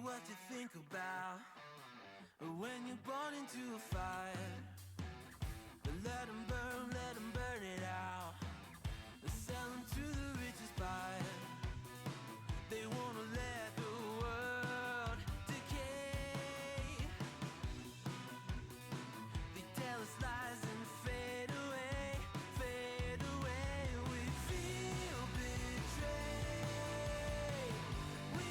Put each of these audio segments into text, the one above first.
what to think about when you're born into a fire. Let them burn it out. Sell them to the richest buyer. They wanna let the world decay. They tell us lies and fade away, fade away. We feel betrayed. We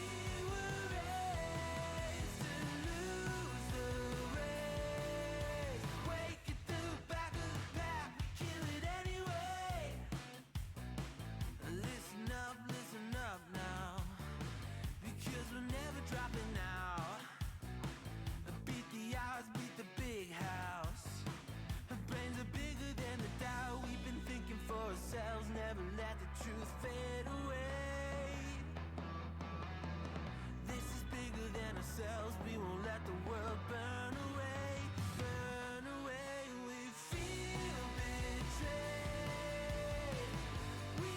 were raised to lose the race. Wake it to the back of the pack, kill it anyway. Listen up now, because we're never dropping out. Beat the odds, beat the big house. Our brains are bigger than the doubt. We've been thinking for ourselves, never let the truth fade away. This is bigger than ourselves, we won't let the world burn away, burn away. We feel betrayed. We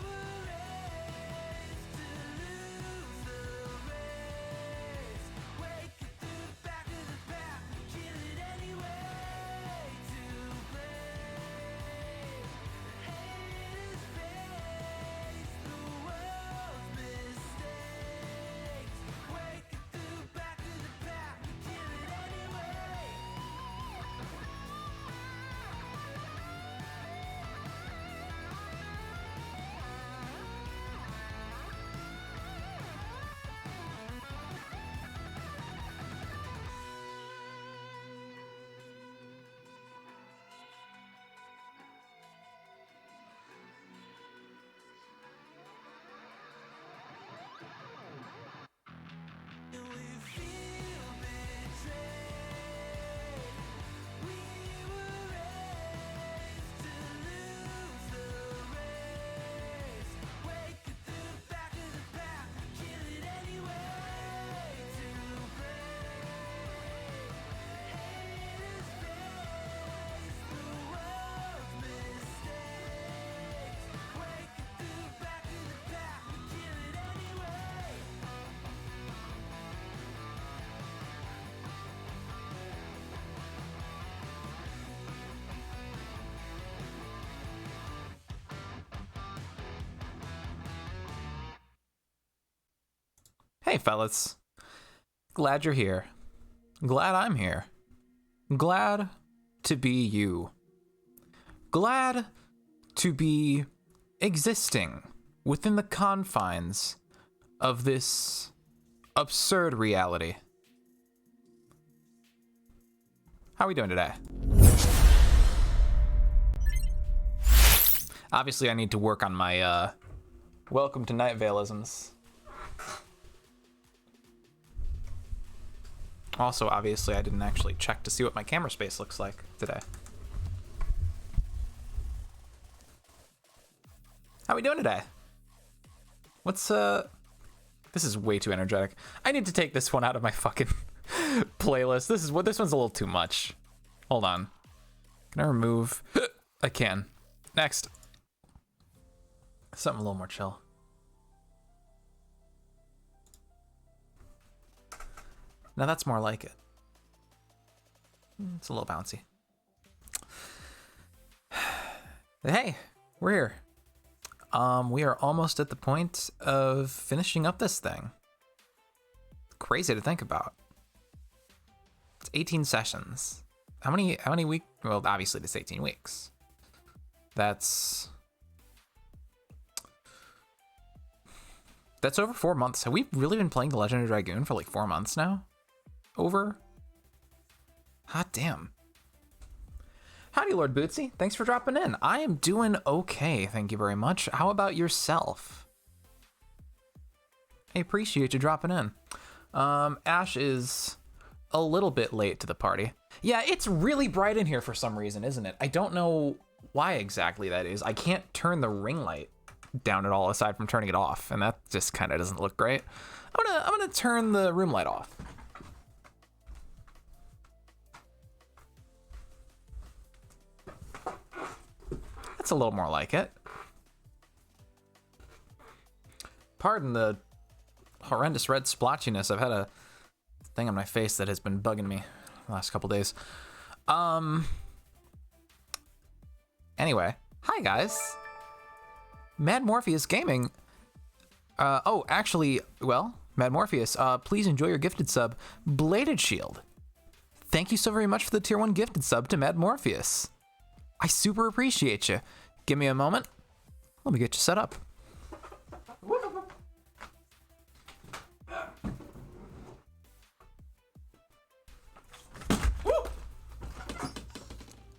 were raised to lose the race. Wake it to the back of the pack, kill it anyway. To blame, haters face the world's mistakes. Wake it to the back of the pack, kill it anyway. We feel betrayed. We were raised to lose the race. Wake it to the back of the pack, kill it anyway. To blame, haters face the world's mistakes. Wake it to the back of the pack, kill it anyway. Hey, fellas. Glad you're here. Glad I'm here. Glad to be you. Glad to be existing within the confines of this absurd reality. How are we doing today? Obviously, I need to work on my welcome to Night Vale-isms. Also, obviously, I didn't actually check to see what my camera space looks like today. How we doing today? What's, This is way too energetic. I need to take this one out of my fucking playlist. This one's a little too much. Hold on. Can I remove? I can. Next. Something a little more chill. Now that's more like it. It's a little bouncy. Hey, we're here. We are almost at the point of finishing up this thing. Crazy to think about. It's 18 sessions. How many weeks? Well, obviously it's 18 weeks. That's over 4 months. Have we really been playing The Legend of Dragoon for like 4 months now? Over? Hot damn. Howdy, Lord Bootsy. Thanks for dropping in. I am doing okay, thank you very much. How about yourself? I appreciate you dropping in. Ash is a little bit late to the party. Yeah, it's really bright in here for some reason, isn't it? I don't know why exactly that is. I can't turn the ring light down at all aside from turning it off, and that just kind of doesn't look great. I'm gonna turn the room light off. That's a little more like it. Pardon the horrendous red splotchiness. I've had a thing on my face that has been bugging me the last couple days. Anyway, hi guys. Mad Morpheus Gaming. Actually, well, Mad Morpheus, please enjoy your gifted sub, Bladed Shield. Thank you so very much for the tier 1 gifted sub to Mad Morpheus. I super appreciate you. Give me a moment. Let me get you set up.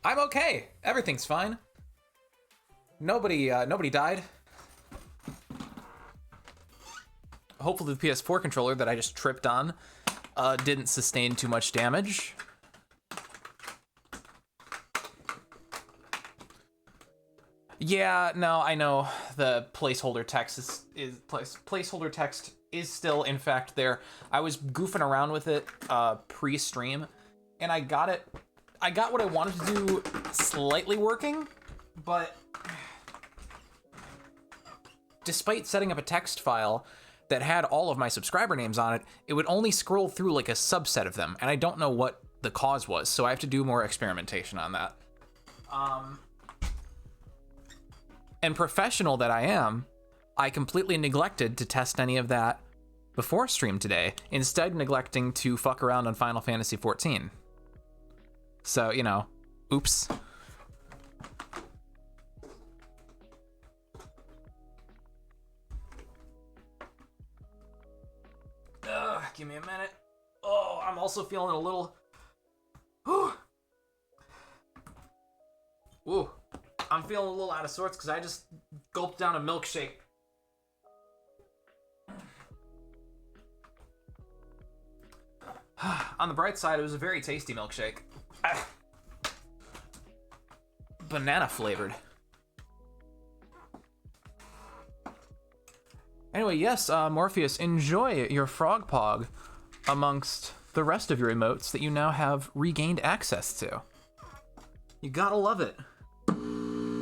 I'm okay. Everything's fine. Nobody died. Hopefully the PS4 controller that I just tripped on didn't sustain too much damage. Yeah, no, I know the placeholder text placeholder text is still in fact there. I was goofing around with it pre-stream, and I got what I wanted to do slightly working, but despite setting up a text file that had all of my subscriber names on it, it would only scroll through like a subset of them, and I don't know what the cause was, so I have to do more experimentation on that. And professional that I am, I completely neglected to test any of that before stream today, instead neglecting to fuck around on Final Fantasy XIV. So, you know, oops. Give me a minute. Oh, I'm also feeling a little... Ooh. I'm feeling a little out of sorts because I just gulped down a milkshake. On the bright side, it was a very tasty milkshake. Banana flavored. Anyway, yes, Morpheus, enjoy your frog pog amongst the rest of your emotes that you now have regained access to. You gotta love it.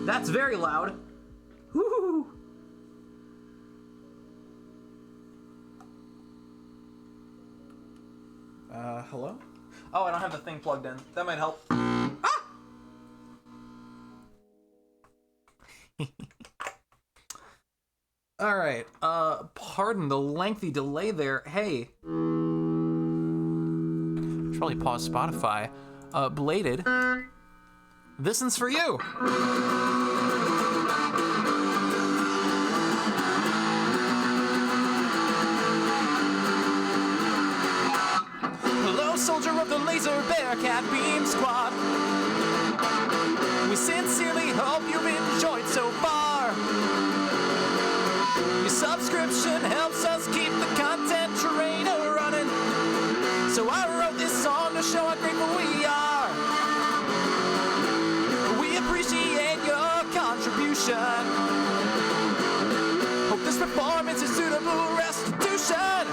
That's very loud. Woo! Hello? Oh, I don't have the thing plugged in. That might help. Ah! All right. Pardon the lengthy delay there. Hey. Should probably pause Spotify. Bladed. This one's for you. Hello, soldier of the laser bearcat beam squad. We sincerely hope you've enjoyed so far. Your subscription helps us keep the content train running. So I wrote this song to show how grateful we are. We appreciate your contribution. Hope this performance is suitable restitution.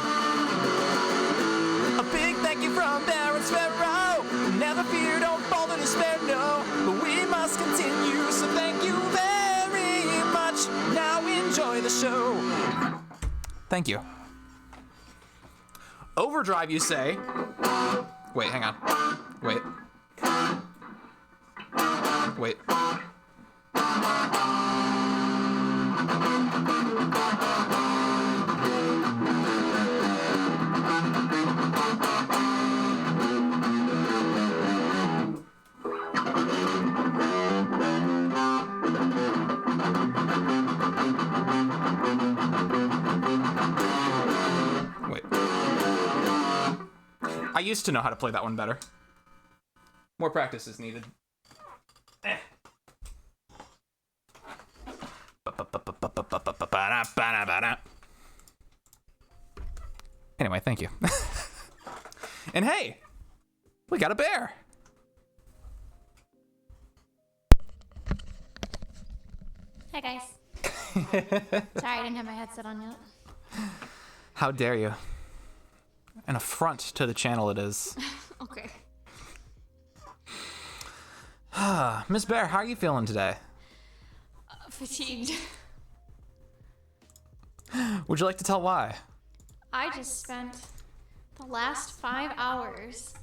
A big thank you from Baron Sparrow. Never fear, don't fall to despair, no. But we must continue, so thank you very much. Now enjoy the show. Thank you. Overdrive, you say? Wait, hang on. Wait. Wait. Wait. I used to know how to play that one better. More practice is needed. Anyway, thank you. And hey, we got a bear. Hi guys. Sorry, I didn't have my headset on yet. How dare you? An affront to the channel it is. Okay. Miss Bear, how are you feeling today? Fatigued. Would you like to tell why? I just spent the last 5 hours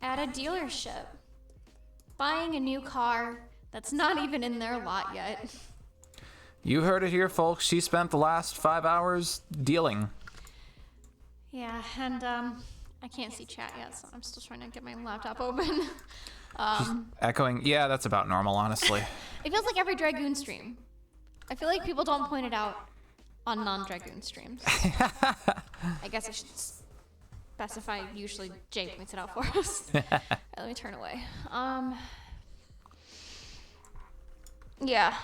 at a dealership buying a new car that's not even in their lot yet. You heard it here, folks. She spent the last 5 hours dealing. Yeah, and I can't see chat yet, so I'm still trying to get my laptop open. Echoing. Yeah, that's about normal, honestly. It feels like every Dragoon stream. I feel like people don't point it out on non-Dragoon streams. I guess I should specify. Usually Jay points it out for us. Right, let me turn away. Yeah,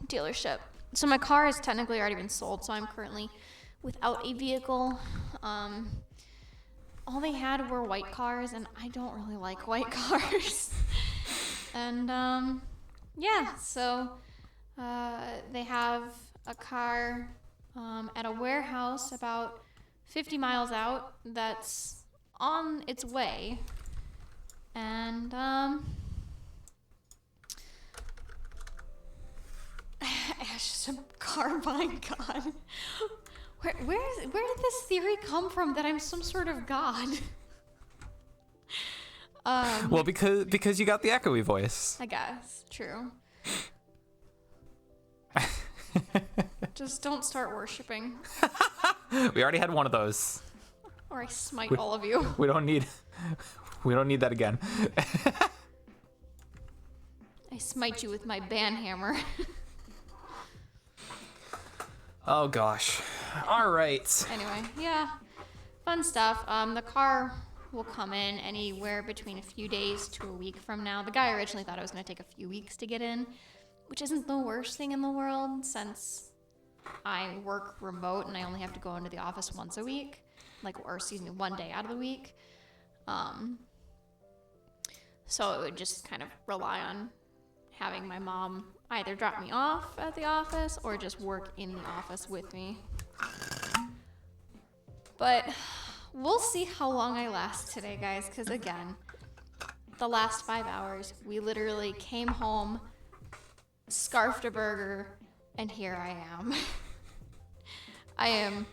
dealership. So my car has technically already been sold, so I'm currently without a vehicle. All they had were white cars, and I don't really like white cars. And yeah, so they have a car at a warehouse about 50 miles out that's on its way. And Ash is a car buying god. Where did this theory come from that I'm some sort of god? Well, because you got the echoey voice. I guess. True. Just don't start worshiping, We already had one of those. or I smite all of you. We don't need that again. I smite you with my banhammer. Oh gosh. All right. Anyway, yeah, fun stuff. The car will come in anywhere between a few days to a week from now. The guy originally thought it was going to take a few weeks to get in, which isn't the worst thing in the world since I work remote and I only have to go into the office once a week, one day out of the week. So it would just kind of rely on having my mom either drop me off at the office or just work in the office with me. But we'll see how long I last today, guys, because again, the last 5 hours, we literally came home, scarfed a burger, and here I am. I am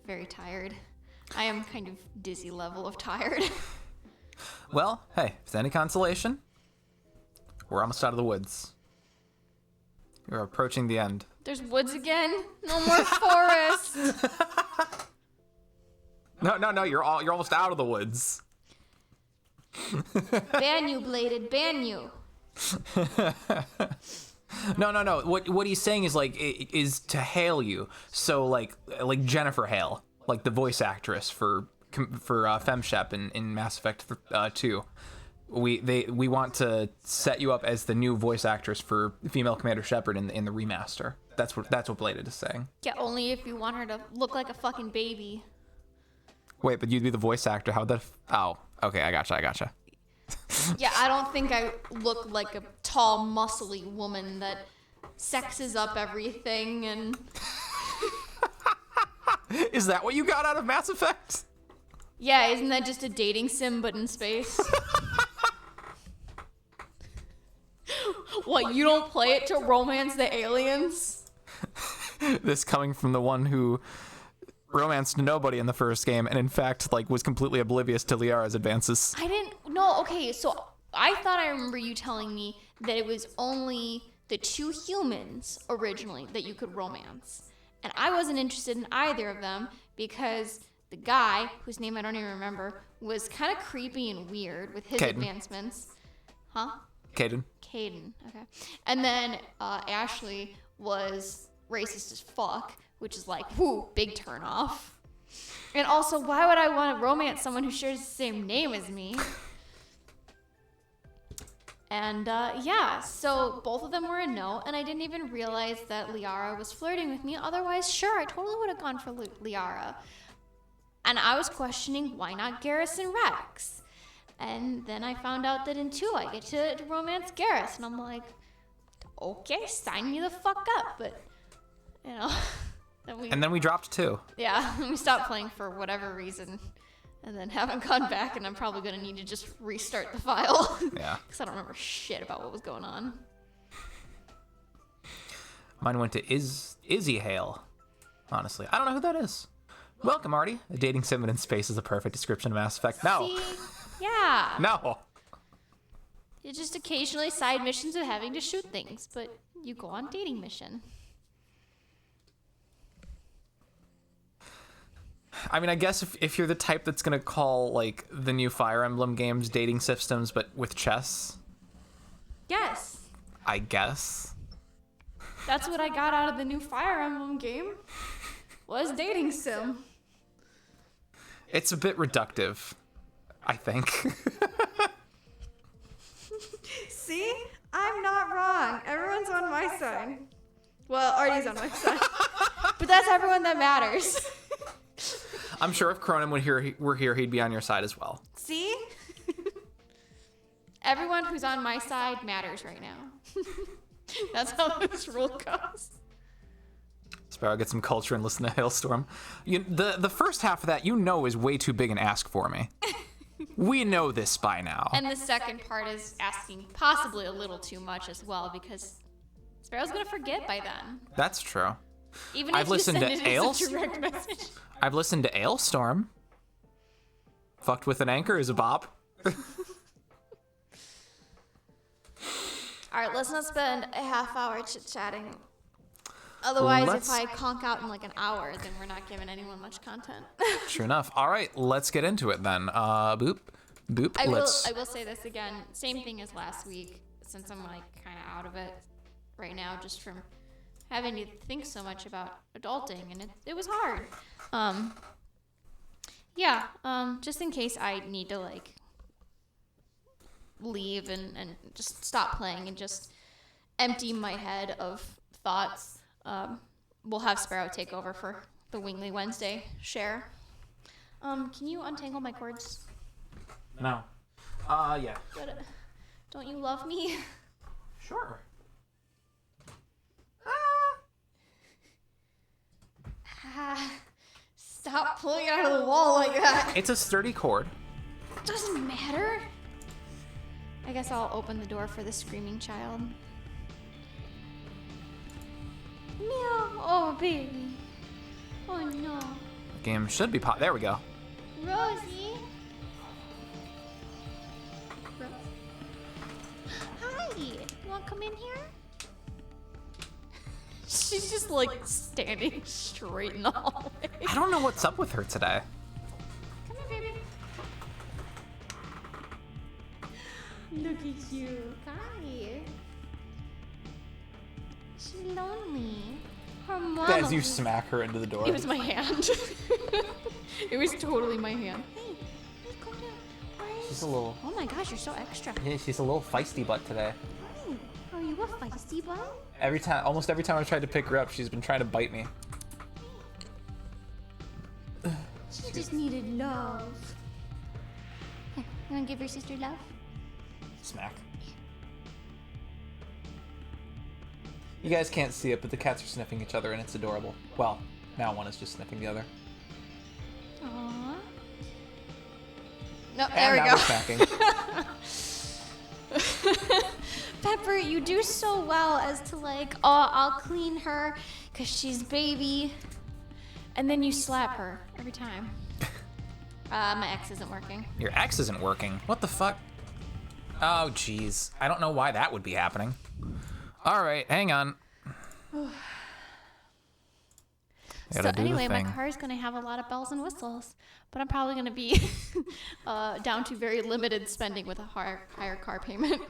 very tired. I am kind of dizzy level of tired. Well, hey, if it's any consolation, we're almost out of the woods. You're approaching the end. There's woods again. No more forest. No, you're almost out of the woods. Ban you, Bladed. Ban you. No. What he's saying is is to hail you. So like Jennifer Hale, like the voice actress for FemShep in Mass Effect 2. We want to set you up as the new voice actress for female Commander Shepard in the remaster. That's what Bladed is saying. Yeah, only if you want her to look like a fucking baby. Wait, but you'd be the voice actor. How'd that? Oh, okay, I gotcha. Yeah, I don't think I look like a tall, muscly woman that sexes up everything and... Is that what you got out of Mass Effect? Yeah, isn't that just a dating sim but in space? What, you don't play it to romance the aliens? This coming from the one who romanced nobody in the first game and in fact was completely oblivious to Liara's advances. Okay, so I thought I remember you telling me that it was only the two humans originally that you could romance. And I wasn't interested in either of them because the guy, whose name I don't even remember, was kind of creepy and weird with his Caden. advancements. Huh? Caden. Okay. And then Ashley was racist as fuck, which is like, whoo, big turn off. And also, why would I want to romance someone who shares the same name as me? And yeah, so both of them were a no, and I didn't even realize that Liara was flirting with me. Otherwise, sure, I totally would have gone for Liara. And I was questioning, why not Garrus and Rex? And then I found out that in 2 I get to romance Garrus, and I'm like, okay, sign me the fuck up. But, you know, then we dropped 2. Yeah, we stopped playing for whatever reason, and then haven't gone back, and I'm probably going to need to just restart the file. Yeah. Because I don't remember shit about what was going on. Mine went to Izzy Hale, honestly. I don't know who that is. Welcome, Artie. A dating sim in space is a perfect description of Mass Effect. No. See? Yeah. No. It's just occasionally side missions of having to shoot things, but you go on dating mission. I mean, I guess if you're the type that's going to call, like, the new Fire Emblem games dating systems, but with chess, Yes. I guess. That's what I got out of the new Fire Emblem game. Was dating sim. It's a bit reductive, I think. See? I'm not wrong. Everyone's on my side. Well, Artie's on my side. But that's everyone that matters. I'm sure if Cronin were here, he'd be on your side as well. See? Everyone who's on my side matters right now. That's how this rule goes. Sparrow, get some culture and listen to Hailstorm. The first half of that, is way too big an ask for me. We know this by now. And the second part is asking possibly a little too much as well, because Sparrow's gonna forget by then. That's true. Even I've if listened you to send it as a direct message. I've listened to Hailstorm. Fucked with an anchor is a bop. All right, let's not spend a half hour chit-chatting. Otherwise, Let's- if I conk out in like an hour, then we're not giving anyone much content. True enough. All right, let's get into it then. Boop. I Let's. will say this again. Same thing as last week, since I'm like kind of out of it right now, just from having to think so much about adulting, and it was hard. Just in case I need to like leave and just stop playing and just empty my head of thoughts, we'll have Sparrow take over for the Wingly Wednesday share. Can you untangle my cords? No. Yeah. But, don't you love me? Sure. Stop pulling it out of the wall like that. It's a sturdy cord. Doesn't matter. I guess I'll open the door for the screaming child. Meow. Oh, baby. Oh, no. Game should be pop. There we go. Rosie. Hi. You want to come in here? She's just like standing straight in the hallway. I don't know what's up with her today. Come here, baby. Look at you. Hi. She's lonely. Her mom. As you smack her into the door. It was my hand. It was totally my hand. Hey, calm down. Why are you She's a little. Oh my gosh, you're so extra. Yeah, she's a little feisty butt today. Hi. Are you a feisty bun? Almost every time I've tried to pick her up, she's been trying to bite me. She just needed love. Here, you wanna give your sister love? Smack. You guys can't see it, but the cats are sniffing each other, and it's adorable. Well, now one is just sniffing the other. Aww. No, And there we now go. we're smacking. Pepper, you do so well as to like, oh, I'll clean her because she's baby. And then you slap her every time. My X isn't working. Your X isn't working. What the fuck? Oh, jeez. I don't know why that would be happening. All right, hang on. So anyway, my car is going to have a lot of bells and whistles, but I'm probably going to be down to very limited spending with a higher car payment.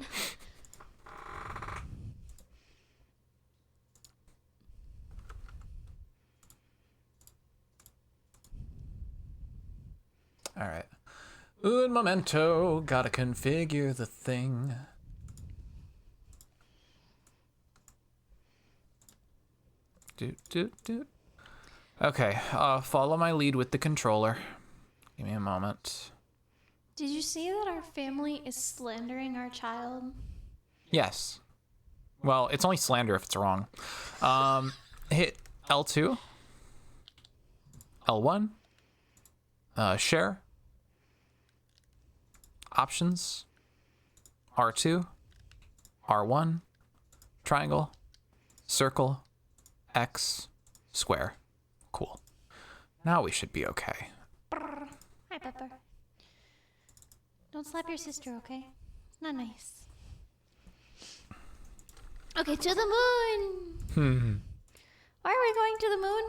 All right. Un momento. Gotta configure the thing. Doot. Okay, follow my lead with the controller. Give me a moment. Did you see that our family is slandering our child? Yes. Well, it's only slander if it's wrong. Hit L2. L1. Share. Options. R2. R1. Triangle. Circle. X. Square. Cool. Now we should be okay. Hi, Pepper. Don't slap your sister, okay? Not nice. Okay, to the moon! Why are we going to the moon?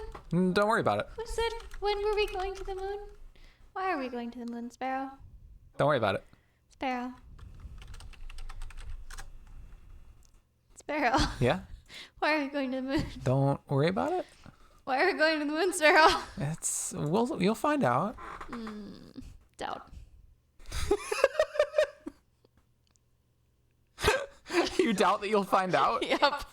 Don't worry about it. Who said, when were we going to the moon? Why are we going to the moon, Sparrow? Don't worry about it. Sparrow. Sparrow. Yeah? Why are we going to the moon? Don't worry about it. Why are we going to the moon, Sparrow? You'll find out. Doubt. You doubt that you'll find out? Yep.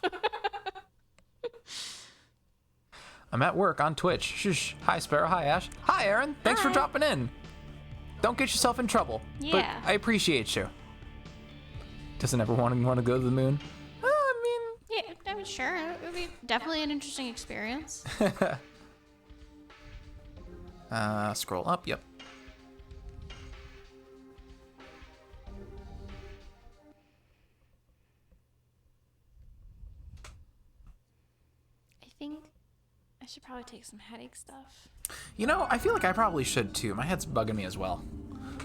I'm at work on Twitch. Shush. Hi, Sparrow. Hi, Ash. Hi, Aaron. Thanks for Hi. dropping in. Don't get yourself in trouble. Yeah. But I appreciate you. Doesn't everyone want to go to the moon? Yeah, I mean, sure. It would be definitely an interesting experience. Scroll up. Yep. I think I should probably take some headache stuff. You know, I feel like I probably should too. My head's bugging me as well.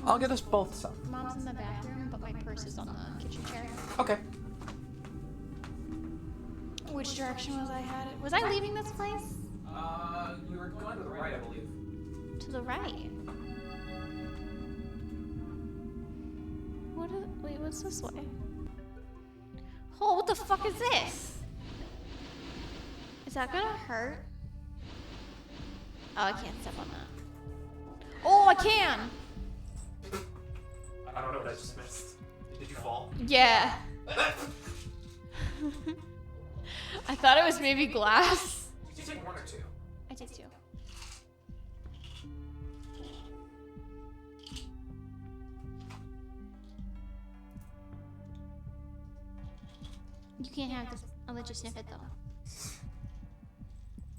I'll get us both some. Mom's in the bathroom, but my purse is on the kitchen chair. Okay. Which direction was I headed? Was I leaving this place? You were going to the right, I believe. To the right. Wait, what's this way? Oh, what the fuck is this? Is that gonna hurt? Oh, I can't step on that. Oh, I can! I don't know what I just missed. Did you fall? Yeah. I thought it was maybe glass. Did you take one or two? I did too. You can't have this. I'll let you sniff it though.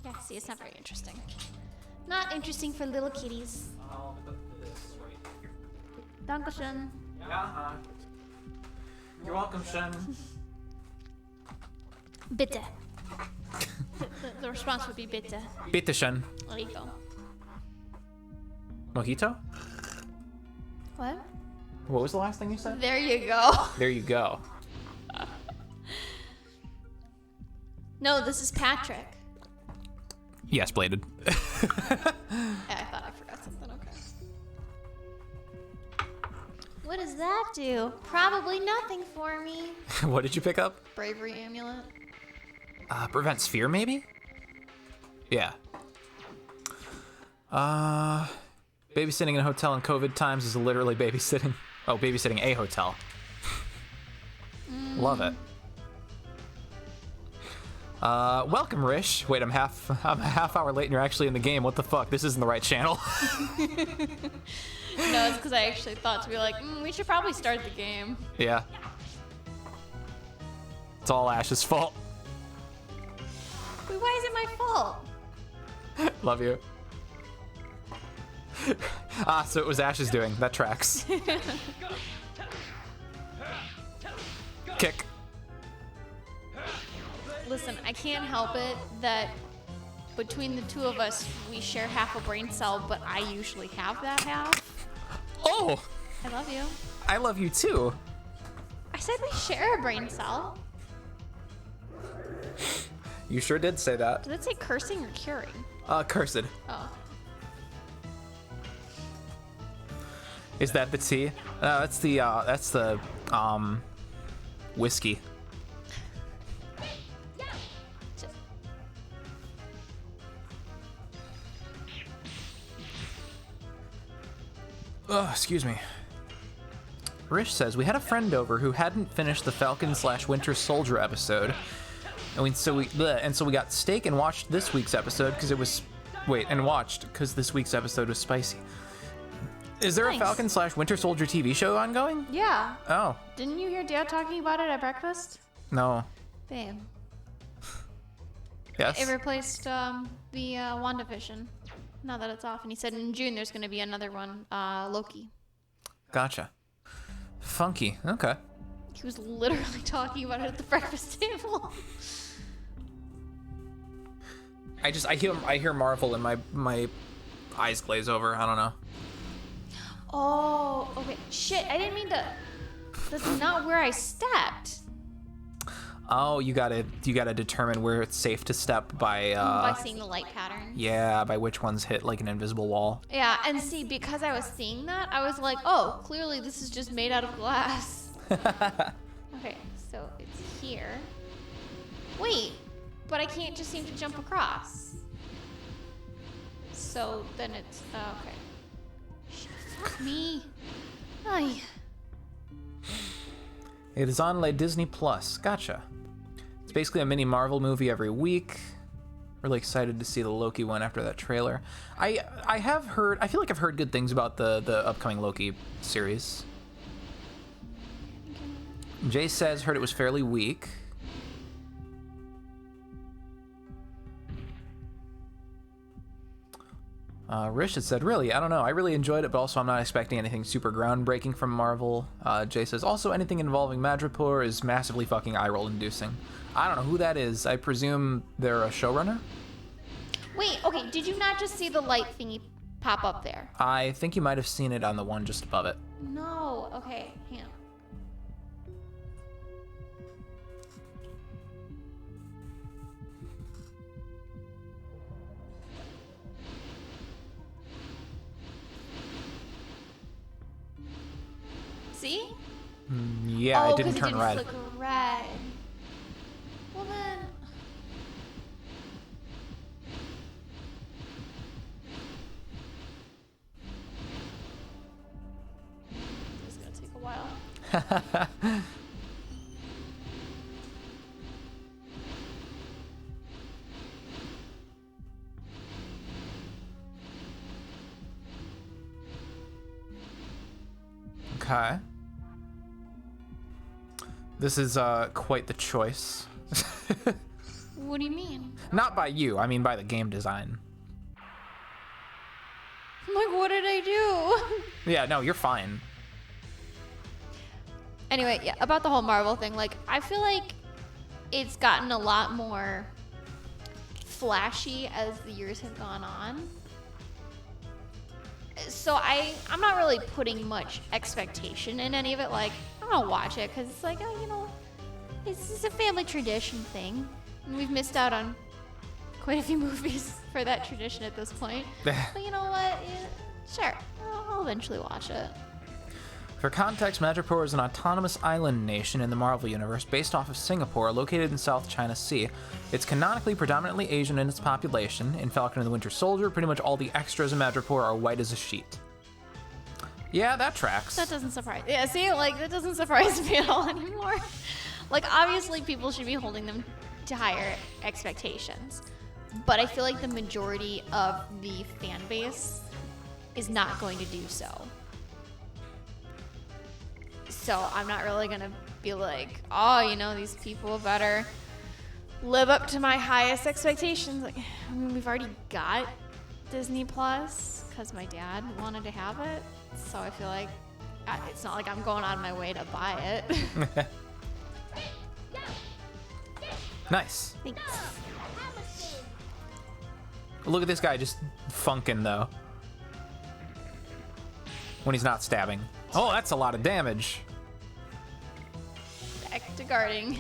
Yeah, see, it's not very interesting. Not interesting for little kitties. I'll put this right here. Dankeschön. Yeah, You're welcome, Shen. Bitte. The response would be bitte. Bitte Shen. There you go. Mojito? What? What was the last thing you said? There you go. There you go. No, this is Patrick. Yes, bladed. Yeah, I thought I forgot something. Okay. What does that do? Probably nothing for me. What did you pick up? Bravery amulet. Prevents fear, maybe? Yeah. Babysitting in a hotel in COVID times is literally babysitting. Oh, babysitting a hotel. Love it. Welcome, Rish. Wait, I'm a half hour late and you're actually in the game. What the fuck? This isn't the right channel. No, it's because I actually thought to be like, we should probably start the game. Yeah. It's all Ash's fault. Wait, why is it my fault? Love you. So it was Ash's doing. That tracks. Kick. Listen, I can't help it that between the two of us, we share half a brain cell, but I usually have that half. Oh! I love you. I love you too. I said we share a brain cell. You sure did say that. Did it say cursing or curing? Cursed. Oh. Is that the tea? That's the whiskey. Excuse me. Rish says, we had a friend over who hadn't finished the Falcon/Winter Soldier episode. So we got steak and watched this week's episode because it was... because this week's episode was spicy. Is there Nice. a Falcon/Winter Soldier TV show ongoing? Yeah. Oh, Didn't you hear Dad talking about it at breakfast? no. Babe. Yes? It replaced the WandaVision. Now that it's off. And he said in June there's going to be another one, Loki. Gotcha. Funky. Okay. He was literally talking about it at the breakfast table. I hear Marvel in my eyes glaze over. I don't know. Oh, okay. Shit, I didn't mean to. That's not where I stepped. Oh, you gotta determine where it's safe to step by Seeing the light pattern. yeah, by which ones hit like an invisible wall. Yeah, and see, because I was seeing that, I was like, oh, clearly this is just made out of glass. Okay, so it's here. Wait, but I can't just seem to jump across. So then it's, okay. Shit, fuck me. Ay. It is on Disney Plus. Gotcha. It's basically a mini Marvel movie every week. Really excited to see the Loki one after that trailer. I have heard, I feel like I've heard good things about the upcoming Loki series. Jay says heard it was fairly weak. Rish had said, really, I don't know. I really enjoyed it, but also I'm not expecting anything super groundbreaking from Marvel. Jay says, also anything involving Madripoor is massively fucking eye-roll inducing. I don't know who that is. I presume they're a showrunner? Wait, okay, did you not just see the light thingy pop up there? I think you might have seen it on the one just above it. No, okay, hang on. See? Yeah, Oh, it didn't 'cause turn red. flicker red. Well then. This is gonna take a while. Okay. This is quite the choice. What do you mean? Not by you, I mean by the game design. Like, what did I do? Yeah, no, you're fine. Anyway, yeah, about the whole Marvel thing, like, I feel like it's gotten a lot more flashy as the years have gone on. So I'm not really putting much expectation in any of it. Like, I'm gonna watch it because it's like, oh, you know, it's a family tradition thing. And we've missed out on quite a few movies for that tradition at this point. But you know what? Yeah, sure, I'll eventually watch it. For context, Madripoor is an autonomous island nation in the Marvel Universe based off of Singapore, located in South China Sea. It's canonically predominantly Asian in its population. In Falcon and the Winter Soldier, pretty much all the extras in Madripoor are white as a sheet. Yeah, that tracks. That doesn't surprise. Yeah, see, like, that doesn't surprise me at all anymore. Like, obviously, people should be holding them to higher expectations. But I feel like the majority of the fan base is not going to do so. So I'm not really gonna be like, oh, you know, these people better live up to my highest expectations. Like, I mean, we've already got Disney Plus because my dad wanted to have it. So I feel like it's not like I'm going out of my way to buy it. Nice. Thanks. Look at this guy just funking, though. When he's not stabbing. Oh, that's a lot of damage. Back to guarding.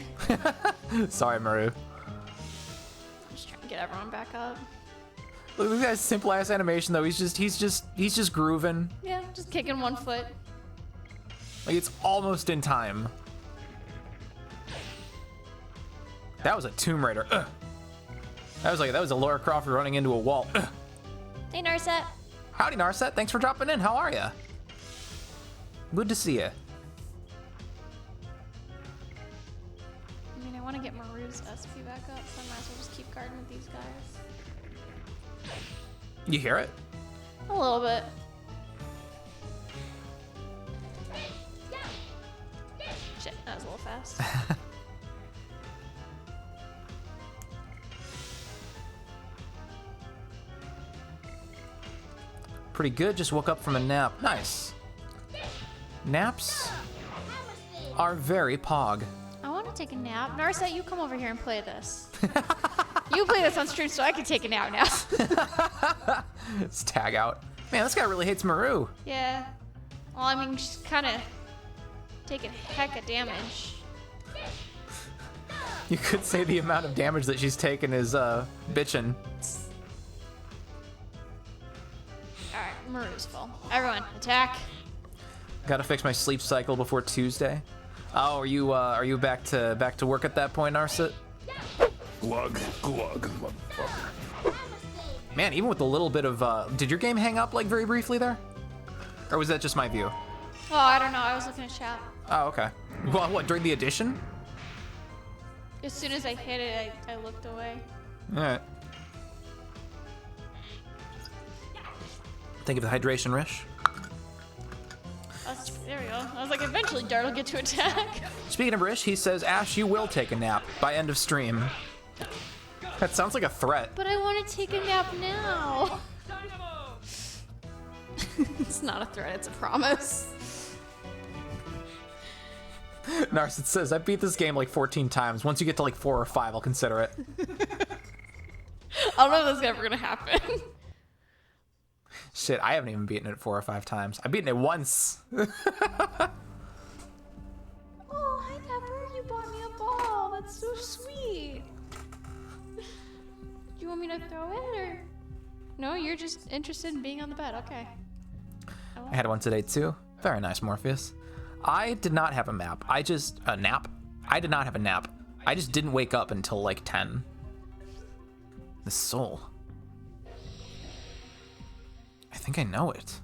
Sorry, Maru. I'm just trying to get everyone back up. Look at this guy's simple ass animation though. He's just grooving. Yeah, just kicking one foot. Like it's almost in time. That was a Tomb Raider. Ugh. That was a Lara Croft running into a wall. Ugh. Hey, Narset. Howdy, Narset. Thanks for dropping in. How are ya? Good to see ya. I mean, I want to get Maru's SP back up, so I might as well just keep guarding with these guys. You hear it? A little bit. Shit, that was a little fast. Pretty good. Just woke up from a nap. Nice. Naps are very pog. I want to take a nap. Narset, you come over here and play this. You play this on stream so I can take a nap now. It's tag out. Man, this guy really hates Maru. Yeah. Well, I mean, she's kind of taking heck of damage. You could say the amount of damage that she's taken is bitchin'. Alright, Maru's full. Everyone, attack. Gotta fix my sleep cycle before Tuesday. Oh, are you back to work at that point, Narset? Glug, glug, motherfucker. Man, even with a little bit of did your game hang up like very briefly there? Or was that just my view? Oh, I don't know. I was looking at chat. Oh, okay. Well, what, during the addition? As soon as I hit it, I looked away. Alright. Thank you for the hydration, Rish. There we go. I was like, eventually Dart will get to attack. Speaking of Rish, he says, Ash, you will take a nap by end of stream. That sounds like a threat. But I want to take a nap now. It's not a threat, it's a promise. Narset says, I beat this game like 14 times. Once you get to like 4 or 5, I'll consider it. I don't know if that's ever gonna happen. Shit, I haven't even beaten it 4 or 5 times. I've beaten it once. Oh, hi Pepper, you bought me a ball. That's so sweet. Do you want me to throw it or? No, you're just interested in being on the bed. Okay. I had one today too. Very nice, Morpheus. I did not have a nap. I did not have a nap. I just didn't wake up until like 10. The soul. I think I know it.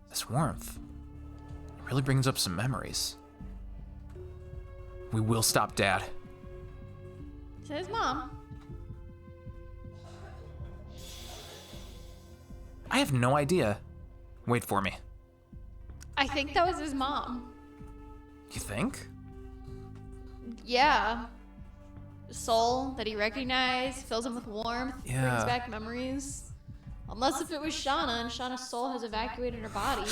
This warmth. It really brings up some memories. We will stop Dad. Says Mom. I have no idea. Wait for me. I think that was his mom. You think? Yeah. Soul that he recognized, fills him with warmth, Yeah. brings back memories. Unless if it was Shauna, and Shauna's soul has evacuated her body.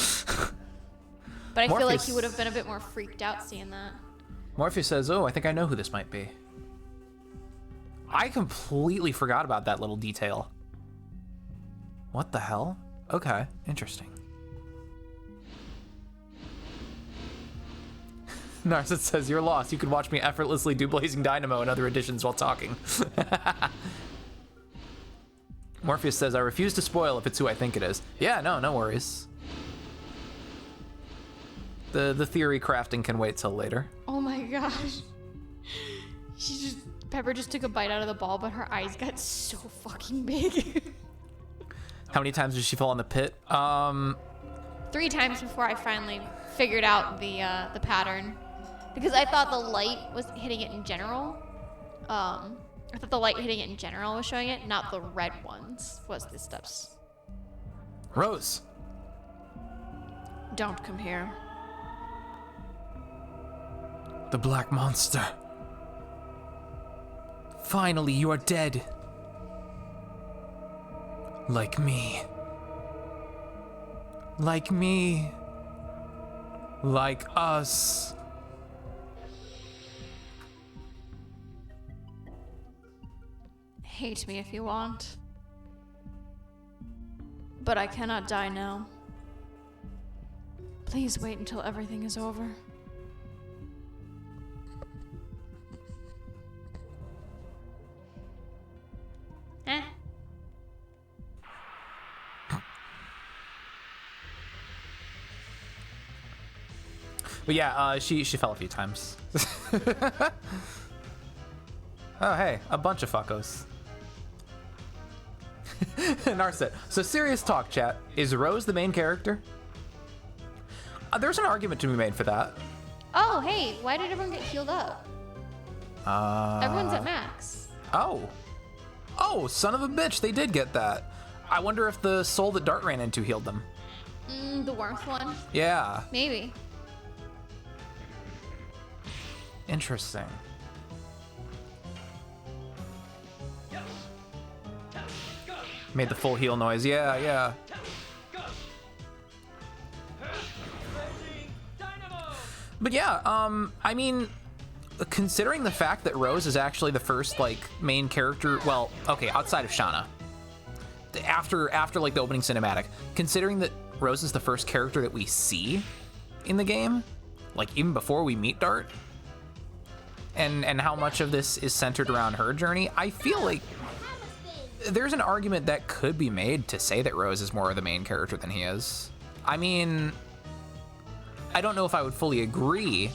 But I feel like Morpheus- he would have been a bit more freaked out seeing that. Morpheus says, oh, I think I know who this might be. I completely forgot about that little detail. What the hell? Okay, interesting. Narset says, you're lost. You could watch me effortlessly do Blazing Dynamo and other editions while talking. Morpheus says, I refuse to spoil if it's who I think it is. Yeah, no worries. The theory crafting can wait till later. Oh my gosh. Pepper just took a bite out of the ball, but her eyes got so fucking big. How many times did she fall in the pit? 3 times before I finally figured out the pattern. Because I thought the light was hitting it in general. I thought the light hitting it in general was showing it, not the red ones was the steps. Rose. Don't come here. The Black Monster. Finally, you are dead. Like me. Like me. Like us. Hate me if you want. But I cannot die now. Please wait until everything is over. Eh? But yeah, she fell a few times. Oh hey, a bunch of fuckos. Narset. So serious talk, chat. Is Rose the main character? There's an argument to be made for that. Oh, hey, why did everyone get healed up? Everyone's at max. Oh, son of a bitch, they did get that. I wonder if the soul that Dart ran into healed them. The warmth one? Yeah, Maybe. interesting. Made the full heal noise. Yeah. But yeah, I mean, considering the fact that Rose is actually the first like main character, well, okay, outside of Shauna, after like the opening cinematic, considering that Rose is the first character that we see in the game, like even before we meet Dart, and how much of this is centered around her journey, I feel like there's an argument that could be made to say that Rose is more of the main character than he is. I mean, I don't know if I would fully agree.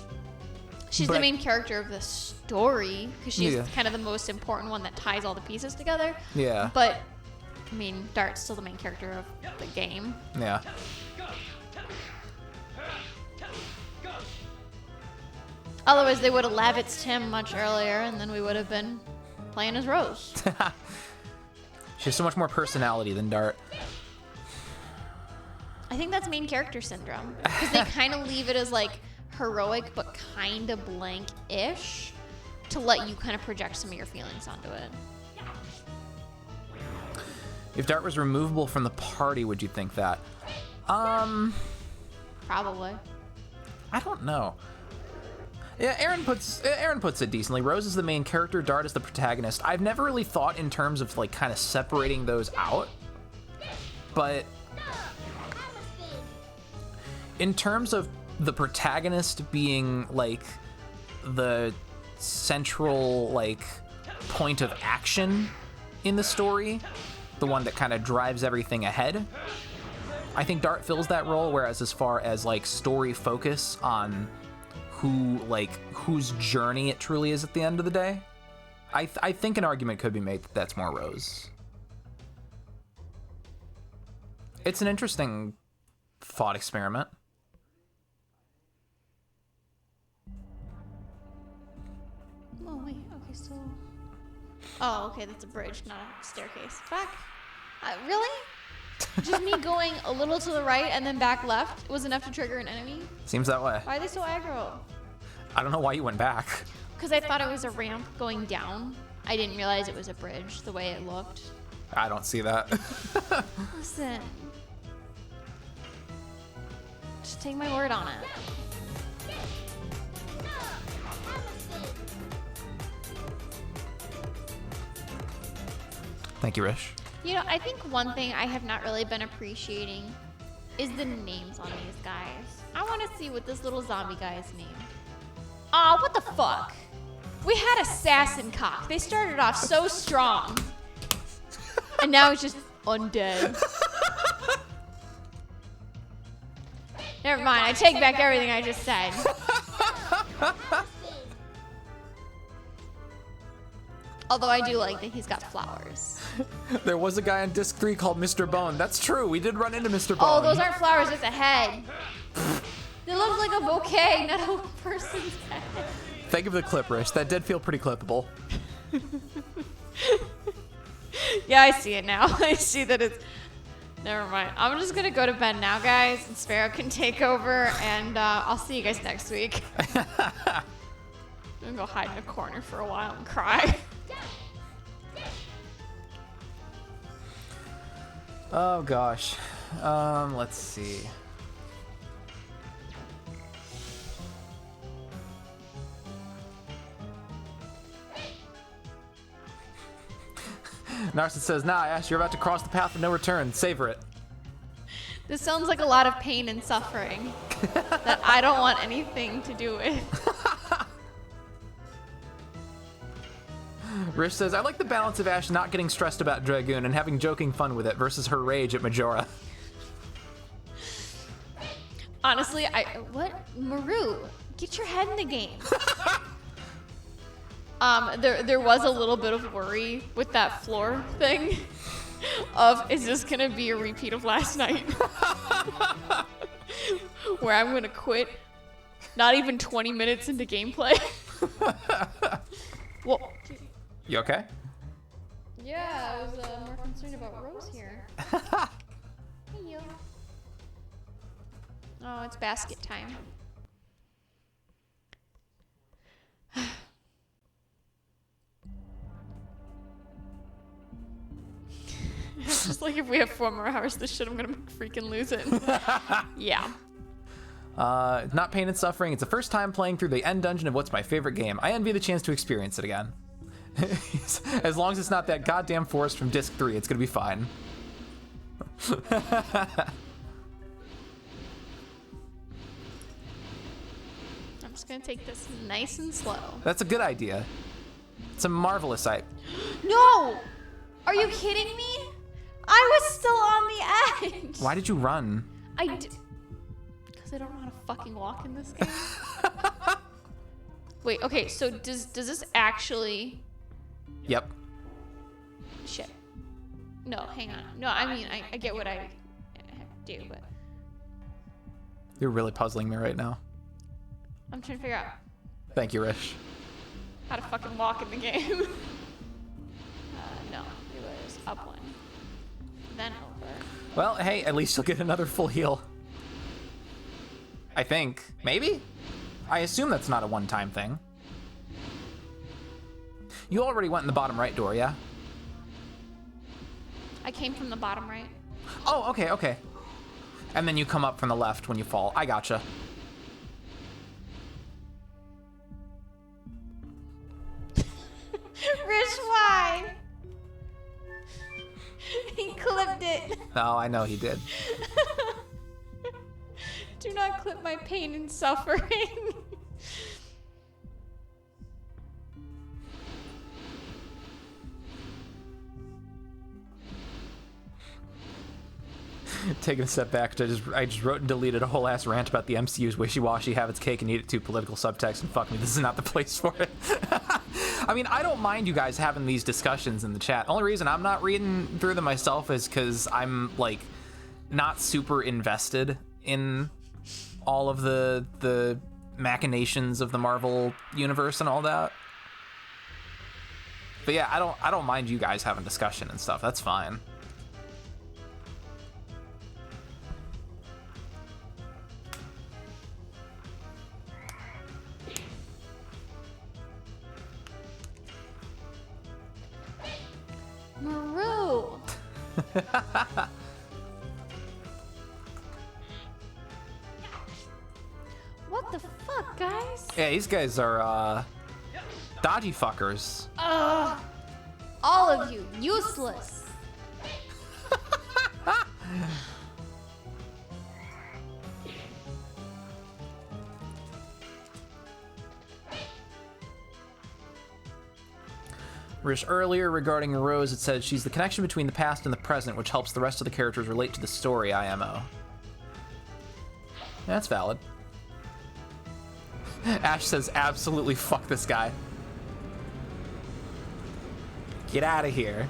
She's the main character of the story because she's kind of the most important one that ties all the pieces together. Yeah. But, I mean, Dart's still the main character of the game. Yeah. Otherwise, they would have Lavitzed him much earlier, and then we would have been playing as Rose. She has so much more personality than Dart. I think that's main character syndrome. Because they kind of leave it as, like, heroic but kind of blank-ish to let you kind of project some of your feelings onto it. If Dart was removable from the party, would you think that? Probably. I don't know. Yeah, Aaron puts it decently. Rose is the main character, Dart is the protagonist. I've never really thought in terms of like kind of separating those out. But in terms of the protagonist being like the central like point of action in the story, the one that kind of drives everything ahead, I think Dart fills that role, whereas as far as like story focus on whose journey it truly is at the end of the day, I think an argument could be made that that's more Rose. It's an interesting thought experiment. Oh, wait. Okay, so... Oh, okay, that's a bridge, not a staircase. Fuck. Really? Just me going a little to the right and then back left was enough to trigger an enemy? Seems that way. Why are they so aggro? I don't know why you went back. Because I thought it was a ramp going down. I didn't realize it was a bridge the way it looked. I don't see that. Listen. Just take my word on it. Thank you, Rish. You know, I think one thing I have not really been appreciating is the names on these guys. I want to see what this little zombie guy is named. Aw, what the fuck? We had Assassin Cock. They started off so strong. And now it's just undead. Never mind, I take back everything I just said. Although I do like that he's got flowers. There was a guy on disc 3 called Mr. Bone. That's true. We did run into Mr. Bone. Oh, those aren't flowers, it's a head. They look like a bouquet, not a person's head. Thank you for the clip, Rish. That did feel pretty clippable. Yeah, I see it now. I see that it's... Never mind. I'm just going to go to bed now, guys, and Sparrow can take over, and I'll see you guys next week. I'm going to go hide in a corner for a while and cry. Oh, gosh. Let's see. Narcissus says, nah, Ash, you're about to cross the path of no return. Savor it. This sounds like a lot of pain and suffering that I don't want anything to do with. Rish says, I like the balance of Ash not getting stressed about Dragoon and having joking fun with it versus her rage at Majora. Honestly, what? Maru, get your head in the game. There was a little bit of worry with that floor thing of, is this gonna be a repeat of last night? Where I'm gonna quit not even 20 minutes into gameplay. Well, You okay? yeah, I was more concerned about Rose here. Hey, you. Oh, it's basket time. It's just like if we have 4 more hours, this shit, I'm gonna freaking lose it. Yeah. Not pain and suffering. It's the first time playing through the end dungeon of what's my favorite game. I envy the chance to experience it again. As long as it's not that goddamn forest from disc 3, it's gonna be fine. I'm just gonna take this nice and slow. That's a good idea. It's a marvelous idea. No! Are you kidding me? I was still on the edge. Why did you run? Because I don't know how to fucking walk in this game. Wait, okay, so does this actually... Yep. Shit. No, hang on. No, I mean, I get what I have to do, but... You're really puzzling me right now. I'm trying to figure out Thank you, Rish. how to fucking walk in the game. No, it was up one. Then over. Well, hey, at least you'll get another full heal. I think. Maybe? I assume that's not a one-time thing. You already went in the bottom right door, yeah? I came from the bottom right. Oh, okay. And then you come up from the left when you fall. I gotcha. Rish, why? He clipped it. Oh, I know he did. Do not clip my pain and suffering. Taking a step back, I just wrote and deleted a whole ass rant about the MCU's wishy-washy, have its cake and eat it too political subtext, and fuck me, this is not the place for it. I mean, I don't mind you guys having these discussions in the chat. Only reason I'm not reading through them myself is because I'm, like, not super invested in all of the machinations of the Marvel universe and all that. But yeah, I don't mind you guys having discussion and stuff. That's fine. Maru. What the fuck, guys? Yeah, these guys are dodgy fuckers. All of you, useless. Rish, earlier regarding Rose, it said she's the connection between the past and the present, which helps the rest of the characters relate to the story, IMO. That's valid. Ash says, absolutely fuck this guy. Get out of here.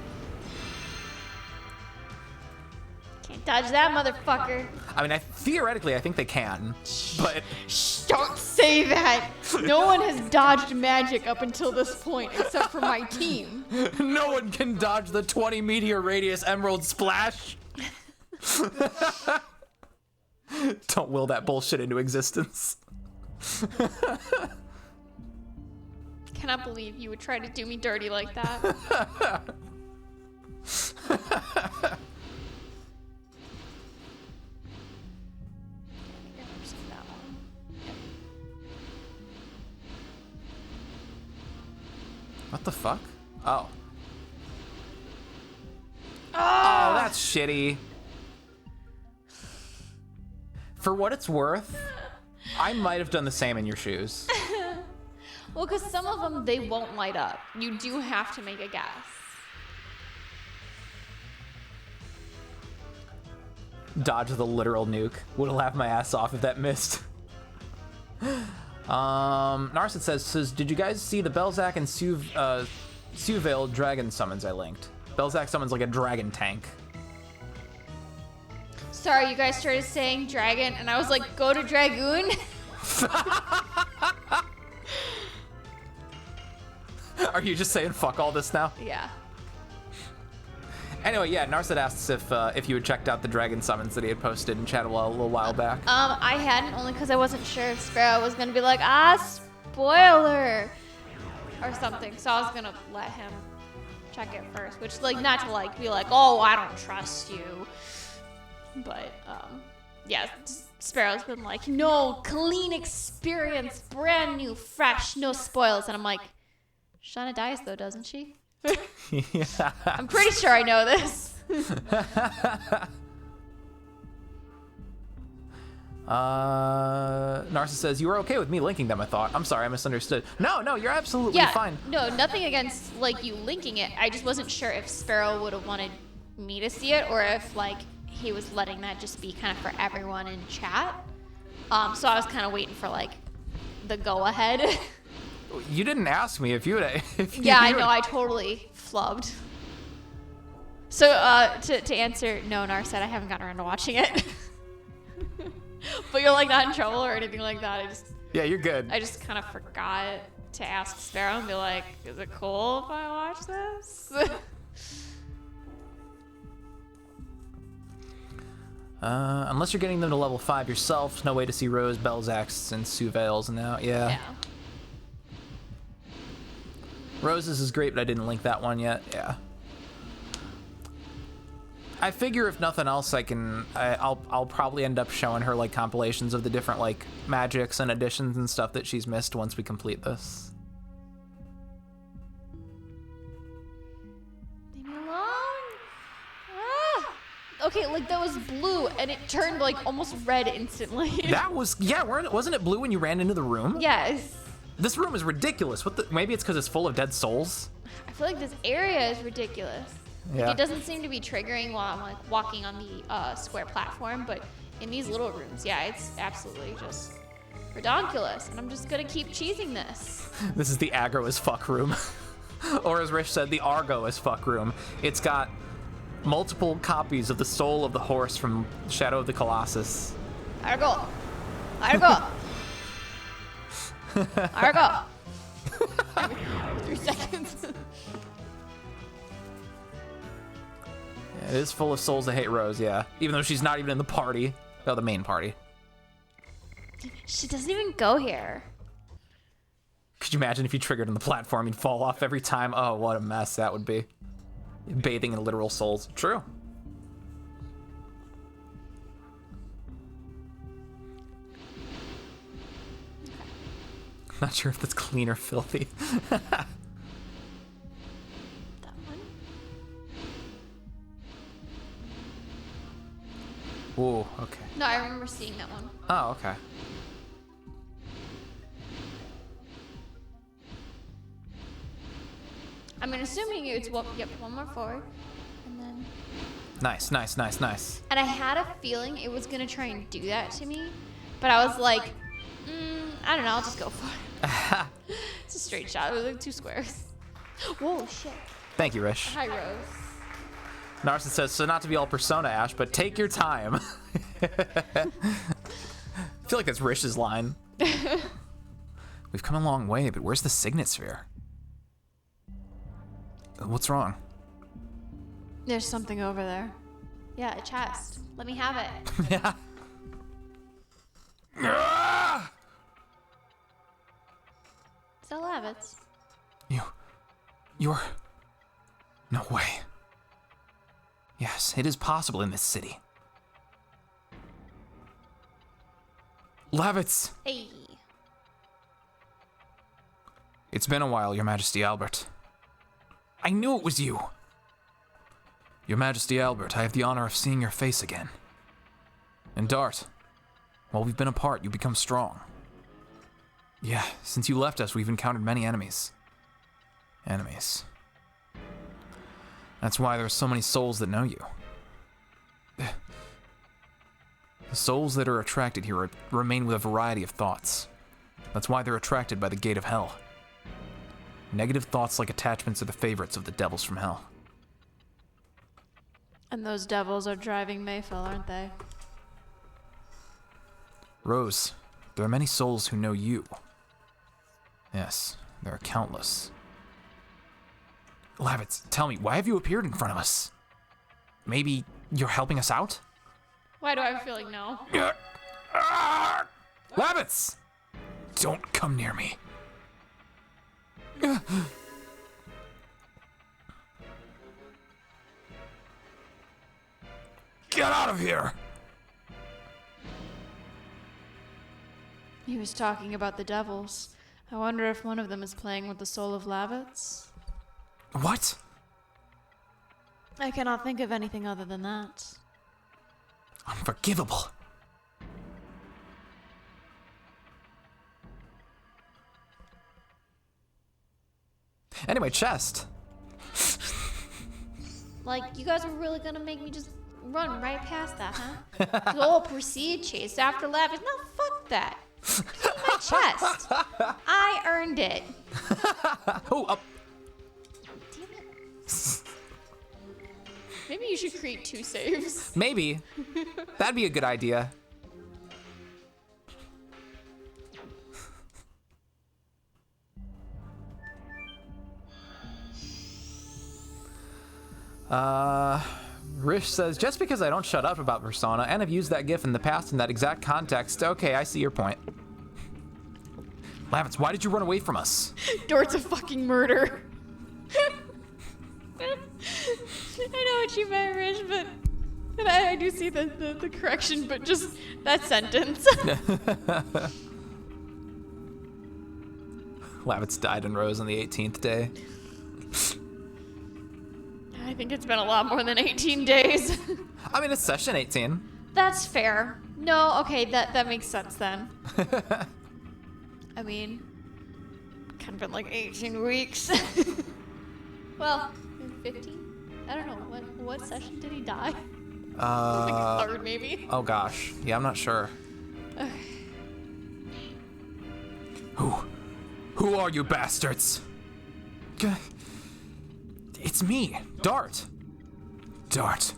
Can't dodge that motherfucker. I mean, theoretically, I think they can, but... Shh, don't say that. No one has dodged magic up until this point, except for my team. No one can dodge the 20 meteor radius emerald splash. Don't will that bullshit into existence. Cannot believe you would try to do me dirty like that. What the fuck? Oh. Oh, that's shitty. For what it's worth, I might have done the same in your shoes. Well, because some of them, they won't light up. You do have to make a guess. Dodge the literal nuke. Would've laughed my ass off if that missed. Narset says, did you guys see the Belzac and Suvale dragon summons I linked? Belzac summons like a dragon tank. Sorry, you guys started saying dragon, and I was like, go to Dragoon? Are you just saying fuck all this now? Yeah. Anyway, yeah, Narset asks if you had checked out the dragon summons that he had posted in chat a little while back. I hadn't, only because I wasn't sure if Sparrow was gonna be like, spoiler, or something. So I was gonna let him check it first, which, like, not to, like, be like, oh, I don't trust you. But, yeah, Sparrow's been like, no, clean experience, brand new, fresh, no spoils. And I'm like, Shauna dies though, doesn't she? Yeah. I'm pretty sure I know this. Narcissus says, you were okay with me linking them, I thought. I'm sorry, I misunderstood. No, you're absolutely Yeah, fine. no, nothing against like you linking it. I just wasn't sure if Sparrow would have wanted me to see it or if like he was letting that just be kind of for everyone in chat. So I was kind of waiting for like the go ahead. You didn't ask me if you would. Yeah, I know. I totally flubbed. So to answer, no, Nar said I haven't gotten around to watching it. But you're like not in trouble or anything like that. Yeah, you're good. I just kind of forgot to ask Sparrow and be like, is it cool if I watch this? Unless you're getting them to level 5 yourself, no way to see Rose, Belzax, and Sue Vales now. Yeah. Rose's is great, but I didn't link that one yet. Yeah. I figure if nothing else, I'll probably end up showing her like compilations of the different like magics and additions and stuff that she's missed once we complete this. Leave me alone. Ah. Okay, like that was blue and it turned like almost red instantly. That was, yeah, wasn't it blue when you ran into the room? Yes. This room is ridiculous. Maybe it's because it's full of dead souls. I feel like this area is ridiculous. Yeah. Like, it doesn't seem to be triggering while I'm like walking on the square platform, but in these little rooms, yeah, it's absolutely just redonkulous. And I'm just gonna keep cheesing this. This is the aggro as fuck room. Or as Rich said, the Argo as fuck room. It's got multiple copies of the soul of the horse from Shadow of the Colossus. Argo! Argo! Argo! Every 3 seconds. It is full of souls that hate Rose, yeah. Even though she's not even in the party. Oh, the main party. She doesn't even go here. Could you imagine if you triggered on the platform, you'd fall off every time? Oh, what a mess that would be. Bathing in literal souls. True. Not sure if that's clean or filthy. That one? Whoa, okay. No, I remember seeing that one. Oh, okay. I mean, assuming it's one more forward, and then. Nice. And I had a feeling it was gonna try and do that to me, but I was like, I don't know, I'll just go for it. It's a straight shot. It was like 2 squares. Whoa, shit. Thank you, Rish. Hi, Rose. Narcissus says, so not to be all Persona, Ash, but take your time. I feel like that's Rish's line. We've come a long way, but where's the Signet Sphere? What's wrong? There's something over there. Yeah, a chest. Let me have it. Yeah. Still have it. You're... No way. Yes, it is possible in this city. Lavitz! Hey. It's been a while, Your Majesty Albert. I knew it was you! Your Majesty Albert, I have the honor of seeing your face again. And Dart, while we've been apart, you become strong. Yeah, since you left us, we've encountered many enemies. Enemies. That's why there are so many souls that know you. The souls that are attracted here remain with a variety of thoughts. That's why they're attracted by the gate of hell. Negative thoughts like attachments are the favorites of the devils from hell. And those devils are driving Mayfill, aren't they? Rose, there are many souls who know you. Yes, there are countless. Lavitz, tell me, why have you appeared in front of us? Maybe you're helping us out? Why do I have a feeling no? Lavitz! Don't come near me. Get out of here! He was talking about the devils. I wonder if one of them is playing with the soul of Lavitz. What? I cannot think of anything other than that. Unforgivable. Anyway, chest. Like, you guys were really gonna make me just run right past that, huh? The whole proceed chase after Lavitz. No, fuck that. It's in my chest. I earned it. Oh, up. Damn it. Maybe you should create 2 saves. Maybe. That'd be a good idea. Rish says, just because I don't shut up about Persona and have used that gif in the past in that exact context, okay, I see your point. Lavitz, why did you run away from us? Dort's a fucking murder. I know what you meant, Rish, but and I do see the correction, but just that sentence. Lavitz died and rose on the 18th day. I think it's been a lot more than 18 days. I mean, it's session 18. That's fair. No, okay, that makes sense then. I mean, kind of been like 18 weeks. Well, 15? I don't know. What session did he die? Like 3rd, maybe? Oh gosh. Yeah, I'm not sure. Who are you bastards? It's me, Dart. Dart.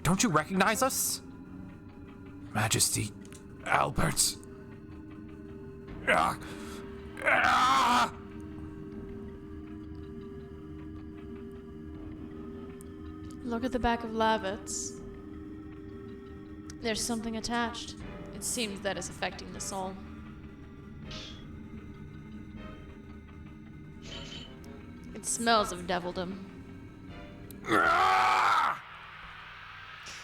Don't you recognize us? Majesty, Albert. Look at the back of Lavitz. There's something attached. It seems that is affecting the soul. It smells of devildom.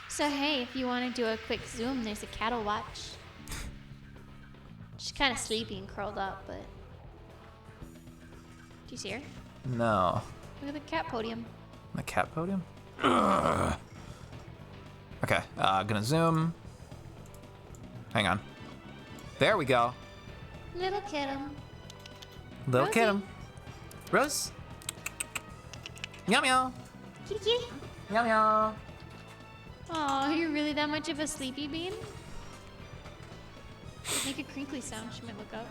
So hey, if you want to do a quick zoom, there's a cattle watch. She's kind of sleepy and curled up, but... Do you see her? No. Look at the cat podium. The cat podium? Okay, gonna zoom. Hang on. There we go. Little kiddo. Little Rosie. kiddo. Rose. Meow meow. Kitty kitty. Meow meow. Aw, are you really that much of a sleepy bean? Make a crinkly sound. She might look up.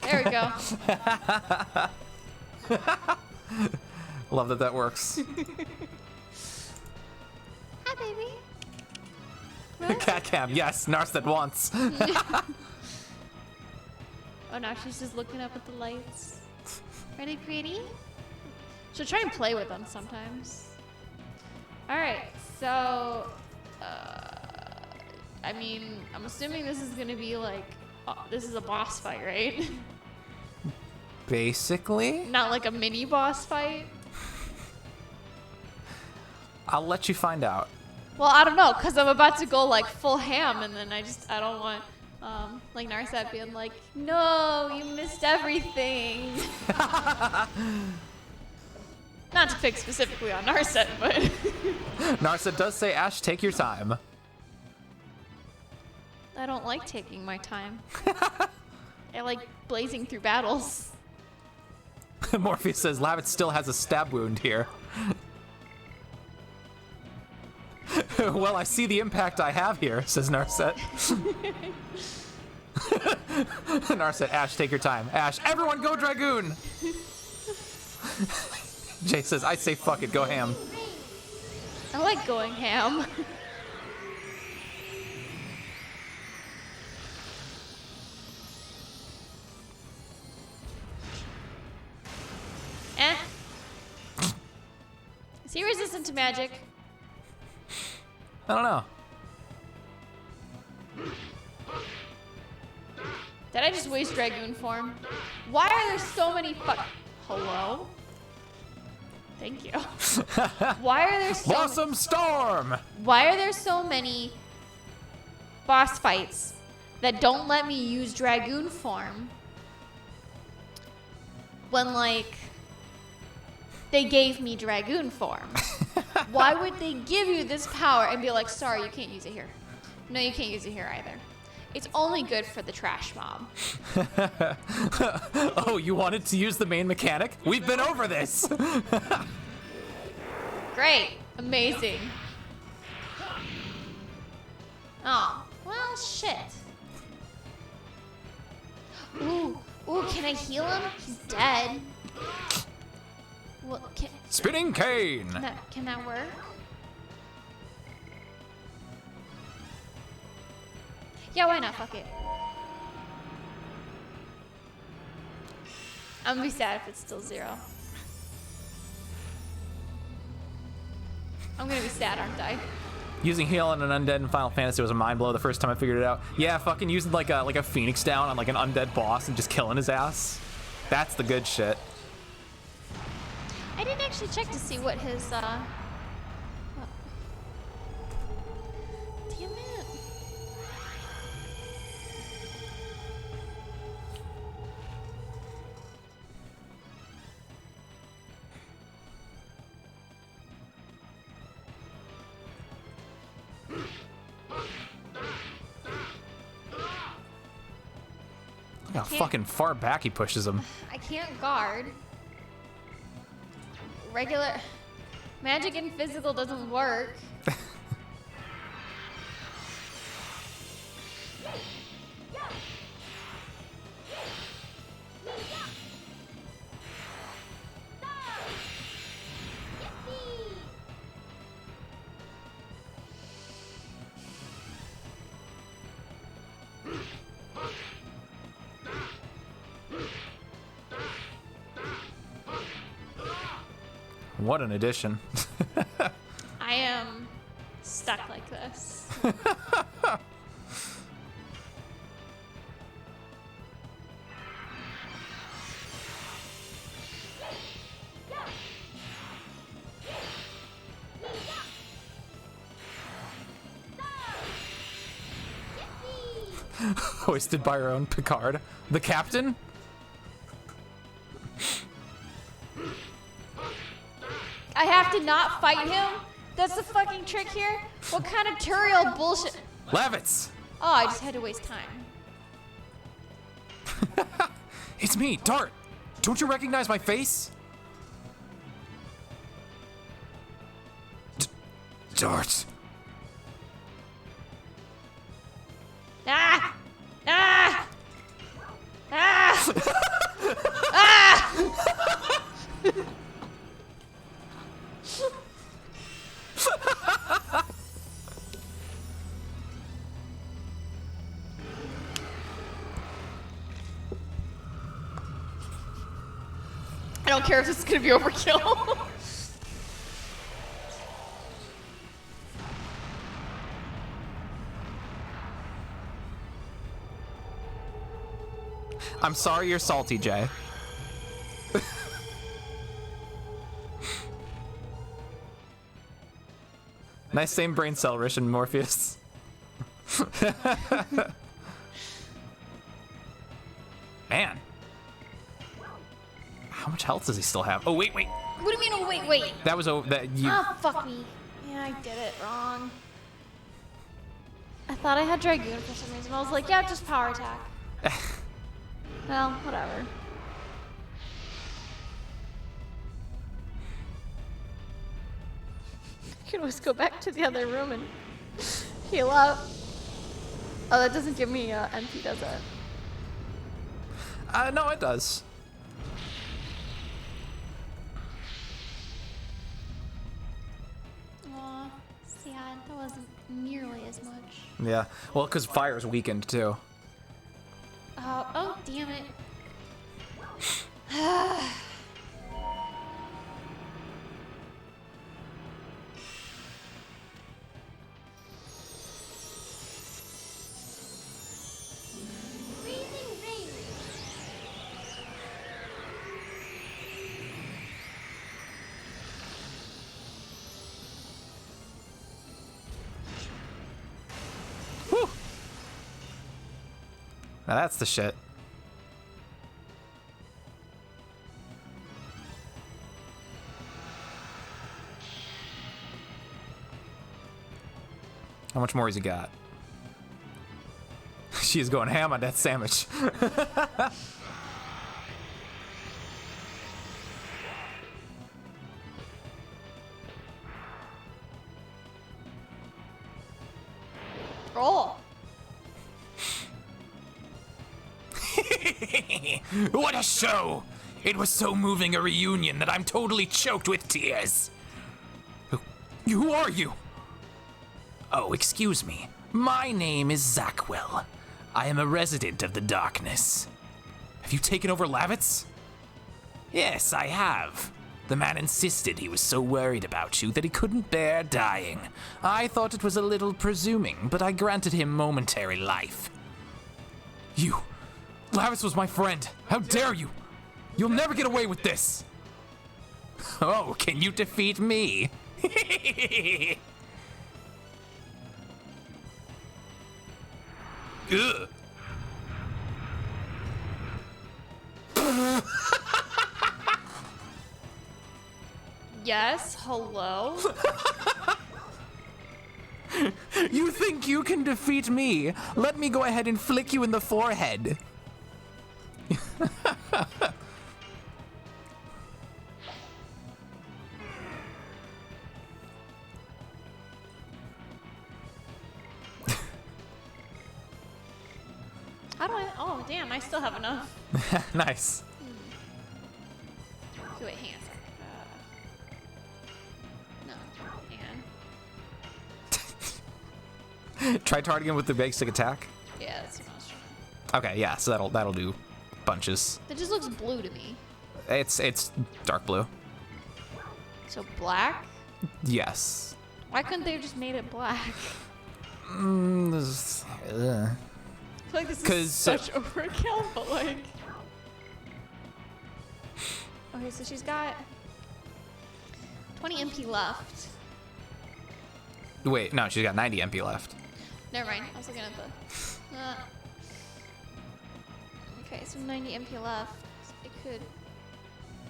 There we go. Love that works. Hi, baby. Cat cam, yes, Nars that once. Oh, now she's just looking up at the lights. Are they pretty? She'll try and play with them sometimes. Alright, so... I mean, I'm assuming this is gonna be like... this is a boss fight, right? Basically. Not like a mini boss fight? I'll let you find out. Well, I don't know, because I'm about to go like full ham, and then I don't want, like Narset being like, no, you missed everything. Not to pick specifically on Narset, but... Narset does say, Ash, take your time. I don't like taking my time. I like blazing through battles. Morpheus says, Lavitz still has a stab wound here. Well, I see the impact I have here, says Narset. Narset, Ash, take your time. Ash, everyone go Dragoon! Jay says, I say fuck it, go ham. I like going ham. Is he resistant to magic? I don't know. Did I just waste Dragoon form? Why are there so many Hello? Thank you. Why are there so Blossom Storm! Why are there so many boss fights that don't let me use Dragoon form when, like, they gave me Dragoon form. Why would they give you this power and be like, sorry, you can't use it here? No, you can't use it here either. It's only good for the trash mob. Oh, you wanted to use the main mechanic? We've been over this. Great. Amazing. Oh, well, shit. Ooh, can I heal him? He's dead. Well, Spinning cane. Can that work? Yeah, why not? Fuck it. I'm gonna be sad if it's still 0. I'm gonna be sad, aren't I? Using heal on an undead in Final Fantasy was a mind blow the first time I figured it out. Yeah, fucking using like a phoenix down on like an undead boss and just killing his ass. That's the good shit. I didn't actually check to see what his Damn it. Look how fucking far back he pushes him. I can't guard. Regular magic and physical doesn't work. What an addition. I am stuck like this. Hoisted by our own Picard. The captain? I have to not fight him? That's the fucking trick here? What kind of Turiel bullshit? Levitz! Oh, I just had to waste time. It's me, Dart! Don't you recognize my face? Dart. Ah! Ah! Ah! Ah! I don't care if this is gonna be overkill. I'm sorry you're salty, Jay. Nice same brain cell, Rish and Morpheus. Man. How much health does he still have? Oh, wait. What do you mean, oh, wait? That was that you. Oh, fuck me. Yeah, I did it wrong. I thought I had Dragoon for some reason. I was like, yeah, just power attack. Well, whatever. You can always go back to the other room and heal up. Oh, that doesn't give me MP, does it? No, it does. Aw, sad. That wasn't nearly as much. Yeah. Well, because fire's weakened too. Oh, damn it. Whew. Now that's the shit. How much more has he got? She's going ham on that sandwich. Oh. What a show! It was so moving a reunion that I'm totally choked with tears. Who are you? Oh, excuse me. My name is Zackwell. I am a resident of the darkness. Have you taken over Lavitz? Yes, I have. The man insisted he was so worried about you that he couldn't bear dying. I thought it was a little presuming, but I granted him momentary life. You! Lavitz was my friend. How dare you! You'll never get away with this! Oh, can you defeat me? Ugh. Yes, hello? You think you can defeat me? Let me go ahead and flick you in the forehead. How do I? Oh, damn, I still have enough. Nice. Okay, wait, hang on a sec. No, hang on. Try targeting with the basic attack. Yeah, that's what I was trying. Okay, yeah, so that'll do bunches. That just looks blue to me. It's dark blue. So black? Yes. Why couldn't they have just made it black? Ugh. I feel like this 'Cause, is such overkill, but like... Okay, so she's got 20 MP left. Wait, no, she's got 90 MP left. Never mind, I was looking at the... Okay, so 90 MP left. It could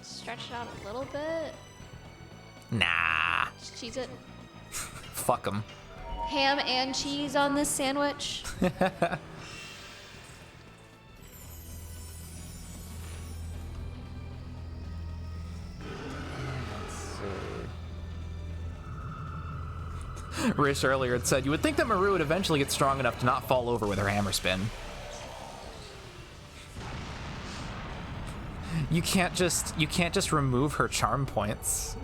stretch it out a little bit. Nah. Just cheese it. Fuck them. Ham and cheese on this sandwich. Rish earlier had said, you would think that Maru would eventually get strong enough to not fall over with her hammer spin. You can't just remove her charm points.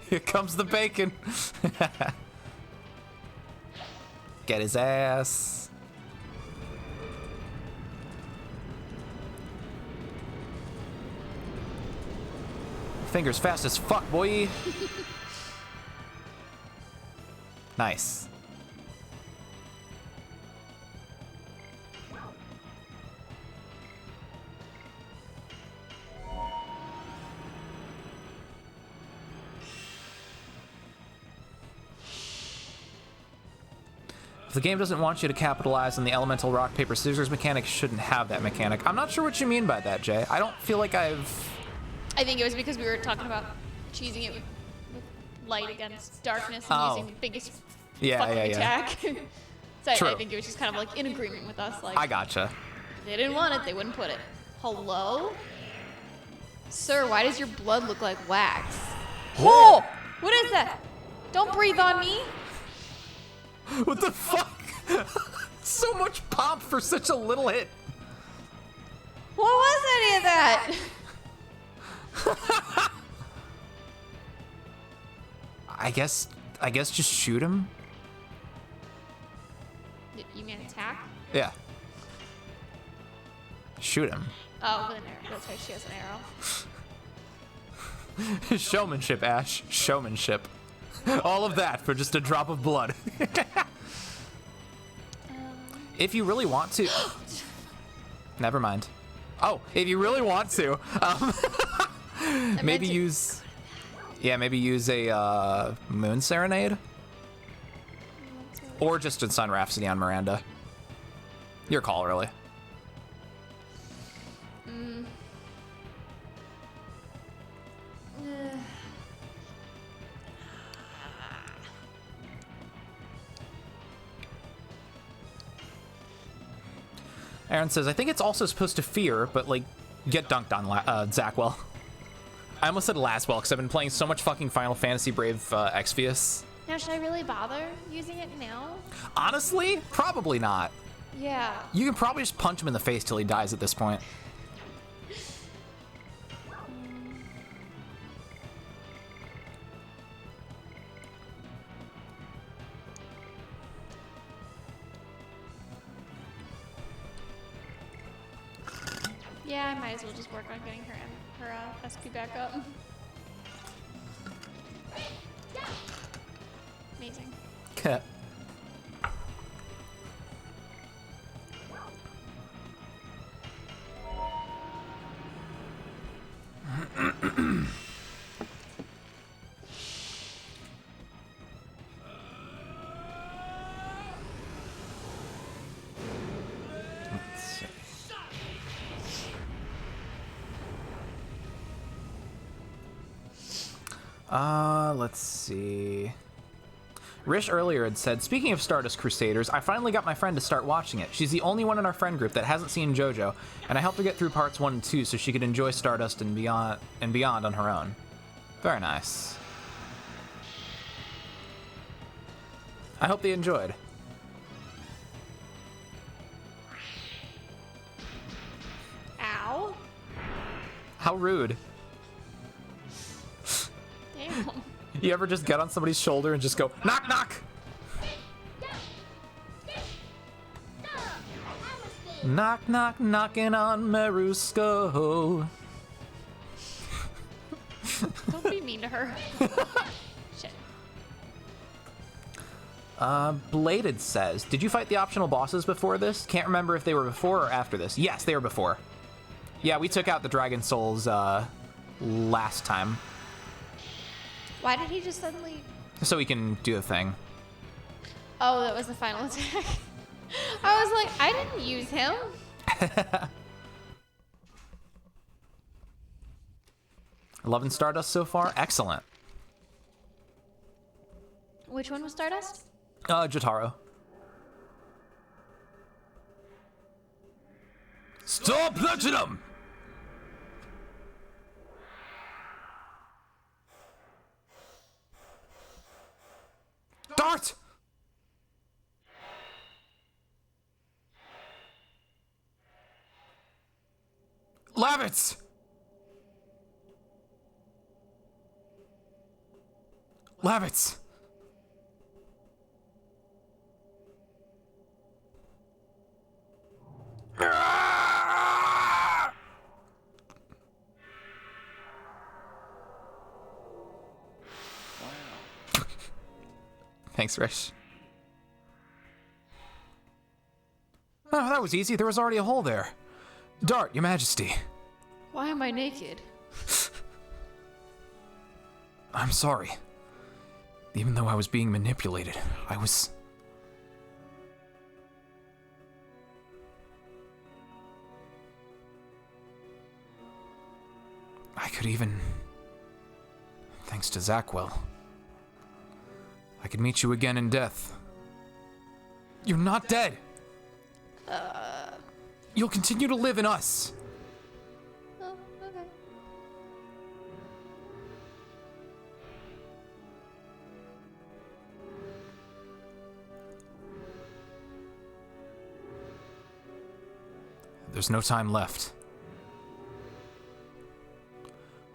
Here comes the bacon. Get his ass. Fingers fast as fuck, boy. Nice. If the game doesn't want you to capitalize on the elemental rock, paper, scissors mechanic, it shouldn't have that mechanic. I'm not sure what you mean by that, Jay. I don't feel like I've... I think it was because we were talking about cheesing it with light against darkness and Oh. using the biggest Yeah, fucking yeah, yeah. attack. So I True. think it was just kind of like in agreement with us. Like I gotcha. they didn't want it, they wouldn't put it. Hello? Sir, why does your blood look like wax? Oh! What is that? Don't breathe on me. What the fuck? So much pomp for such a little hit. What was any of that? I guess just shoot him. You mean attack? Yeah. Shoot him. Oh, with an arrow. That's right, she has an arrow. Showmanship, Ash. Showmanship. All of that for just a drop of blood. If you really want to... Never mind. Oh, if you really want to, maybe use... Yeah, maybe use a Moon Serenade. Or just a Sun Rhapsody on Miranda. Your call, really. Aaron says, I think it's also supposed to fear, but, like, get dunked on Zackwell. I almost said Laswell, because I've been playing so much fucking Final Fantasy Brave Exvius. Now, should I really bother using it now? Honestly, probably not. Yeah. You can probably just punch him in the face till he dies at this point. Yeah, I might as well just work on getting her SP back up. Amazing. Okay. Let's see. Rish earlier had said, speaking of Stardust Crusaders, I finally got my friend to start watching it. She's the only one in our friend group that hasn't seen JoJo, and I helped her get through parts 1 and 2 so she could enjoy Stardust and beyond on her own. Very nice. I hope they enjoyed. Ow. How rude. Damn. You ever just get on somebody's shoulder and just go, knock, knock? Knock, knock, knocking on Marusco. Don't be mean to her. Shit. Bladed says, did you fight the optional bosses before this? Can't remember if they were before or after this. Yes, they were before. Yeah, we took out the Dragon Souls last time. Why did he just suddenly... So we can do the thing. Oh, that was the final attack. I was like, I didn't use him. Loving Stardust so far? Excellent. Which one was Stardust? Jotaro. Star Platinum! Dart! Lavitz! Lavitz! Ah! Thanks, Rish. Oh, that was easy. There was already a hole there. Dart, Your Majesty. Why am I naked? I'm sorry. Even though I was being manipulated, I was... I could even... Thanks to Zackwell. I could meet you again in death. You're not dead! You'll continue to live in us! Oh, okay. There's no time left.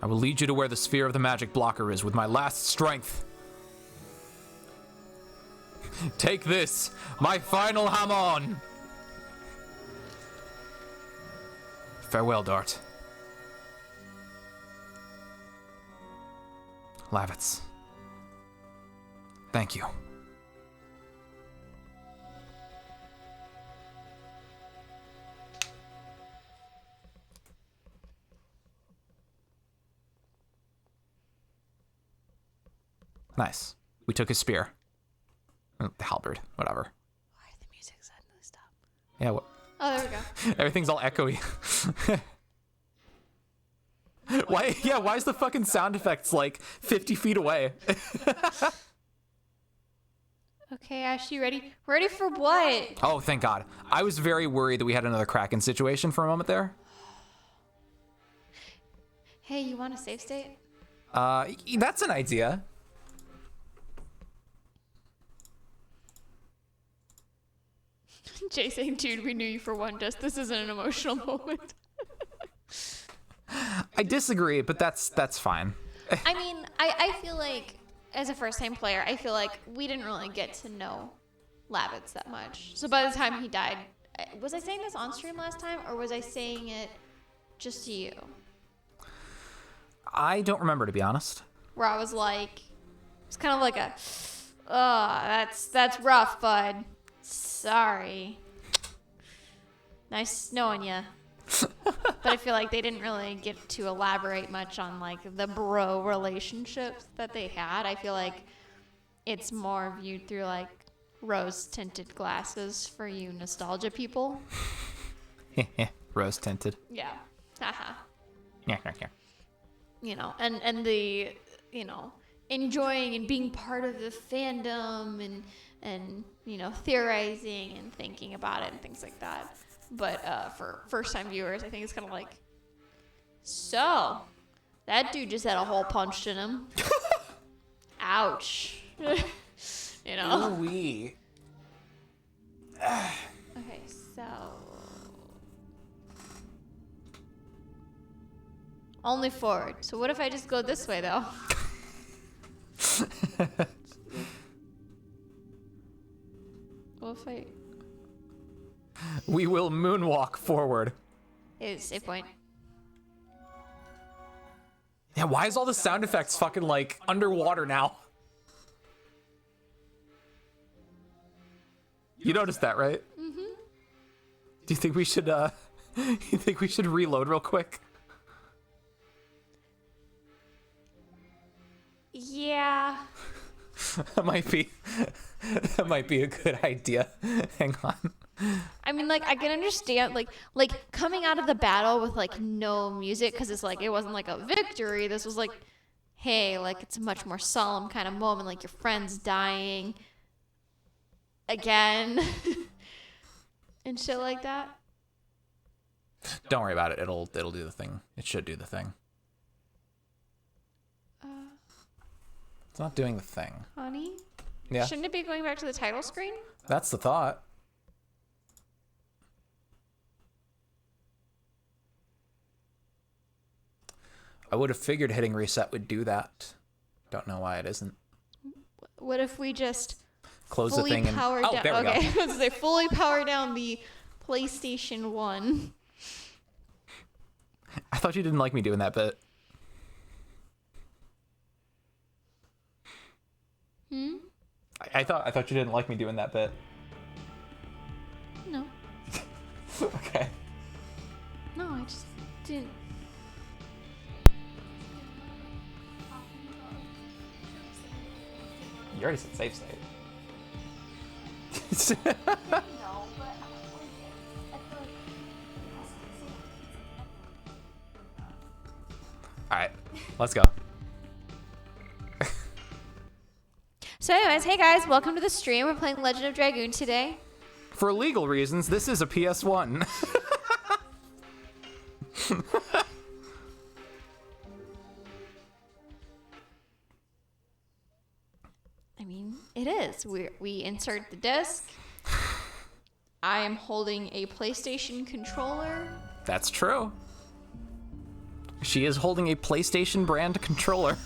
I will lead you to where the sphere of the magic blocker is with my last strength. Take this, my final Hamon! Farewell, Dart. Lavitz. Thank you. Nice. We took his spear. The halberd, whatever. Why did the music suddenly stop? Yeah, what? Oh, there we go. Everything's all echoey. Why? Yeah, why is the fucking sound effects like 50 feet away? Okay, Ash, you ready? Ready for what? Oh, thank God. I was very worried that we had another Kraken situation for a moment there. Hey, you want a save state? That's an idea. Jay saying, dude, we knew you for one disc. This isn't an emotional moment. I disagree, but that's fine. I mean, I feel like, as a first-time player, I feel like we didn't really get to know Lavitz that much. So by the time he died, was I saying this on stream last time, or was I saying it just to you? I don't remember, to be honest. Where I was like, it's kind of like a, oh, that's rough, bud. Sorry. Nice knowing ya. But I feel like they didn't really get to elaborate much on like the bro relationships that they had. I feel like it's more viewed through like rose tinted glasses for you nostalgia people. Rose tinted. Yeah. Haha. Yeah. You know, and the, you know, enjoying and being part of the fandom and you know, theorizing and thinking about it and things like that. But for first-time viewers, I think it's kind of like, so, that dude just had a hole punched in him. Ouch. You know? Ooh-wee. Okay, so... Only forward. So what if I just go this way, though? What if I... We will moonwalk forward. Is save point. Yeah, why is all the sound effects fucking like underwater now? You noticed that, right? Mm-hmm. Do you think we should reload real quick? Yeah. That might be a good idea. Hang on. I mean, like, I can understand, like coming out of the battle with, like, no music, because it's, like, it wasn't, like, a victory. This was, like, hey, like, it's a much more solemn kind of moment, like, your friend's dying again and shit like that. Don't worry about it. It'll do the thing. It should do the thing. It's not doing the thing. Honey? Yeah. Shouldn't it be going back to the title screen? That's the thought. I would have figured hitting reset would do that. Don't know why it isn't. What if we just Close the fully thing and power down? there we Okay, go. so they fully power down the PlayStation 1. I thought you didn't like me doing that bit. Hmm? I thought you didn't like me doing that bit. No. Okay. No, I just didn't. You already said safe state. Alright, let's go. So anyways, hey guys, welcome to the stream. We're playing Legend of Dragoon today. For legal reasons, this is a PS1. I mean, it is. We insert the disc. I am holding a PlayStation controller. That's true. She is holding a PlayStation brand controller.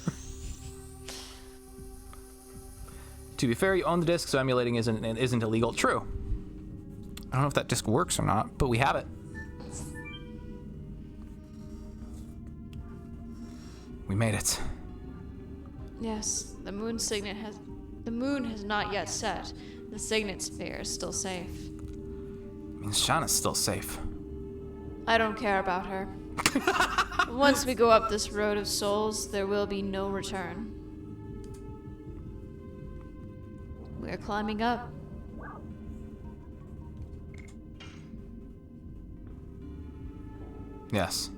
To be fair, you own the disc, so emulating isn't illegal. True. I don't know if that disc works or not, but we have it. We made it. Yes, the moon has not yet set. The signet sphere is still safe. Means Shauna's still safe. I don't care about her. Once we go up this road of souls, there will be no return. We're climbing up. Yes.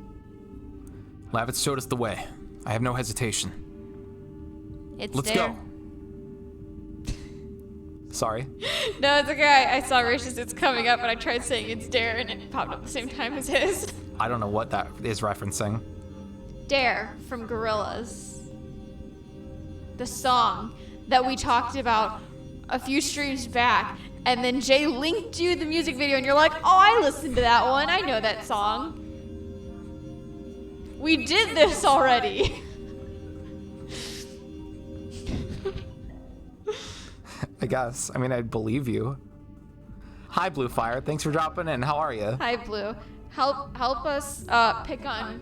Lavitz showed us the way. I have no hesitation. Let's there. go. Sorry. No, it's okay. I saw Rish's It's Coming Up, and I tried saying it's Dare, and it popped up at the same time as his. I don't know what that is referencing. Dare from Gorillaz. The song that we talked about a few streams back, and then Jay linked you the music video, and you're like, oh, I listened to that one. I know that song. We did this already. I guess. I mean, I'd believe you. Hi, Blue Fire. Thanks for dropping in. How are you? Hi, Blue. Help us pick on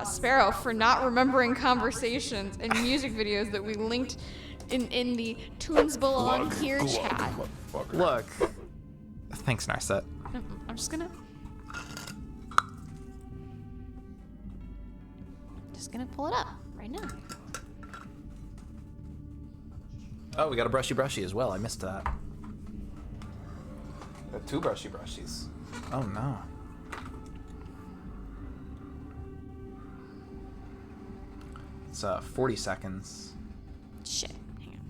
Sparrow for not remembering conversations and music videos that we linked in the Tunes Belong Here chat. Look. Thanks, Narset. I'm just gonna pull it up right now. Oh, we got a brushy as well. I missed that. We have two brushies. Oh no. It's 40 seconds. Shit. Hang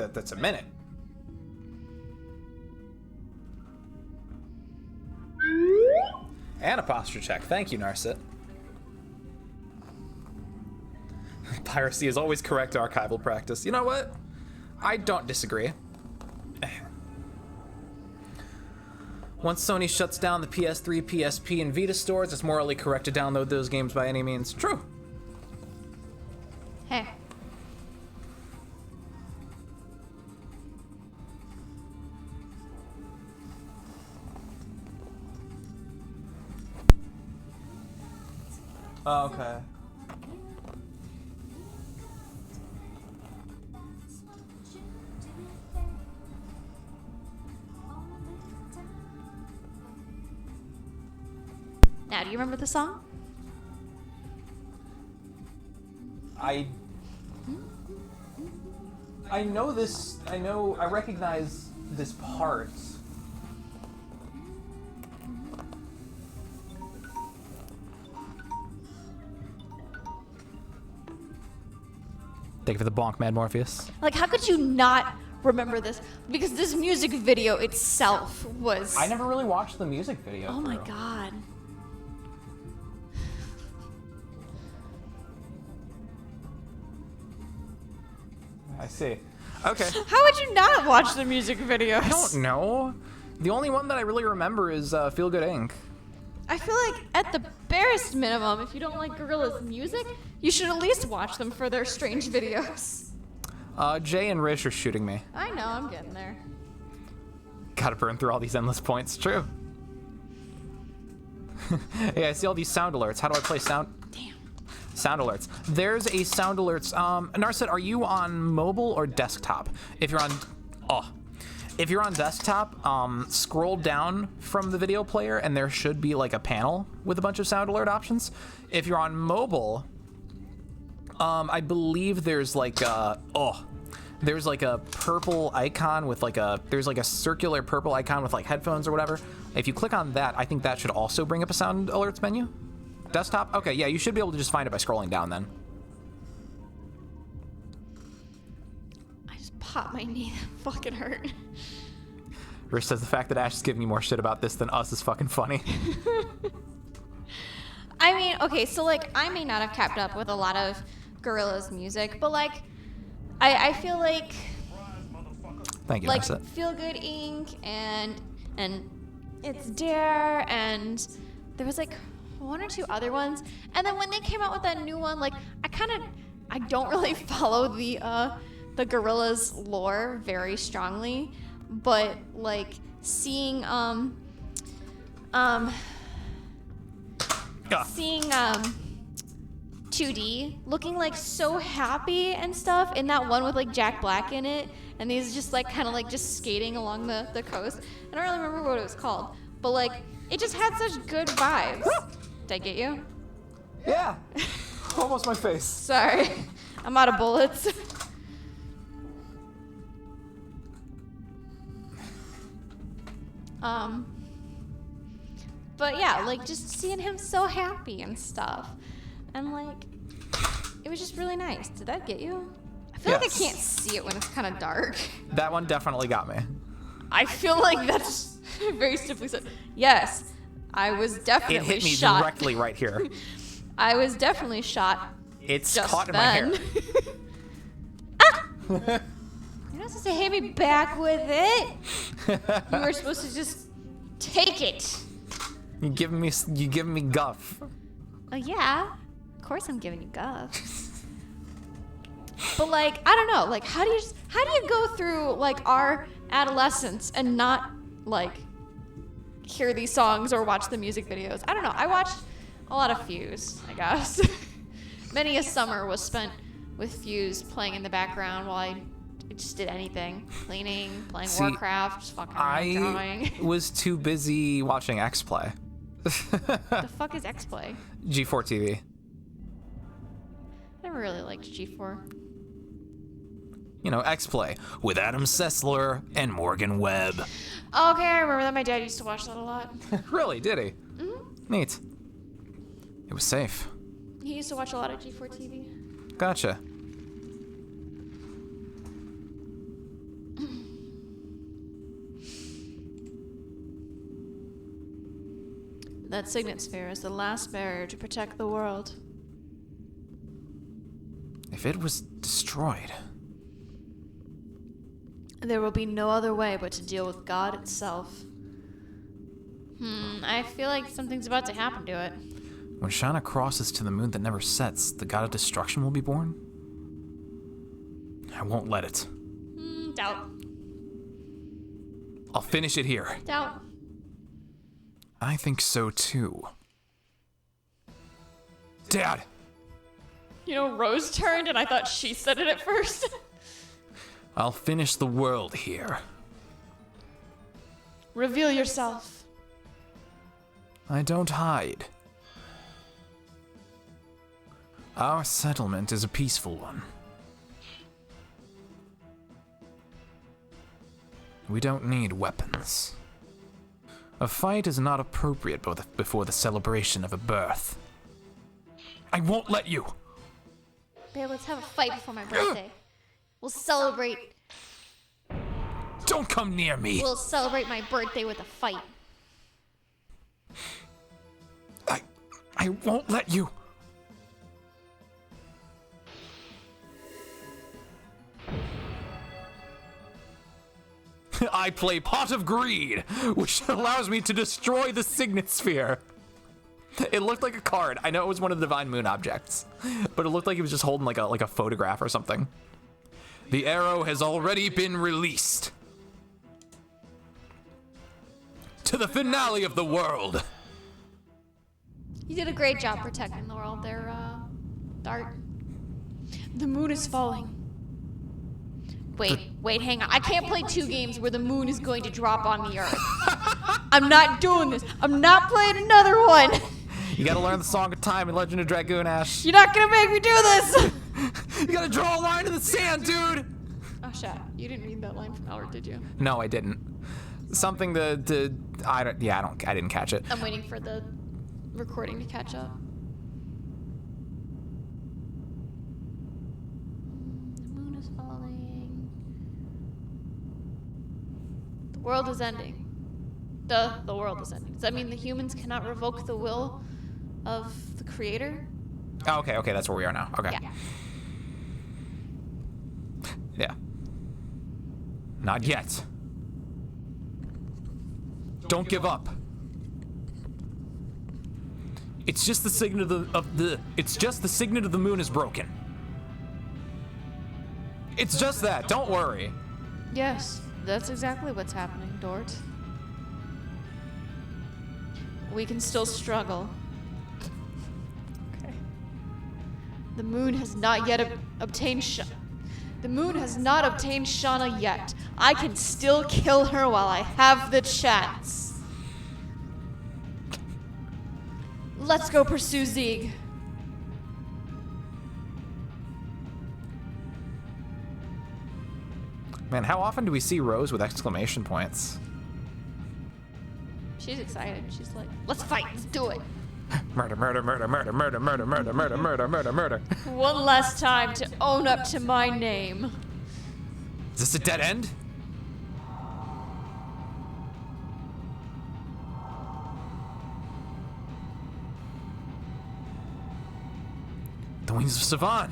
on. That's a minute. And a posture check. Thank you, Narset. Piracy is always correct archival practice. You know what? I don't disagree. Once Sony shuts down the PS3, PSP, and Vita stores, it's morally correct to download those games by any means. True. Hey. Oh, okay. Now, do you remember the song? I know this. I recognize this part. Thank you for the bonk, Mad Morpheus. Like, how could you not remember this? Because this music video itself was... I never really watched the music video. Oh my god. I see. Okay. How would you not watch the music videos? I don't know. The only one that I really remember is Feel Good Inc. I feel like at the barest minimum, if you don't like Gorillaz music, you should at least watch them for their strange videos. Jay and Rish are shooting me. I know, I'm getting there. Gotta burn through all these endless points. True. Hey, I see all these sound alerts. How do I play sound? Damn. Sound alerts. There's a sound alerts. Narset, are you on mobile or desktop? If you're on desktop, scroll down from the video player and there should be like a panel with a bunch of sound alert options. If you're on mobile, I believe there's like there's like a purple icon with there's like a circular purple icon with like headphones or whatever. If you click on that, I think that should also bring up a sound alerts menu. Desktop? Okay, yeah, you should be able to just find it by scrolling down then. I just popped my knee. That fucking hurt. Rich says the fact that Ash is giving you more shit about this than us is fucking funny. I mean, okay, so like, I may not have kept up with a lot of Gorillaz music, but like, I feel like, Thank you, like Narset. Feel Good Inc. and It's Dare, and there was like one or two other ones, and then when they came out with that new one, like, I don't really follow the Gorillaz lore very strongly, but like seeing seeing 2D looking like so happy and stuff in that one with like Jack Black in it, and he's just like kind of like just skating along the coast. I don't really remember what it was called, but like it just had such good vibes. Did I get you? Yeah. Almost my face. Sorry, I'm out of bullets. But yeah, like just seeing him so happy and stuff. And like, it was just really nice. Did that get you? I feel like I Yes. can't see it when it's kind of dark. That one definitely got me. I feel like that's very simply said. Yes, I was definitely It hit me shot. directly right here. I was definitely shot It's just caught in then. my hair. Ah! You're not supposed to hit me back with it. You were supposed to just take it. You giving me guff. Oh yeah, of course I'm giving you guff. But like, I don't know. Like, how do you go through like our adolescence and not like hear these songs or watch the music videos? I don't know. I watched a lot of Fuse, I guess. Many a summer was spent with Fuse playing in the background while I just did anything. Cleaning, playing See, Warcraft, just fucking around, drawing. I was too busy watching X Play. The fuck is X-Play? G4 TV. I never really liked G4. You know, X Play with Adam Sessler and Morgan Webb. Okay, I remember that. My dad used to watch that a lot. Really? Did he? Mm-hmm. Neat. It was safe. He used to watch a lot of G4 TV. Gotcha. That signet sphere is the last barrier to protect the world. If it was destroyed, There will be no other way but to deal with God itself. I feel like something's about to happen to it. when Shana crosses to the moon that never sets, the god of destruction will be born? I won't let it. Doubt. I'll finish it here. Doubt. I think so too. Dad! You know, Rose turned and I thought she said it at first. I'll finish the world here. Reveal yourself. I don't hide. Our settlement is a peaceful one. We don't need weapons. A fight is not appropriate before the celebration of a birth. I won't let you! Babe, let's have a fight before my birthday. We'll celebrate. Don't come near me! We'll celebrate my birthday with a fight. I won't let you! I play Pot of Greed, which allows me to destroy the Signet Sphere. It looked like a card. I know it was one of the Divine Moon objects, but it looked like he was just holding like a photograph or something. The arrow has already been released. To the finale of the world. You did a great job protecting the world there, Dart. The moon is falling. Wait, hang on. I can't play 2 games where the moon is going to drop on the earth. I'm not doing this. I'm not playing another one. You gotta learn the Song of Time in Legend of Dragoon, Ash. You're not gonna make me do this. You gotta draw a line in the sand, dude! Oh, shit. You didn't read that line from Albert, did you? No, I didn't. Something I didn't catch it. I'm waiting for the recording to catch up. The moon is falling. The world is ending. The world is ending. Does that mean the humans cannot revoke the will of the creator? Oh, okay, that's where we are now. Okay. Yeah. Yeah. Not yet. Don't give up. It's just the signet it's just the signet of the moon is broken. It's just that. Don't worry. Yes, that's exactly what's happening, Dort. We can still struggle. Okay. The moon has not yet obtained The moon has not obtained Shauna yet. I can still kill her while I have the chance. Let's go pursue Zeeg. Man, how often do we see Rose with exclamation points? She's excited. She's like, let's fight. Let's do it. Murder, murder, murder, murder, murder, murder, murder, murder, murder, murder, murder. One last time to own up to my name. Is this a dead end? The wings of Savan.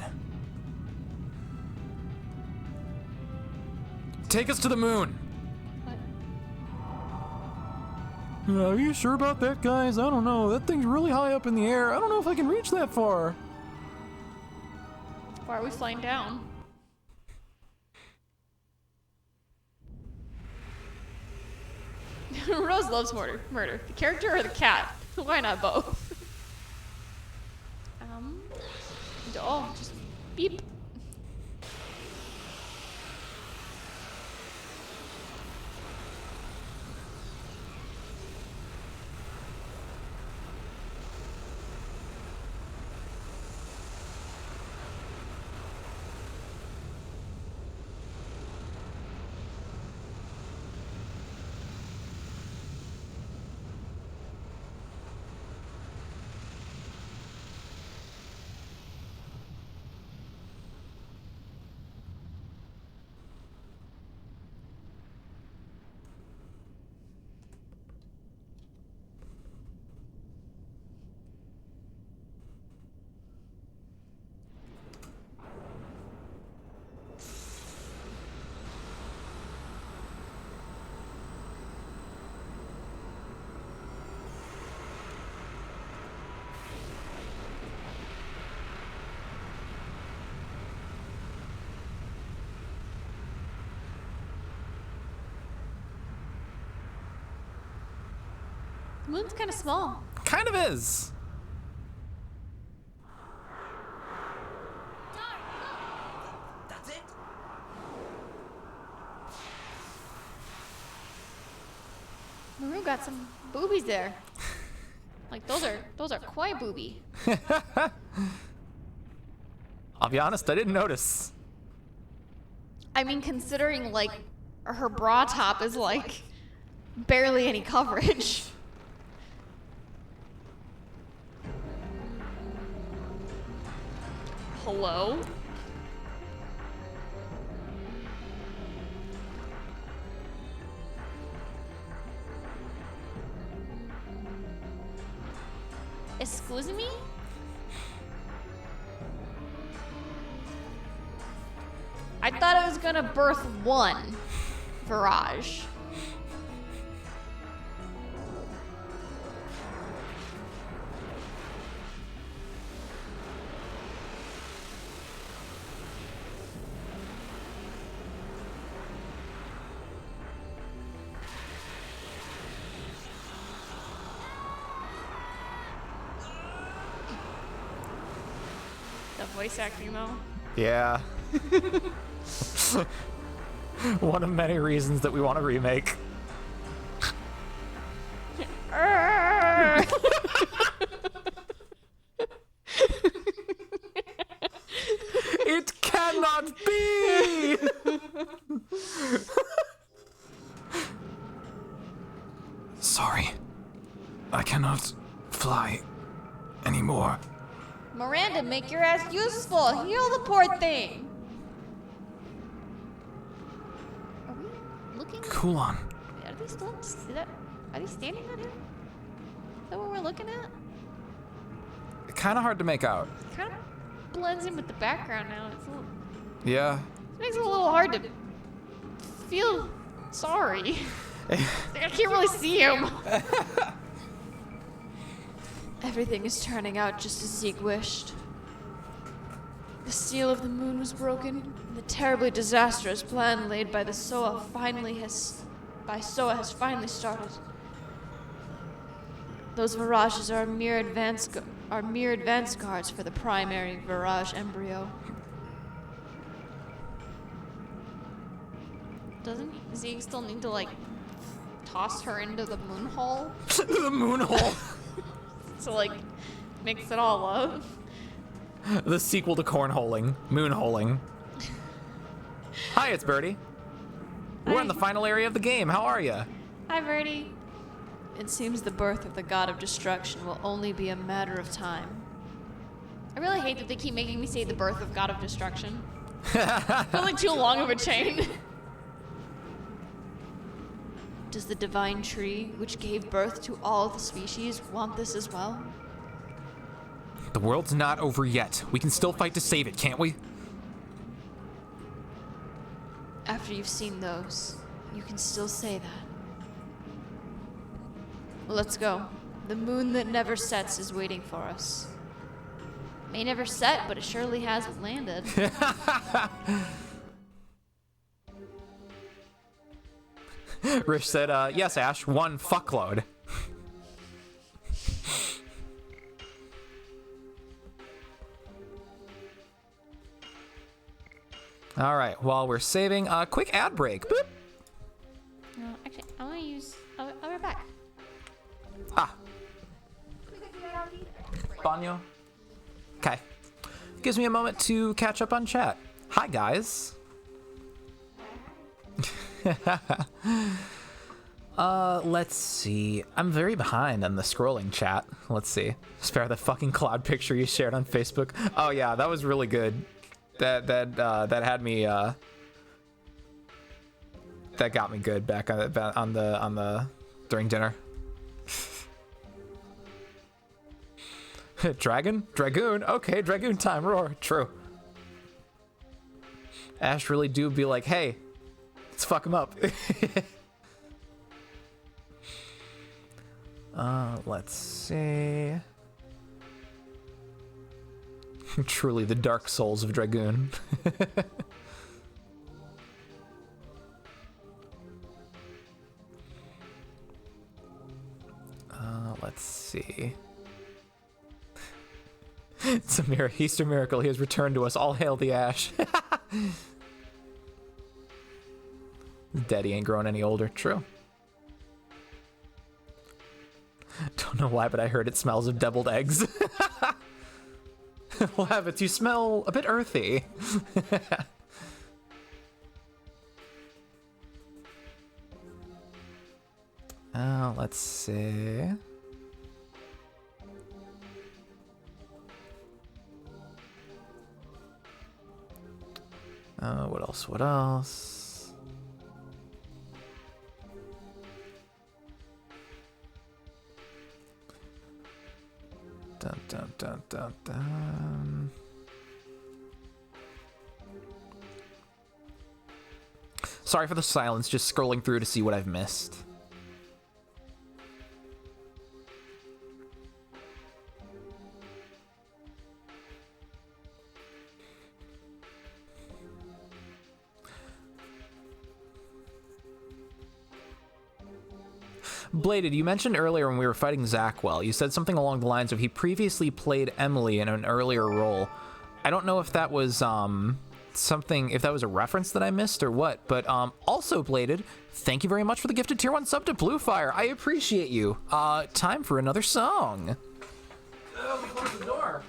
Take us to the moon. Are you sure about that, guys? I don't know. That thing's really high up in the air. I don't know if I can reach that far. Why are we flying down? Rose loves murder. The character or the cat? Why not both? Oh, just beep. The moon's kind of small. Kind of is. That's it? Maru got some boobies there. Like those are quite booby. I'll be honest, I didn't notice. I mean, considering like her bra top is like barely any coverage. Hello? Excuse me? I thought it was gonna birth one Virage. The voice acting though. Yeah. One of many reasons that we want to remake. It cannot be! Sorry. I cannot fly anymore. Miranda, make your ass useful. Heal the poor thing. Are we looking? Cool on. Are they still? Is that? Are they standing on him? Is that what we're looking at? Kind of hard to make out. Kind of blends in with the background now. It's a little, Yeah. it makes it a little hard to feel sorry. Like, I can't really see him. Everything is turning out just as Zeke wished. The seal of the moon was broken, and the terribly disastrous plan laid by the Soa has finally started. Those Virages are mere advance guards for the primary Virage embryo. Doesn't Zeke still need to like toss her into the moon hole The moon hole. to like mix it all up? The sequel to cornholing. Moonholing. Hi, it's Birdie. We're in the final area of the game. How are you? Hi, Verdi. It seems the birth of the god of destruction will only be a matter of time. I really hate that they keep making me say the birth of god of destruction. I feel like too long of a chain. Does the divine tree, which gave birth to all the species, want this as well? The world's not over yet. We can still fight to save it, can't we? After you've seen those, you can still say that. Well, let's go. The moon that never sets is waiting for us. May never set, but it surely hasn't landed. Rish said, yes, Ash, 1 fuckload. All right, while we're saving, quick ad break. Boop. No, actually, I want to use... I'll be right back. Ah. Banyo. Okay. Gives me a moment to catch up on chat. Hi, guys. Let's see. I'm very behind on the scrolling chat. Let's see. Spare the fucking cloud picture you shared on Facebook. Oh yeah, that was really good. That had me that got me good back on the during dinner. Dragoon. Okay, Dragoon time. Roar. True. Ash really do be like, hey, let's fuck him up. Let's see. Truly the dark souls of Dragoon. Let's see. It's a Easter miracle. He has returned to us. All hail the Ash. Daddy ain't growing any older. True. Don't know why, but I heard it smells of deviled eggs. We'll have it. You smell a bit earthy. Let's see. What else? What else? Dun dun dun dun dun. Sorry for the silence, just scrolling through to see what I've missed. Bladed, you mentioned earlier when we were fighting Zackwell, you said something along the lines of he previously played Emily in an earlier role. I don't know if that was something, if that was a reference that I missed or what, but also Bladed, thank you very much for the gifted tier 1 sub to Bluefire. I appreciate you. Time for another song. Oh, close the door.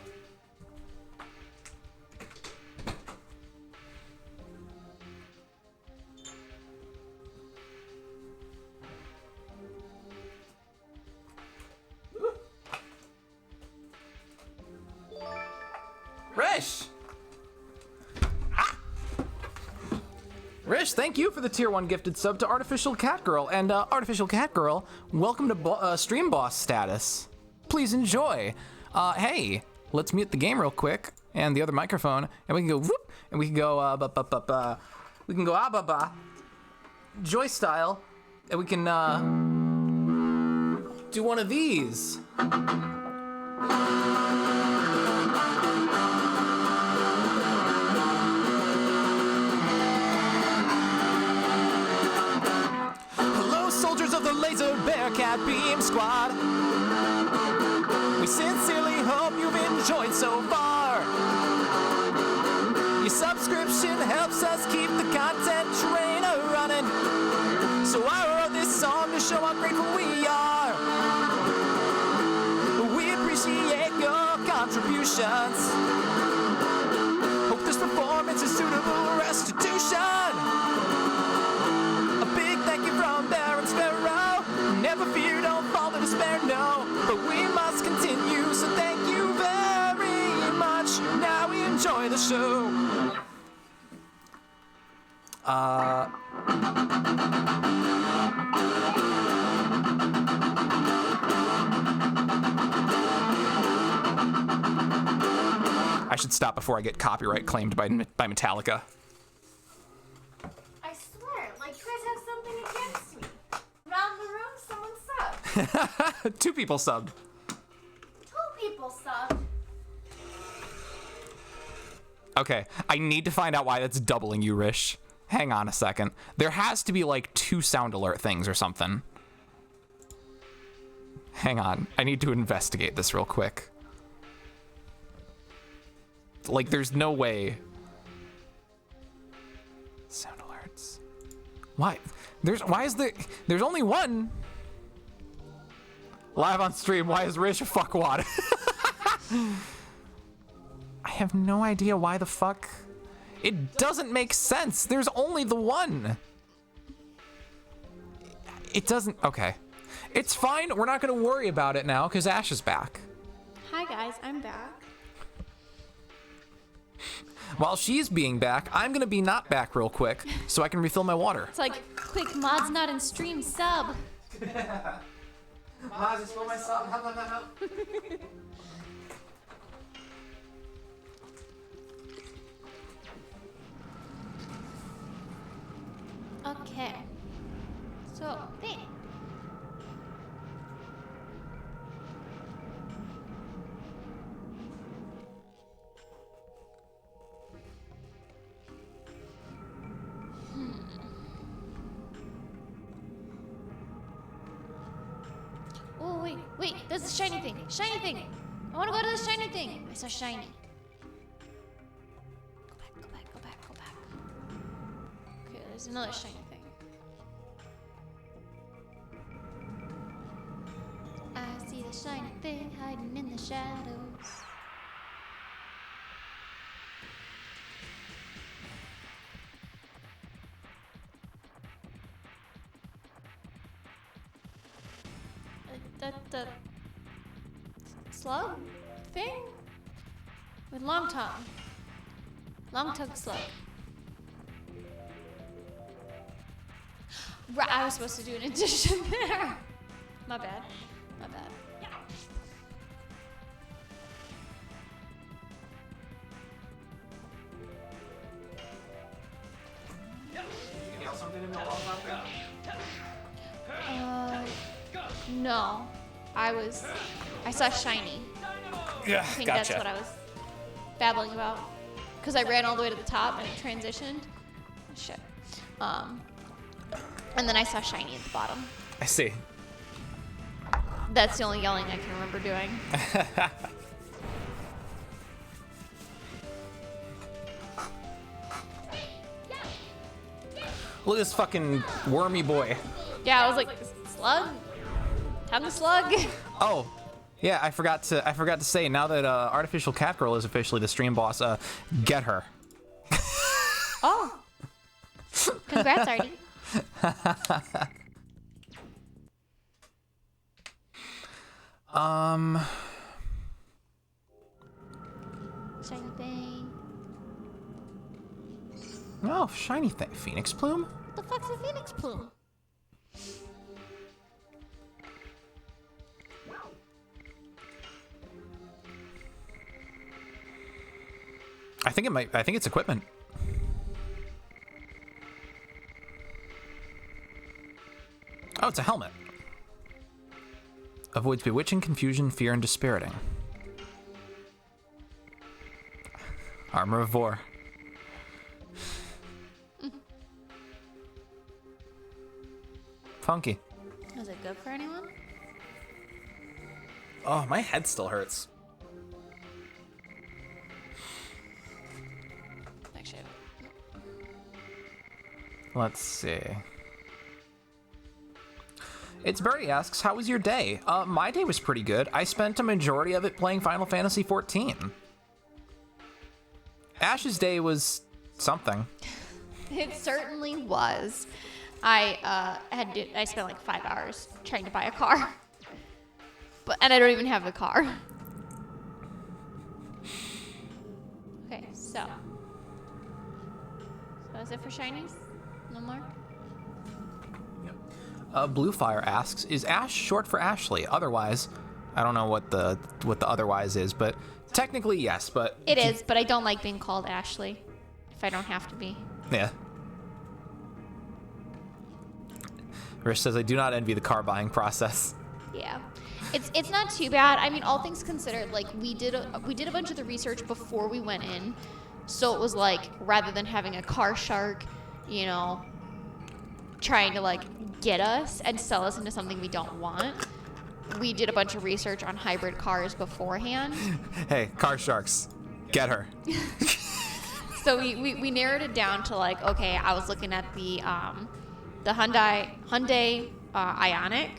Rish! Rish, thank you for the tier 1 gifted sub to Artificial Cat Girl. And Artificial Cat Girl, welcome to Stream Boss status. Please enjoy. Hey, let's mute the game real quick and the other microphone, and we can go whoop, and we can go we can go Joy style, and we can do one of these. Soldiers of the Laser Bearcat Beam Squad, we sincerely hope you've enjoyed so far. Your subscription helps us keep the content train running, so I wrote this song to show how grateful we are. We appreciate your contributions. Hope this performance is suitable restitution. Thank you from Baron Sparrow. Never fear, don't fall we must continue. So thank you very much. Now we enjoy the show. I should stop before I get copyright claimed by Metallica. I swear, like you guys have something against me. Around the room, someone subbed. 2 people subbed. 2 people subbed. Okay, I need to find out why that's doubling you, Rish. Hang on a second. There has to be like 2 sound alert things or something. Hang on, I need to investigate this real quick. Like, there's no way. Sound alerts. Why? There's only 1. Live on stream, why is Rish a fuckwad? I have no idea why the fuck. It doesn't make sense. There's only the 1. It doesn't, okay. It's fine, we're not gonna worry about it now, because Ash is back. Hi guys, I'm back. While she's being back, I'm gonna be not back real quick, so I can refill my water. It's like, quick, mod's not in stream, sub. Maz, just fill my sub. Help. Okay. So, hey. Oh, wait, there's a shiny thing. Shiny thing. I want to go to the shiny thing. I saw shiny. Go back. Okay, there's another shiny thing. I see the shiny thing hiding in the shadows. The slug thing with long tongue slug. Right, I was supposed to do an addition there. My bad. No, I saw shiny. Yeah, I think that's what I was babbling about. Because I ran all the way to the top and it transitioned. Shit. And then I saw shiny at the bottom. I see. That's the only yelling I can remember doing. Look at this fucking wormy boy. Yeah, I was like, slug? Time to slug. Oh, yeah, I forgot to say, now that Artificial Cat Girl is officially the stream boss, get her. Oh. Congrats, Artie. Shiny thing. Oh, shiny thing. Phoenix Plume? What the fuck's a phoenix plume? I think it's equipment. Oh, it's a helmet. Avoids bewitching, confusion, fear, and dispiriting. Armor of Vor. Funky. Is it good for anyone? Oh, my head still hurts. Actually, Let's see. It's Birdie asks, how was your day? My day was pretty good. I spent a majority of it playing Final Fantasy XIV. Ash's day was something. it certainly was. I spent like 5 hours trying to buy a car. and I don't even have the car. Okay, so is it for shinies? No more? Bluefire asks, is Ash short for Ashley? Otherwise, I don't know what the otherwise is, but technically yes, but... It is, but I don't like being called Ashley if I don't have to be. Yeah. Rish says, I do not envy the car buying process. Yeah. It's not too bad. I mean, all things considered, like we did a bunch of the research before we went in. So it was like, rather than having a car shark, you know, trying to like get us and sell us into something we don't want, we did a bunch of research on hybrid cars beforehand. Hey, car sharks, get her. So we narrowed it down to like, okay, I was looking at the Hyundai Ioniq,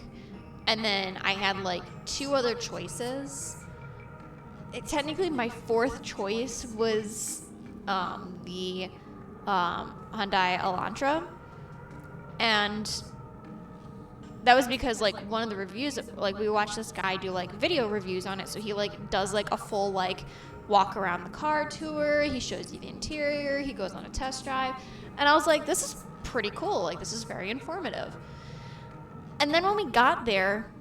and then I had like 2 other choices. Technically, my 4th choice was the Hyundai Elantra, and that was because like one of the reviews, like we watched this guy do like video reviews on it, so he like does like a full like walk around the car tour, he shows you the interior, he goes on a test drive, and I was like, this is pretty cool, like this is very informative. And then when we got there,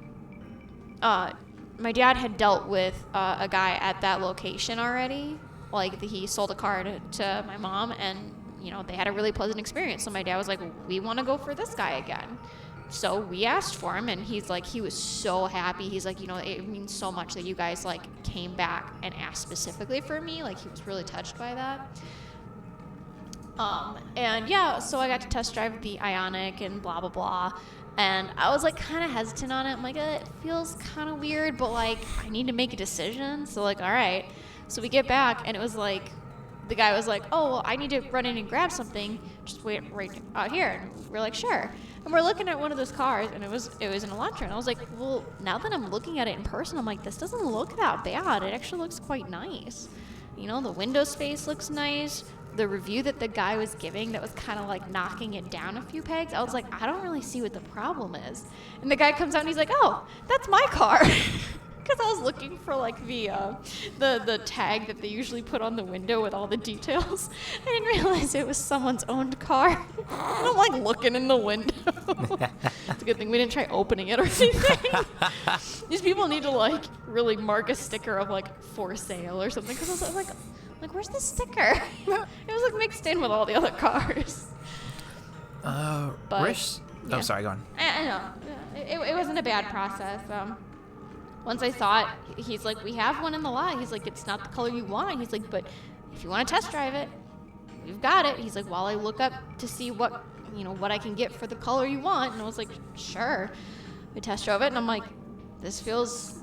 my dad had dealt with a guy at that location already. Like he sold a car to my mom, and you know they had a really pleasant experience. So my dad was like, "We want to go for this guy again." So we asked for him, and he was so happy. He's like, you know, it means so much that you guys like came back and asked specifically for me. Like he was really touched by that. And yeah, so I got to test drive the Ioniq and blah blah blah. And I was like kind of hesitant on it. I'm like, it feels kind of weird, but like I need to make a decision. So like, all right. So we get back, and it was like, the guy was like, oh, well, I need to run in and grab something. Just wait right out here. And we're like, sure. And we're looking at one of those cars, and it was an Elantra. And I was like, well, now that I'm looking at it in person, I'm like, this doesn't look that bad. It actually looks quite nice. You know, the window space looks nice. The review that the guy was giving that was kind of like knocking it down a few pegs, I was like, I don't really see what the problem is. And the guy comes out and he's like, oh, that's my car. Because I was looking for like the tag that they usually put on the window with all the details. I didn't realize it was someone's owned car. And I'm like looking in the window. It's a good thing we didn't try opening it or anything. These people need to like really mark a sticker of like for sale or something. Because I was like, where's the sticker? It was like mixed in with all the other cars. Rish? Yeah. Oh, sorry, go on. I know. It wasn't a bad process. Once I saw it, he's like, we have one in the lot. He's like, it's not the color you want. He's like, but if you want to test drive it, we've got it. He's like, while I look up to see what I can get for the color you want. And I was like, sure. We test drove it, and I'm like, it feels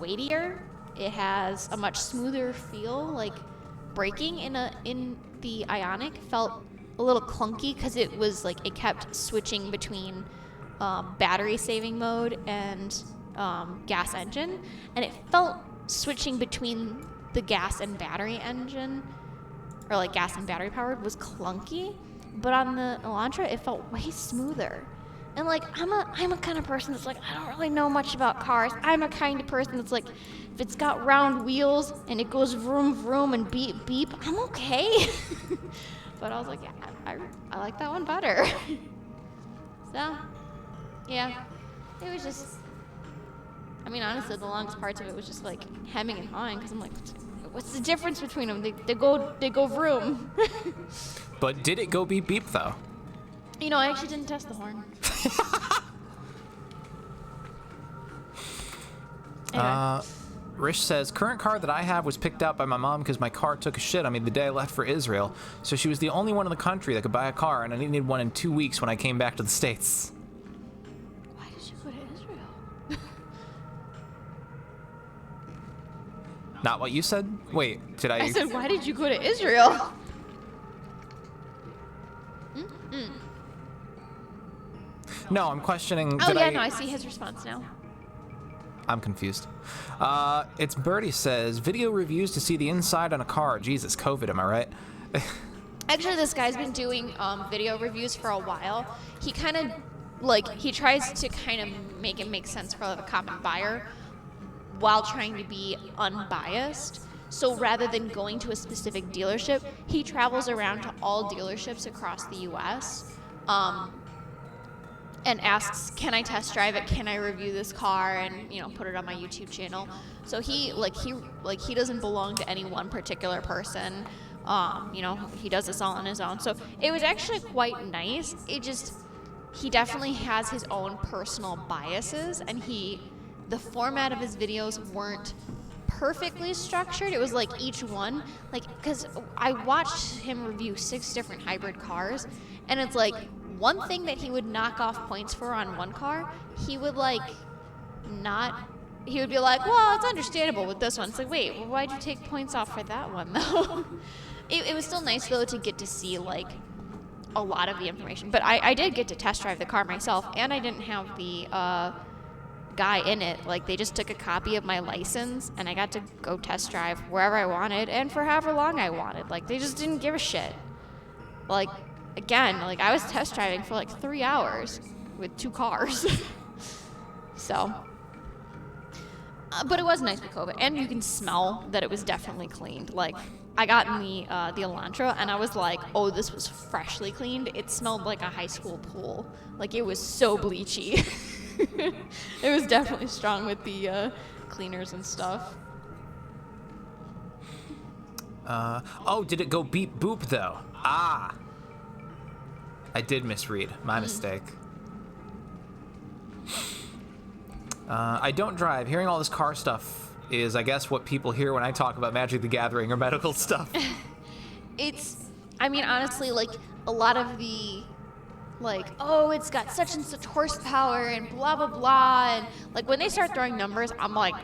weightier. It has a much smoother feel. Like braking in the Ioniq felt a little clunky because it was like it kept switching between battery saving mode and gas engine, and it felt switching between the gas and battery engine, or like gas and battery powered, was clunky. But on the Elantra, it felt way smoother. And like I'm a kind of person that's like, I don't really know much about cars. I'm a kind of person that's like, if it's got round wheels and it goes vroom vroom and beep beep, I'm okay. But I was like, yeah, I like that one better. So yeah, it was just, I mean, honestly, the longest parts of it was just like hemming and hawing, because I'm like, what's the difference between them? They go vroom. But did it go beep beep though? You know, I actually didn't test the horn. Anyway. Rish says, current car that I have was picked out by my mom because my car took a shit on me the day I left for Israel. So she was the only one in the country that could buy a car, and I needed one in 2 weeks when I came back to the States. Why did you go to Israel? Not what you said? Wait, did I? I said, why did you go to Israel? No, I'm questioning. Oh, yeah, no, I see his response now. I'm confused. It's Birdie says, video reviews to see the inside on a car. Jesus, COVID, am I right? Actually, this guy's been doing video reviews for a while. He kind of, like, he tries to kind of make it make sense for the common buyer. while trying to be unbiased. So rather than going to a specific dealership, he travels around to all dealerships across the U.S. And asks, can I test drive it? Can I review this car? And, you know, put it on my YouTube channel. So he doesn't belong to any one particular person. You know, he does this all on his own. So it was actually quite nice. He definitely has his own personal biases, and the format of his videos weren't perfectly structured. It was like each one, like, because I watched him review 6 different hybrid cars, and it's like one thing that he would knock off points for on one car, he would be like, well, it's understandable with this one. It's like, wait, well, why'd you take points off for that one though? It was still nice though to get to see like a lot of the information, but I did get to test drive the car myself, and I didn't have the guy in it. Like, they just took a copy of my license, and I got to go test drive wherever I wanted and for however long I wanted. Like, they just didn't give a shit. Like, again, like, I was test driving for like 3 hours with 2 cars. So, but it was nice with COVID, and you can smell that it was definitely cleaned. Like, I got in the Elantra, and I was like, oh, this was freshly cleaned. It smelled like a high school pool. Like, it was so bleachy. It was definitely strong with the cleaners and stuff. Oh, did it go beep boop though? Ah, I did misread. My mistake. I don't drive. Hearing all this car stuff is, I guess, what people hear when I talk about Magic the Gathering or medical stuff. I mean, honestly, like, a lot of the, like, oh, it's got such and such horsepower and blah, blah, blah. And, like, when they start throwing numbers, I'm like,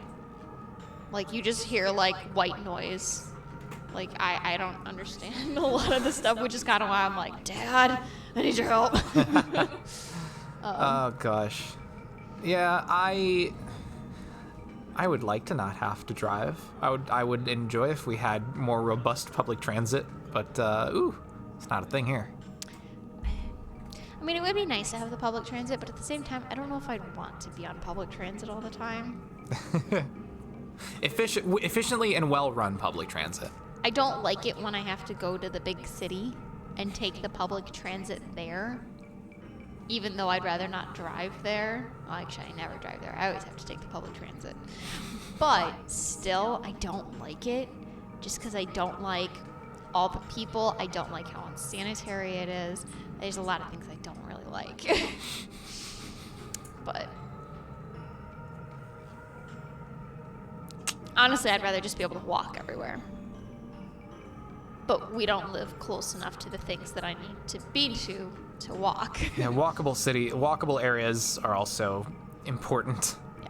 you just hear, like, white noise. Like, I don't understand a lot of the stuff, which is kind of why I'm like, Dad, I need your help. Oh, gosh. Yeah, I would like to not have to drive. I would enjoy if we had more robust public transit, but, it's not a thing here. I mean, it would be nice to have the public transit, but at the same time, I don't know if I'd want to be on public transit all the time. Efficiently and well-run public transit. I don't like it when I have to go to the big city and take the public transit there, even though I'd rather not drive there. Well, actually, I never drive there. I always have to take the public transit. But still, I don't like it, just because I don't like all the people. I don't like how unsanitary it is. There's a lot of things I don't really like. But honestly, I'd rather just be able to walk everywhere. But we don't live close enough to the things that I need to be to walk. Yeah, walkable areas are also important. Yeah.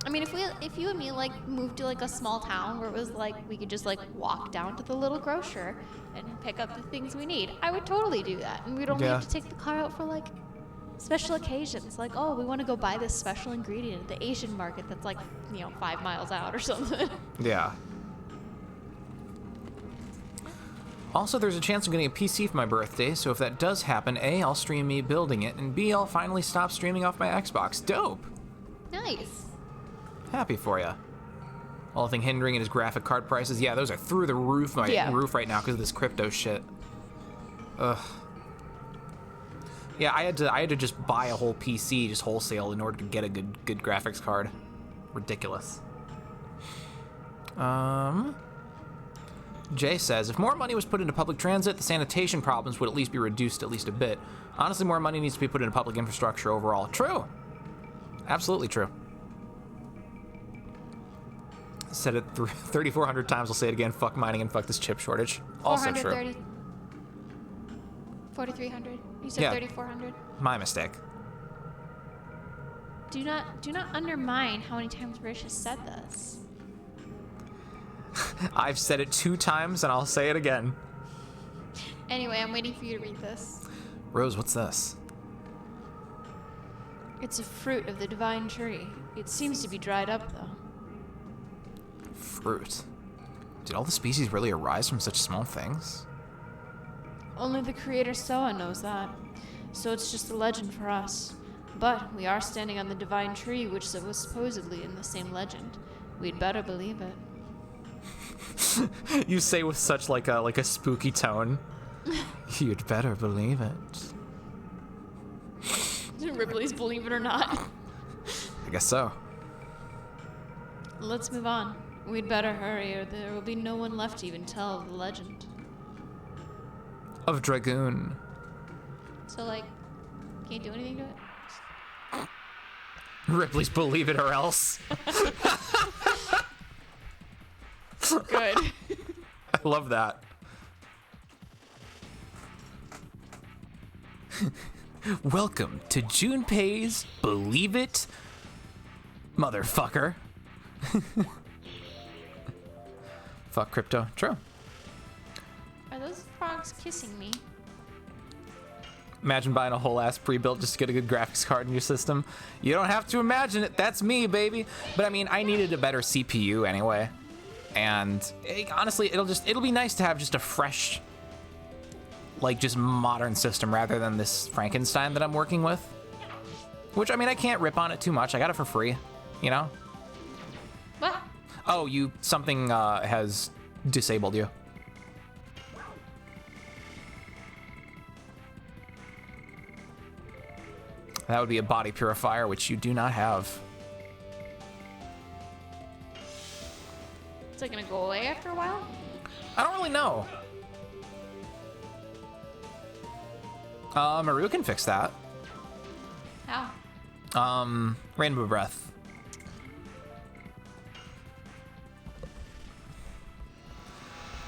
I mean, if you and me like moved to like a small town where it was like we could just like walk down to the little grocer and pick up the things we need, I would totally do that. And we'd only have to take the car out for like special occasions. Like, oh, we want to go buy this special ingredient at the Asian market that's like, 5 miles out or something. Yeah. Also, there's a chance I'm getting a PC for my birthday, so if that does happen, A, I'll stream me building it, and B, I'll finally stop streaming off my Xbox. Dope! Nice. Happy for ya. Only thing hindering it is graphic card prices. Yeah, those are through the roof roof right now because of this crypto shit. Ugh. Yeah, I had to just buy a whole PC just wholesale in order to get a good graphics card. Ridiculous. Jay says, if more money was put into public transit, the sanitation problems would at least be reduced at least a bit. Honestly, more money needs to be put into public infrastructure overall. True. Absolutely true. Said it 3,400 times. I'll say it again. Fuck mining and fuck this chip shortage. Also true. 4,300. You said 3,400. My mistake. Do not undermine how many times Rich has said this. I've said it 2 times, and I'll say it again. Anyway, I'm waiting for you to read this. Rose, what's this? It's a fruit of the divine tree. It seems to be dried up, though. Fruit? Did all the species really arise from such small things? Only the creator Soa knows that. So it's just a legend for us. But we are standing on the divine tree, which was supposedly in the same legend. We'd better believe it. You say with such like a spooky tone. You'd better believe it. Ripley's Believe It or Not. I guess so. Let's move on. We'd better hurry, or there will be no one left to even tell the legend. Of Dragoon. So, like, can't do anything to it? Ripley's Believe It or Else. Good. I love that. Welcome to Junpei's Believe It, motherfucker. Fuck crypto. True. Are those frogs kissing me? Imagine buying a whole ass pre-built just to get a good graphics card in your system. You don't have to imagine it. That's me, baby. But I mean, I needed a better CPU anyway. And honestly, it'll be nice to have just a fresh, like, just modern system rather than this Frankenstein that I'm working with. Which, I mean, I can't rip on it too much. I got it for free, you know? What? Oh, something has disabled you. That would be a body purifier, which you do not have. Is it gonna go away after a while? I don't really know. Maru can fix that. How? Rainbow Breath.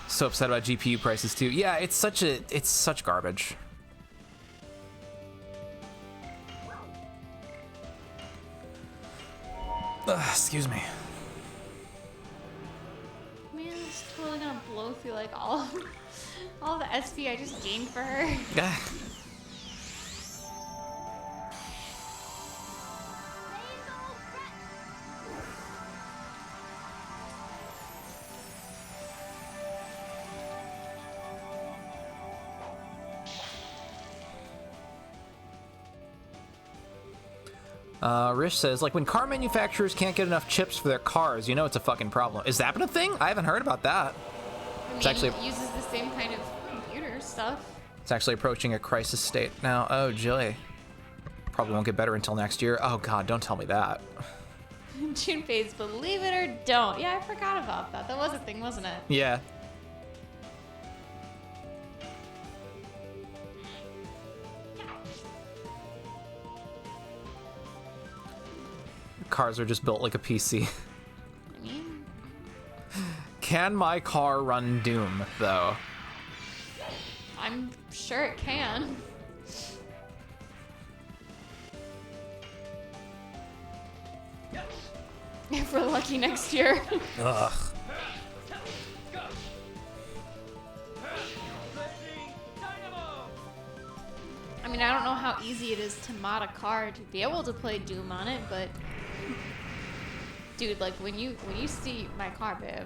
So upset about GPU prices too. Yeah, it's such garbage. Excuse me. Man, it's totally gonna blow through like all the SP I just gained for her. Rish says, like, when car manufacturers can't get enough chips for their cars, you know it's a fucking problem. Is that been a thing? I haven't heard about that. I mean, actually- it uses the same kind of computer stuff. It's actually approaching a crisis state now. Oh, joy. Probably won't get better until next year. Oh, God, don't tell me that. Junpei's Believe It or Don't. Yeah, I forgot about that. That was a thing, wasn't it? Yeah. Cars are just built like a PC. I mean, Can my car run Doom, though? I'm sure it can. If we're lucky next year. Ugh. I mean, I don't know how easy it is to mod a car to be able to play Doom on it, but dude, like when you see my car, babe,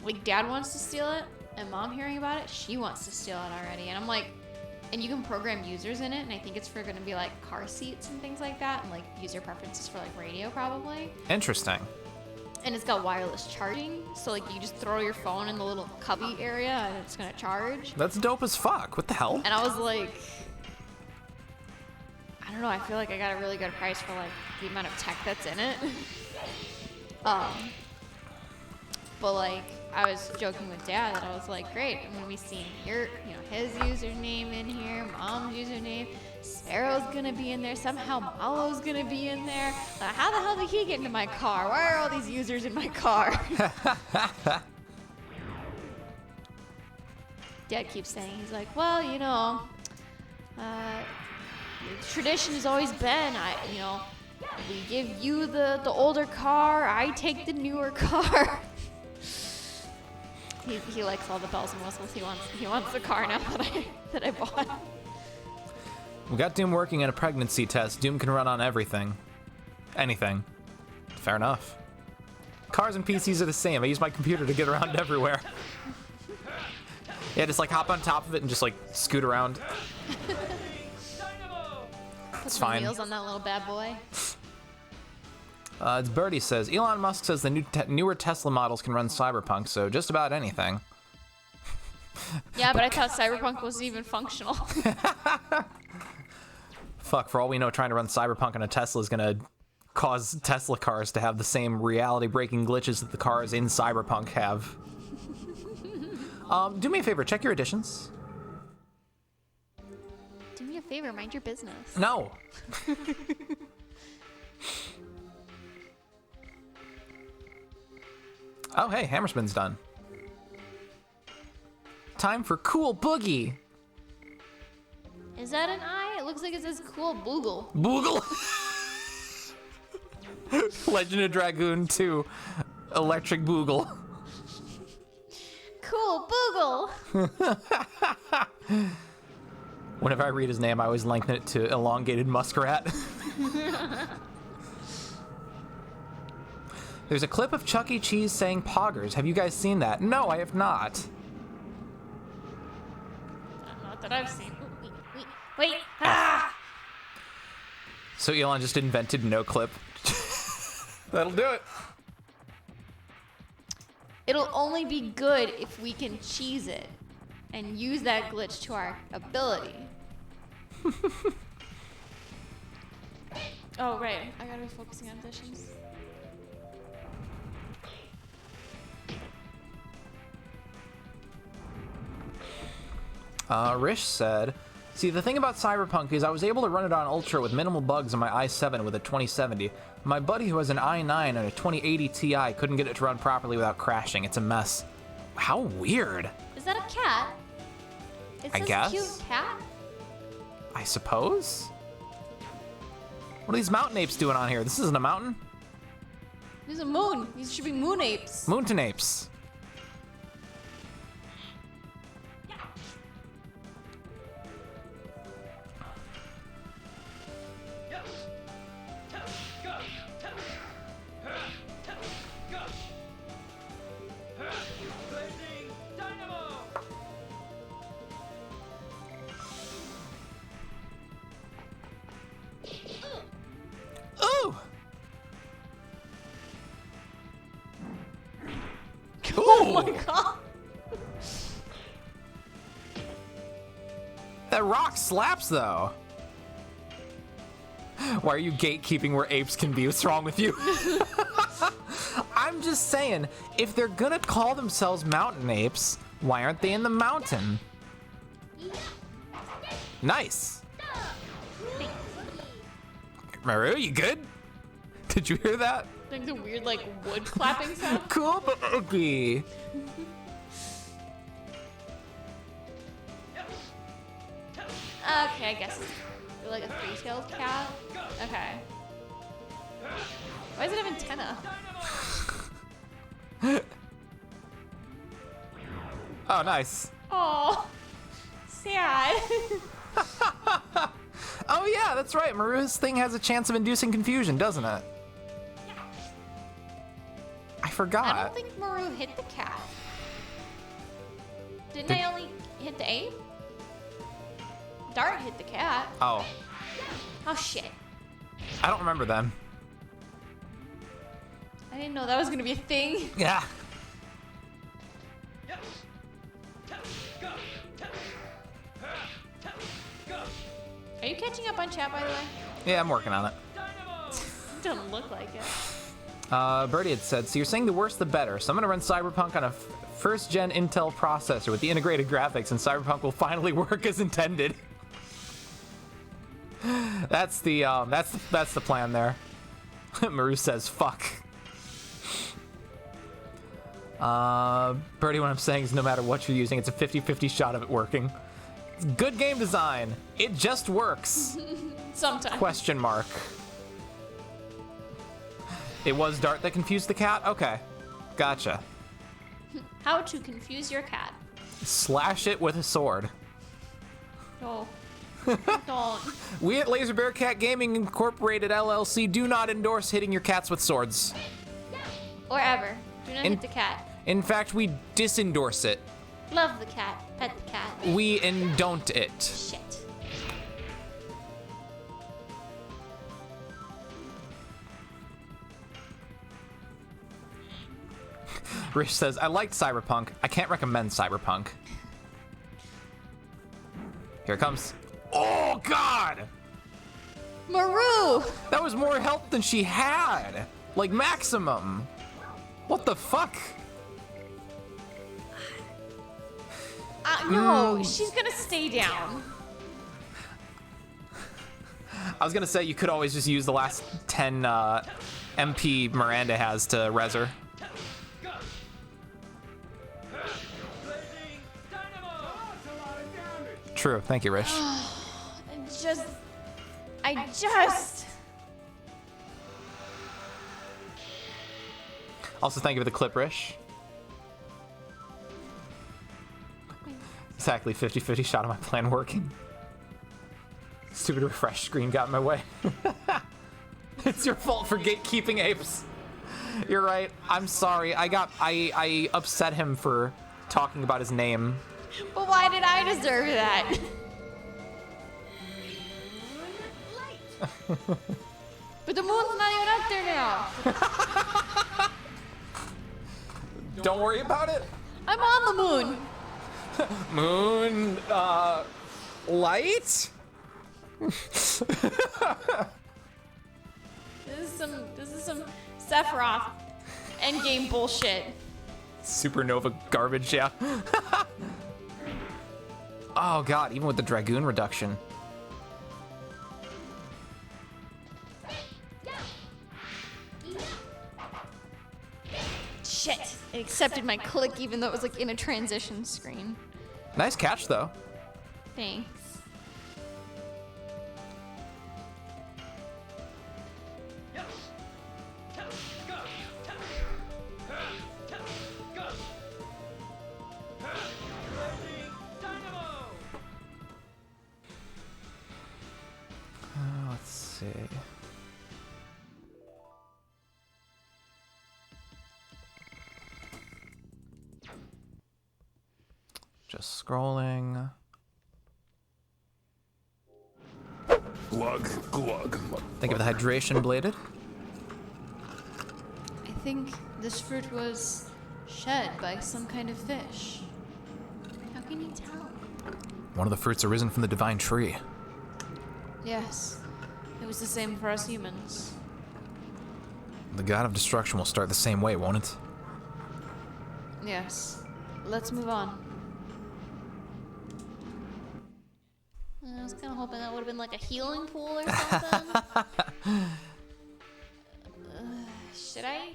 like Dad wants to steal it, and Mom hearing about it, she wants to steal it already, and I'm like, and you can program users in it, and I think it's for gonna be like car seats and things like that, and like user preferences for like radio probably. Interesting. And it's got wireless charging, so like you just throw your phone in the little cubby area and it's gonna charge. That's dope as fuck. What the hell? And I was like, I don't know, I feel like I got a really good price for like the amount of tech that's in it. But like I was joking with Dad that I was like, great, I'm gonna be seeing his username in here, Mom's username, Sparrow's gonna be in there, somehow Malo's gonna be in there. How the hell did he get into my car? Why are all these users in my car? Dad keeps saying, he's like, well, tradition has always been, we give you the older car, I take the newer car. He likes all the bells and whistles. He wants the car now that I bought. We got Doom working in a pregnancy test. Doom can run on everything. Anything. Fair enough. Cars and PCs are the same. I use my computer to get around everywhere. Yeah, just like hop on top of it and just like scoot around. It's Some fine. wheels on that little bad boy. It's Birdie says, Elon Musk says the newer Tesla models can run Cyberpunk, so just about anything. Yeah, but I thought Cyberpunk wasn't even functional. Fuck, for all we know, trying to run Cyberpunk on a Tesla is gonna cause Tesla cars to have the same reality-breaking glitches that the cars in Cyberpunk have. Do me a favor, check your additions. Do me a favor, mind your business. No. Oh, hey, Hammerspin's done. Time for Cool Boogie. Is that an I? It looks like it says cool boogle. Boogle. Legend of Dragoon 2. Electric Boogle. Cool boogle. Whenever I read his name, I always lengthen it to elongated muskrat. There's a clip of Chuck E. Cheese saying poggers. Have you guys seen that? No, I have not. Not that I've seen. Wait. Ah! So Elon just invented no clip. That'll do it. It'll only be good if we can cheese it and use that glitch to our ability. Oh, right. I gotta be focusing on additions. Rish said, see, the thing about Cyberpunk is I was able to run it on Ultra with minimal bugs on my i7 with a 2070. My buddy who has an i9 and a 2080 Ti couldn't get it to run properly without crashing. It's a mess. How weird. Is that a cat? It I says guess. cute cat? I suppose? What are these mountain apes doing on here? This isn't a mountain? There's a moon. These should be moon apes. Mountain apes. Ooh! Oh my god. That rock slaps, though. Why are you gatekeeping where apes can be? What's wrong with you? I'm just saying, if they're gonna call themselves mountain apes, why aren't they in the mountain? Nice. Maru, you good? Did you hear that? Like the weird, like, wood clapping sound. Cool boogie. Okay, I guess it's like a three-tailed cat. Okay. Why does it have antenna? Oh, nice. Oh, sad. Oh yeah, that's right. Maru's thing has a chance of inducing confusion, doesn't it? I forgot. I don't think Maru hit the cat. Didn't I only hit the ape? Dart hit the cat. Oh, Oh shit. I don't remember then. I didn't know that was gonna be a thing. Yeah. Are you catching up on chat, by the way? Yeah, I'm working on it. Doesn't look like it. Birdie had said, so you're saying the worse the better. So I'm gonna run Cyberpunk on a first-gen Intel processor with the integrated graphics, and Cyberpunk will finally work as intended. That's the plan there. Maru says, fuck. Birdie, what I'm saying is no matter what you're using, it's a 50-50 shot of it working. It's good game design. It just works. Sometimes. Question mark. It was Dart that confused the cat? Okay. Gotcha. How to confuse your cat. Slash it with a sword. No. Don't. We at Laser Bear Cat Gaming Incorporated LLC do not endorse hitting your cats with swords. Or ever. Do not hit the cat. In fact, we disendorse it. Love the cat. Pet the cat. We don't it. Shit. Rich says, I liked Cyberpunk. I can't recommend Cyberpunk. Here it comes. Oh, God! Maru! That was more health than she had. Like, maximum. What the fuck? No, she's gonna stay down. I was gonna say you could always just use the last 10 MP Miranda has to res her. True, thank you, Rish. I just... Also, thank you for the clip, Rish. Exactly 50-50 shot of my plan working. Stupid refresh screen got in my way. It's your fault for gatekeeping, apes. You're right. I'm sorry. I upset him for talking about his name. But why did I deserve that? But the moon's not even up there now. Don't worry about it. I'm on the moon. Moon, light? This is some Sephiroth endgame bullshit. Supernova garbage, yeah. Oh god, even with the Dragoon reduction. Shit. It accepted my click even though it was like in a transition screen. Nice catch though. Thanks. Let's see. Just scrolling. Glug, glug. Think of the hydration bladed. I think this fruit was shed by some kind of fish. How can you tell? One of the fruits arisen from the divine tree. Yes. It was the same for us humans. The god of destruction will start the same way, won't it? Yes. Let's move on. I was kind of hoping that would have been like a healing pool or something. Should I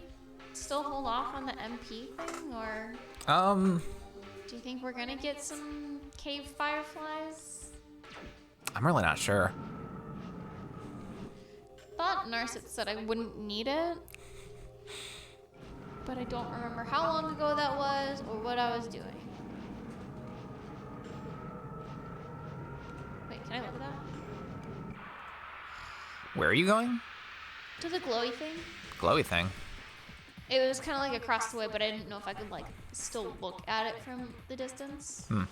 still hold off on the MP thing, or do you think we're gonna get some cave fireflies? I'm really not sure. Thought Narset said I wouldn't need it, but I don't remember how long ago that was or what I was doing. Wait, can I look at that? Where are you going? To the glowy thing? Glowy thing. It was kind of like across the way, but I didn't know if I could like still look at it from the distance. Thank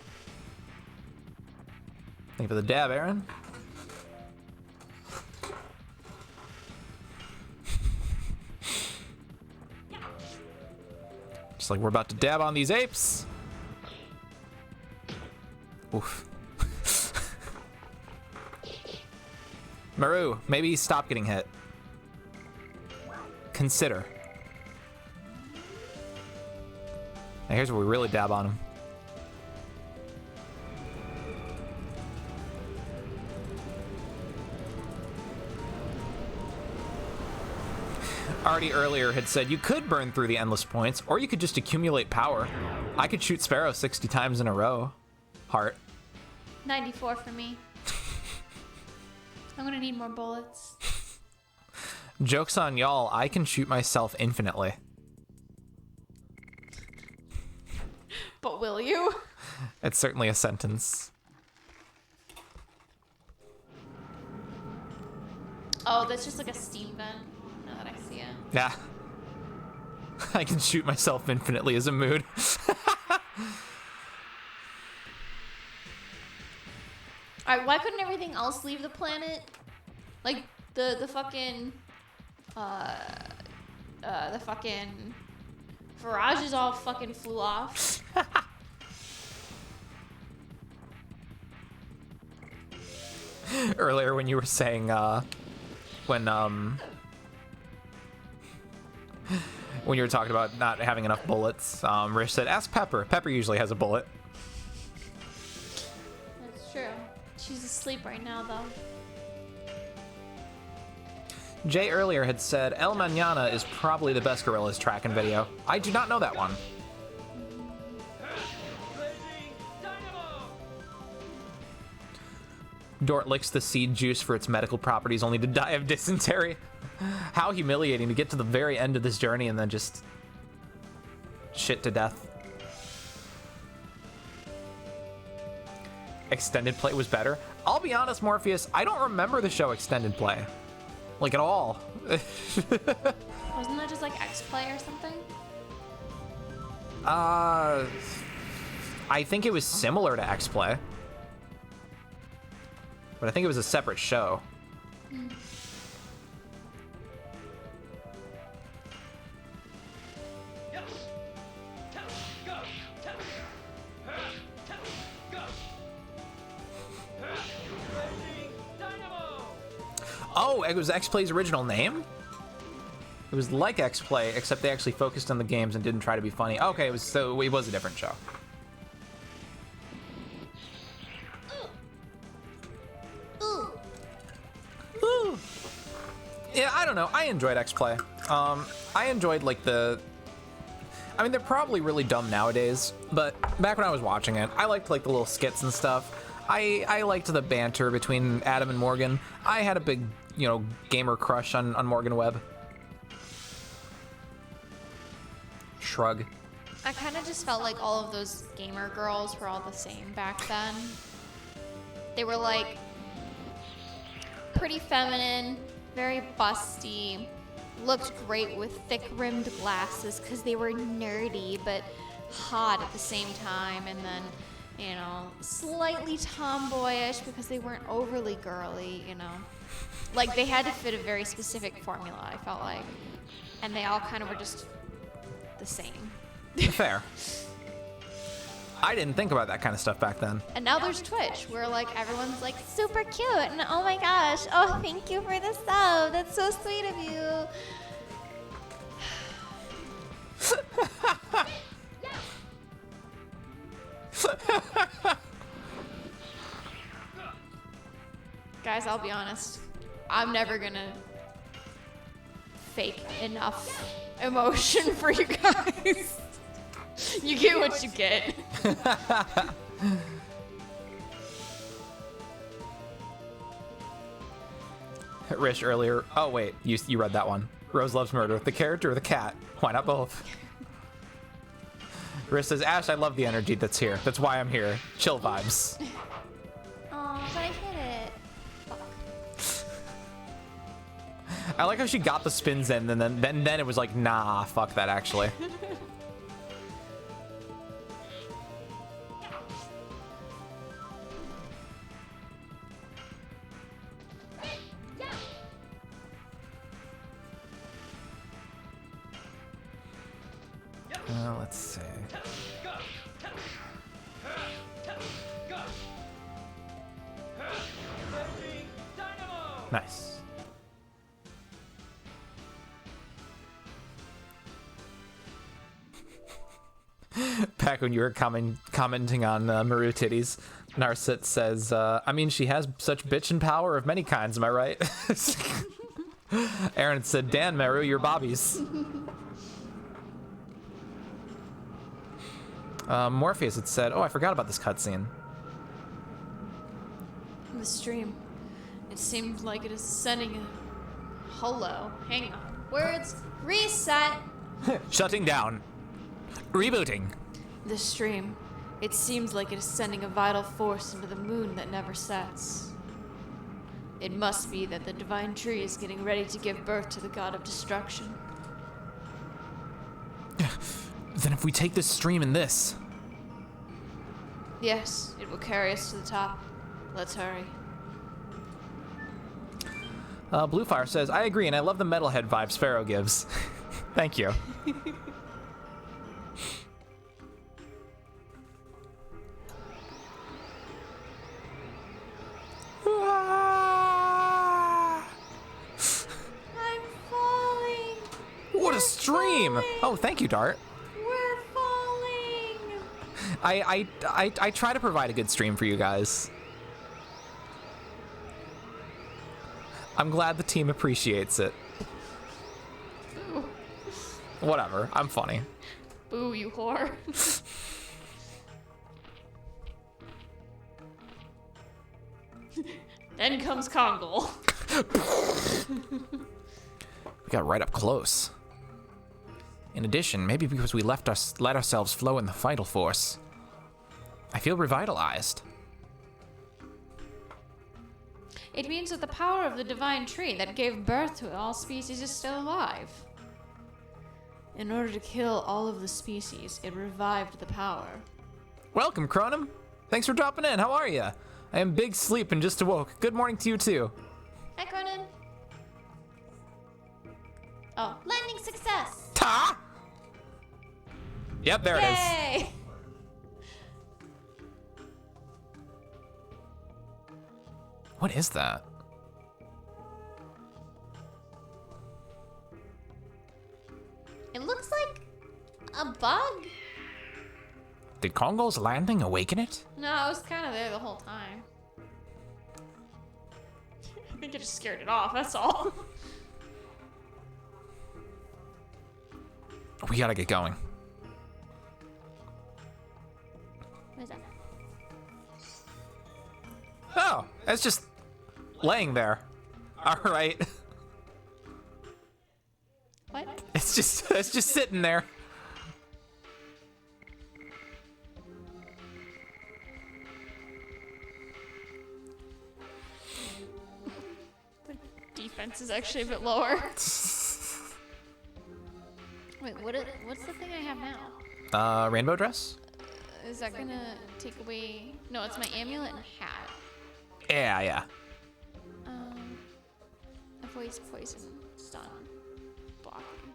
you for the dab, Aaron. Just like we're about to dab on these apes. Oof. Maru, maybe stop getting hit. Consider. Now here's where we really dab on him. Already earlier had said you could burn through the endless points, or you could just accumulate power. I could shoot Sparrow 60 times in a row. Heart. 94 for me. I'm gonna need more bullets. Joke's on y'all, I can shoot myself infinitely. But will you? It's certainly a sentence. Oh, that's just like a steam vent, now that I see it. Yeah. I can shoot myself infinitely as a mood. Alright, why couldn't everything else leave the planet? Like, the fucking Barrages all fucking flew off. Earlier when you were saying, when you were talking about not having enough bullets, Rich said, ask Pepper. Pepper usually has a bullet. That's true. She's asleep right now, though. Jay earlier had said, El Mañana is probably the best Gorillaz track and video. I do not know that one. Dort licks the seed juice for its medical properties only to die of dysentery. How humiliating to get to the very end of this journey and then just shit to death. Extended play was better. I'll be honest, Morpheus, I don't remember the show Extended Play. Like, at all. Wasn't that just like X-Play or something? I think it was similar to X-Play. But I think it was a separate show. Oh, it was X-Play's original name? It was like X-Play, except they actually focused on the games and didn't try to be funny. Okay, it was a different show. Ooh. Yeah, I don't know. I enjoyed X-Play. I enjoyed like I mean, they're probably really dumb nowadays, but back when I was watching it, I liked like the little skits and stuff. I liked the banter between Adam and Morgan. I had a big, gamer crush on Morgan Webb. Shrug. I kind of just felt like all of those gamer girls were all the same back then. They were like pretty feminine, very busty, looked great with thick rimmed glasses because they were nerdy but hot at the same time, and then slightly tomboyish because they weren't overly girly, like they had to fit a very specific formula, I felt like, and they all kind of were just the same. Fair. I didn't think about that kind of stuff back then. And now there's Twitch, where like everyone's like super cute, and oh my gosh, oh thank you for the sub, that's so sweet of you. Guys, I'll be honest, I'm never gonna fake enough emotion for you guys. You get what you get. Rish earlier. Oh wait, you read that one. Rose loves murder. The character or the cat? Why not both? Rish says, Ash, I love the energy that's here. That's why I'm here. Chill vibes. Oh, but I hit it. I like how she got the spins in, and then it was like, nah, fuck that actually. Let's see. Nice. Back when you were commenting on Maru titties, Narset says, I mean, she has such bitchin' power of many kinds, am I right? Aaron said, Dan, Maru, you're Bobby's. Morpheus had said, oh, I forgot about this cutscene. The stream. It seemed like it is sending a hello. Hang on. Words. Reset. Shutting down. Rebooting. The stream. It seems like it is sending a vital force into the moon that never sets. It must be that the divine tree is getting ready to give birth to the god of destruction. Then if we take this stream and this... Yes, it will carry us to the top. Let's hurry. Bluefire says, I agree, and I love the metalhead vibes Pharaoh gives. Thank you. stream. Oh, thank you, Dart. We're falling. I try to provide a good stream for you guys. I'm glad the team appreciates it. Ooh. Whatever, I'm funny. Boo, you whore. Then comes Kongol. We got right up close. In addition, maybe because we let ourselves flow in the vital force, I feel revitalized. It means that the power of the divine tree that gave birth to all species is still alive. In order to kill all of the species, it revived the power. Welcome, Cronum. Thanks for dropping in. How are you? I am big sleep and just awoke. Good morning to you too. Hi, Cronin. Oh, landing success! Ta! Yep, there it is. Yay! What is that? It looks like a bug. Did Kongol's landing awaken it? No, it was kind of there the whole time. I think it just scared it off, that's all. We gotta get going. What is that? Oh, it's just laying there. All right. What? It's just sitting there. The defense is actually a bit lower. Wait, what's the thing I have now? Rainbow dress? Is that gonna take away? No, it's my amulet and hat. Yeah. Avoids poison, stun, blocking.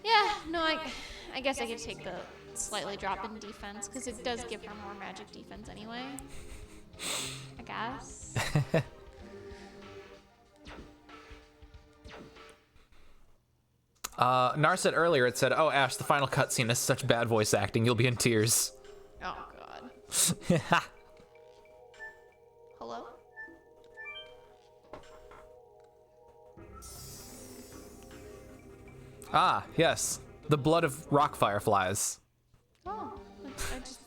Yeah, no, I guess I could take the slightly drop in defense because it does give her more magic defense anyway. I guess. Nar said earlier, it said, "Oh, Ash, the final cutscene is such bad voice acting. You'll be in tears." Oh God. Hello? Ah, yes. The blood of rock fireflies. Oh, I just.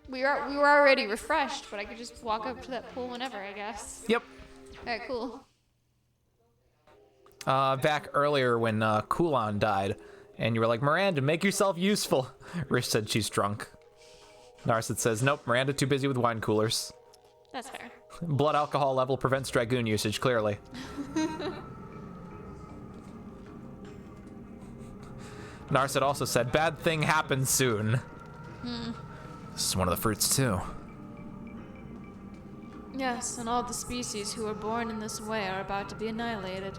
We were already refreshed, but I could just walk up to that pool whenever, I guess. Yep. Alright, cool. Back earlier when Kulon died, and you were like, "Miranda, make yourself useful." Rish said she's drunk. Narset says, "Nope, Miranda too busy with wine coolers." That's fair. Blood alcohol level prevents Dragoon usage, clearly. Narset also said, "Bad thing happens soon." This is one of the fruits, too. Yes, and all the species who are born in this way are about to be annihilated.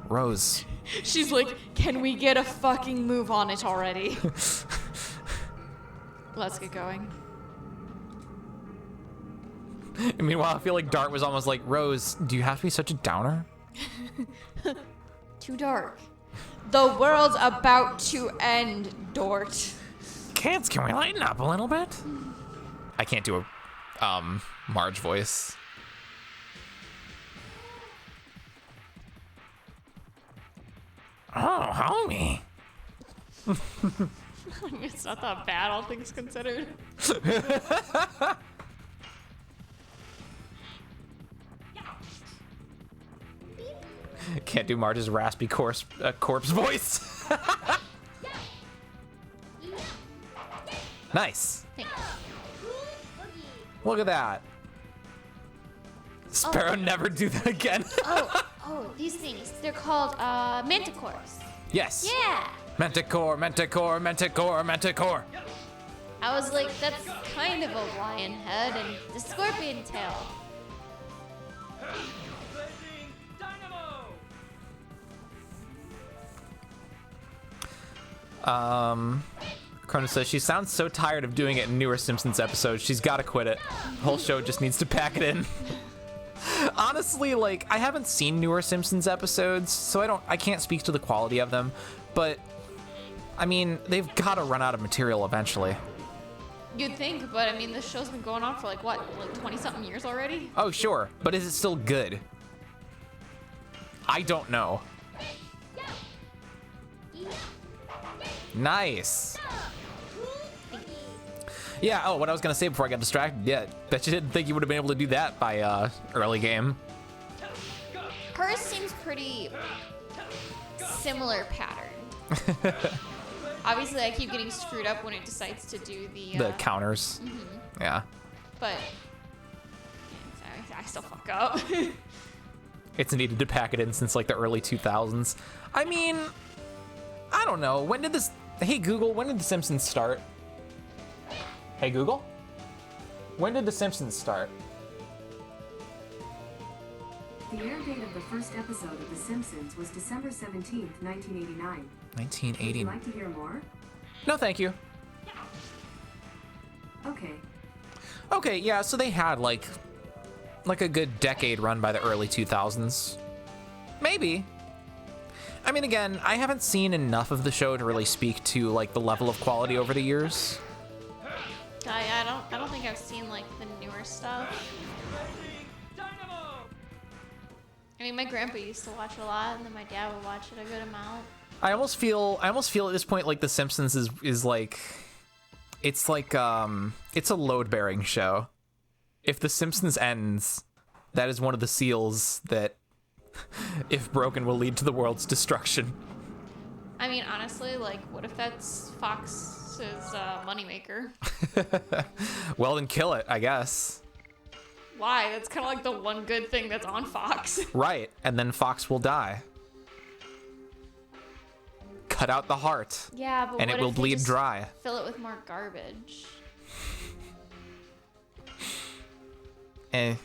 Rose. She's like, can we get a fucking move on it already? Let's get going. Meanwhile, I feel like Dart was almost like, "Rose, do you have to be such a downer?" Too dark. The world's about to end, Dort. Kids, can we lighten up a little bit? I can't do a Marge voice. Oh, homie. It's not that bad, all things considered. Can't do Marge's raspy corpse voice. Nice. Look at that. Sparrow, never do that again. Oh, these things. They're called, manticores. Yes. Yeah. Manticore, manticore, manticore, manticore. I was like, that's kind of a lion head and the scorpion tail. Cronus says she sounds so tired of doing it in newer Simpsons episodes. She's got to quit it. The whole show just needs to pack it in. Honestly, like, I haven't seen newer Simpsons episodes, so I can't speak to the quality of them, but I mean, they've got to run out of material eventually. You'd think, but I mean, this show's been going on for like 20-something years already? Oh, sure, but is it still good? I don't know. Nice. Yeah, oh, what I was gonna say before I got distracted, yeah, bet you didn't think you would have been able to do that by early game. Hers seems pretty similar pattern. Obviously, I keep getting screwed up when it decides to do the counters. Yeah. But I still fuck up. It's needed to pack it in since like the early 2000s. I mean, I don't know. When did this... Hey, Google, when did The Simpsons start? Hey, Google? When did The Simpsons start? The air date of the first episode of The Simpsons was December 17th, 1989. 1980. Would you like to hear more? No, thank you. Okay. Okay, yeah, so they had like a good decade run by the early 2000s. Maybe. I mean, again, I haven't seen enough of the show to really speak to like the level of quality over the years. I don't think I've seen like the newer stuff. I mean, my grandpa used to watch a lot, and then my dad would watch it a good amount. I almost feel at this point like The Simpsons is like it's a load-bearing show. If The Simpsons ends, that is one of the seals that, if broken, will lead to the world's destruction. I mean, honestly, like, what if that's Fox's moneymaker? Well, then kill it, I guess. Why? That's kind of like the one good thing that's on Fox. Right, and then Fox will die. Cut out the heart. Yeah, but and what it will if they bleed just dry. Fill it with more garbage. Well,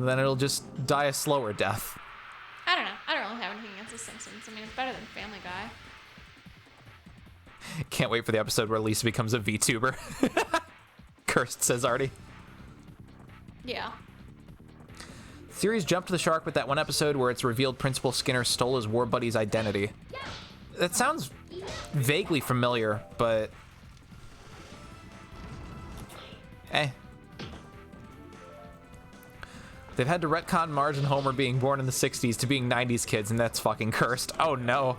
then it'll just die a slower death. I don't know. I don't really have anything against The Simpsons. I mean, it's better than Family Guy. Can't wait for the episode where Lisa becomes a VTuber. Cursed, says Artie. Yeah. Series jumped the shark with that one episode where it's revealed Principal Skinner stole his war buddy's identity. That sounds vaguely familiar, but... They've had to retcon Marge and Homer being born in the 60s to being 90s kids, and that's fucking cursed. Oh no.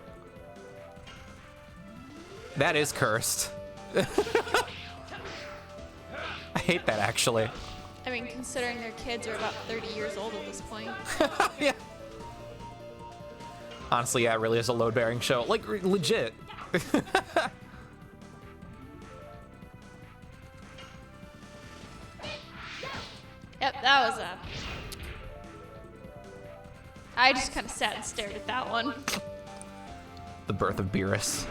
That is cursed. I hate that, actually. I mean, considering their kids are about 30 years old at this point. Yeah. Honestly, yeah, it really is a load-bearing show. Like, legit. Yep, that was a... I just kind of sat and stared at that one. The birth of Beerus.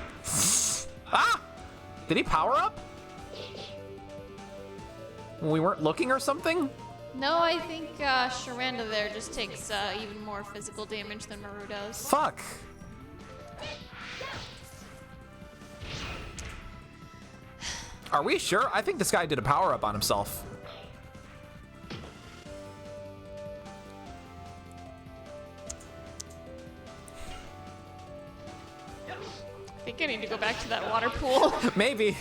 Ah! Did he power up? When we weren't looking or something? No, I think Sharanda there just takes even more physical damage than Maru does. Fuck. Are we sure? I think this guy did a power up on himself. I think I need to go back to that water pool. Maybe.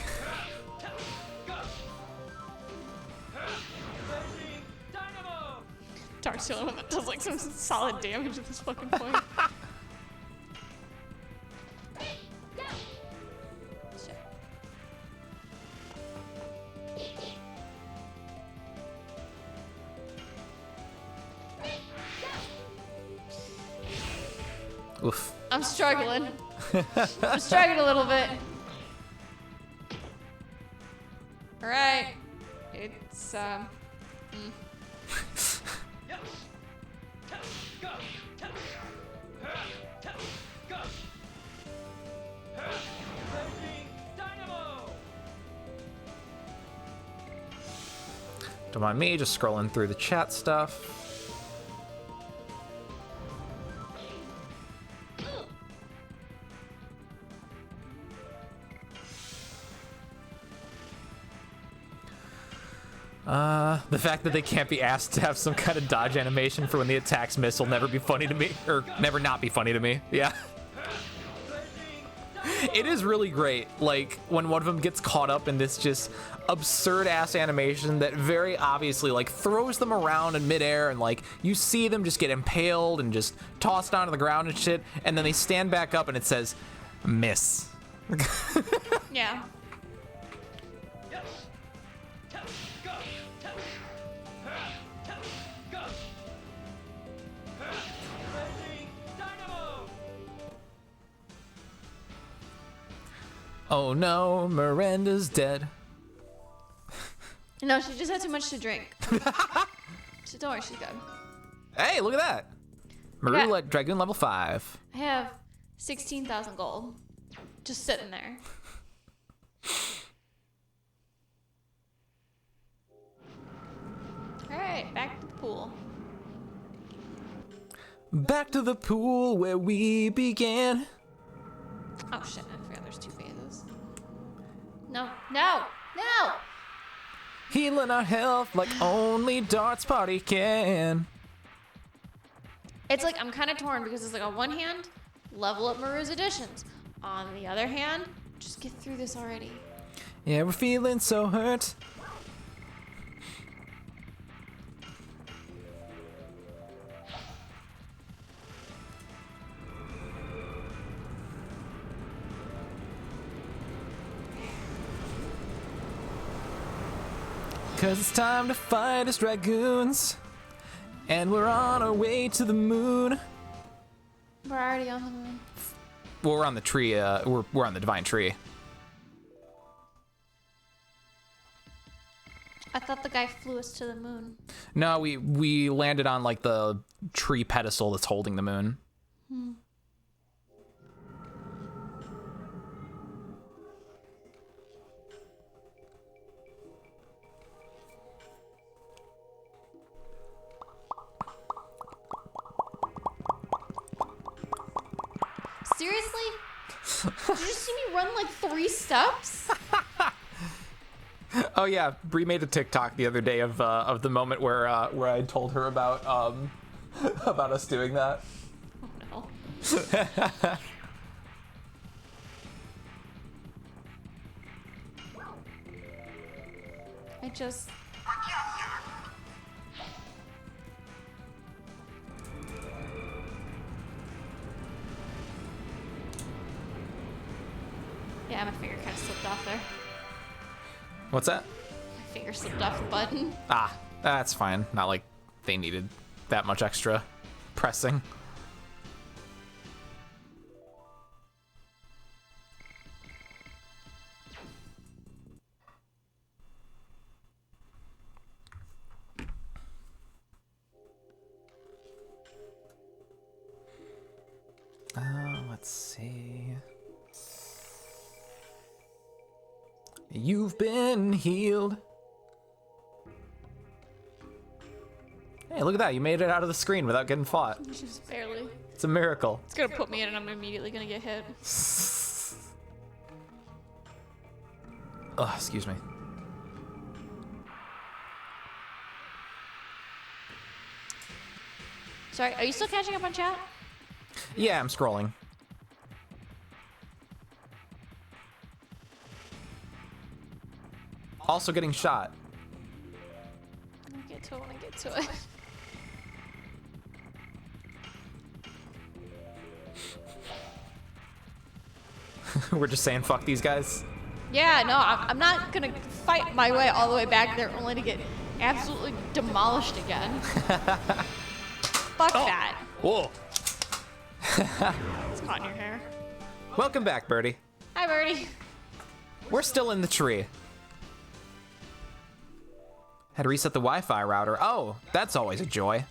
Dark's the only one that does like some solid damage at this fucking point. Shit. Oof. I'm struggling. I'm struggling a little bit. Alright. It's, Don't mind me, just scrolling through the chat stuff. The fact that they can't be asked to have some kind of dodge animation for when the attacks miss will never be funny to me, or never not be funny to me. Yeah. It is really great, like, when one of them gets caught up in this just absurd-ass animation that very obviously, like, throws them around in midair, and, like, you see them just get impaled and just tossed onto the ground and shit, and then they stand back up and it says, miss. Yeah. Oh no, Miranda's dead. No, she just had too much to drink. So don't worry, she's good. Hey, look at that. Maru Dragoon level 5. I have 16,000 gold. Just sitting there. Alright, back to the pool. Back to the pool where we began. Oh shit, I forgot there's 2 phases. No, no, no! Healing our health like only Darts Party can. It's like, I'm kind of torn because it's like on one hand, level up Maru's additions. On the other hand, just get through this already. Yeah, we're feeling so hurt. Cause it's time to fight as dragoons. And we're on our way to the moon. We're already on the moon. Well, we're on the tree, we're on the divine tree. I thought the guy flew us to the moon. No, we landed on like the tree pedestal that's holding the moon. Seriously? Did you just see me run like 3 steps? Oh yeah, Bree made a TikTok the other day of the moment where I told her about about us doing that. Oh no. I just... Yeah, my finger kind of slipped off there. What's that? My finger slipped off the button. Ah, that's fine. Not like they needed that much extra pressing. Let's see. You've been healed. Hey, look at that. You made it out of the screen without getting fought. Just barely. It's a miracle. It's gonna put me in and I'm immediately gonna get hit. Oh, excuse me. Sorry, are you still catching up on chat? Yeah, I'm scrolling. Also getting shot. I'll get to it when I get to it. We're just saying fuck these guys. Yeah, no, I'm not gonna fight my way all the way back there only to get absolutely demolished again. Fuck that. Whoa. It's caught in your hair. Welcome back, Birdie. Hi, Birdie. We're still in the tree. Had to reset the Wi-Fi router. Oh, that's always a joy.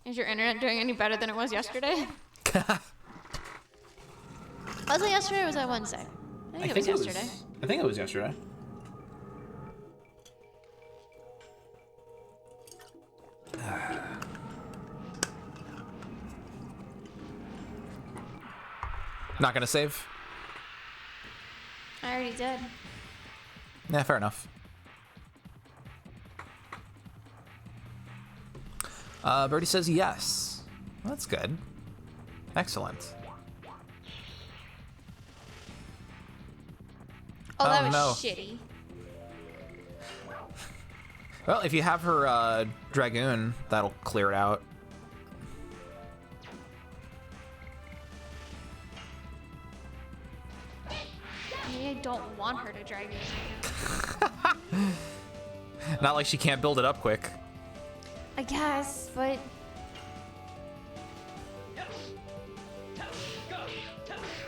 Is your internet doing any better than it was yesterday? Was it yesterday or was that Wednesday? I think it was yesterday. I think it was yesterday. Not gonna save? I already did. Yeah, fair enough. Birdie says yes. Well, that's good. Excellent. Oh, that Oh, was no. shitty. Well, if you have her Dragoon, that'll clear it out. Maybe I don't want her to drag me. Not like she can't build it up quick. I guess, but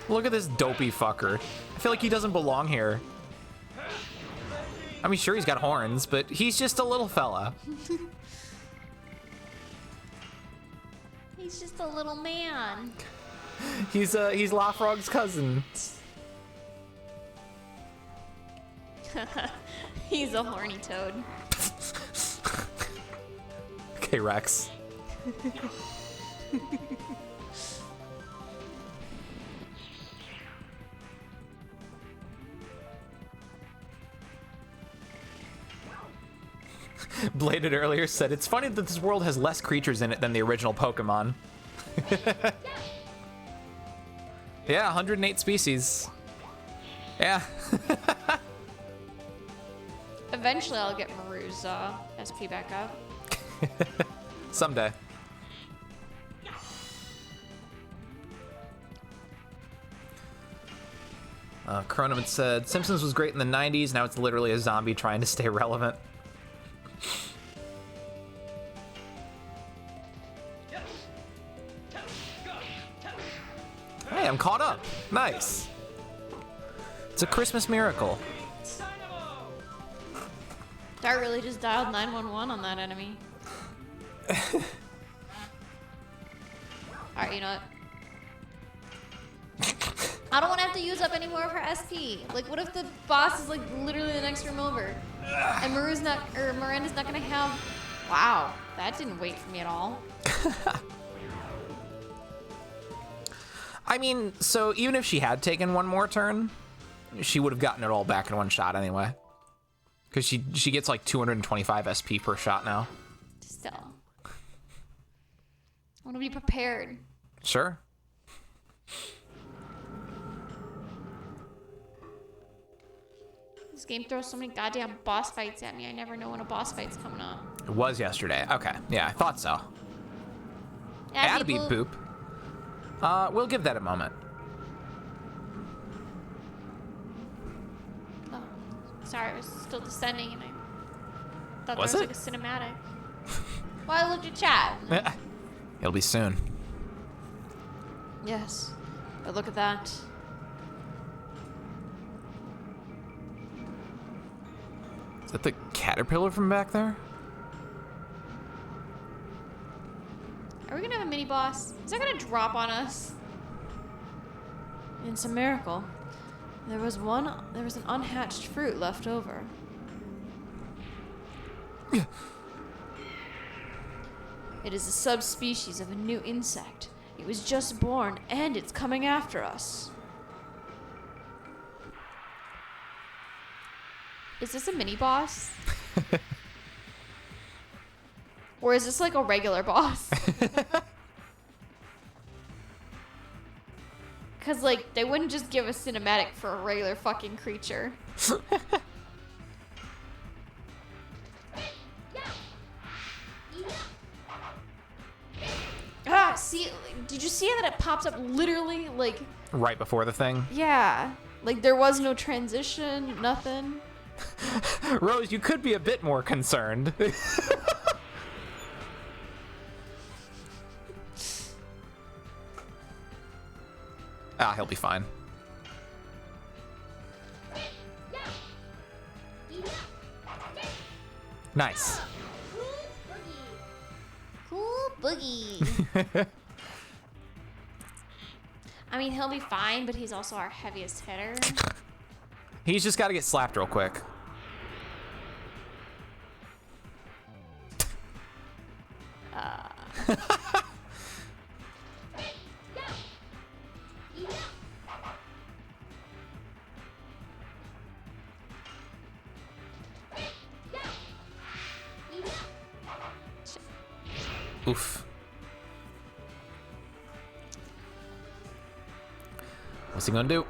Look at this dopey fucker. I feel like he doesn't belong here. I mean, sure, he's got horns, but he's just a little fella. he's just a little man. He's Lafrog's cousin. He's a horny toad. Okay, Rex. Bladed earlier said, it's funny that this world has less creatures in it than the original Pokemon. Yeah, 108 species. Yeah. Eventually, I'll get Maru's SP back up. Someday. Croneman said, Simpsons was great in the 90s, now it's literally a zombie trying to stay relevant. Hey, I'm caught up. Nice. It's a Christmas miracle. Dart really just dialed 911 on that enemy. Alright, you know what? I don't want to have to use up any more of her SP. Like, what if the boss is like literally the next room over, and Miranda's not gonna have? Wow, that didn't wait for me at all. I mean, so even if she had taken one more turn, she would have gotten it all back in one shot anyway. Because she gets like 225 SP per shot now. Still, I want to be prepared. Sure. This game throws so many goddamn boss fights at me. I never know when a boss fight's coming up. It was yesterday. Okay. Yeah, I thought so. Yeah, Had to be people- boop. We'll give that a moment. Oh, sorry, I was still descending and I thought Was there it? was like a cinematic. Well, I looked at chat. It'll be soon. Yes, but look at that. Is that the caterpillar from back there? Are we gonna have a mini boss? Is that gonna drop on us? It's a miracle. There was an unhatched fruit left over. It is a subspecies of a new insect. It was just born and it's coming after us. Is this a mini boss? Or is this like a regular boss? Because, like, they wouldn't just give a cinematic for a regular fucking creature. Ah, see, did you see that it pops up literally, like, Right before the thing. yeah. Like, there was no transition, nothing. Rose, you could be a bit more concerned. He'll be fine. Nice. Cool boogie. I mean, he'll be fine, but he's also our heaviest hitter. He's just got to get slapped real quick. Oof. What's he gonna do?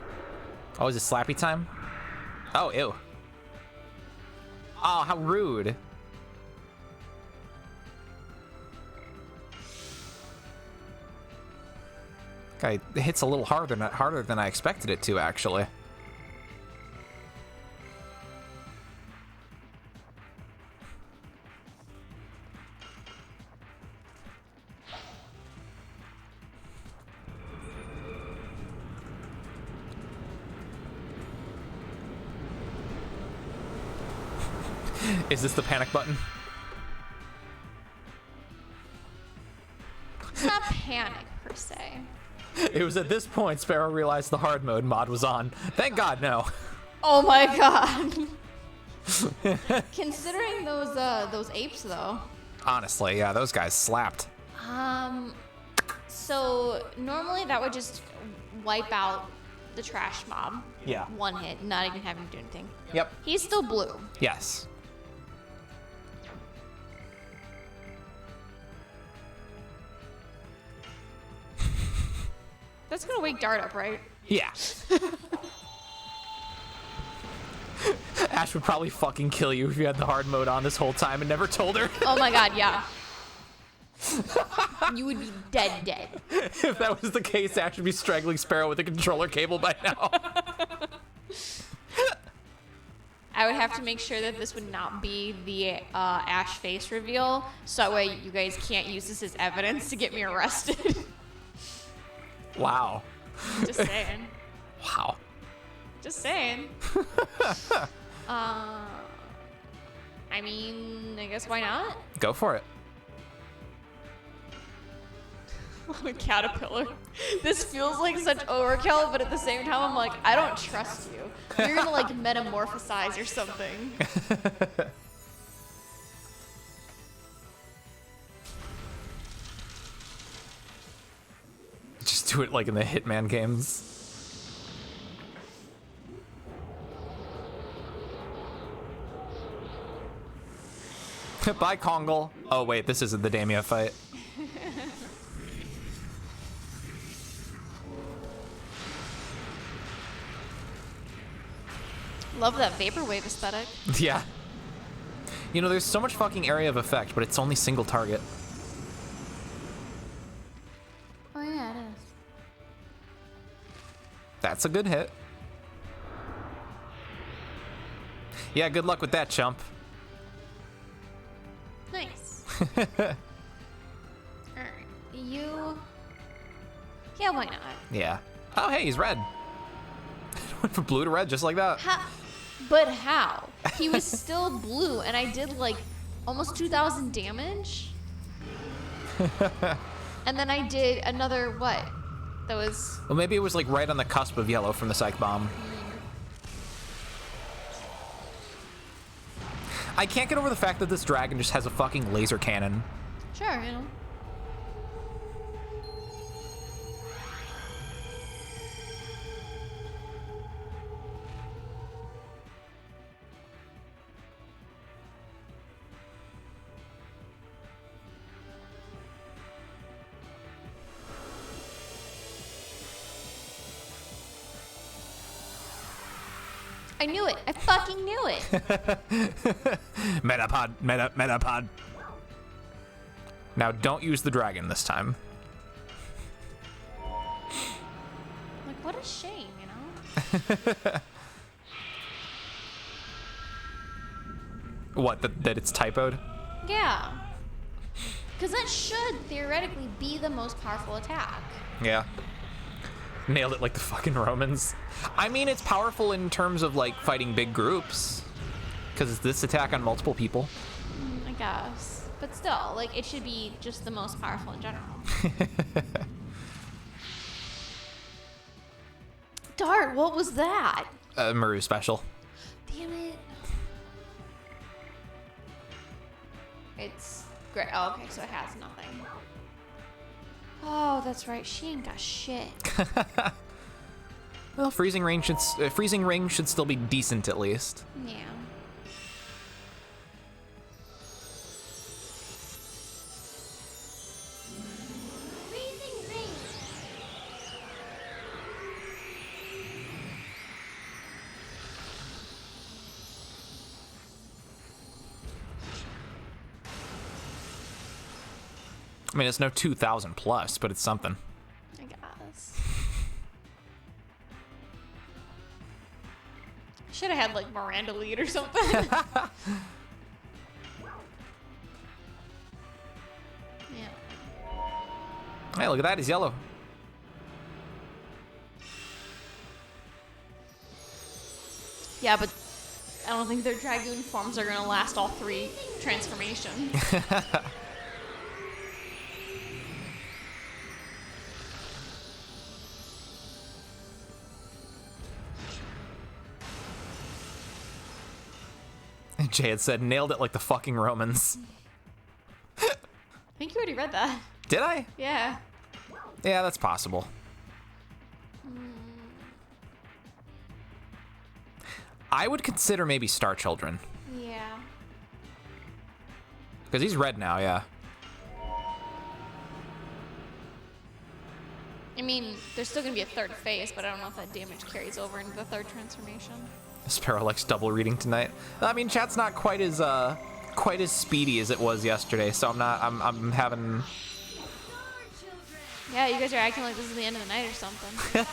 Oh, is it slappy time? Oh, ew. Oh, how rude. Guy hits a little harder than I expected it to, actually. Is this the panic button? It's not panic per se. It was at this point Sparrow realized the hard mode mod was on. Thank God, no. Oh my god. Considering those apes though. Honestly, yeah, those guys slapped. So normally that would just wipe out the trash mob. Yeah. One hit, not even having to do anything. Yep. He's still blue. Yes. That's gonna wake Dart up, right? Yeah. Ash would probably fucking kill you if you had the hard mode on this whole time and never told her. Oh my god, yeah. You would be dead. If that was the case, Ash would be strangling Sparrow with a controller cable by now. I would have to make sure that this would not be the Ash face reveal, so that way you guys can't use this as evidence to get me arrested. Wow. Just saying. Wow. Just saying. I mean, I guess why not? Go for it. A caterpillar. This feels like such overkill, but at the same time, I'm like, I don't trust you. You're gonna like metamorphosize or something. Just do it like in the Hitman games. Bye, Kongal. Oh, wait, this isn't the Damia fight. Love that vaporwave aesthetic. Yeah. You know, there's so much fucking area of effect, but it's only single target. Oh yeah, it is. That's a good hit. Yeah, good luck with that, chump. Nice. Alright. You... Yeah, why not? Yeah. Oh, hey, he's red. Went from blue to red just like that. But how? He was still blue, and I did like almost 2,000 damage. And then I did another, what? That was... Well, maybe it was like right on the cusp of yellow from the psych bomb. I can't get over the fact that this dragon just has a fucking laser cannon. Sure, you know. I knew it. I fucking knew it. Metapod. Now don't use the dragon this time. Like, what a shame, you know? What, that it's typoed? Yeah. Because that should theoretically be the most powerful attack. Yeah. Nailed it like the fucking Romans. I mean, it's powerful in terms of like fighting big groups. Because it's this attack on multiple people. I guess. But still, like, it should be just the most powerful in general. Dart, what was that? Maru special. Damn it. It's great. Oh, okay, so it has nothing. Oh, that's right. She ain't got shit. Well, freezing ring should still be decent at least. Yeah. I mean, it's no 2,000 plus, but it's something. I guess. Should have had like Miranda lead or something. Yeah. Hey, look at that. He's yellow. Yeah, but I don't think their Dragoon forms are gonna last all 3 transformations. Jay had said, nailed it like the fucking Romans. I think you already read that. Did I? Yeah. Yeah, that's possible. I would consider maybe Star Children. Yeah. Because he's red now, yeah. I mean, there's still gonna be a 3rd phase, but I don't know if that damage carries over into the 3rd transformation. Sparrow likes double reading tonight. I mean, chat's not quite as speedy as it was yesterday, so I'm having. Yeah, you guys are acting like this is the end of the night or something.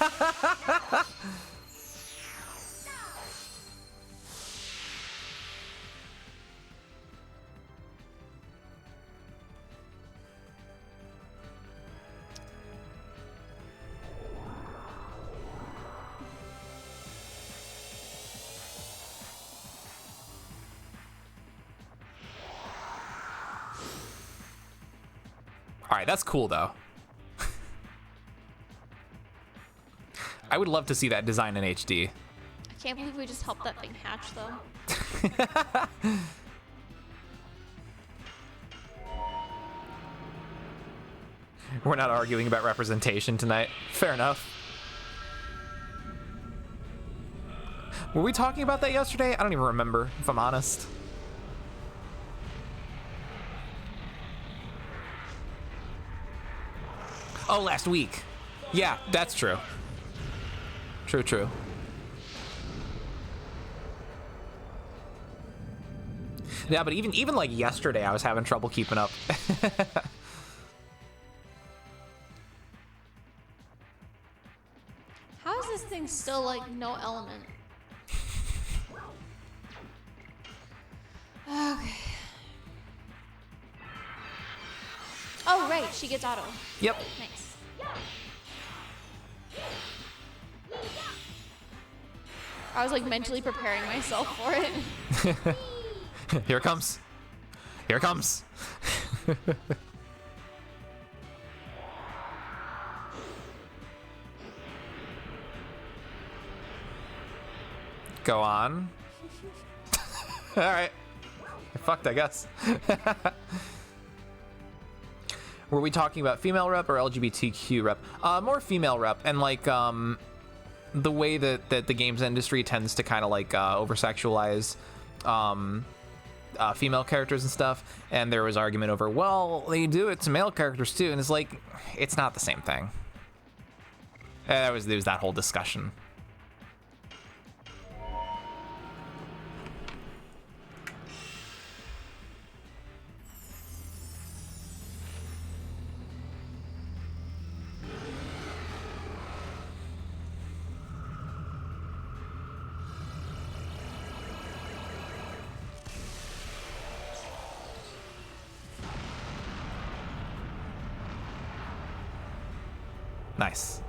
All right, that's cool though. I would love to see that design in HD. I can't believe we just helped that thing hatch, though. We're not arguing about representation tonight. Fair enough. Were we talking about that yesterday? I don't even remember, if I'm honest. Oh, last week. Yeah, that's true. True. Yeah, but even like yesterday, I was having trouble keeping up. How is this thing still, like, no element? Okay. Oh, right, she gets auto. Yep. Nice. I was, like, mentally preparing myself for it. Here it comes. Here it comes. Go on. All right. You're fucked, I guess. Were we talking about female rep or LGBTQ rep? More female rep, and like the way that the games industry tends to kind of like over-sexualize female characters and stuff. And there was argument over, well, they do it to male characters too, and it's like, it's not the same thing. There was that whole discussion. Nice.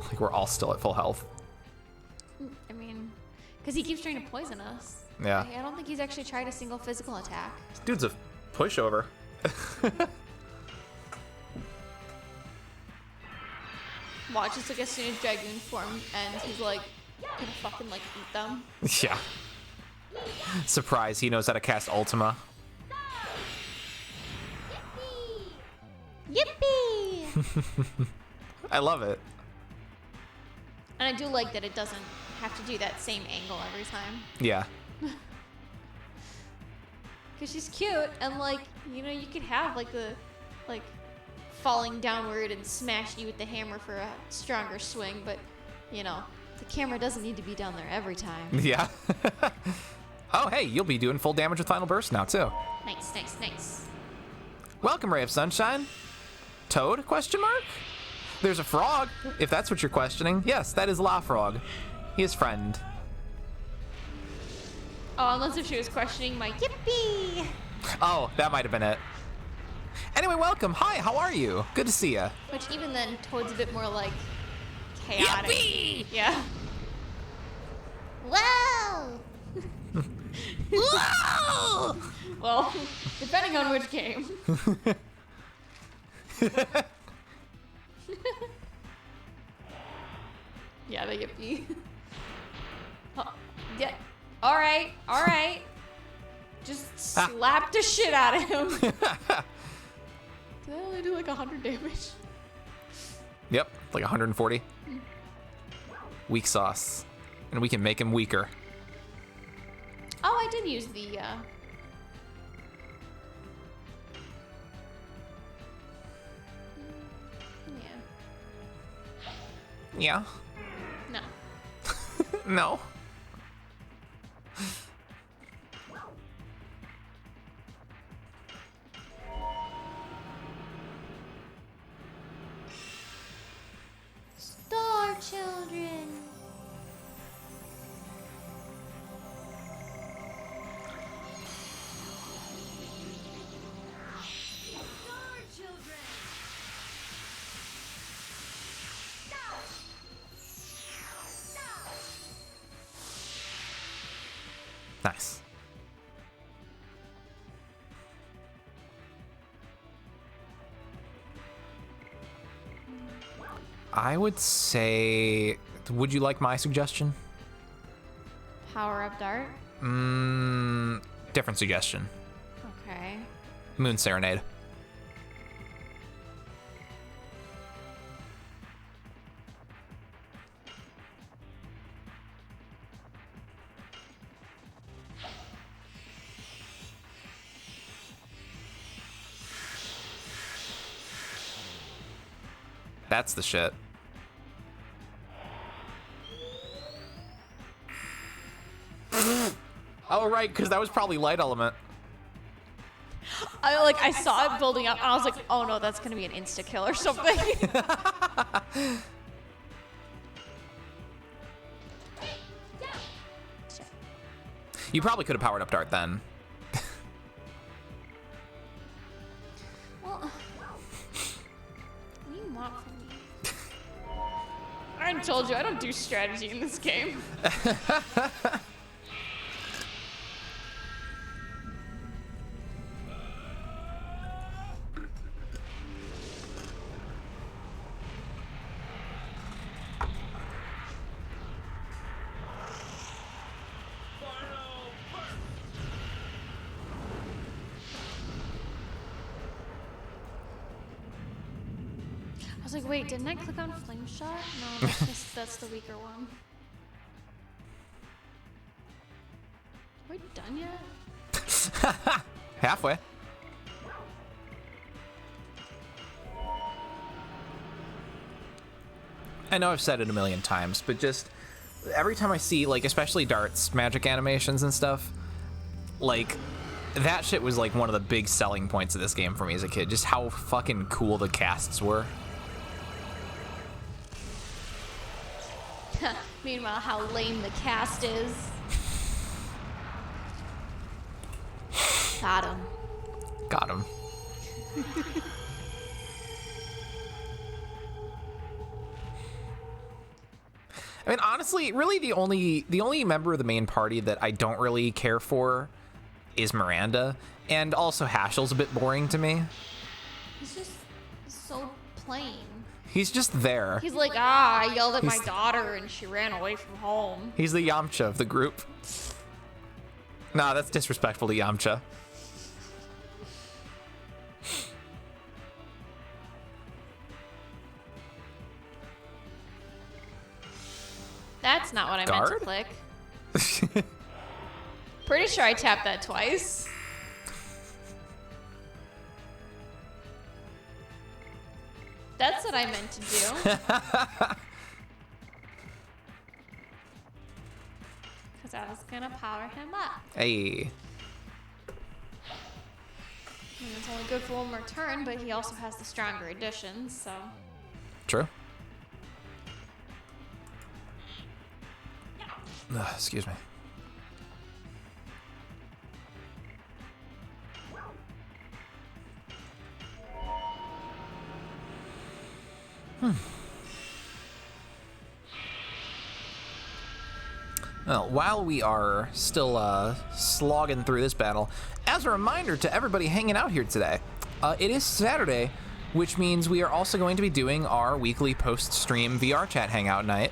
Like we're all still at full health. I mean, because he keeps trying to poison us. Yeah. I don't think he's actually tried a single physical attack. This dude's a pushover. Watch, it's like as soon as Dragoon form ends, he's like, gonna fucking like eat them. Yeah. Surprise, he knows how to cast Ultima. Yippee! I love it. And I do like that it doesn't have to do that same angle every time. Yeah. Because she's cute, and like, you know, you could have like the, like, falling downward and smash you with the hammer for a stronger swing, but, you know, the camera doesn't need to be down there every time. Yeah. Oh, hey, you'll be doing full damage with Final Burst now, too. Nice, nice, nice. Welcome, Ray of Sunshine. Toad, question mark? There's a frog, if that's what you're questioning. Yes, that is La Frog. He is friend. Oh, unless if she was questioning my yippee. Oh, that might have been it. Anyway, welcome. Hi, how are you? Good to see ya. Which even then, Toad's a bit more like chaotic. Yippee! Yeah. Whoa! Whoa! Well, depending on which game. Yeah, the yippee. Oh, yeah. All right. Just slap the shit out of him. Did that only do like 100 damage? Yep, like 140. Weak sauce. And we can make him weaker. Oh, I did use the, Yeah. Yeah? No. No. Star Children. Nice. I would say, would you like my suggestion? Power up dart. Different suggestion. Okay. Moon Serenade. That's the shit. Oh, right, because that was probably light element. I saw it building up, and I was like, oh no, that's gonna be an insta kill or something. You probably could have powered up Dart then. Well, what do you want from me? I already told you I don't do strategy in this game. I was like, wait, didn't I click on Flame Shot? No, that's the weaker one. Are we done yet? Halfway. I know I've said it a million times, but just every time I see, like, especially Dart's magic animations and stuff, like, that shit was like one of the big selling points of this game for me as a kid. Just how fucking cool the casts were. Meanwhile, how lame the cast is. Got him. Got him. I mean, honestly, really the only member of the main party that I don't really care for is Miranda, and also Hashel's a bit boring to me. He's just so plain. He's just there. He's like, I yelled at my daughter and she ran away from home. He's the Yamcha of the group. Nah, that's disrespectful to Yamcha. That's not what I meant to click. Pretty sure I tapped that twice. That's what I meant to do. because I was gonna power him up. Hey. And it's only good for one more turn, but he also has the stronger additions, so. True. Excuse me. Well, while we are still slogging through this battle, as a reminder to everybody hanging out here today, it is Saturday, which means we are also going to be doing our weekly post-stream VR chat hangout night.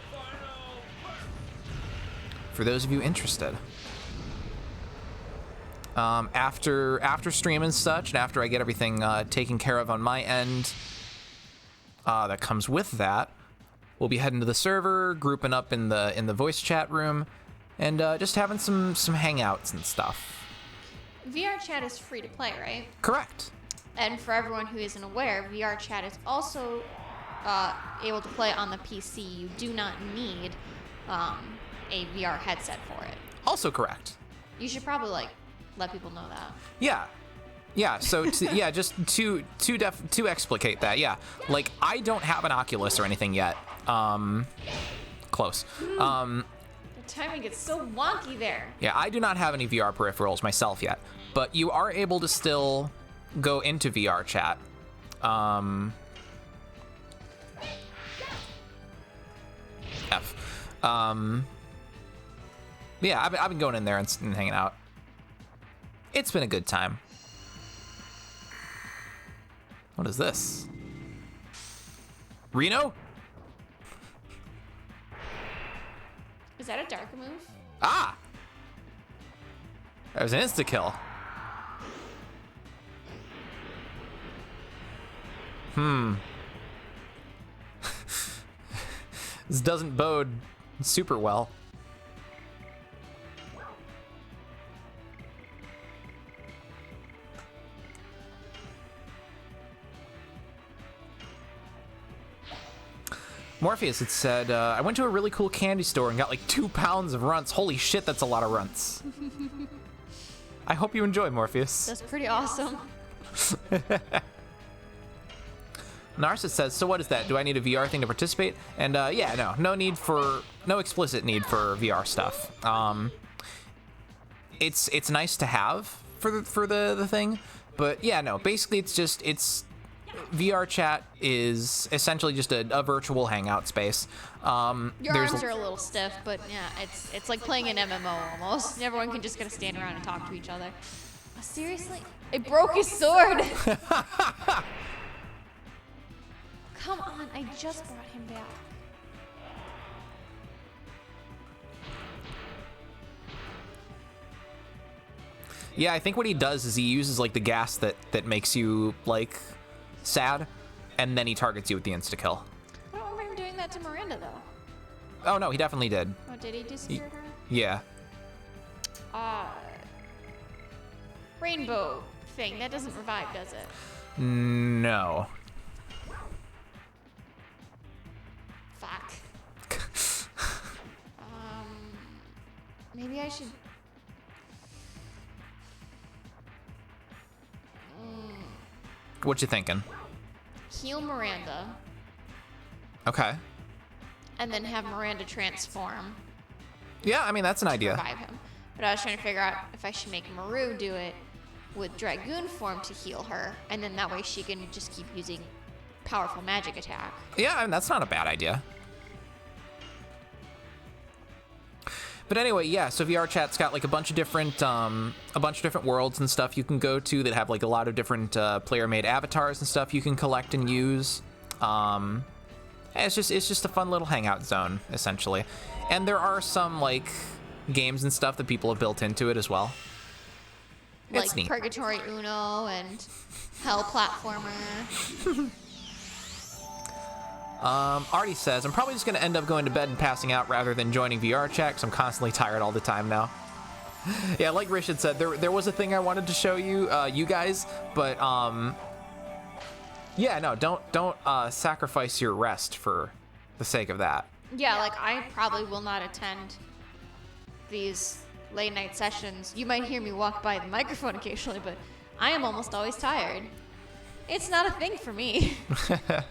For those of you interested. After stream and such, and after I get everything taken care of on my end, that comes with that, we'll be heading to the server, grouping up in the voice chat room, and just having some hangouts and stuff. VR chat is free to play, right? Correct. And for everyone who isn't aware, VR chat is also able to play on the PC. You do not need a VR headset for it. Also correct. You should probably let people know that. Yeah. So just to explicate that. Yeah, like I don't have an Oculus or anything yet. Close. The timing gets so wonky there. Yeah, I do not have any VR peripherals myself yet, but you are able to still go into VR chat. Yeah, I've been going in there and hanging out. It's been a good time. What is this? Reno? Is that a dark move? Ah! That was an insta-kill. This doesn't bode super well. Morpheus had said, I went to a really cool candy store and got like 2 pounds of runts. Holy shit, that's a lot of runts. I hope you enjoy, Morpheus. That's pretty awesome. Narcissus says, so what is that? Do I need a VR thing to participate? And yeah, no explicit need for VR stuff. It's nice to have for the thing, but yeah, no, basically it's VR chat is essentially just a virtual hangout space. Your arms are a little stiff, but yeah, it's like playing an MMO almost. Everyone can just kind of stand around and talk to each other. Seriously? It broke his sword! Come on, I just brought him back. Yeah, I think what he does is he uses like the gas that makes you like sad, and then he targets you with the insta-kill. I don't remember him doing that to Miranda though. Oh no, he definitely did. Oh, did he disappear her? Yeah. Rainbow thing, that doesn't revive, does it? No. Fuck. Maybe I should... What you thinking? heal Miranda, Okay. and then have Miranda transform Yeah, I mean, that's an to idea. revive him. But I was trying to figure out if I should make Maru do it with Dragoon form to heal her, and then that way she can just keep using powerful magic attack. Yeah, I mean, that's not a bad idea. But anyway, yeah, so VR chat's got like a bunch of different worlds and stuff you can go to that have like a lot of different player-made avatars and stuff you can collect and use. It's just a fun little hangout zone, essentially. And there are some like games and stuff that people have built into it as well. It's Like neat. Purgatory Uno and Hell Platformer. Artie says, I'm probably just going to end up going to bed and passing out rather than joining VR chat because I'm constantly tired all the time now. Yeah, like Rishad said, there was a thing I wanted to show you, you guys, but yeah, no, don't sacrifice your rest for the sake of that. Yeah, like I probably will not attend these late night sessions, you might hear me walk by the microphone occasionally, but I am almost always tired. It's not a thing for me. I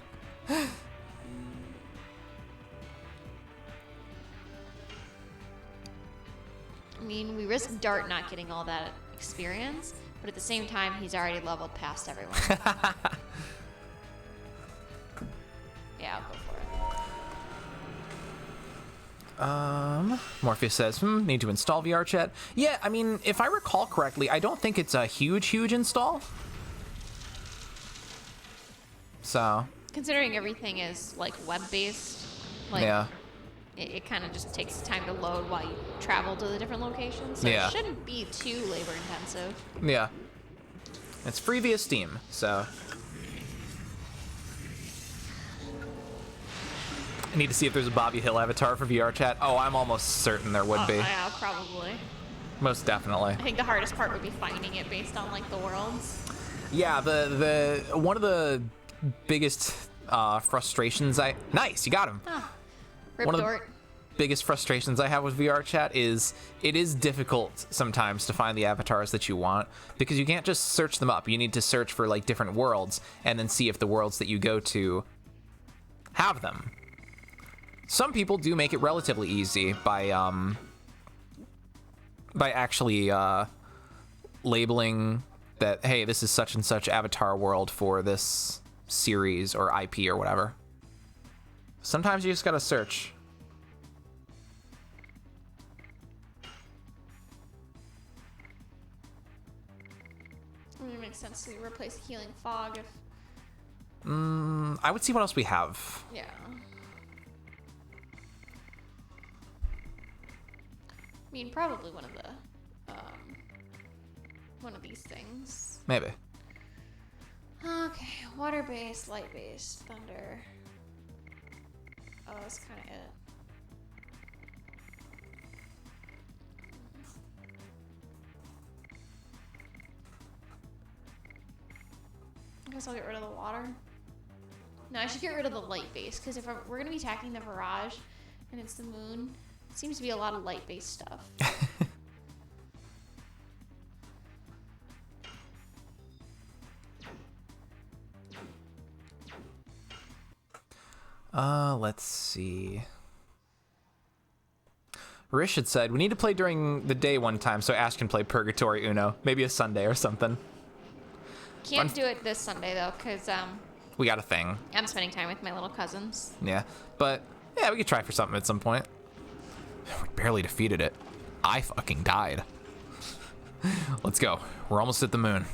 mean, we risk Dart not getting all that experience, but at the same time, he's already leveled past everyone. Yeah, I'll go for it. Morpheus says, need to install VR chat. Yeah, I mean, if I recall correctly, I don't think it's a huge install. So. Considering everything is like web-based, like Yeah. it kind of just takes time to load while you travel to the different locations. So Yeah. it shouldn't be too labor intensive. Yeah. It's free via Steam, so. I need to see if there's a Bobby Hill avatar for VR chat. Oh, I'm almost certain there would be. Yeah, probably. Most definitely. I think the hardest part would be finding it based on like the worlds. Yeah, the one of the biggest frustrations Nice, you got him. Rip One of the- Dort. Biggest frustrations I have with VR chat is it is difficult sometimes to find the avatars that you want because you can't just search them up. You need to search for like different worlds and then see if the worlds that you go to have them. Some people do make it relatively easy by actually labeling that, hey, this is such and such avatar world for this series or IP or whatever. Sometimes you just gotta search. I mean, it makes sense to replace Healing Fog if... I would see what else we have. Yeah. I mean, probably one of these things. Maybe. Okay, water-based, light-based, thunder. Oh, that's kind of it. I guess I'll get rid of the water. No, I should get rid of the light base, because if we're going to be attacking the Virage, and it's the moon, it seems to be a lot of light-based stuff. Let's see. Rish had said, we need to play during the day one time so Ash can play Purgatory Uno. Maybe a Sunday or something. Can't do it this Sunday, though, because We got a thing. I'm spending time with my little cousins. Yeah. But, yeah, we could try for something at some point. We barely defeated it. I fucking died. Let's go. We're almost at the moon.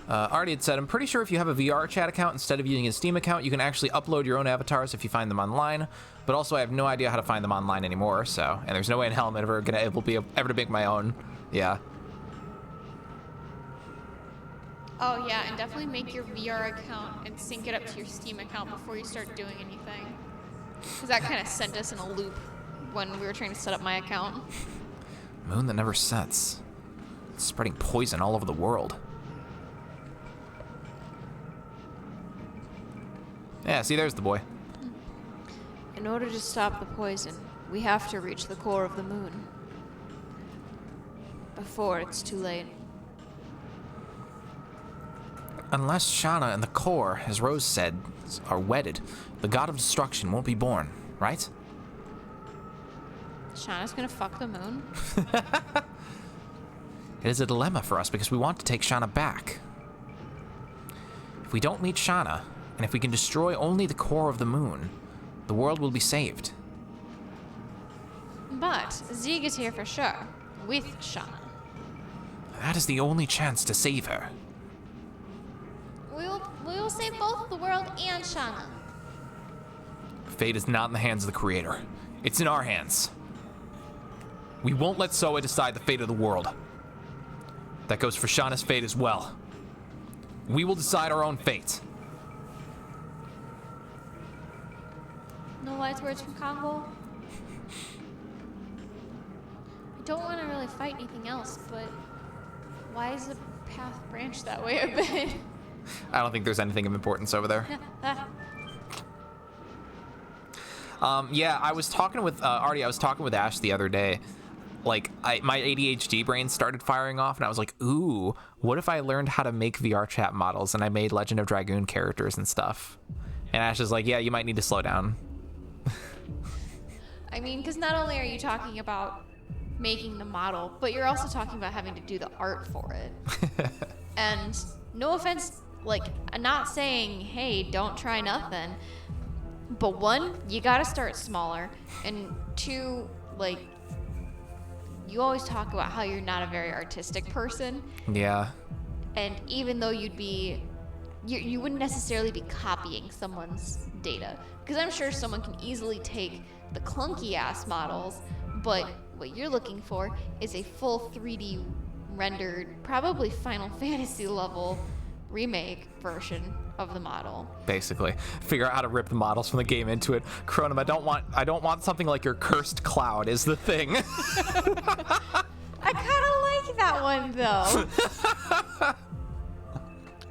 Artie had said, I'm pretty sure if you have a VR chat account instead of using a Steam account, you can actually upload your own avatars if you find them online. But also, I have no idea how to find them online anymore, so... And there's no way in hell I'm ever to make my own. Yeah. Oh, yeah, and definitely make your VR account and sync it up to your Steam account before you start doing anything. Because that kind of sent us in a loop when we were trying to set up my account. Moon that never sets. It's spreading poison all over the world. Yeah, see, there's the boy. In order to stop the poison, we have to reach the core of the moon. Before it's too late. Unless Shana and the core, as Rose said, are wedded, the god of destruction won't be born, right? Shauna's gonna fuck the moon? It is a dilemma for us because we want to take Shana back. If we don't meet Shana, and if we can destroy only the core of the moon, the world will be saved. But Zeke is here for sure, with Shauna. That is the only chance to save her. We will save both the world and Shauna. Fate is not in the hands of the Creator. It's in our hands. We won't let Soa decide the fate of the world. That goes for Shana's fate as well. We will decide our own fate. No wise words from Congo? I don't want to really fight anything else, but why is the path branched that way a bit? I don't think there's anything of importance over there. Yeah, I was talking with Artie. I was talking with Ash the other day. Like, my ADHD brain started firing off, and I was like, "Ooh, what if I learned how to make VR chat models and I made Legend of Dragoon characters and stuff?" And Ash is like, "Yeah, you might need to slow down." I mean, because not only are you talking about making the model, but you're also talking about having to do the art for it. And no offense, like, I'm not saying, hey, don't try nothing. But one, you gotta start smaller. And two, like, you always talk about how you're not a very artistic person. Yeah. And even though you'd be, you wouldn't necessarily be copying someone's data. Because I'm sure someone can easily take the clunky ass models, but what you're looking for is a full 3D rendered, probably Final Fantasy level remake version of the model. Basically, figure out how to rip the models from the game into it. Chronom, I don't want something like your cursed cloud is the thing. I kind of like that one though.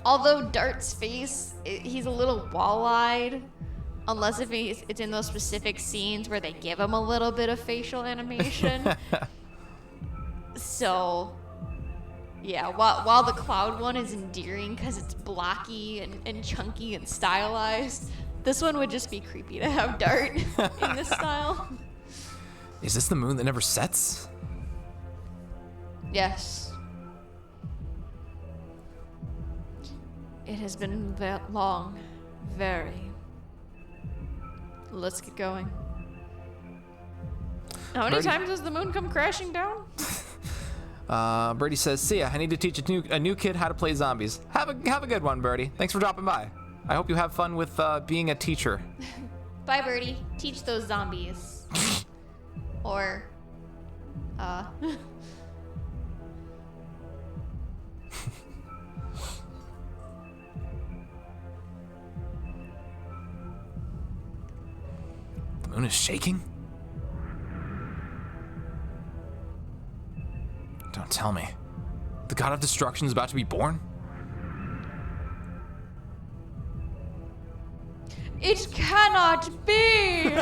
Although Dart's face, he's a little wall-eyed. Unless if it's in those specific scenes where they give him a little bit of facial animation. So, yeah, while the Cloud one is endearing because it's blocky and chunky and stylized, this one would just be creepy to have Dart in this style. Is this the moon that never sets? Yes. It has been long, very. Let's get going. How many times does the moon come crashing down? Birdie says, "See ya. I need to teach a new kid how to play zombies. Have a good one, Birdie. Thanks for dropping by. I hope you have fun with being a teacher." Bye, Birdie. Teach those zombies. Or, The moon is shaking? Don't tell me. The god of destruction is about to be born? it cannot be!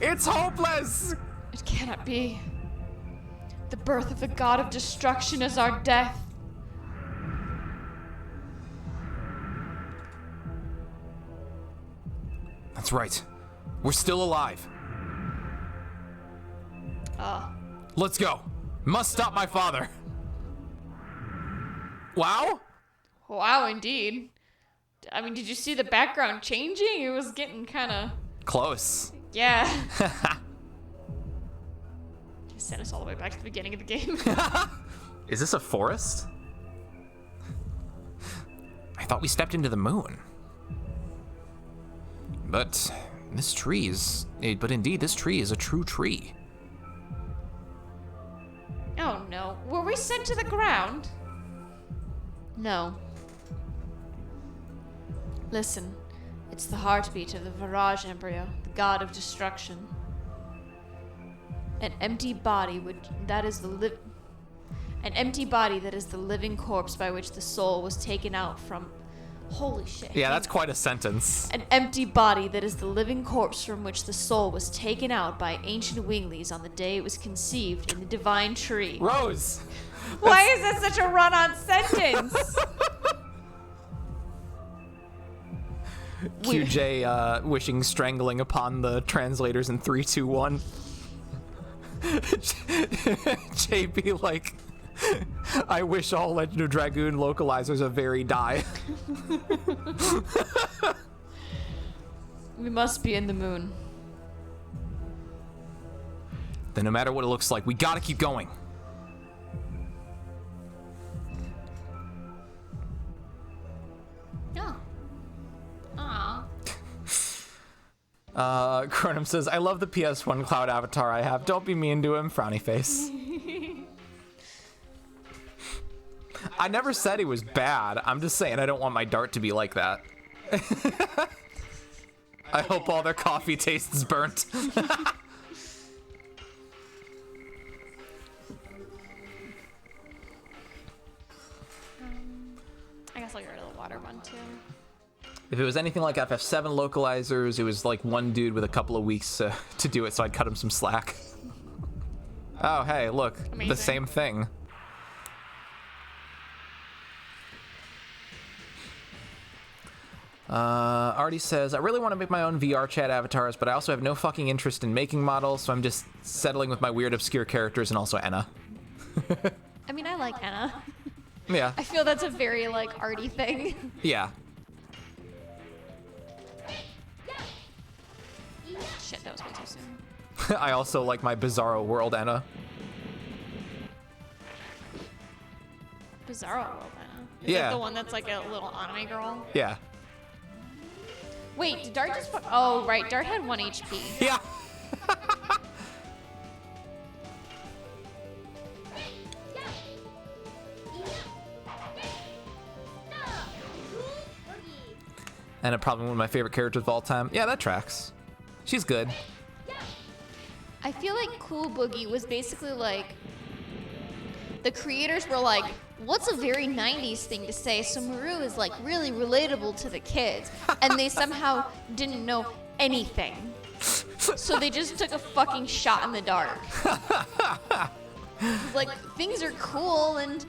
It's hopeless! It cannot be. The birth of the god of destruction is our death. That's right. We're still alive. Let's go. Must stop my father. Wow? Wow, indeed. I mean, did you see the background changing? It was getting kind of... Close. Yeah. Just sent us all the way back to the beginning of the game. Is this a forest? I thought we stepped into the moon. But this tree is... But indeed, this tree is a true tree. Oh no. Were we sent to the ground? No. Listen, it's the heartbeat of the Virage embryo, the god of destruction. An empty body that is the living corpse by which the soul was taken out from. Holy shit. Yeah, that's quite a sentence. An empty body that is the living corpse from which the soul was taken out by ancient winglies on the day it was conceived in the divine tree. Rose! Why is that such a run-on sentence? QJ wishing strangling upon the translators in 3, 2, 1. JB like, I wish all Legend of Dragoon localizers of very die. We must be in the moon. Then no matter what it looks like, we gotta keep going. Oh. Aw. Chronom says, I love the PS1 Cloud avatar I have. Don't be mean to him, frowny face. I never said he was bad. I'm just saying I don't want my Dart to be like that. I hope all their coffee tastes burnt. I guess I'll get rid of the water one too. If it was anything like FF7 localizers, it was like one dude with a couple of weeks to do it, so I'd cut him some slack. Oh, hey, look, Amazing. the same thing. Artie says, I really want to make my own VR chat avatars, but I also have no fucking interest in making models, so I'm just settling with my weird obscure characters and also Enna. I mean, I like Enna. Yeah. I feel that's a very, like, arty thing. Yeah. Shit, that was way too soon. I also like my Bizarro World Enna. Bizarro World Enna. Is Yeah. that the one that's like a little anime girl? Yeah. Wait, did Dart just... Oh, right, Dart had 1 HP. Yeah. Enna probably one of my favorite characters of all time. Yeah, that tracks. She's good. I feel like Cool Boogie was basically like... The creators were like, what's a very 90s thing to say? So Maru is like really relatable to the kids. And they somehow didn't know anything. So they just took a fucking shot in the dark. Like, things are cool and,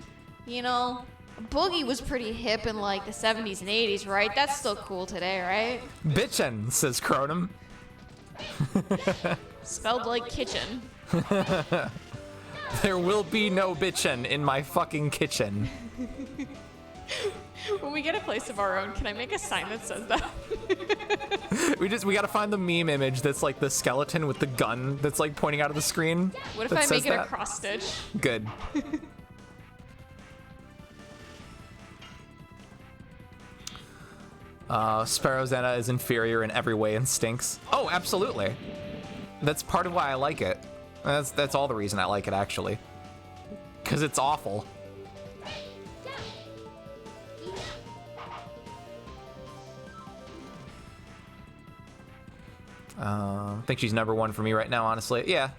you know, Boogie was pretty hip in like the 70s and 80s, right? That's still cool today, right? Bitchin', says Cronum. Spelled like kitchen. There will be no bitchin' in my fucking kitchen. When we get a place of our own, can I make a sign that says that? We gotta find the meme image that's like the skeleton with the gun that's like pointing out of the screen. What if that I says make it a that. cross stitch? Good. Sparrow's Enna is inferior in every way and stinks. Oh, absolutely. That's part of why I like it. That's all the reason I like it, actually. Because it's awful. I think she's number one for me right now, honestly. Yeah.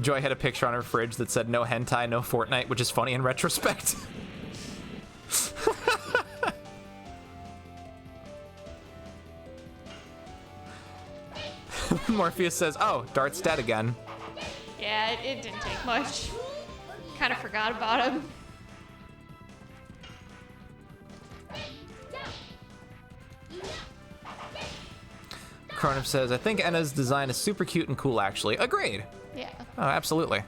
Joy had a picture on her fridge that said no hentai, no Fortnite, which is funny in retrospect. Morpheus says, oh, Dart's dead again. Yeah, it didn't take much. Kind of forgot about him. Cronum says, I think Enna's design is super cute and cool, actually. Agreed. Yeah. Oh, absolutely.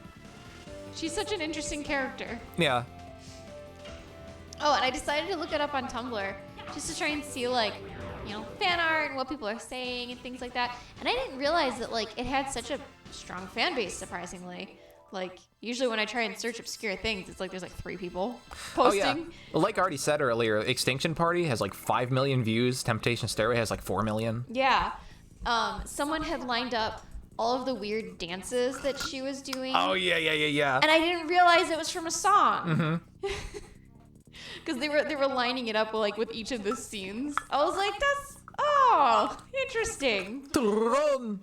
She's such an interesting character. Yeah. Oh, and I decided to look it up on Tumblr just to try and see, like, you know, fan art and what people are saying and things like that. And I didn't realize that, like, it had such a strong fan base, surprisingly. Like, usually when I try and search obscure things, it's like there's like 3 people posting. Oh, yeah. Like I already said earlier, Extinction Party has like 5 million views. Temptation Stairway has like 4 million. Yeah. Someone had lined up all of the weird dances that she was doing. Oh, yeah. And I didn't realize it was from a song. Because they were lining it up like with each of the scenes. I was like, that's interesting. Run.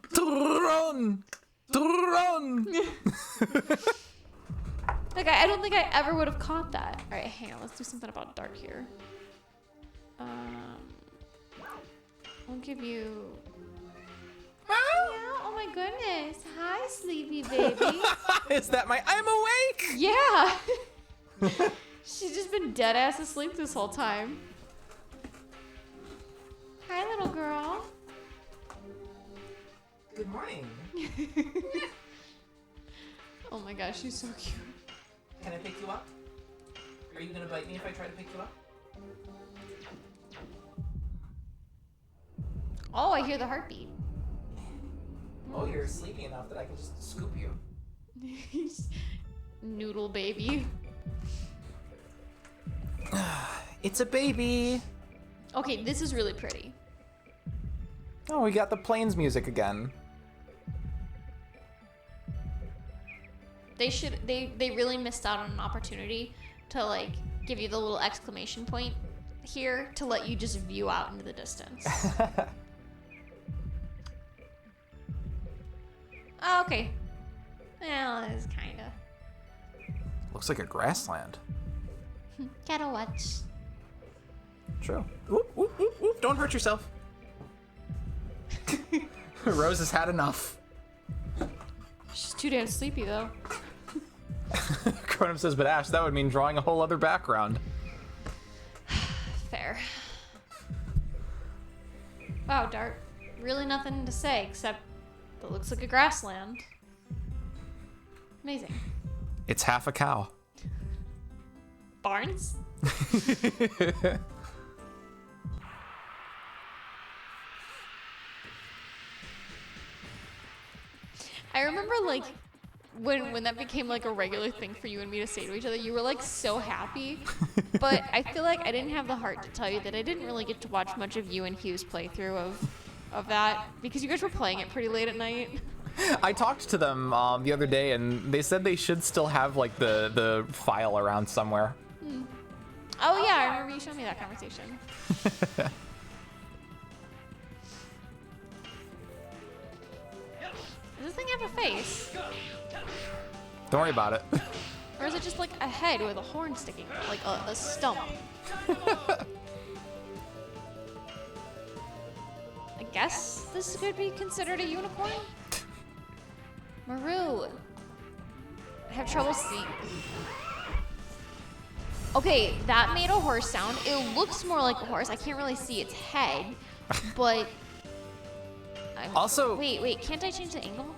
Like I don't think I ever would have caught that. All right, hang on. Let's do something about Dark here. I'll give you. Yeah, oh my goodness. Hi, sleepy baby. Is that my I'm awake? Yeah. She's just been dead ass asleep this whole time. Hi, little girl. Good morning. Oh my gosh, she's so cute. Can I pick you up? Are you gonna bite me if I try to pick you up? Oh, I hear the heartbeat. Oh, you're sleepy enough that I can just scoop you. Noodle baby. It's a baby. Okay, this is really pretty. Oh, we got the planes music again. They really missed out on an opportunity to like give you the little exclamation point here to let you just view out into the distance. Oh, okay. Well, it's kinda. Looks like a grassland. Gotta watch. True. Oop, oop, oop, oop. Don't hurt yourself. Rose has had enough. She's too damn sleepy though. Cronum says, but Ash, that would mean drawing a whole other background. Fair. Wow, Dart. Really nothing to say except that looks like a grassland. Amazing. It's half a cow. Barns? I remember like when that became like a regular thing for you and me to say to each other, you were like so happy. But I feel like I didn't have the heart to tell you that I didn't really get to watch much of you and Hugh's playthrough of that because you guys were playing it pretty late at night. I talked to them the other day, and they said they should still have like the file around somewhere. Oh yeah, I remember you showing me that conversation. Does this thing have a face? Don't worry about it. Or is it just like a head with a horn sticking out, like a stump? I guess this could be considered a unicorn? Maru. I have trouble seeing. Okay, that made a horse sound. It looks more like a horse. I can't really see its head, but... Also... Wait, can't I change the angle?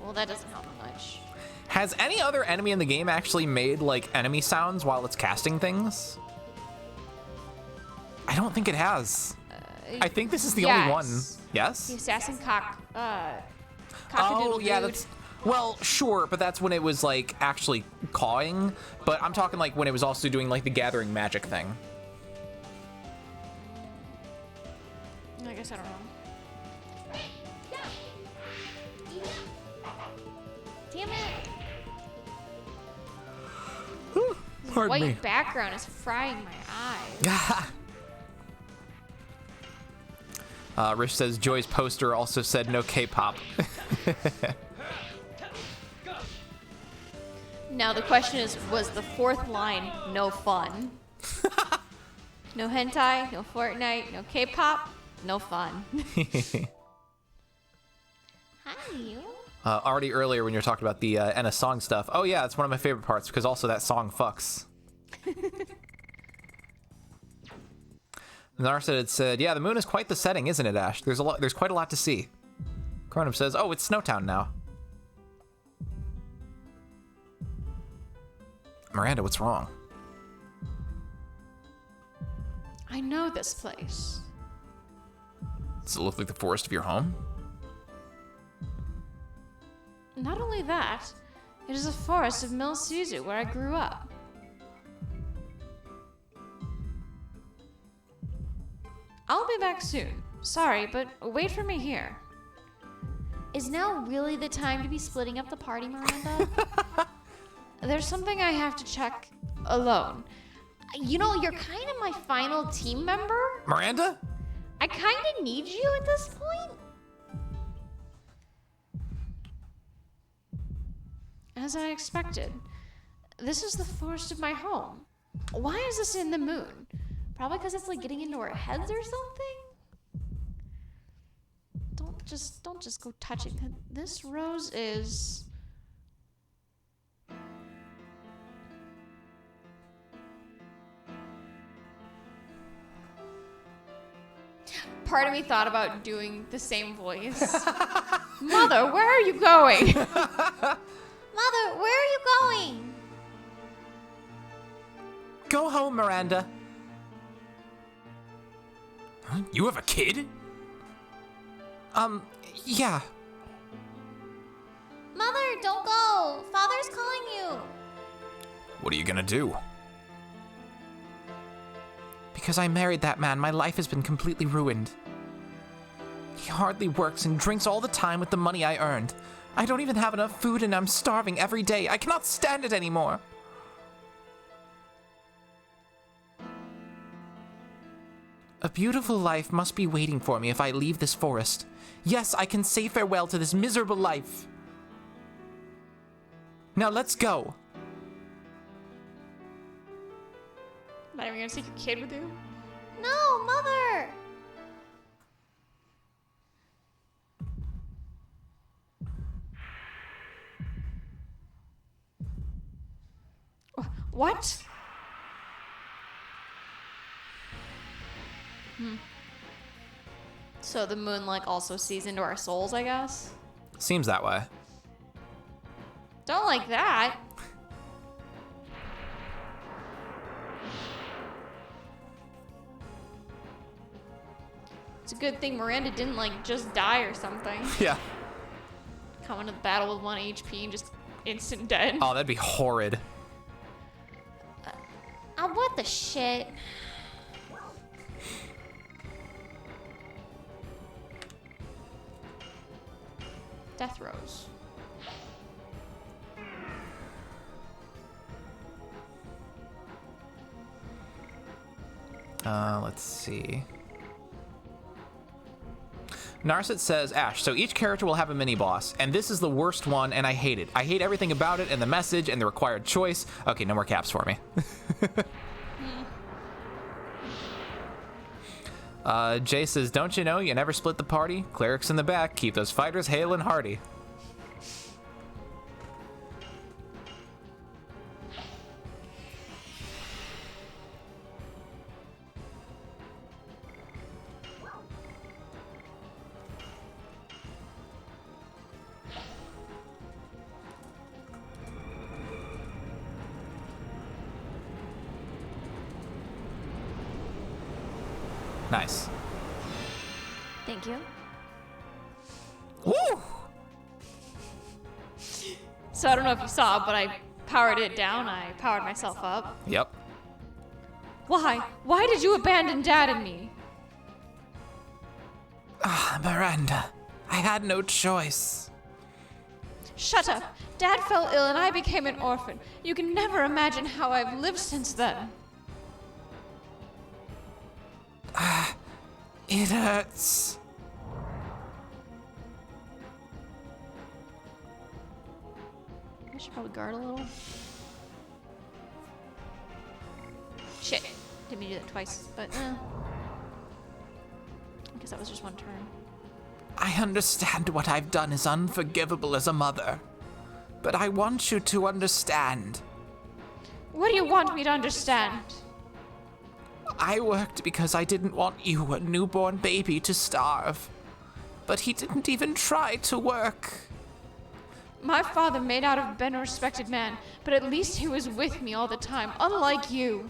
Well, that doesn't help much. Has any other enemy in the game actually made, like, enemy sounds while it's casting things? I don't think it has. I think this is the only one. Yes? The assassin Oh, yeah, that's... Well, sure, but that's when it was, like, actually cawing. But I'm talking, like, when it was also doing, like, the gathering magic thing. I guess I don't know. Damn it! Pardon White me. background is frying my eyes. Rich says Joy's poster also said no K-pop. Now the question is, was the fourth line no fun? No hentai, no Fortnite, no K-pop, no fun. Hi, you. Already earlier when you were talking about the Enna song stuff. Oh yeah, it's one of my favorite parts because also that song fucks. Narset said, yeah, the moon is quite the setting, isn't it, Ash? There's quite a lot to see. Cronum says, oh, it's Snowtown now. Miranda, what's wrong? I know this place. Does it look like the forest of your home? Not only that, it is a forest of Mil Suzu where I grew up. I'll be back soon. Sorry, but wait for me here. Is now really the time to be splitting up the party, Miranda? There's something I have to check alone. You know, you're kind of my final team member. Miranda? I kind of need you at this point. As I expected. This is the forest of my home. Why is this in the moon? Probably because it's like getting into our heads or something? Don't just go touching it. This rose is... Part of me thought about doing the same voice. Mother, where are you going? Mother, where are you going? Go home, Miranda. Huh? You have a kid? Yeah. Mother, don't go. Father's calling you. What are you gonna do? Because I married that man, my life has been completely ruined. He hardly works and drinks all the time with the money I earned. I don't even have enough food and I'm starving every day. I cannot stand it anymore. A beautiful life must be waiting for me if I leave this forest. Yes, I can say farewell to this miserable life. Now let's go. Not even gonna take your kid with you? No, Mother! What? So the moon, like, also sees into our souls, I guess? Seems that way. Don't like that. It's a good thing Miranda didn't, like, just die or something. Yeah. Come into the battle with 1 HP and just instant dead. Oh, that'd be horrid. What the shit? Death Rose. Let's see. Narset says, Ash, so each character will have a mini-boss, and this is the worst one, and I hate it. I hate everything about it, and the message, and the required choice. Okay, no more caps for me. Jay says, don't you know you never split the party? Clerics in the back, keep those fighters hale and hearty. Nice. Thank you. Woo! So I don't know if you saw, but I powered it down. I powered myself up. Yep. Why? Why did you abandon Dad and me? Miranda, I had no choice. Shut up. Dad fell ill and I became an orphan. You can never imagine how I've lived since then. It hurts. I should probably guard a little. Shit. Didn't mean to do that twice, but I guess that was just one turn. I understand what I've done is unforgivable as a mother, but I want you to understand. What do you want me to understand? I worked because I didn't want you, a newborn baby, to starve. But he didn't even try to work. My father may not have been a respected man, but at least he was with me all the time, unlike you.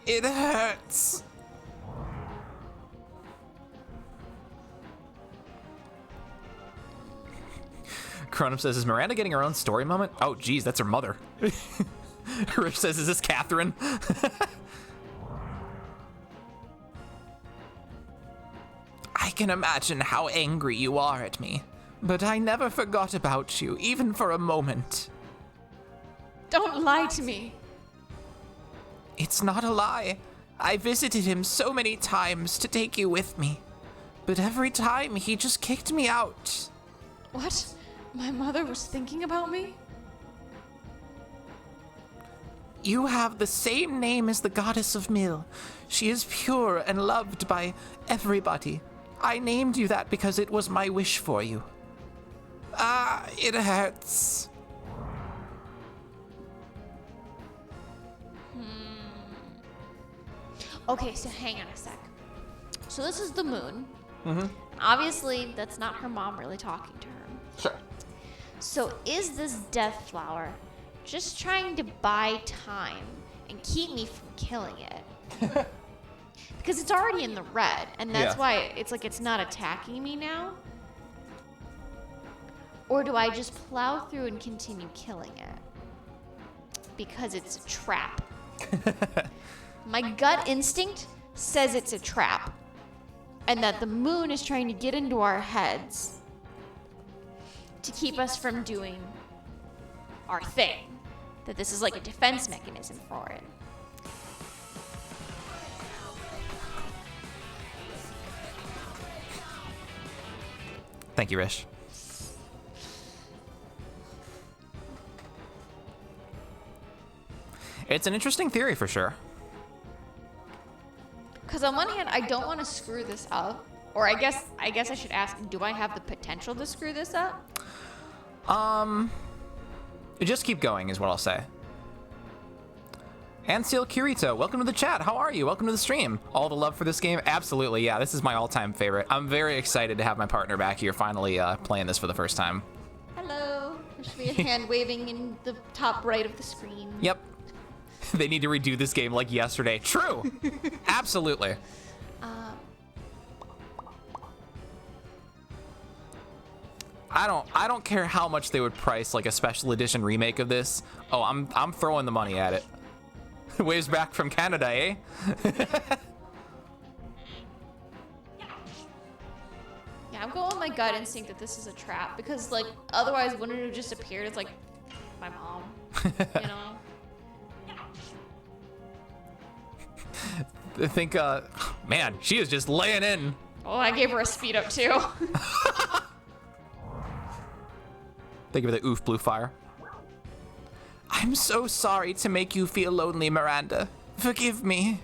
It hurts. Cronum says, is Miranda getting her own story moment? Oh, geez, that's her mother. Rich says, is this Catherine? I can imagine how angry you are at me, but I never forgot about you, even for a moment. Don't lie to me. It's not a lie. I visited him so many times to take you with me, but every time he just kicked me out. What? My mother was thinking about me? You have the same name as the goddess of Mill. She is pure and loved by everybody. I named you that because it was my wish for you. It hurts. Okay, so hang on a sec. So this is the moon. Mm-hmm. Obviously, that's not her mom really talking to her. Sure. So is this death flower just trying to buy time and keep me from killing it? Because it's already in the red, and that's why it's like it's not attacking me now. Or do I just plow through and continue killing it? Because it's a trap. My gut instinct says it's a trap, and that the moon is trying to get into our heads to keep us from doing our thing. That this is like a defense mechanism for it. Thank you, Rish. It's an interesting theory for sure. Because on one hand, I don't want to screw this up. Or I guess I should ask, do I have the potential to screw this up? Just keep going is what I'll say. Anseal Kirito, welcome to the chat. How are you? Welcome to the stream. All the love for this game? Absolutely, yeah. This is my all-time favorite. I'm very excited to have my partner back here finally playing this for the first time. Hello. There should be a hand waving in the top right of the screen. Yep. They need to redo this game like yesterday. True. Absolutely. I don't care how much they would price like a special edition remake of this. Oh, I'm throwing the money at it. Waves back from Canada, eh? Yeah, I'm going with my gut instinct that this is a trap because, like, otherwise wouldn't it have just appeared as like my mom, you know? I think, man, she is just laying in. Oh, I gave her a speed up too. Think of the oof blue fire. I'm so sorry to make you feel lonely, Miranda. Forgive me.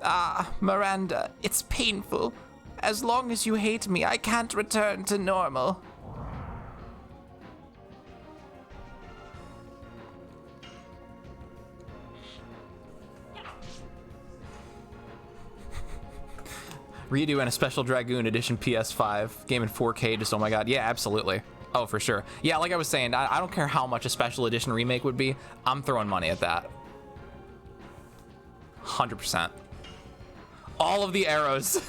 Ah, Miranda, it's painful. As long as you hate me, I can't return to normal. Redoing a special Dragoon edition PS5 game in 4K, just oh my god. Yeah, absolutely. Oh, for sure. Yeah, like I was saying, I don't care how much a special edition remake would be. I'm throwing money at that. 100%. All of the arrows.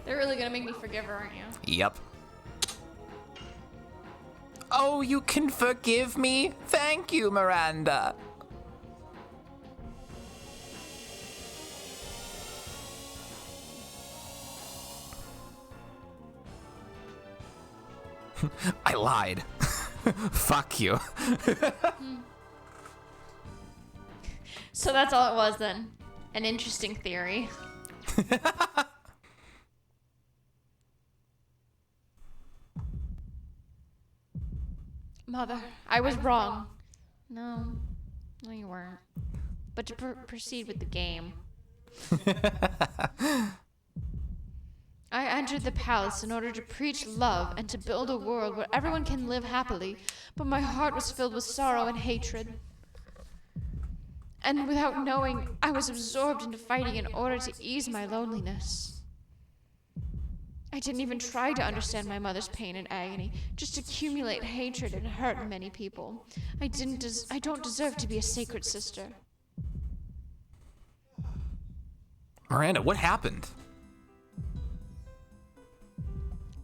They're really gonna make me forgive her, aren't you? Yep. Oh, you can forgive me? Thank you, Miranda. I lied. Fuck you. So that's all it was then. An interesting theory. Mother, I was wrong. No, you weren't. But to proceed with the game. I entered the palace in order to preach love and to build a world where everyone can live happily, but my heart was filled with sorrow and hatred. And without knowing, I was absorbed into fighting in order to ease my loneliness. I didn't even try to understand my mother's pain and agony, just accumulate hatred and hurt many people. I don't deserve to be a sacred sister. Miranda, what happened?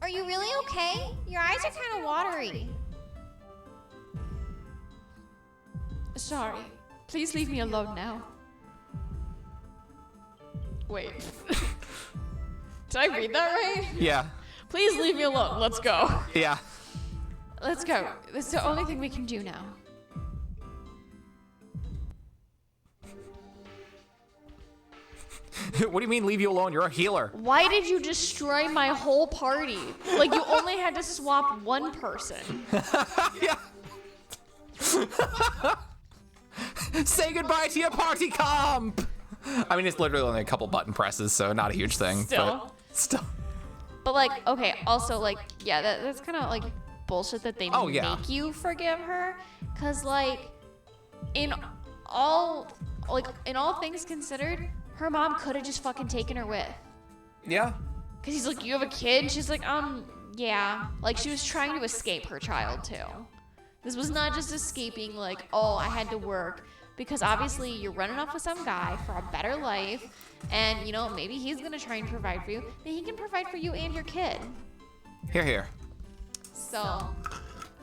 Are you really okay? Your eyes are kind of watery. Sorry. Please leave me alone now. Wait. Did I read that right? Yeah. Please leave me alone. Let's go. Yeah. Let's go. It's the only thing we can do now. What do you mean leave you alone? You're a healer. Why did you destroy my whole party? Like, you only had to swap one person. Yeah. Say goodbye to your party comp. I mean, it's literally only a couple button presses, so not a huge thing. Still. But like, okay, also like, yeah, that's kind of like bullshit that they make you forgive her. Cause like, in all things considered, her mom could have just fucking taken her with. Yeah. Cause he's like, you have a kid? And she's like, yeah. Like, she was trying to escape her child too. This was not just escaping like, oh, I had to work. Because obviously you're running off with some guy for a better life. And, you know, maybe he's gonna try and provide for you. Then he can provide for you and your kid. Here. So,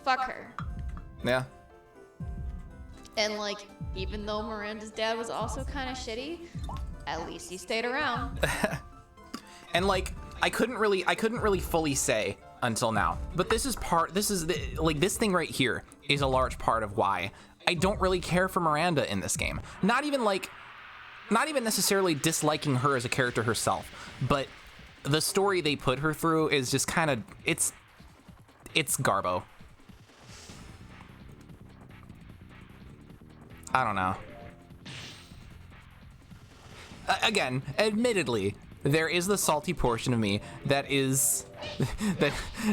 fuck her. Yeah. And like, even though Miranda's dad was also kind of shitty, at least he stayed around. And like, I couldn't really fully say until now, but this thing right here is a large part of why I don't really care for Miranda in this game. Not even necessarily disliking her as a character herself, but the story they put her through is just kind of, it's garbo. I don't know. Again, admittedly, there is the salty portion of me that is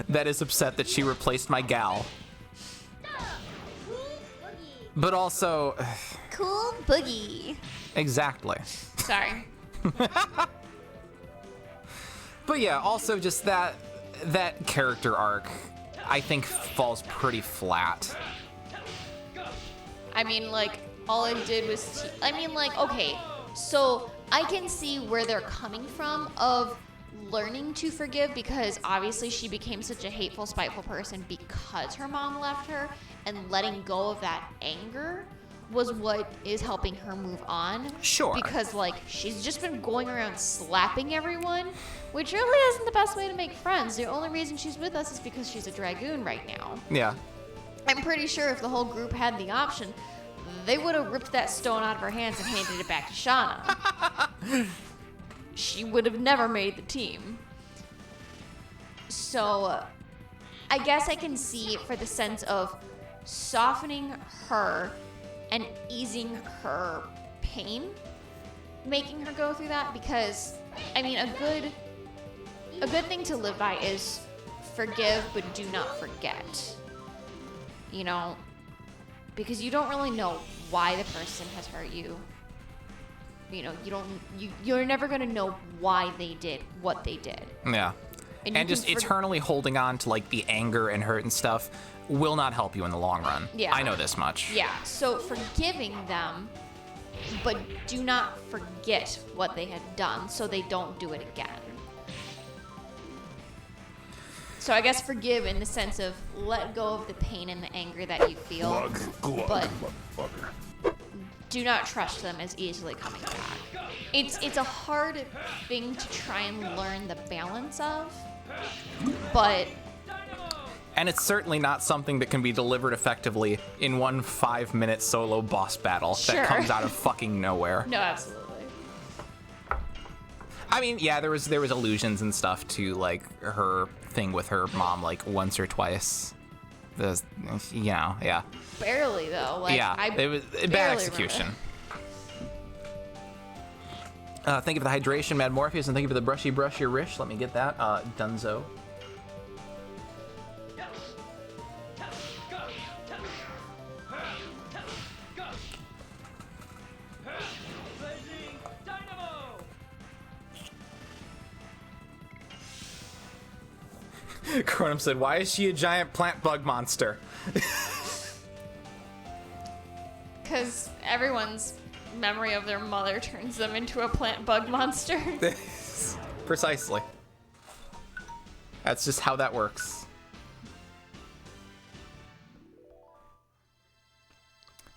that is upset that she replaced my gal. But also, Cool boogie. exactly. Sorry. But yeah, also just that character arc, I think falls pretty flat. I mean, like, all it did was... okay, so I can see where they're coming from of learning to forgive, because obviously she became such a hateful, spiteful person because her mom left her, and letting go of that anger was what is helping her move on. Sure. Because, like, she's just been going around slapping everyone, which really isn't the best way to make friends. The only reason she's with us is because she's a dragoon right now. Yeah. I'm pretty sure if the whole group had the option, they would have ripped that stone out of her hands and handed it back to Shauna. She would have never made the team. So, I guess I can see it for the sense of softening her and easing her pain, making her go through that, because, I mean, a good thing to live by is forgive but do not forget. You know, because you don't really know why the person has hurt you. You know, you're never gonna know why they did what they did. Yeah. And And you just can eternally holding on to like the anger and hurt and stuff will not help you in the long run. Yeah. I know this much. Yeah, so forgiving them, but do not forget what they had done so they don't do it again. So I guess forgive in the sense of let go of the pain and the anger that you feel, Glug, but motherfucker. do not trust them as easily coming back. It's a hard thing to try and learn the balance of, but And it's certainly not something that can be delivered effectively in one 5-minute solo boss battle Sure. that comes out of fucking nowhere. no, absolutely. I mean, yeah, there was allusions and stuff to like her thing with her mom like once or twice. Yeah. Barely though. Like, Yeah, I it was bad barely execution. remember. Thank you for the hydration, Mad Morpheus, and thank you for the brushy brush your rish. Let me get that. Dunzo. Cronum said, "Why is she a giant plant bug monster?" Because everyone's memory of their mother turns them into a plant bug monster. Precisely. That's just how that works.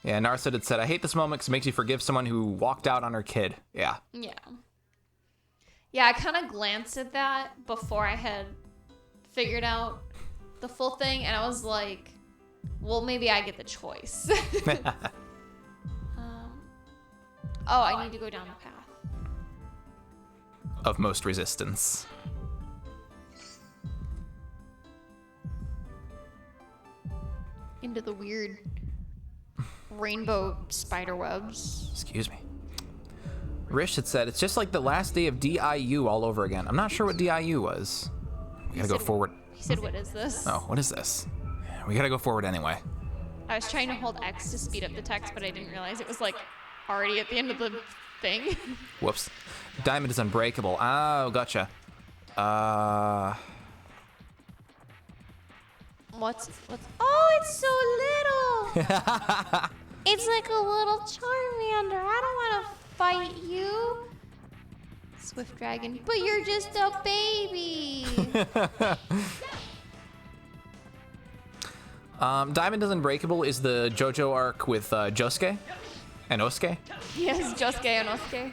Yeah, Narset had said, "I hate this moment because it makes you forgive someone who walked out on her kid." Yeah. Yeah. Yeah, I kind of glanced at that before I had figured out the full thing, and I was like, well, maybe I get the choice. Oh, I need to go down the path. Of most resistance. Into the weird rainbow spider webs. Excuse me. Rish had said, "It's just like the last day of DIU all over again." I'm not sure what DIU was. We gotta go forward. He said, what is this? Oh, what is this? We gotta go forward anyway. I was trying to hold X to speed up the text, but I didn't realize it was like already at the end of the thing. Whoops. Diamond is unbreakable. Oh, gotcha. What's oh, it's so little. It's like a little Charmander. I don't want to fight you, Swift Dragon, but you're just a baby. Diamond is Unbreakable is the JoJo arc with Josuke and Osuke. Yes, Josuke and Osuke.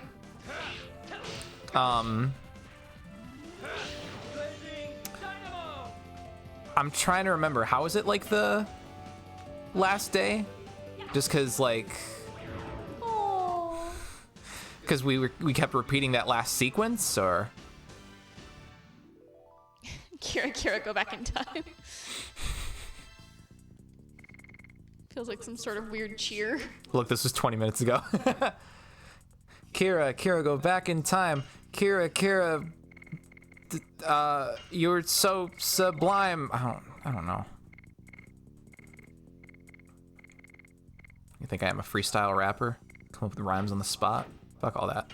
I'm trying to remember, how is it like the last day? Just because like, Oh. because we kept repeating that last sequence, or Kira, go back in time. Feels like some sort of weird cheer. Look, this was 20 minutes ago. Kira, go back in time. Kira, you're so sublime. I don't know. You think I am a freestyle rapper? Come up with rhymes on the spot? Fuck all that.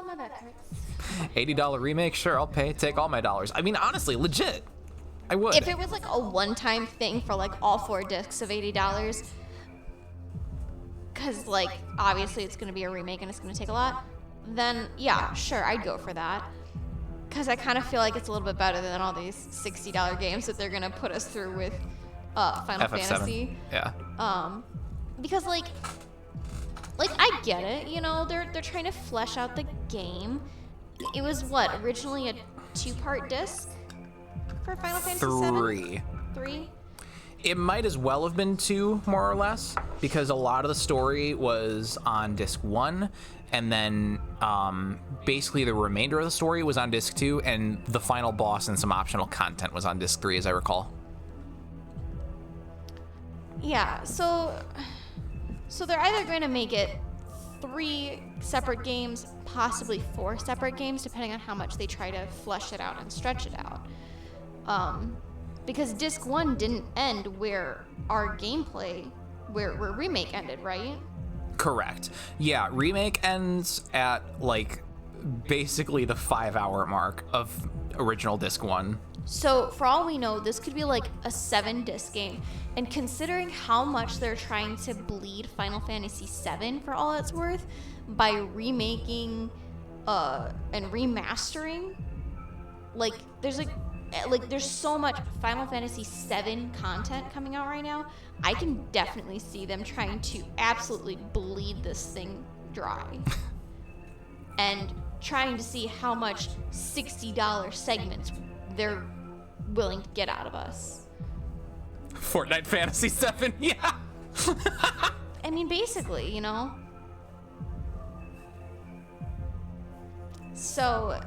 My back hurts. $80 remake? Sure, I'll pay. Take all my dollars. I mean, honestly, legit. I would. If it was like a one-time thing for like all 4 discs of $80, because like obviously it's going to be a remake and it's going to take a lot, then yeah, sure, I'd go for that. Because I kind of feel like it's a little bit better than all these $60 games that they're going to put us through with Final FF7. Fantasy. Yeah. Because like I get it, you know, they're trying to flesh out the game. It was what, originally a 2-part disc for Final Fantasy 3. 3? It might as well have been 2, more or less, because a lot of the story was on disc 1, and then basically the remainder of the story was on disc 2, and the final boss and some optional content was on disc 3, as I recall. Yeah, so they're either going to make it 3 separate games, possibly 4 separate games, depending on how much they try to flesh it out and stretch it out. Because disc 1 didn't end where our gameplay, where remake ended, right? Correct. Yeah, remake ends at like basically the 5-hour mark of original disc 1. So for all we know, this could be like a 7-disc game. And considering how much they're trying to bleed Final Fantasy VII for all it's worth by remaking and remastering, like there's so much Final Fantasy VII content coming out right now. I can definitely see them trying to absolutely bleed this thing dry. And trying to see how much $60 segments they're willing to get out of us. Fortnite Fantasy 7, yeah. I mean, basically, you know? So,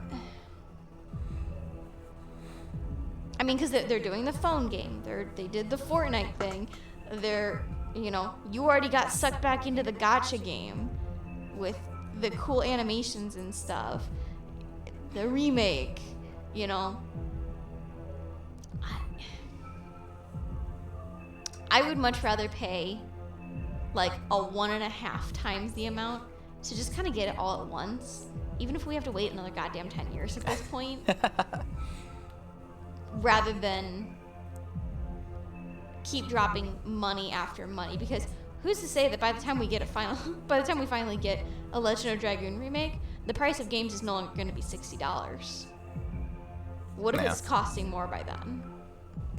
I mean, because they're doing the phone game. They did the Fortnite thing. You already got sucked back into the gacha game with the cool animations and stuff. The remake, you know. I would much rather pay like a 1.5 times the amount to just kind of get it all at once, even if we have to wait another goddamn 10 years at this point, rather than keep dropping money after money. Because who's to say that by the time we finally get a Legend of Dragoon remake, the price of games is no longer going to be $60? What if it's costing more by then?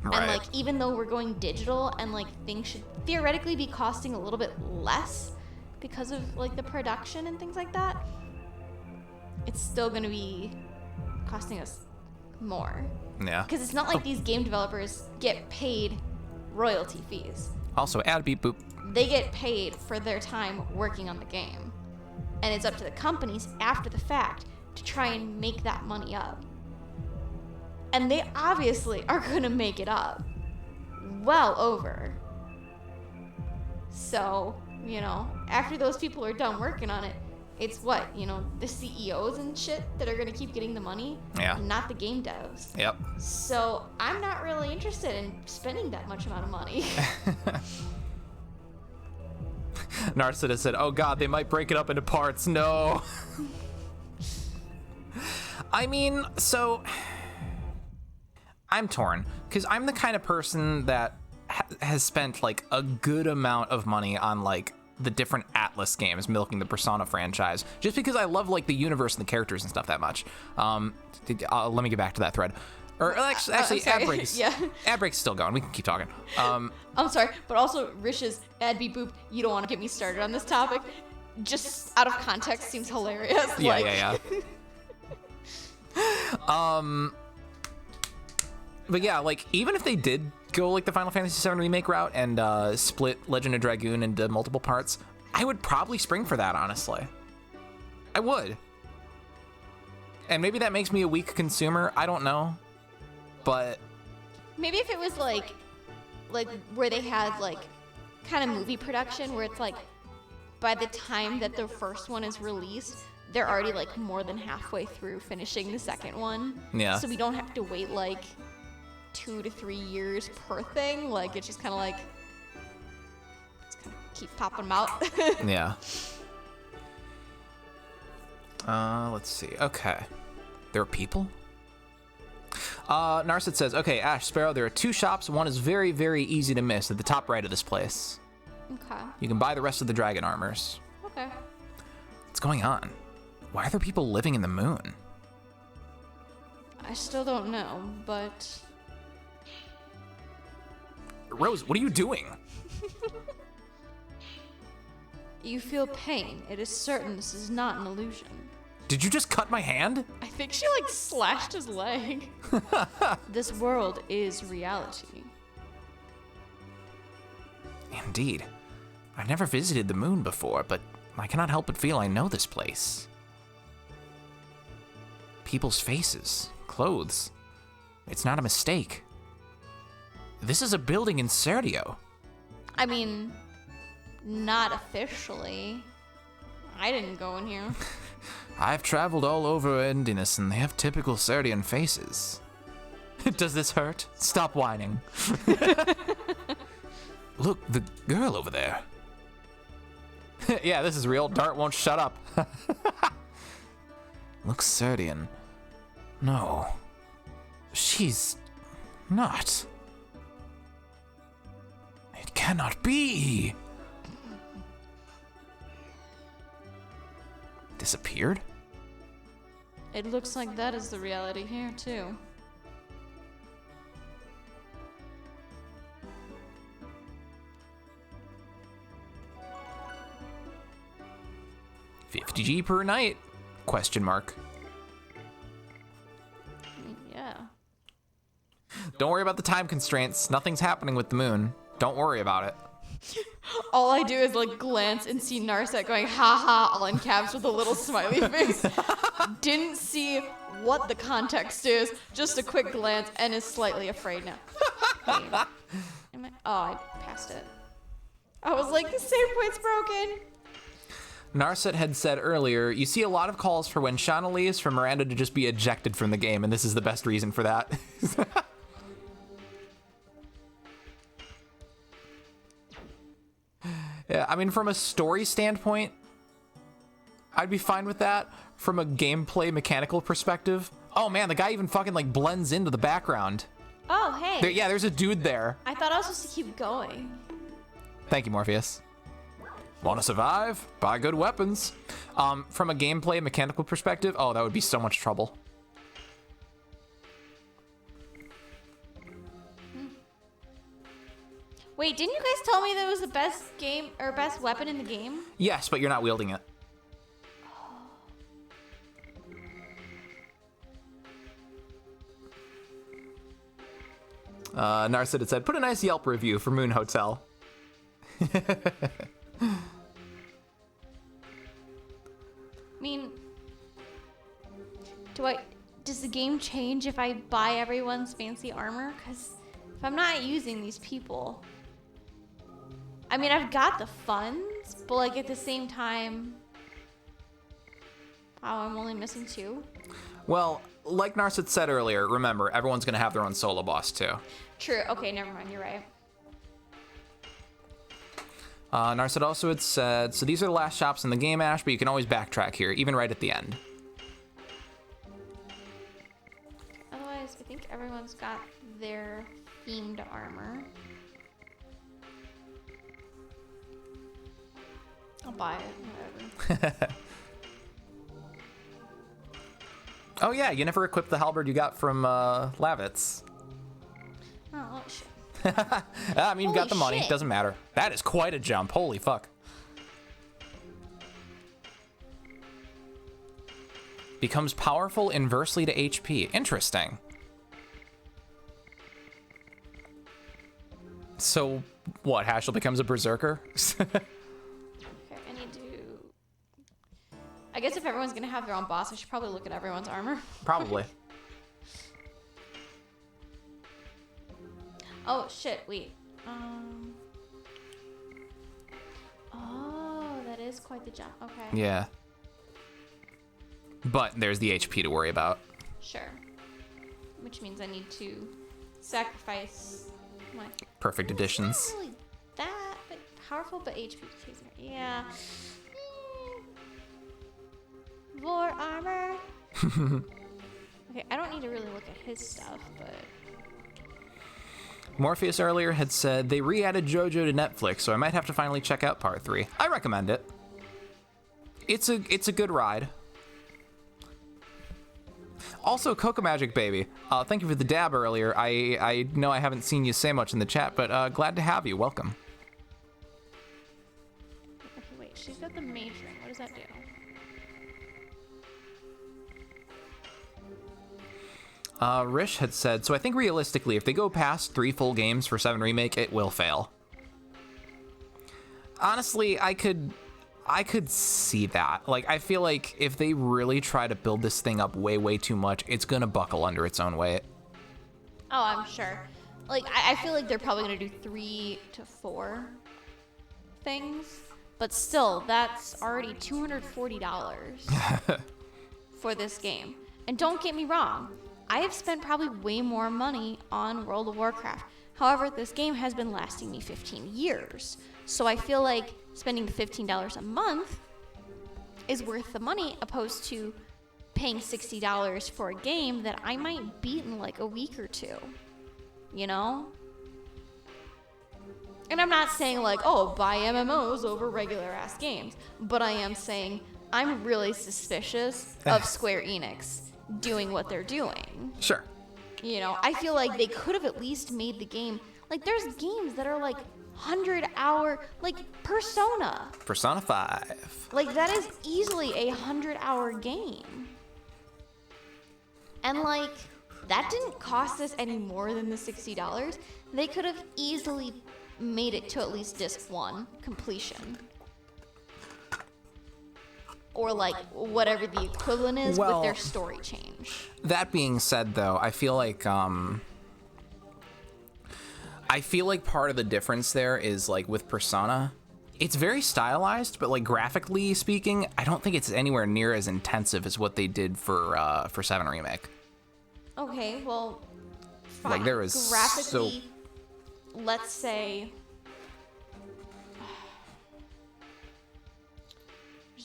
Right. And like, even though we're going digital and like things should theoretically be costing a little bit less because of like the production and things like that, it's still going to be costing us more. Yeah. Because it's not like these game developers get paid royalty fees. Also, add beep boop. They get paid for their time working on the game. And it's up to the companies after the fact to try and make that money up. And they obviously are going to make it up. Well over. So, after those people are done working on it, it's what, the CEOs and shit that are going to keep getting the money? Yeah. Not the game devs. Yep. So, I'm not really interested in spending that much amount of money. Narcissa said, oh god, they might break it up into parts. No. I mean, so I'm torn because I'm the kind of person that has spent like a good amount of money on like the different Atlas games, milking the Persona franchise, just because I love like the universe and the characters and stuff that much. Let me get back to that thread. Or actually ad breaks. Yeah. Ad breaks still going. We can keep talking. I'm sorry, but also Rish's ad beep boop, you don't want to get me started on this topic. Just out of context seems hilarious. Yeah. But yeah, like even if they did go like the Final Fantasy VII remake route and split Legend of Dragoon into multiple parts, I would probably spring for that, honestly. I would. And maybe that makes me a weak consumer. I don't know. But Maybe if it was like where they had like kind of movie production where it's like by the time that the first one is released, they're already like more than halfway through finishing the second one. Yeah. So we don't have to wait like 2 to 3 years per thing. Like it's just kind of like it's kind of keep popping them out. yeah. Let's see. Okay. There are people? Narset says, okay, Ash Sparrow, there are 2 shops. One is very, very easy to miss at the top right of this place. Okay. You can buy the rest of the dragon armors. Okay. What's going on? Why are there people living in the moon? I still don't know, but Rose, what are you doing? you feel pain. It is certain this is not an illusion. Did you just cut my hand? I think she like slashed his leg. This world is reality. Indeed. I've never visited the moon before, but I cannot help but feel I know this place. People's faces, clothes. It's not a mistake. This is a building in Serdio. I mean, not officially. I didn't go in here. I've traveled all over Endiness and they have typical Serdian faces. Does this hurt? Stop whining. Look, the girl over there. Yeah, this is real. Dart won't shut up. Looks Serdian. No. She's not. It cannot be. Disappeared? It looks like that is the reality here, too. $50 per night? Question mark. Yeah. Don't worry about the time constraints. Nothing's happening with the moon. Don't worry about it. All I do is like glance and see Narset going ha ha all in caps with a little smiley face. Didn't see what the context is, just a quick glance and is slightly afraid now. Wait, oh, I passed it. I was like, the save point's broken. Narset had said earlier, you see a lot of calls for when Shauna leaves for Miranda to just be ejected from the game, and this is the best reason for that. Yeah, I mean, from a story standpoint, I'd be fine with that. From a gameplay mechanical perspective, oh man, the guy even fucking like blends into the background. Oh, hey. Yeah, there's a dude there. I thought I was supposed to keep going. Thank you, Morpheus. Want to survive? Buy good weapons. From a gameplay mechanical perspective, oh, that would be so much trouble. Wait, didn't you guys tell me that it was the best game or best weapon in the game? Yes, but you're not wielding it. Narset had said, put a nice Yelp review for Moon Hotel. I mean, does the game change if I buy everyone's fancy armor? Because if I'm not using these people, I mean, I've got the funds, but like at the same time, oh, I'm only missing 2. Well, like Narset said earlier, remember, everyone's going to have their own solo boss too. True. Okay, never mind. You're right. Narset also had said, so these are the last shops in the game, Ash, but you can always backtrack here, even right at the end. Otherwise, I think everyone's got their themed armor. I'll buy it, whatever. Oh yeah, you never equipped the halberd you got from Lavitz. Oh, shit. I mean, you got the Holy money, shit. doesn't matter. That is quite a jump, holy fuck. Becomes powerful inversely to HP. Interesting. So, what, Hashel becomes a berserker? Okay, I need to... I guess if everyone's gonna have their own boss, I should probably look at everyone's armor. Probably. Oh shit! Wait. Oh, that is quite the jump. Okay. Yeah. But there's the HP to worry about. Sure. Which means I need to sacrifice my. Perfect additions. Not really that but powerful, but HP takes more. Yeah. More armor. Okay, I don't need to really look at his stuff, but. Morpheus earlier had said they re-added JoJo to Netflix, so I might have to finally check out Part 3. I recommend it. It's a good ride. Also, Coco Magic Baby, thank you for the dab earlier. I know I haven't seen you say much in the chat, but glad to have you. Welcome. Okay, wait. She's got the mage ring. What does that do? Rish had said, so I think realistically, if they go past 3 full games for 7 Remake, it will fail. Honestly, I could see that. Like, I feel like if they really try to build this thing up way too much, it's gonna buckle under its own weight. Oh, I'm sure. Like, I feel like they're probably gonna do 3 to 4 things, but still, that's already $240 for this game. And don't get me wrong, I have spent probably way more money on World of Warcraft. However, this game has been lasting me 15 years. So I feel like spending the $15 a month is worth the money opposed to paying $60 for a game that I might beat in like a week or two. You know? And I'm not saying like, oh, buy MMOs over regular ass games. But I am saying I'm really suspicious of Square Enix doing what they're doing. Sure. You know, I feel like they could have at least made the game, like there's games that are like 100-hour, like Persona. Persona 5. Like that is easily a 100-hour game. And like, that didn't cost us any more than the $60. They could have easily made it to at least disc 1 completion. Or like whatever the equivalent is with their story change. That being said, though, I feel like part of the difference there is like with Persona, it's very stylized, but like graphically speaking, I don't think it's anywhere near as intensive as what they did for 7 Remake. Okay, well, fine. Like there is graphically, let's say.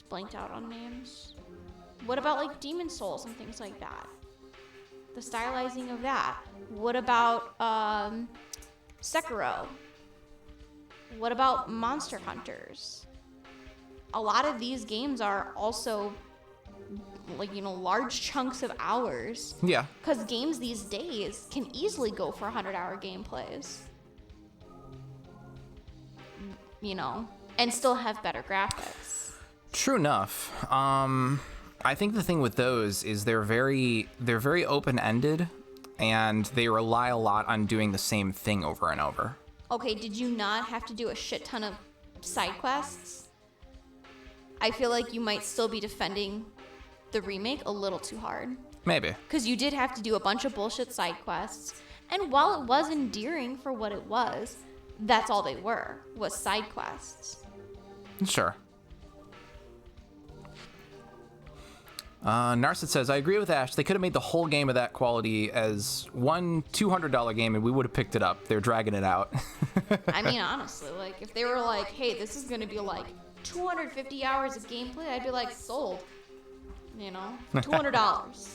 Blanked out on names. What about like Demon Souls and things like that? The stylizing of that. What about Sekiro? What about Monster Hunters? A lot of these games are also like, you know, large chunks of hours. Yeah. Because games these days can easily go for 100-hour gameplays. You know, and still have better graphics. True enough. I think the thing with those is they're very open-ended, and they rely a lot on doing the same thing over and over. Okay, did you not have to do a shit ton of side quests? I feel like you might still be defending the remake a little too hard. Maybe. Because you did have to do a bunch of bullshit side quests, and while it was endearing for what it was, that's all they were, was side quests. Sure. Narset says, I agree with Ash. They could have made the whole game of that quality as one $200 game and we would have picked it up. They're dragging it out. I mean, honestly, like, if they were like, hey, this is going to be like 250 hours of gameplay, I'd be like, sold. You know, $200.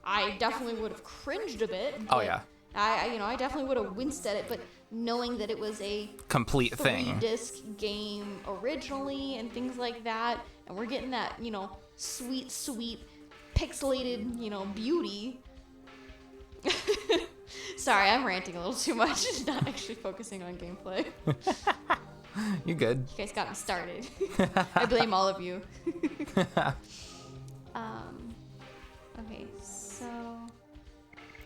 I definitely would have cringed a bit. Oh, yeah. I definitely would have winced at it, but knowing that it was a complete thing, 3-disc game originally and things like that, and we're getting that, you know, sweet pixelated, you know, beauty. Sorry, I'm ranting a little too much, not actually focusing on gameplay. You good? You guys got me started. I blame all of you. Okay, so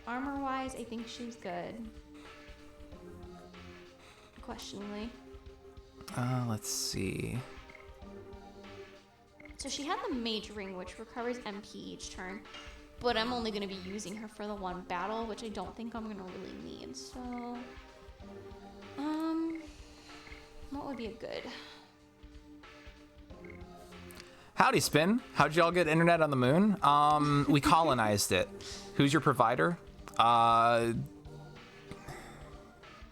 armor-wise, I think she's good. Questioningly. Let's see. So she had the mage ring, which recovers MP each turn, but I'm only going to be using her for the one battle, which I don't think I'm going to really need. So, what would be a good? Howdy, Spin. How'd y'all get internet on the moon? We colonized it. Who's your provider?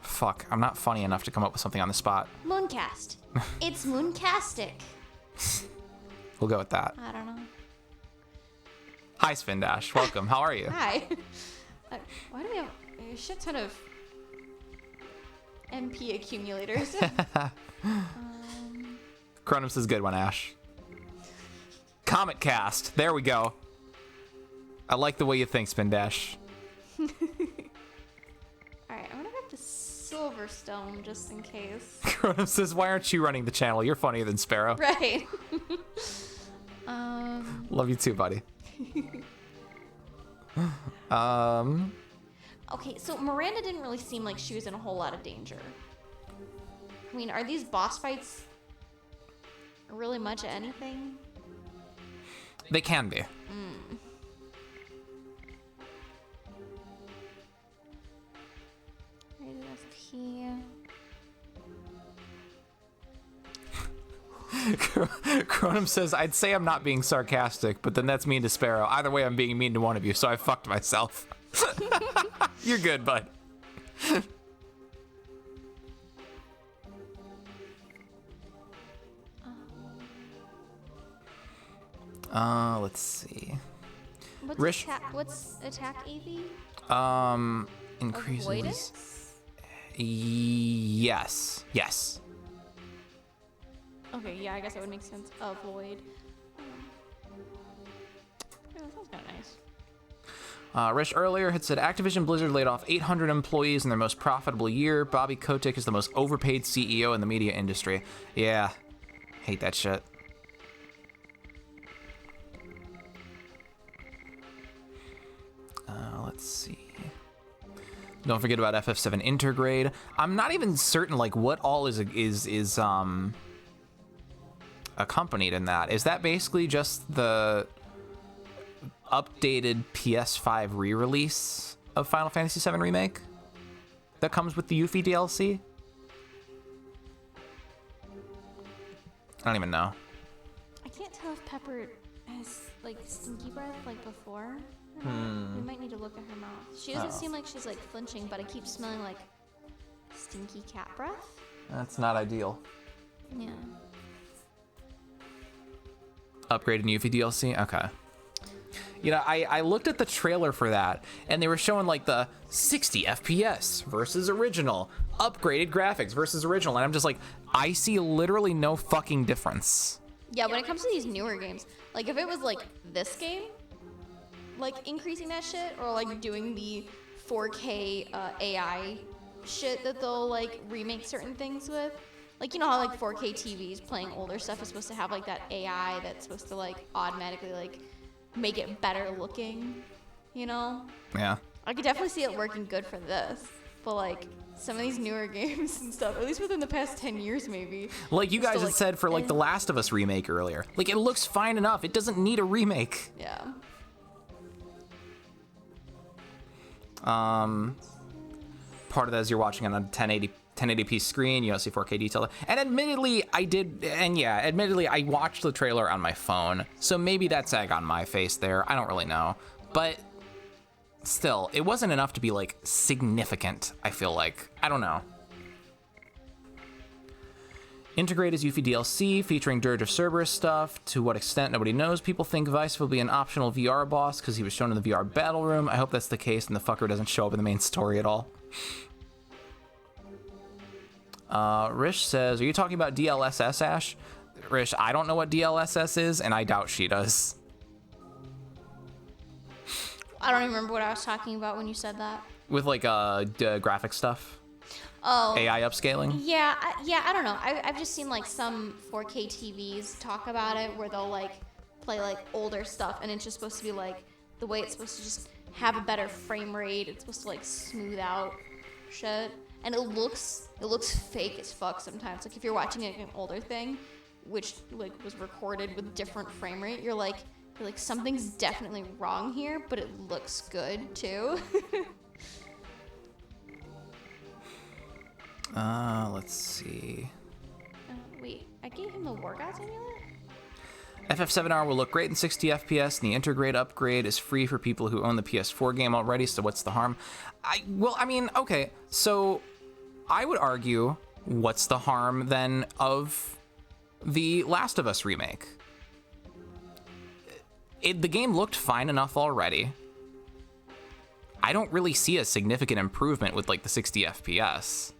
Fuck, I'm not funny enough to come up with something on the spot. Mooncast. It's Mooncastic. We'll go with that. I don't know. Hi, Spin Dash. Welcome. How are you? Hi. Why do we have a shit ton of MP accumulators? Cronus is a good one, Ash. Comet Cast. There we go. I like the way you think, Spin Dash. Alright, I'm gonna grab the silver stone just in case. Cronus says, why aren't you running the channel? You're funnier than Sparrow. Right. Love you too, buddy. Okay, so Miranda didn't really seem like she was in a whole lot of danger. I mean, are these boss fights really much of anything? They can be. Radius Cronum says, I'd say I'm not being sarcastic, but then that's mean to Sparrow. Either way, I'm being mean to one of you, so I fucked myself. You're good, bud. Let's see. What's attack AV? Increases. Avoidance? Yes. Yes. Okay, yeah, I guess that would make sense. Avoid. Yeah, that sounds kind of nice. Rish earlier had said Activision Blizzard laid off 800 employees in their most profitable year. Bobby Kotick is the most overpaid CEO in the media industry. Yeah. Hate that shit. Let's see. Don't forget about FF7 Intergrade. I'm not even certain like what all is accompanied in that. Is that basically just the updated PS5 re-release of Final Fantasy VII Remake that comes with the Yuffie DLC? I don't even know. I can't tell if Pepper has like stinky breath like before. We might need to look at her mouth. She doesn't seem like she's like flinching, but I keep smelling like stinky cat breath. That's not ideal. Yeah. Upgraded Yuffie DLC? Okay. You know, I looked at the trailer for that, and they were showing like the 60 FPS versus original, upgraded graphics versus original, and I'm just like, I see literally no fucking difference. Yeah, when it comes to these newer games, like if it was like this game, like increasing that shit, or like doing the 4K AI shit that they'll like remake certain things with. Like, you know how like 4K TVs playing older stuff is supposed to have like that AI that's supposed to like automatically like make it better looking, you know? Yeah. I could definitely see it working good for this, but like some of these newer games and stuff, at least within the past 10 years maybe. Like you guys still, had like, said for like The Last of Us remake earlier. Like it looks fine enough. It doesn't need a remake. Yeah. Part of that is you're watching on a 1080p screen, you don't see 4K detail. And admittedly, I watched the trailer on my phone, so maybe that's egg on my face there. I don't really know. But still, it wasn't enough to be like significant, I feel like. I don't know. Integrate is Yuffie DLC featuring Dirge of Cerberus stuff. To what extent, nobody knows. People think Vice will be an optional VR boss because he was shown in the VR battle room. I hope that's the case and the fucker doesn't show up in the main story at all. Rish says, are you talking about DLSS, Ash? Rish, I don't know what DLSS is, and I doubt she does. I don't even remember what I was talking about when you said that. With like graphic stuff. Oh. AI upscaling? Yeah, I don't know. I've just seen like some 4K TVs talk about it where they'll like play like older stuff and it's just supposed to be like the way it's supposed to just have a better frame rate. It's supposed to like smooth out shit. And it looks fake as fuck sometimes. Like if you're watching an older thing, which like was recorded with different frame rate, you're like something's definitely wrong here, but it looks good too. Let's see. Wait, I gave him the War Gods amulet? FF7R will look great in 60 FPS, and the Intergrade upgrade is free for people who own the PS4 game already, so what's the harm? Okay, so I would argue, what's the harm then of the Last of Us remake? The game looked fine enough already. I don't really see a significant improvement with like the 60 FPS.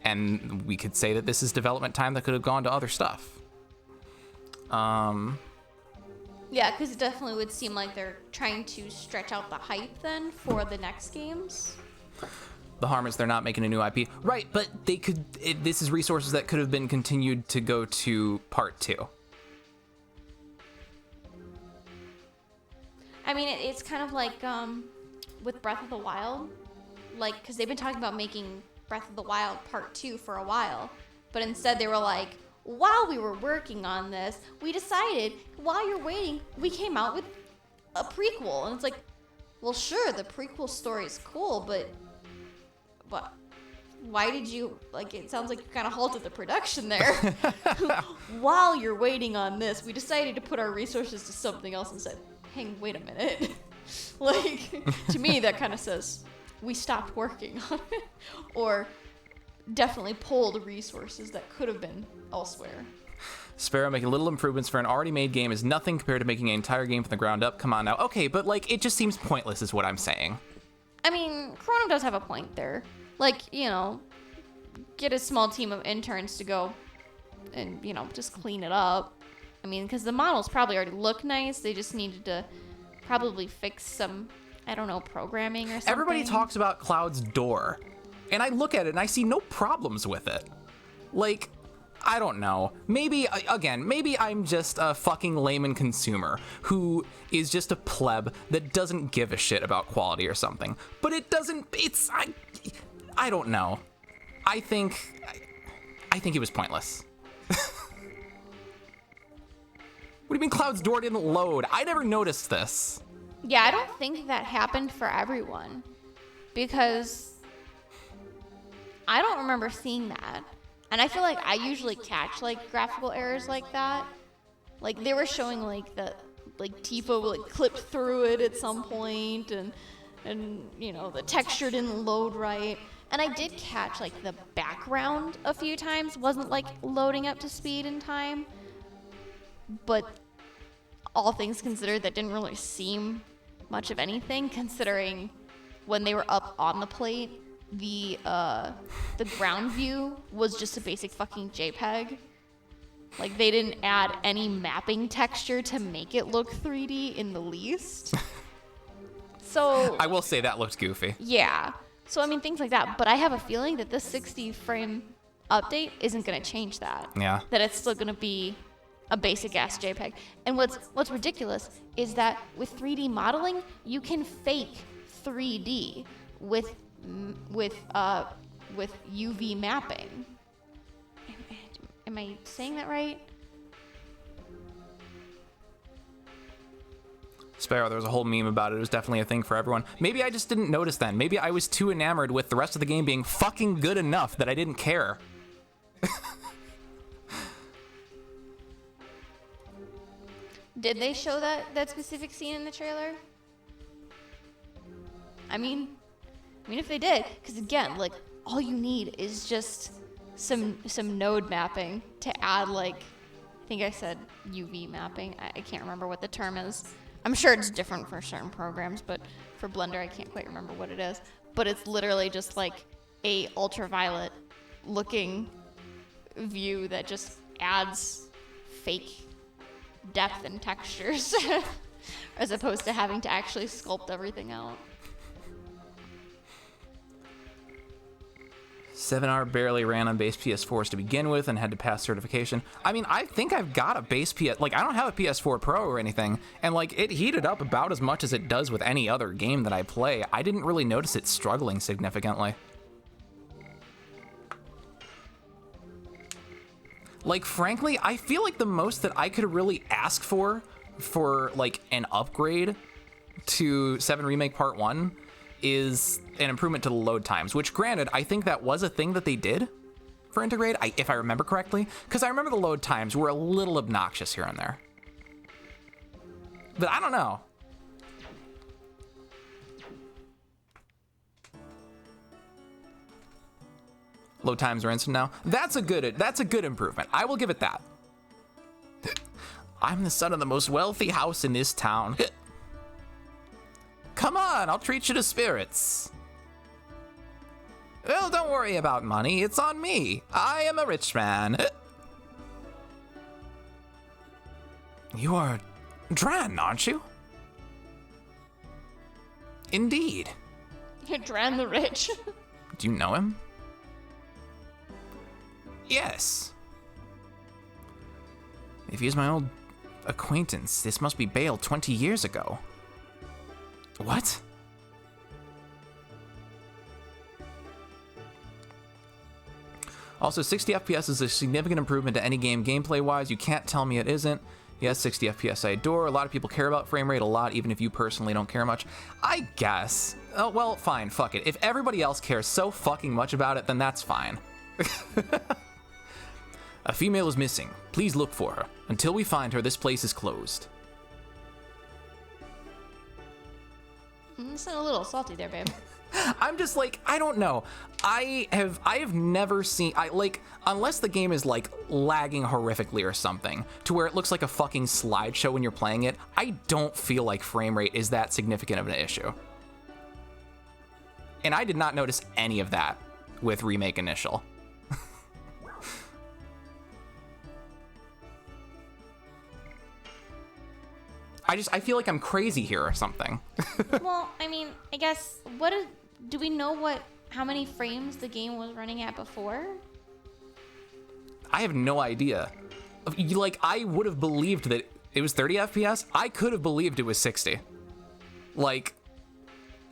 And we could say that this is development time that could have gone to other stuff. Yeah, because it definitely would seem like they're trying to stretch out the hype then for the next games. The harm is they're not making a new IP. Right, but they could. This is resources that could have been continued to go to part 2. I mean, it's kind of like with Breath of the Wild, like, because they've been talking about making Breath of the Wild Part 2 for a while, but instead they were like, while we were working on this, we decided, while you're waiting, we came out with a prequel. And it's like, well, sure, the prequel story is cool, but why did you, like, it sounds like you kind of halted the production there. While you're waiting on this, we decided to put our resources to something else and said, hang, wait a minute. Like, to me, that kind of says, we stopped working on it. Or definitely pulled resources that could have been elsewhere. Sparrow making little improvements for an already made game is nothing compared to making an entire game from the ground up. Come on now. Okay, but like, it just seems pointless is what I'm saying. I mean, Chrono does have a point there. Like, you know, get a small team of interns to go and, you know, just clean it up. I mean, because the models probably already look nice. They just needed to probably fix some, I don't know, programming or something. Everybody talks about Cloud's door, and I look at it and I see no problems with it. Like, I don't know. Maybe I'm just a fucking layman consumer who is just a pleb that doesn't give a shit about quality or something. But I don't know. I think it was pointless. What do you mean Cloud's door didn't load? I never noticed this. Yeah, I don't think that happened for everyone. Because I don't remember seeing that. And I feel like I usually catch, like, graphical errors like that. Like, they were showing, like, the, like, Tifa, like, clipped through it at some point, and, you know, the texture didn't load right. And I did catch, like, the background a few times wasn't, like, loading up to speed in time. But all things considered, that didn't really seem much of anything, considering when they were up on the plate, the ground view was just a basic fucking JPEG. Like, they didn't add any mapping texture to make it look 3D in the least. So I will say that looked goofy. Yeah. So I mean, things like that. But I have a feeling that this 60 frame update isn't going to change that. Yeah. That it's still going to be a basic ass JPEG. And what's ridiculous is that with 3D modeling, you can fake 3D with UV mapping. Am I saying that right? Sparrow, there was a whole meme about it. It was definitely a thing for everyone. Maybe I just didn't notice then. Maybe I was too enamored with the rest of the game being fucking good enough that I didn't care. Did they show that specific scene in the trailer? I mean, if they did, because again, like, all you need is just some node mapping to add, like, I think I said UV mapping. I can't remember what the term is. I'm sure it's different for certain programs, but for Blender, I can't quite remember what it is. But it's literally just like a ultraviolet looking view that just adds fake depth and textures as opposed to having to actually sculpt everything out. 7R barely ran on base PS4s to begin with and had to pass certification. I mean, I think I've got a base PS... Like, I don't have a PS4 Pro or anything, and, like, it heated up about as much as it does with any other game that I play. I didn't really notice it struggling significantly. Like, frankly, I feel like the most that I could really ask for like an upgrade to 7 Remake Part 1 is an improvement to the load times, which granted, I think that was a thing that they did for Integrate, if I remember correctly, because I remember the load times were a little obnoxious here and there. But I don't know. Load times are instant now. That's a good improvement. I will give it that. I'm the son of the most wealthy house in this town. Come on, I'll treat you to spirits. Well, don't worry about money. It's on me. I am a rich man. You are Dran, aren't you? Indeed. You're Dran the Rich. Do you know him? Yes. If he's my old acquaintance, this must be Bale 20 years ago. What? Also, 60 FPS is a significant improvement to any game gameplay-wise. You can't tell me it isn't. Yes, 60 FPS I adore. A lot of people care about frame rate a lot, even if you personally don't care much. I guess. Oh, well, fine, fuck it. If everybody else cares so fucking much about it, then that's fine. A female is missing. Please look for her. Until we find her, this place is closed. It's a little salty there, babe. I'm just like, I don't know. I have never seen, unless the game is like lagging horrifically or something to where it looks like a fucking slideshow when you're playing it, I don't feel like frame rate is that significant of an issue. And I did not notice any of that with Remake Initial. I feel like I'm crazy here or something. Well, I mean, I guess, do we know how many frames the game was running at before? I have no idea. Like, I would have believed that it was 30 FPS. I could have believed it was 60. Like,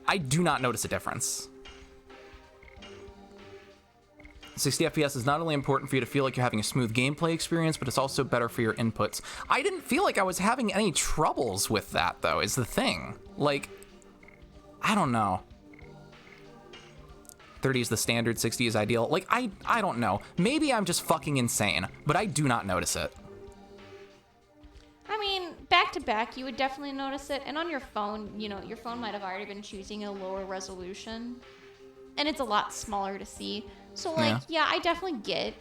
I do not notice a difference. 60 FPS is not only important for you to feel like you're having a smooth gameplay experience, but it's also better for your inputs. I didn't feel like I was having any troubles with that, though, is the thing. Like, I don't know. 30 is the standard, 60 is ideal. Like, I don't know. Maybe I'm just fucking insane, but I do not notice it. I mean, back to back, you would definitely notice it. And on your phone, your phone might have already been choosing a lower resolution. And it's a lot smaller to see. So, yeah, I definitely get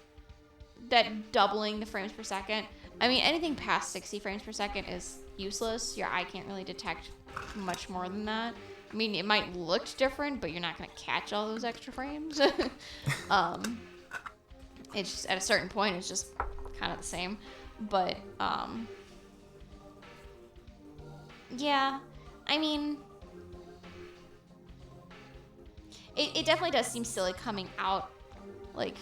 that doubling the frames per second. I mean, anything past 60 frames per second is useless. Your eye can't really detect much more than that. I mean, it might look different, but you're not going to catch all those extra frames. It's just, at a certain point, it's just kind of the same. But, yeah, I mean, it definitely does seem silly coming out. Like,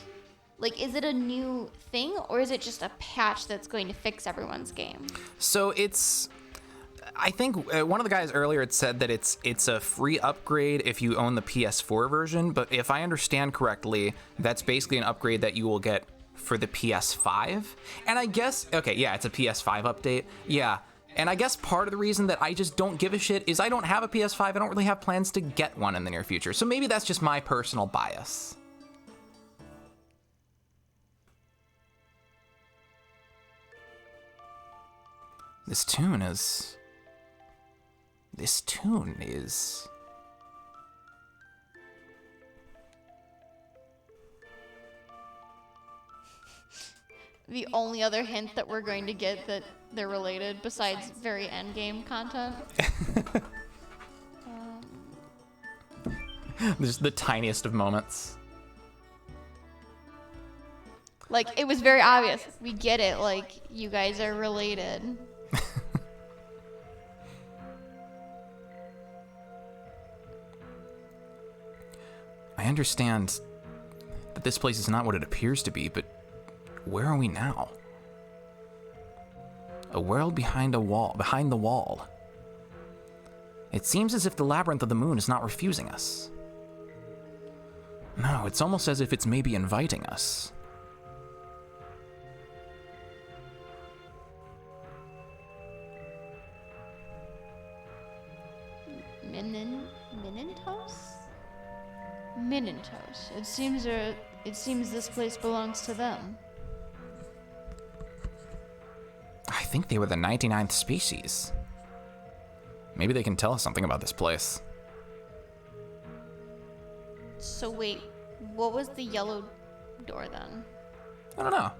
is it a new thing, or is it just a patch that's going to fix everyone's game? So I think one of the guys earlier had said that it's a free upgrade if you own the PS4 version, but if I understand correctly, that's basically an upgrade that you will get for the PS5. And I guess, okay, yeah, it's a PS5 update. Yeah. And I guess part of the reason that I just don't give a shit is I don't have a PS5. I don't really have plans to get one in the near future. So maybe that's just my personal bias. This tune is... The only other hint that we're going to get that they're related, besides very endgame content. This is the tiniest of moments. Like, it was very obvious. We get it. Like, you guys are related. I understand that this place is not what it appears to be, but where are we now? A world behind the wall. It seems as if the labyrinth of the moon is not refusing us. No, it's almost as if it's maybe inviting us. Minentos? Minentos. It seems this place belongs to them. I think they were the 99th species. Maybe they can tell us something about this place. So wait, what was the yellow door then? I don't know.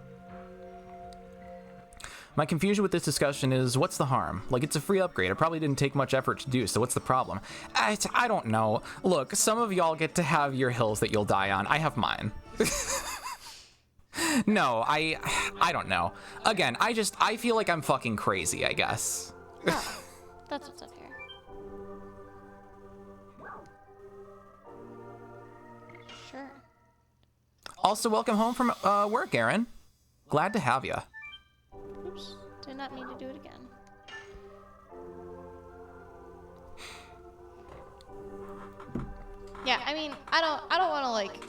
My confusion with this discussion is, what's the harm? Like, it's a free upgrade. It probably didn't take much effort to do, so what's the problem? I don't know. Look, some of y'all get to have your hills that you'll die on. I have mine. No, I don't know. Again, I feel like I'm fucking crazy, I guess. Oh, that's what's up here. Sure. Also, welcome home from work, Aaron. Glad to have you. Oops, did not mean to do it again. Yeah, I mean, I don't want to like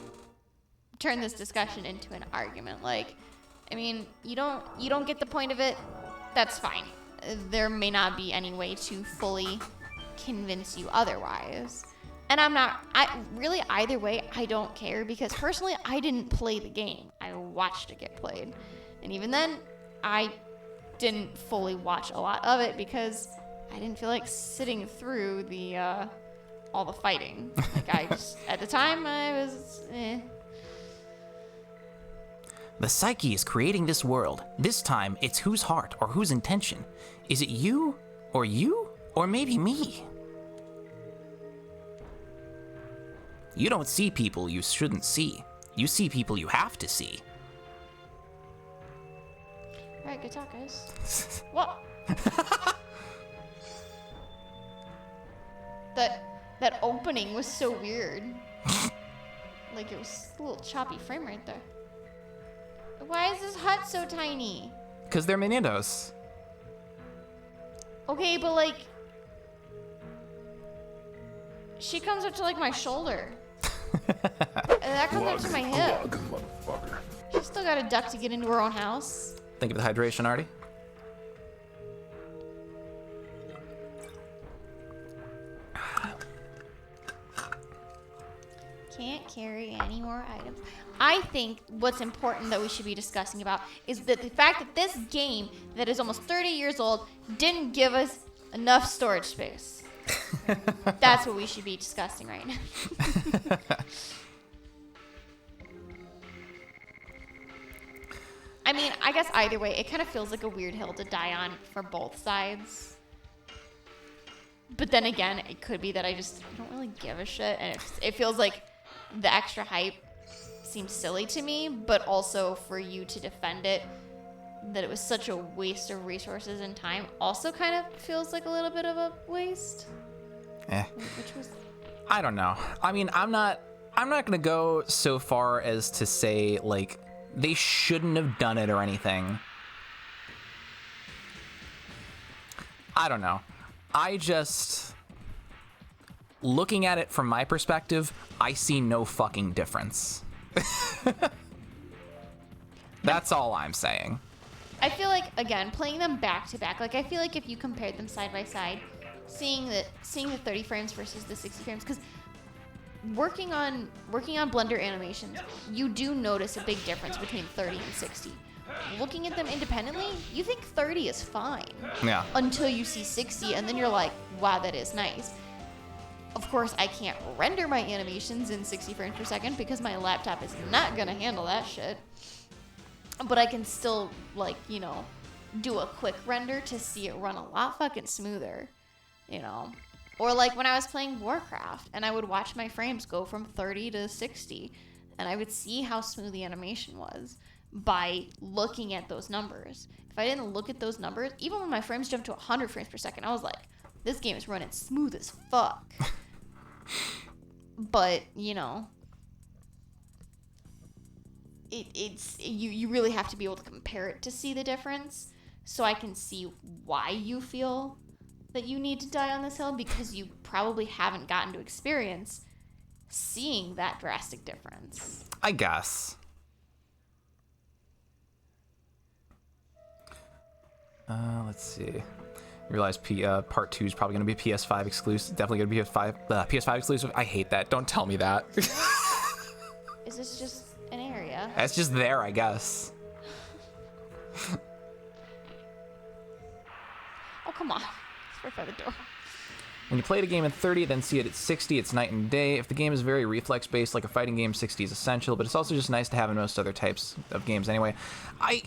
turn this discussion into an argument. Like, I mean, you don't get the point of it. That's fine. There may not be any way to fully convince you otherwise. And really either way, I don't care, because personally, I didn't play the game. I watched it get played. And even then, I didn't fully watch a lot of it because I didn't feel like sitting through the all the fighting. Like, I just, at the time, I was The psyche is creating this world. This time, it's whose heart or whose intention? Is it you? Or maybe me? You don't see people you shouldn't see. You see people you have to see. Alright, good talk, guys. What? That opening was so weird. Like, it was a little choppy frame right there. Why is this hut so tiny? Because they're Minidos. Okay, but like, she comes up to like my shoulder. And that comes up to my hip. Motherfucker. She's still got a duck to get into her own house. Think of the hydration, Artie. Can't carry any more items. I think what's important that we should be discussing about is that the fact that this game that is almost 30 years old didn't give us enough storage space. That's what we should be discussing right now. I mean, I guess either way, it kind of feels like a weird hill to die on for both sides. But then again, it could be that I don't really give a shit, and it feels like the extra hype seems silly to me, but also for you to defend it, that it was such a waste of resources and time, also kind of feels like a little bit of a waste. Which was... I don't know. I mean, I'm not gonna go so far as to say, like, they shouldn't have done it or anything. I don't know. Looking at it from my perspective, I see no fucking difference. That's all I'm saying. I feel like, again, playing them back to back, like, I feel like if you compared them side by side, seeing the 30 frames versus the 60 frames, because working on Blender animations, you do notice a big difference between 30 and 60. Looking at them independently, you think 30 is fine. Yeah. Until you see 60, and then you're like, wow, that is nice. Of course, I can't render my animations in 60 frames per second because my laptop is not gonna handle that shit. But I can still, like, you know, do a quick render to see it run a lot fucking smoother, you know? Or like when I was playing Warcraft and I would watch my frames go from 30 to 60 and I would see how smooth the animation was by looking at those numbers. If I didn't look at those numbers, even when my frames jumped to 100 frames per second, I was like, this game is running smooth as fuck. But, you know, you really have to be able to compare it to see the difference, so I can see why you feel that you need to die on this hill, because you probably haven't gotten to experience seeing that drastic difference. I guess. Let's see. Realize Part 2 is probably going to be PS5 exclusive. Definitely going to be PS5 exclusive. I hate that. Don't tell me that. Is this just an area? It's just there, I guess. Oh, come on. It's right by the door. When you play the game at 30, then see it at 60, it's night and day. If the game is very reflex-based, like a fighting game, 60 is essential, but it's also just nice to have in most other types of games anyway.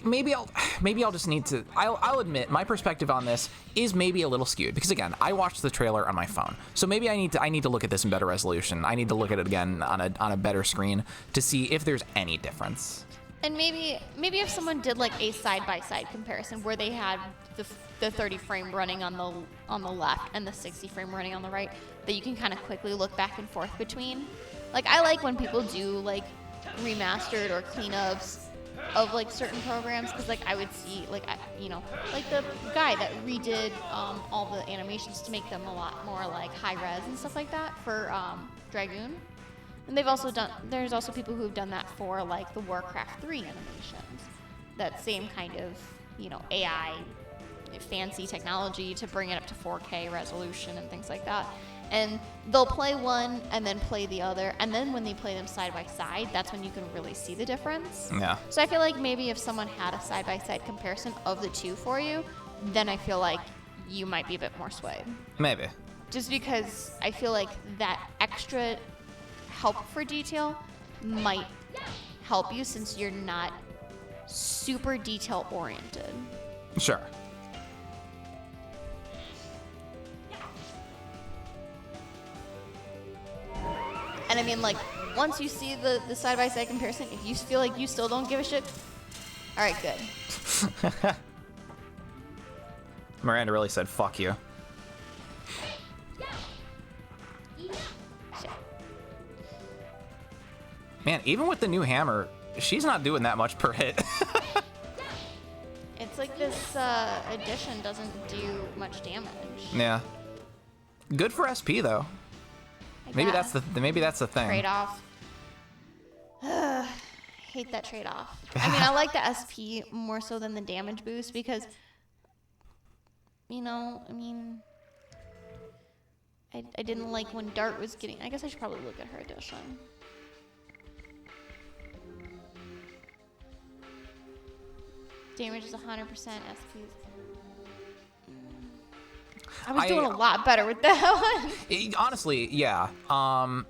Maybe I'll just need to... I'll admit, my perspective on this is maybe a little skewed, because again, I watched the trailer on my phone. So maybe I need to look at this in better resolution. I need to look at it again on a better screen to see if there's any difference. And maybe if someone did like a side-by-side comparison where they had the 30 frame running on the left and the 60 frame running on the right, that you can kind of quickly look back and forth between. Like, I like when people do like remastered or cleanups of like certain programs, because like I would see like like the guy that redid all the animations to make them a lot more like high res and stuff like that for Dragoon. And there's also people who've done that for like the Warcraft 3 animations. That same kind of, AI fancy technology to bring it up to 4K resolution and things like that. And they'll play one and then play the other, and then when they play them side by side, that's when you can really see the difference. Yeah. So I feel like maybe if someone had a side by side comparison of the two for you, then I feel like you might be a bit more swayed. Maybe. Just because I feel like that extra help for detail might help you, since you're not super detail oriented. Sure. And I mean, like, once you see the side-by-side comparison, if you feel like you still don't give a shit, all right, good. Miranda really said, fuck you. Shit. Man, even with the new hammer, she's not doing that much per hit. It's like this addition doesn't do much damage. Yeah. Good for SP, though. Maybe that's the thing. Trade-off. Hate that trade-off. I mean, I like the SP more so than the damage boost because, I didn't like when Dart was getting... I guess I should probably look at her edition. Damage is 100%, SPs. I was doing a lot better with that one. Honestly, yeah. We'll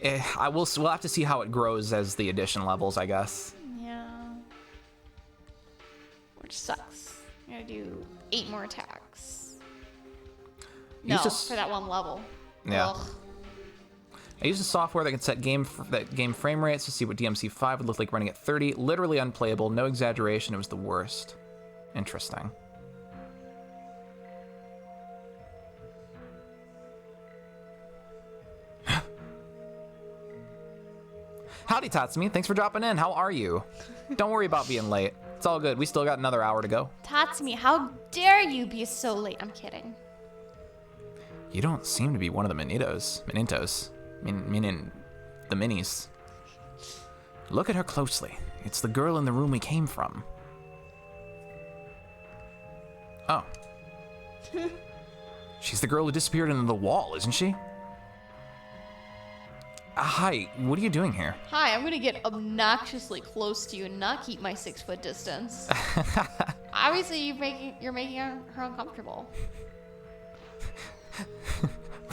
have to see how it grows as the edition levels, I guess. Yeah. Which sucks. I gotta do 8 more attacks. No, for that one level. Yeah. Ugh. I used a software that can set game frame rates to see what DMC5 would look like running at 30. Literally unplayable, no exaggeration. It was the worst. Interesting. Howdy, Tatsumi. Thanks for dropping in. How are you? Don't worry about being late. It's all good. We still got another hour to go. Tatsumi, how dare you be so late? I'm kidding. You don't seem to be one of the Minitos. Meaning the minis. Look at her closely. It's the girl in the room we came from. Oh. She's the girl who disappeared into the wall, isn't she? Hi, what are you doing here? Hi, I'm gonna get obnoxiously close to you and not keep my 6-foot distance. Obviously, you're making her uncomfortable.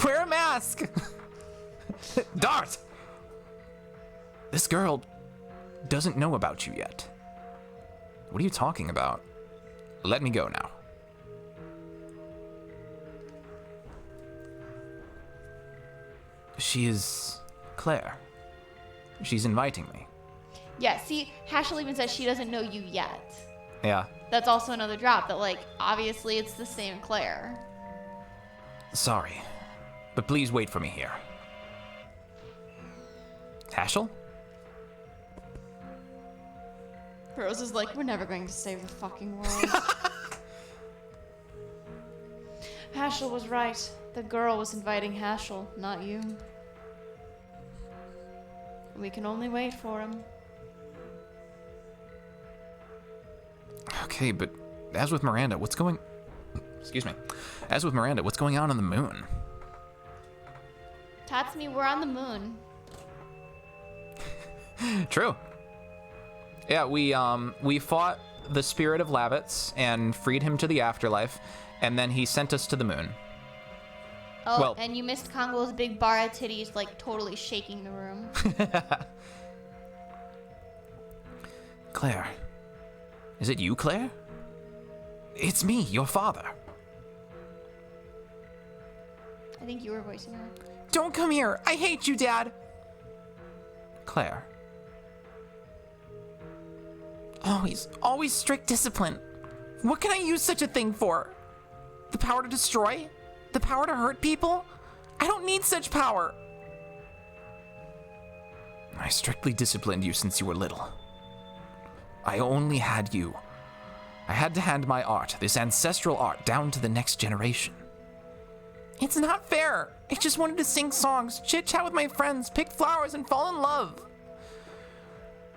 Wear a mask! Dart! This girl doesn't know about you yet. What are you talking about? Let me go now. She is Claire. She's inviting me. Yeah, see, Hashel even says she doesn't know you yet. Yeah. That's also another drop that, like, obviously it's the same Claire. Sorry, but please wait for me here. Hashel? Rose is like, we're never going to save the fucking world. Hashel was right. The girl was inviting Hashel, not you. We can only wait for him. Okay, but as with Miranda, what's going Excuse me. As with Miranda, what's going on the moon? Tatsumi, we're on the moon. True. Yeah, we fought the spirit of Lavitz and freed him to the afterlife, and then he sent us to the moon. Oh, Well- and you missed Kongo's big bara titties, like, totally shaking the room. Claire. Is it you, Claire? It's me, your father. I think you were voicing her. Don't come here. I hate you, Dad. Claire. Always strict discipline. What can I use such a thing for? The power to destroy? The power to hurt people? I don't need such power. I strictly disciplined you since you were little. I only had you. I had to hand my art, this ancestral art, down to the next generation. It's not fair. I just wanted to sing songs, chit-chat with my friends, pick flowers, and fall in love.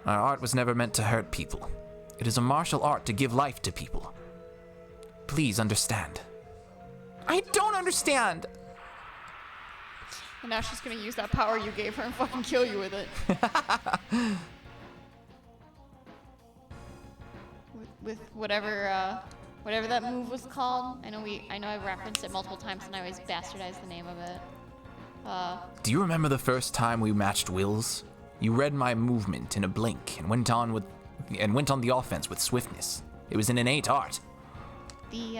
Our art was never meant to hurt people. It is a martial art to give life to people. Please understand. I don't understand. And now she's gonna use that power you gave her and fucking kill you with it. with whatever that move was called. I know I referenced it multiple times and I always bastardized the name of it. Do you remember the first time we matched wills? You read my movement in a blink and went on the offense with swiftness. It was an innate art. The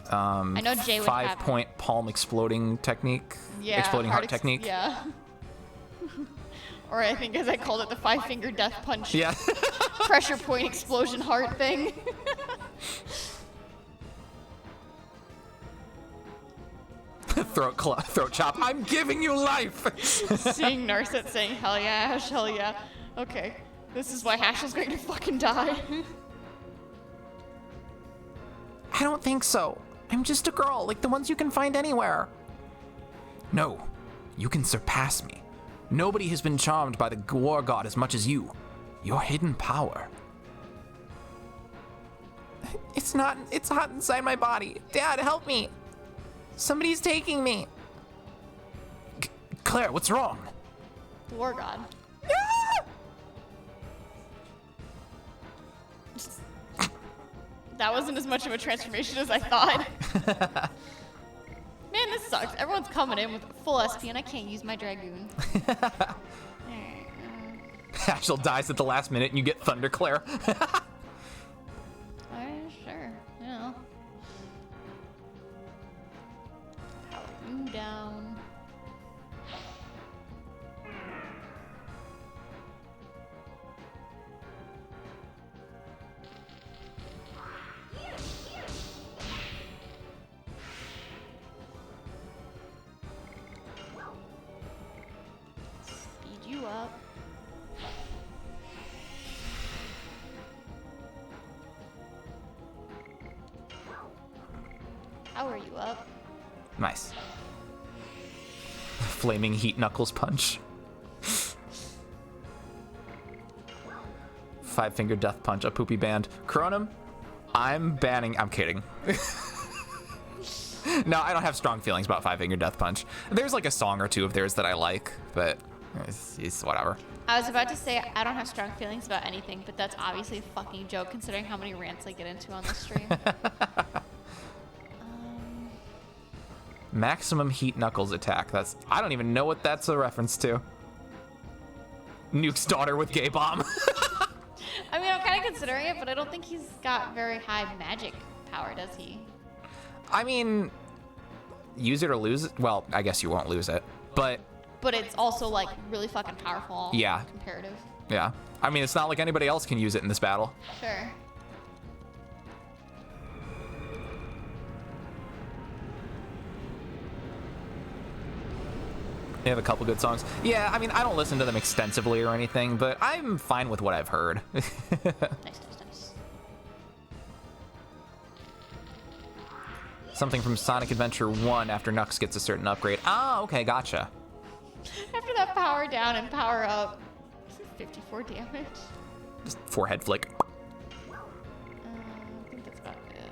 I know Jay would have 5-point palm exploding technique. Yeah, Exploding heart technique. Yeah. Or I think as I called it, the 5-finger death punch. Yeah. Pressure point explosion heart thing. Throat chop. I'm giving you life. Seeing Narset saying, hell yeah, Ash, hell yeah. Okay, this is why Ash is going to fucking die. I don't think so. I'm just a girl, like the ones you can find anywhere. No, you can surpass me. Nobody has been charmed by the war god as much as you. Your hidden power. It's hot inside my body. Dad, help me. Somebody's taking me. Claire, what's wrong? The war god. That wasn't as much of a transformation as I thought. Man, this sucks. Everyone's coming in with full SP and I can't use my Dragoon. Ashel dies at the last minute and you get Thunder Claire. Sure. Yeah. Power you down. Speed you up. Power you up. Nice. Flaming heat knuckles punch. 5-finger death punch, a poopy band. Chronim, I'm kidding. No, I don't have strong feelings about 5-finger death punch. There's like a song or two of theirs that I like, but it's whatever. I was about to say I don't have strong feelings about anything, but that's obviously a fucking joke considering how many rants I get into on this stream. Maximum heat knuckles attack. I don't even know what that's a reference to. Nuke's daughter with gay bomb. I mean, I'm kind of considering it, but I don't think he's got very high magic power, does he? I mean, use it or lose it. Well, I guess you won't lose it, but it's also like really fucking powerful. Yeah. Comparative. yeah. I mean, it's not like anybody else can use it in this battle. Sure. They have a couple good songs. Yeah, I mean, I don't listen to them extensively or anything, but I'm fine with what I've heard. Nice. Something from Sonic Adventure 1 after Nux gets a certain upgrade. Ah, okay, gotcha. After that power down and power up, 54 damage. Just forehead flick. I think that's about it.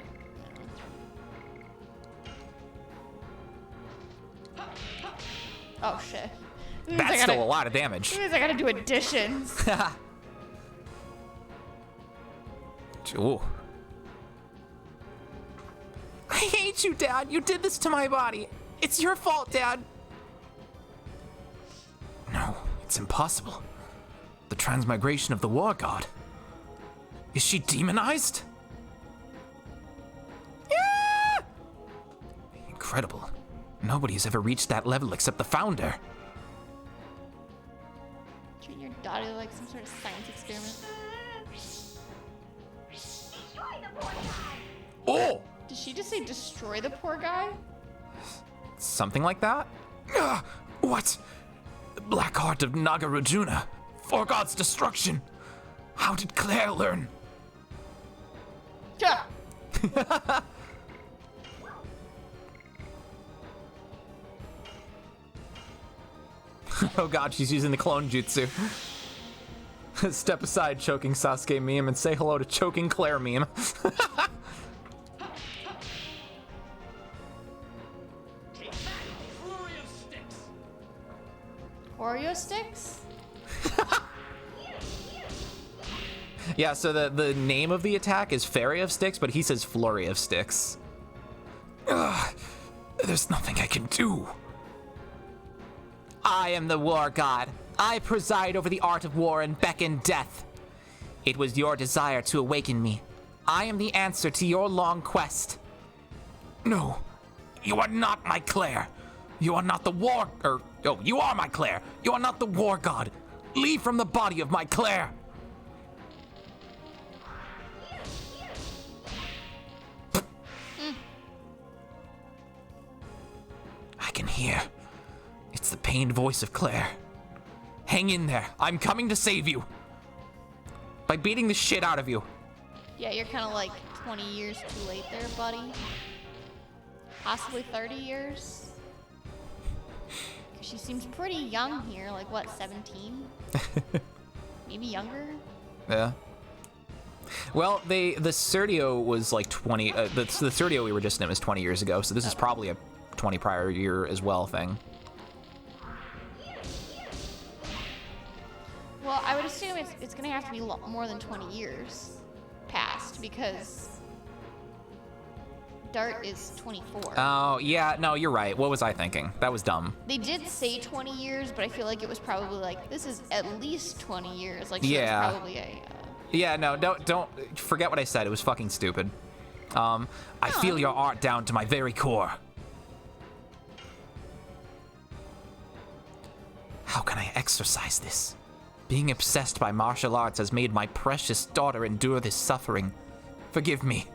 Oh shit. That means That's still a lot of damage. That means I gotta do additions. Ooh. I hate you, Dad. You did this to my body. It's your fault, Dad. No, it's impossible. The transmigration of the war god. Is she demonized? Yeah! Incredible. Nobody's ever reached that level except the founder. Treat your daughter like some sort of science experiment. Oh! Did she just say destroy the poor guy? Something like that? What? The Black Heart of Nagarjuna. For God's destruction. How did Claire learn? Yeah. Oh god, she's using the clone jutsu. Step aside, choking Sasuke meme, and say hello to choking Claire meme. Oreo sticks? Yeah, so the name of the attack is Fairy of Sticks, but he says Flurry of Sticks. Ugh, there's nothing I can do. I am the war god. I preside over the art of war and beckon death. It was your desire to awaken me. I am the answer to your long quest. No, you are not my Claire. You are not the war, you are my Claire. You are not the war god. Leave from the body of my Claire. I can hear. It's the pained voice of Claire. Hang in there. I'm coming to save you. By beating the shit out of you. Yeah, you're kind of like 20 years too late there, buddy. Possibly 30 years. 'Cause she seems pretty young here, like what, 17? Maybe younger? Yeah. Well, the Serdio was like 20. The Serdio we were just in was 20 years ago, so this is probably a 20 prior year as well thing. Well, I would assume it's going to have to be more than 20 years past because Dart is 24. Oh, yeah, no, you're right. What was I thinking? That was dumb. They did say 20 years, but I feel like it was probably like, this is at least 20 years. Like, so Yeah. that's probably a... Yeah, no, don't forget what I said. It was fucking stupid. I feel your art down to my very core. How can I exorcise this? Being obsessed by martial arts has made my precious daughter endure this suffering. Forgive me.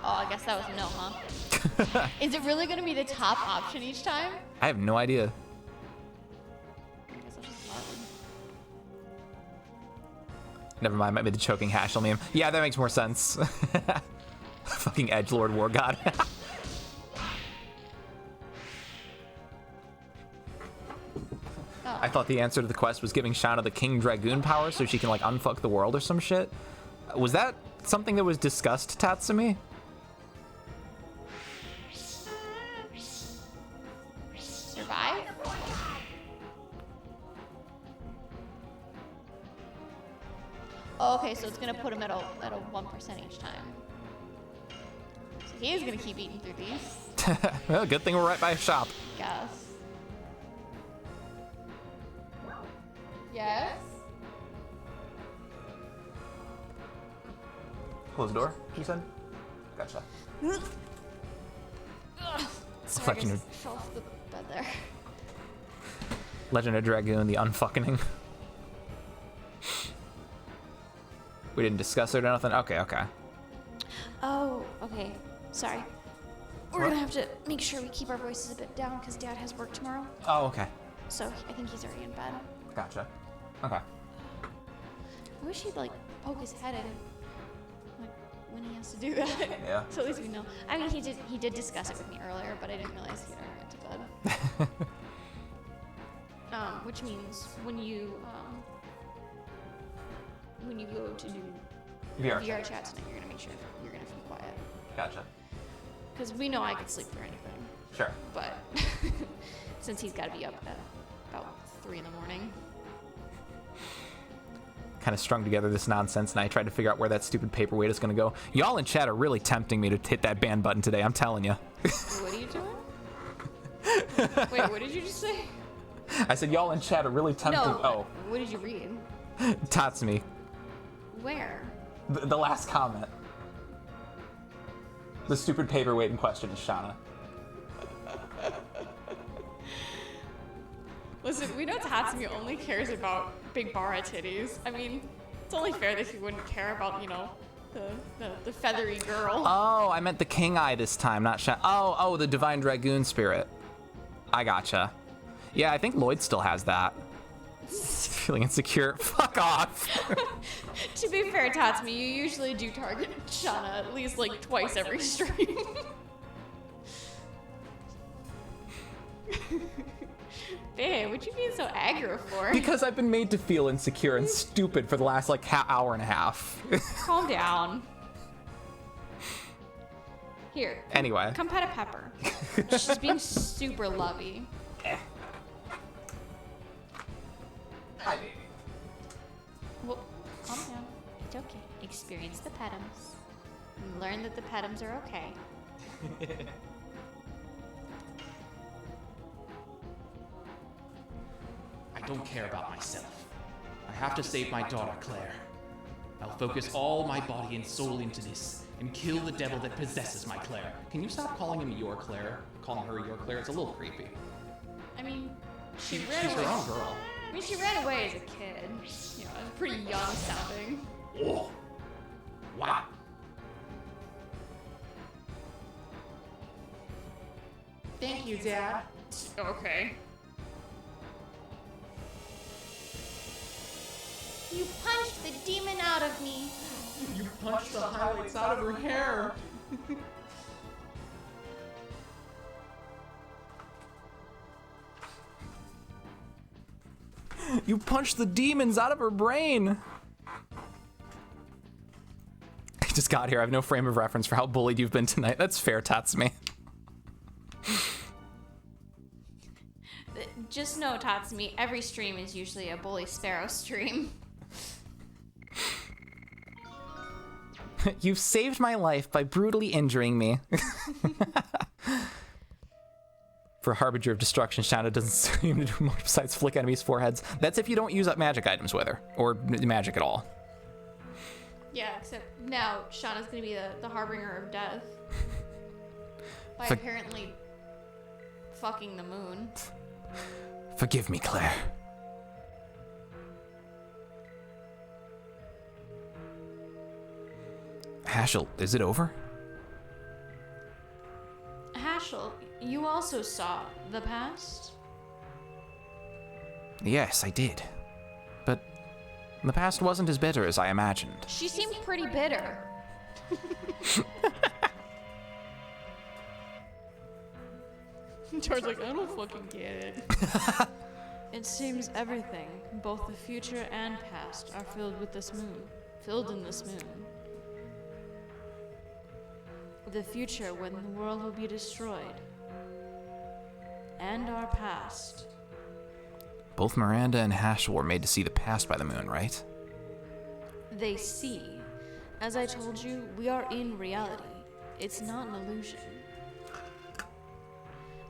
Oh, I guess that was a no, huh? Is it really going to be the top option each time? I have no idea. I guess I'll just love him. Never mind, might be the choking Hashel meme. Yeah, that makes more sense. Fucking edgelord war god. I thought the answer to the quest was giving Shauna the King Dragoon power so she can like unfuck the world or some shit. Was that something that was discussed, Tatsumi? Survive? Oh, okay, so it's gonna put him at a 1% each time. So he is gonna keep eating through these. Well, good thing we're right by a shop. Guess. Yes. Close the door, you said? Gotcha. Sorry, Legend I of- just fell off the bed there. Legend of Dragoon, the unfucking. We didn't discuss it or nothing? Okay. Oh, okay. Sorry. We're What? gonna have to make sure we keep our voices a bit down because Dad has work tomorrow. Oh, okay. So I think he's already in bed. Gotcha. Okay. I wish he'd like poke his head in, like when he has to do that. Yeah. So at least we know. I mean, he did discuss it with me earlier, but I didn't realize he had already went to bed. Which means when you go to do VR VR chat tonight, you're gonna make sure you're gonna be quiet. Gotcha. Because we know I could sleep through anything. Sure. But since he's got to be up at about 3 in the morning. Kind of strung together this nonsense, and I tried to figure out where that stupid paperweight is going to go. Y'all in chat are really tempting me to hit that ban button today, I'm telling you. What are you doing? Wait, what did you just say? I said y'all in chat are really tempting. No. Oh, What did you read? Tatsumi. Where? The last comment. The stupid paperweight in question is Shauna. Listen, we know Tatsumi only cares about big bara titties. I mean, it's only fair that he wouldn't care about, you know, the feathery girl. Oh, I meant the king eye this time, not Shauna. Oh, the divine dragoon spirit. I gotcha. Yeah, I think Lloyd still has that. Feeling insecure. Fuck off. To be fair, Tatsumi, you usually do target Shauna at least like twice every stream. Babe, what you being so aggro for? Because I've been made to feel insecure and stupid for the last like hour and a half. Calm down. Here. Anyway. Come pet a Pepper. She's being super lovey. Hi, baby. Well, calm down. It's okay. Experience the petums. And learn that the petums are okay. I don't care about myself. I have to save my daughter, Claire. I'll focus all my body and soul into this and kill the devil that possesses my Claire. Can you stop calling him your Claire? Calling her your Claire? It's a little creepy. I mean, She's ran her away. own girl. I mean, she ran away as a kid. You know, pretty young sounding. Oh. Wow. Thank you, Dad. Okay. You punched the demon out of me. You punched the highlights out of her hair. You punched the demons out of her brain. I just got here. I have no frame of reference for how bullied you've been tonight. That's fair, Tatsumi. Just know, Tatsumi, every stream is usually a Bully Sparrow stream. You've saved my life by brutally injuring me. For Harbinger of Destruction, Shauna doesn't seem to do much besides flick enemies' foreheads. That's if you don't use up magic items with her, or magic at all. Yeah, except now Shauna's gonna be the harbinger of death. By For- apparently fucking the moon. Forgive me, Claire. Hashel, is it over? Hashel, you also saw the past? Yes, I did. But the past wasn't as bitter as I imagined. She seemed pretty bitter. George's like, I don't fucking get it. It seems everything, both the future and past, are filled with this moon. Filled in this moon. The future when the world will be destroyed. And our past. Both Miranda and Hashel were made to see the past by the moon, right? They see. As I told you, we are in reality. It's not an illusion.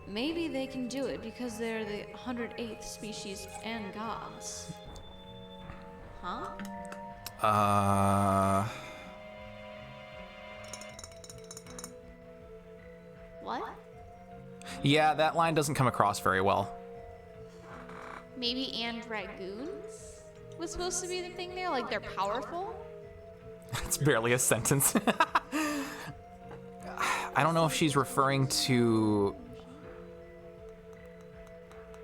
Maybe they can do it because they're the 108th species and gods. Huh? What? Yeah, that line doesn't come across very well. Maybe and dragoons was supposed to be the thing there? Like they're powerful? It's barely a sentence. I don't know if she's referring to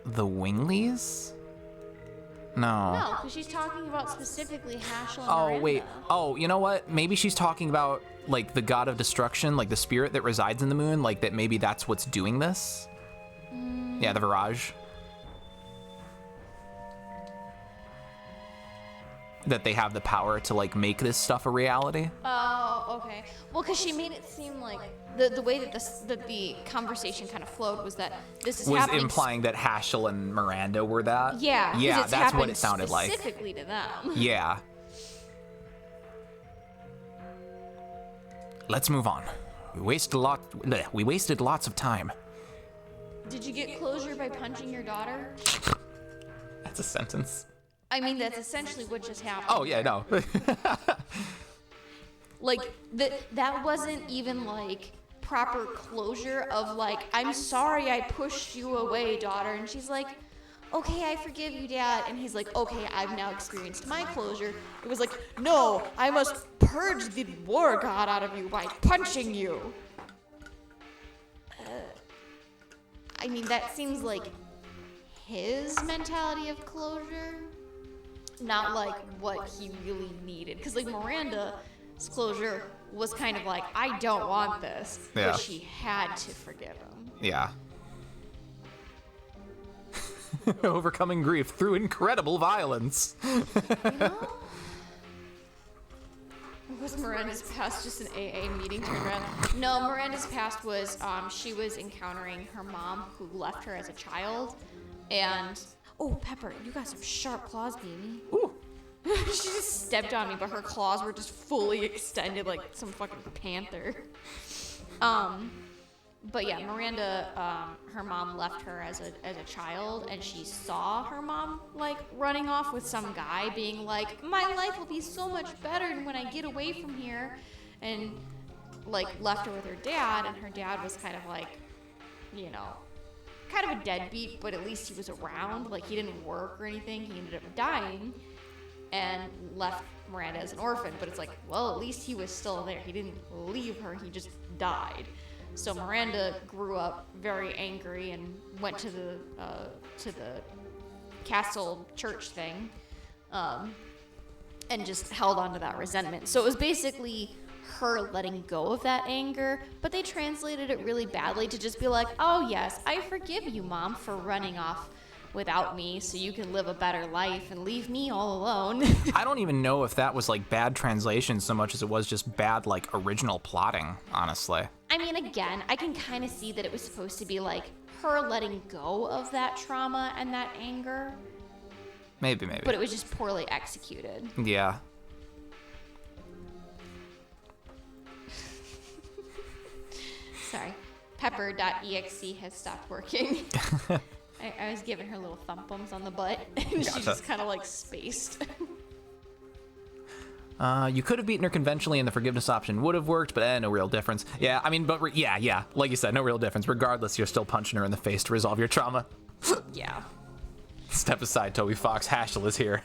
the Winglies? No. No, because she's talking about specifically Hashel and Oh, Miranda. wait. Oh, you know what? Maybe she's talking about, like, the god of destruction, like the spirit that resides in the moon, like that maybe that's what's doing this? Yeah, the Virage. that they have the power to like make this stuff a reality. Oh, okay. Well, because she made it seem like the way that the conversation kind of flowed was that this is Was happening implying that Haschel and Miranda were that. Yeah, 'cause Yeah, it's that's what happening it sounded like. specifically to them. Yeah. Let's move on. We wasted lots of time. Did you get closure by punching your daughter? That's a sentence. I mean, that's essentially what just happened. Oh yeah, no. Like that wasn't even like proper closure of like, I'm sorry I pushed you away, daughter. And she's like, okay, I forgive you, Dad. And he's like, okay, I've now experienced my closure. It was like, no, I must purge the war god out of you by punching you. I mean, that seems like his mentality of closure, not like what he really needed. Because like Miranda's closure was kind of like, I don't want this, Yeah. but she had to forgive him. Yeah. Overcoming grief through incredible violence. Was Miranda's past just an AA meeting turned around? No, Miranda's past was she was encountering her mom who left her as a child, and oh, Pepper, you got some sharp claws, baby. Ooh. She just stepped on me, but her claws were just fully extended like some fucking panther. But yeah, Miranda, her mom left her as a child, and she saw her mom like running off with some guy, being like, "My life will be so much better when I get away from here," and like left her with her dad, and her dad was kind of like, you know, kind of a deadbeat, but at least he was around. Like he didn't work or anything. He ended up dying and left Miranda as an orphan. But it's like, well, at least he was still there. He didn't leave her. He just died. So Miranda grew up very angry and went to the castle church thing, and just held on to that resentment. So it was basically her letting go of that anger, but they translated it really badly to just be like, "Oh yes, I forgive you, Mom, for running off without me so you can live a better life and leave me all alone." I don't even know if that was like bad translation so much as it was just bad like original plotting, honestly. I mean, again, I can kind of see that it was supposed to be like her letting go of that trauma and that anger, Maybe. but it was just poorly executed. Yeah. Sorry. Pepper.exe has stopped working. I was giving her little thump bumps on the butt, and she Gotcha. just kind of like spaced. You could have beaten her conventionally, and the forgiveness option would have worked, but no real difference. Yeah, I mean, but yeah, like you said, no real difference. Regardless, you're still punching her in the face to resolve your trauma. Yeah. Step aside, Toby Fox. Haschel is here.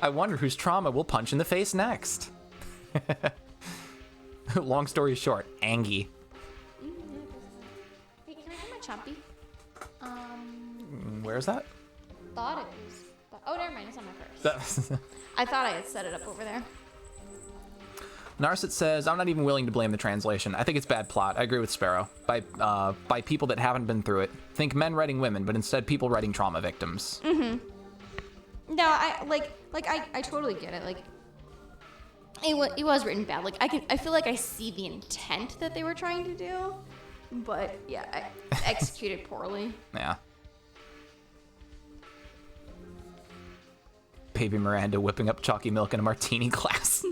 I wonder whose trauma will punch in the face next. Long story short, Angie. Hey, can I have my chompy? Where's that? Thought it was. Oh, never mind. It's on my purse. I thought I had set it up over there. Narset says, I'm not even willing to blame the translation. I think it's bad plot. I agree with Sparrow. By people that haven't been through it. Think men writing women, but instead people writing trauma victims. Mm-hmm. No, I totally get it. Like, it was written bad. Like, I feel like I see the intent that they were trying to do, but yeah, executed poorly. Yeah. Baby Miranda whipping up chalky milk in a martini glass.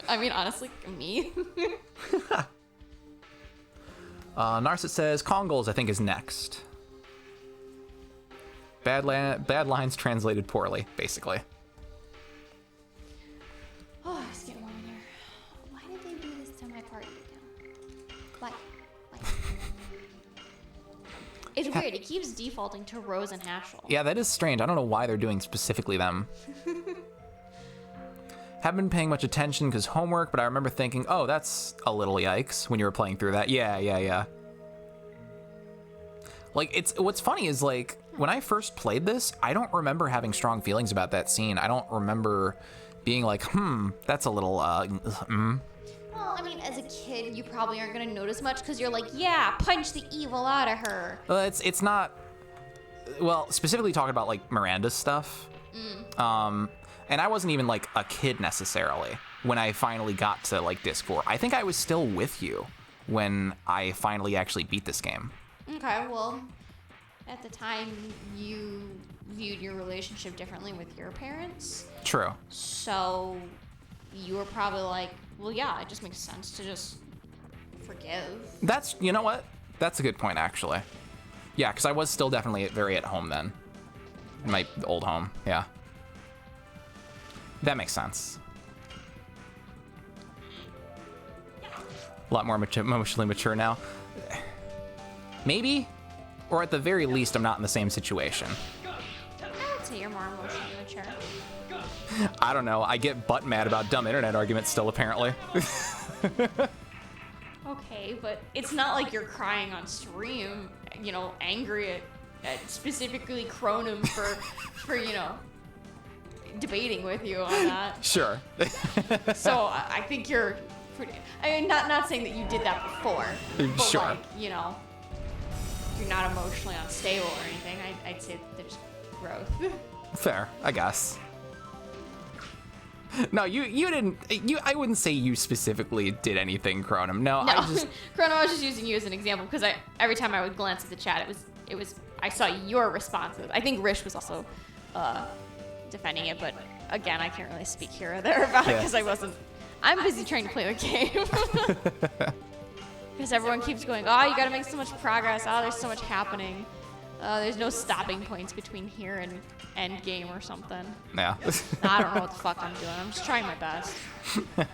I mean, honestly, me. Narset says, Congols, I think, is next. Bad lines translated poorly, basically. Oh, it's getting warm in here. Why did they do this to my party again? Why? It's weird. It keeps defaulting to Rose and Haschel. Yeah, that is strange. I don't know why they're doing specifically them. Haven't been paying much attention because homework, but I remember thinking, oh, that's a little yikes when you were playing through that. Yeah. Like, what's funny is, like, when I first played this, I don't remember having strong feelings about that scene. I don't remember being like, that's a little, Well, I mean, as a kid, you probably aren't going to notice much because you're like, yeah, punch the evil out of her. It's not... well, specifically talking about like Miranda's stuff. And I wasn't even like a kid necessarily when I finally got to like Disc 4. I think I was still with you when I finally actually beat this game. Okay, well, at the time, you viewed your relationship differently with your parents. True. So you were probably like, well, yeah, it just makes sense to just forgive. You know what? That's a good point, actually. Yeah, because I was still definitely very at home then. In my old home, yeah. That makes sense. A lot more emotionally mature now. Maybe? Or at the very least, I'm not in the same situation. I would say you're more emotionally mature. I don't know. I get butt mad about dumb internet arguments still, apparently. Okay, but it's not like you're crying on stream, you know, angry at specifically Cronum for you know, debating with you on that. Sure. So I think you're pretty. I mean, not saying that you did that before, but Sure. like, you know, you're not emotionally unstable or anything. I'd say there's growth. Fair, I guess. No, you didn't. I wouldn't say you specifically did anything, Cronum. No, No, I just. Chrono, I was just using you as an example because every time I would glance at the chat, it was I saw your responses. I think Rish was also defending it, but again, I can't really speak here or there about it because I'm busy trying to play the game. Because everyone keeps going, oh, you gotta make so much progress. Oh, there's so much happening. There's no stopping points between here and end game or something. Yeah. I don't know what the fuck I'm doing. I'm just trying my best. And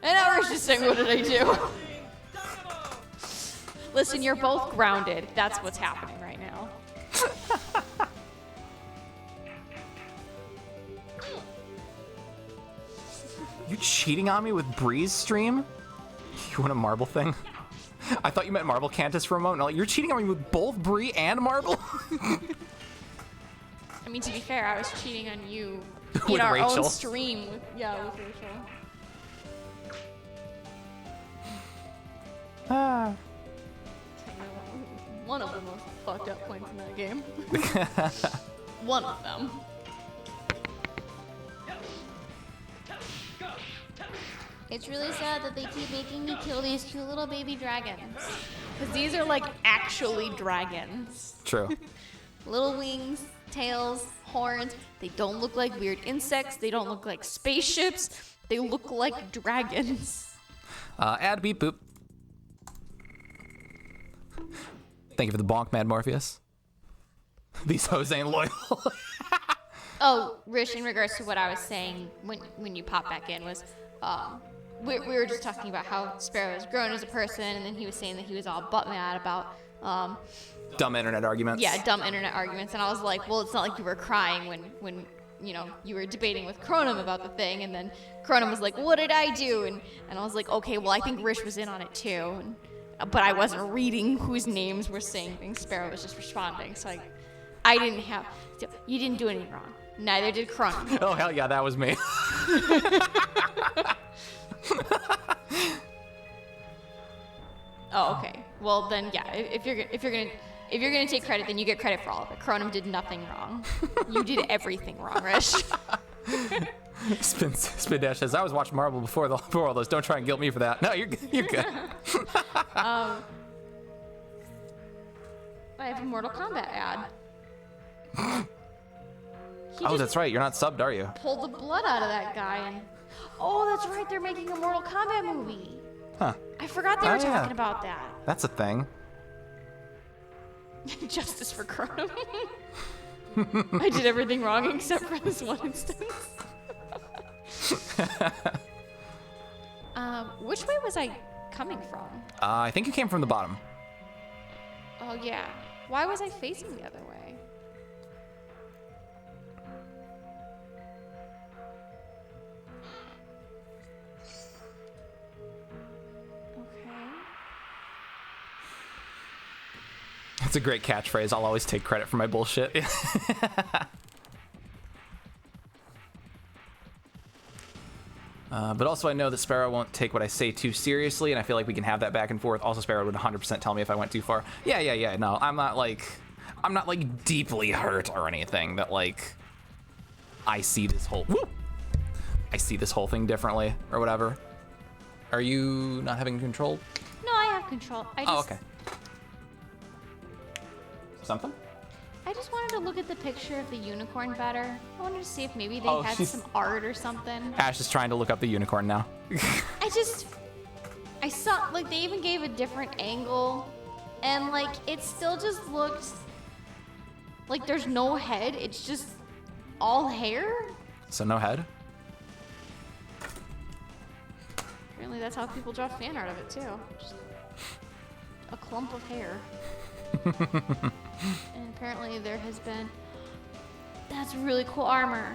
now Rish is saying, what did I do? Listen, you're both grounded. That's what's happening right now. You cheating on me with Breeze stream? You want a marble thing? I thought you meant Marble Cantus for a moment. No, you're cheating on me with both Bree and Marble? I mean, to be fair, I was cheating on you With in our Rachel. own stream. With Rachel. One of the most fucked up points in that game. One of them. It's really sad that they keep making me kill these cute little baby dragons. Because these are like actually dragons. True. Little wings, tails, horns. They don't look like weird insects. They don't look like spaceships. They look like dragons. Add beep boop. Thank you for the bonk, Mad Morpheus. These hoes ain't loyal. Oh, Rish, in regards to what I was saying when you popped back in was, we were just talking about how Sparrow has grown as a person, and then he was saying that he was all butt mad about, Dumb internet arguments. yeah, dumb internet arguments, and I was like, well, it's not like you were crying when you know, you were debating with Cronum about the thing, and then Cronum was like, what did I do? And I was like, okay, well, I think Rish was in on it too, but I wasn't reading whose names were saying things. Sparrow was just responding, so I didn't have, you didn't do anything wrong. Neither did Cronum. Oh, hell yeah, that was me. Oh, okay. Well, then, yeah. If you're gonna take credit, then you get credit for all of it. Cronum did nothing wrong. You did everything wrong, Rish. Spin Dash says, I was watching Marvel before all those. Don't try and guilt me for that. No, you're good. I have a Mortal Kombat ad. He Oh, just that's right. You're not subbed, are you? pulled the blood out of that guy. And oh, that's right. They're making a Mortal Kombat movie. Huh. I forgot they were Oh, yeah. talking about that. That's a thing. Justice for Cronum. I did everything wrong except for this one instance. Which way was I coming from? I think you came from the bottom. Oh, yeah. Why was I facing the other way? Okay. That's a great catchphrase. I'll always take credit for my bullshit. But also I know that Sparrow won't take what I say too seriously, and I feel like we can have that back and forth. Also, Sparrow would 100% tell me if I went too far. Yeah. No, I'm not like deeply hurt or anything that like I see this whole thing differently or whatever. Are you not having control? No, I have control. Okay. Something? I just wanted to look at the picture of the unicorn better. I wanted to see if maybe they Oh, had she's- some art or something. Ash is trying to look up the unicorn now. I saw, like, they even gave a different angle, and, like, it still just looked like there's no head. It's just all hair. So no head? Apparently that's how people draw fan art of it, too. Just a clump of hair. And apparently there has been... That's really cool armor.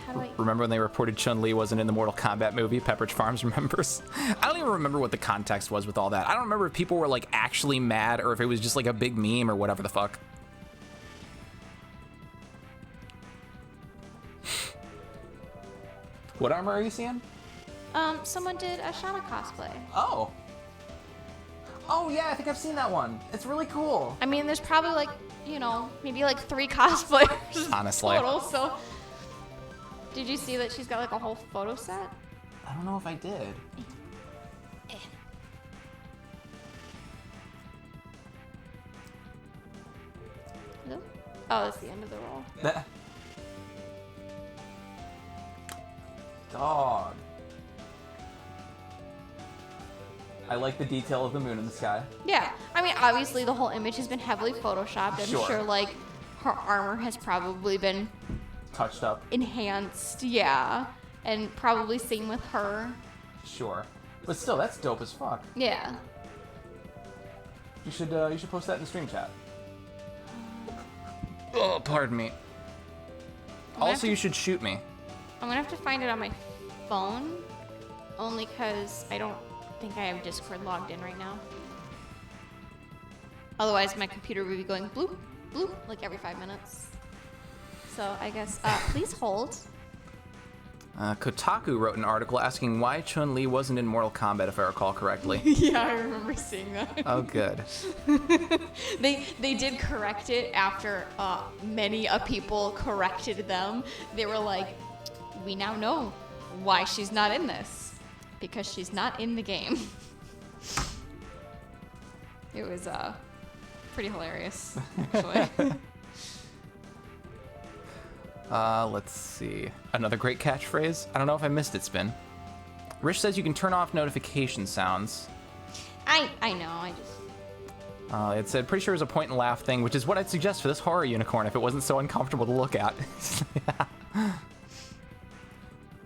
How do I... Remember when they reported Chun-Li wasn't in the Mortal Kombat movie? Pepperidge Farms remembers. I don't even remember what the context was with all that. I don't remember if people were like actually mad or if it was just like a big meme or whatever the fuck. What armor are you seeing? Someone did a Shauna cosplay. Oh. Oh yeah, I think I've seen that one. It's really cool. I mean, there's probably like, you know, maybe like 3 cosplayers. Honestly. Total, so. Did you see that she's got like a whole photo set? I don't know if I did. Hello? Oh, that's the end of the roll. That... Dog. I like the detail of the moon in the sky. Yeah, I mean, obviously the whole image has been heavily photoshopped. I'm Sure. sure like her armor has probably been Touched up. enhanced, yeah. And probably same with her. Sure. But still, that's dope as fuck. Yeah. You should post that in the stream chat. Oh, pardon me. Also, you should shoot me. I'm gonna have to find it on my phone, only because I don't think I have Discord logged in right now. Otherwise, my computer would be going bloop, bloop, like every 5 minutes. So I guess, please hold. Kotaku wrote an article asking why Chun-Li wasn't in Mortal Kombat, if I recall correctly. Yeah, I remember seeing that. Oh, good. They did correct it after many people corrected them. They were like, we now know why she's not in this. Because she's not in the game. It was pretty hilarious, actually. Let's see. Another great catchphrase. I don't know if I missed it, Spin. Rich says you can turn off notification sounds. I know, I just... It said, pretty sure it was a point and laugh thing, which is what I'd suggest for this horror unicorn if it wasn't so uncomfortable to look at. Yeah.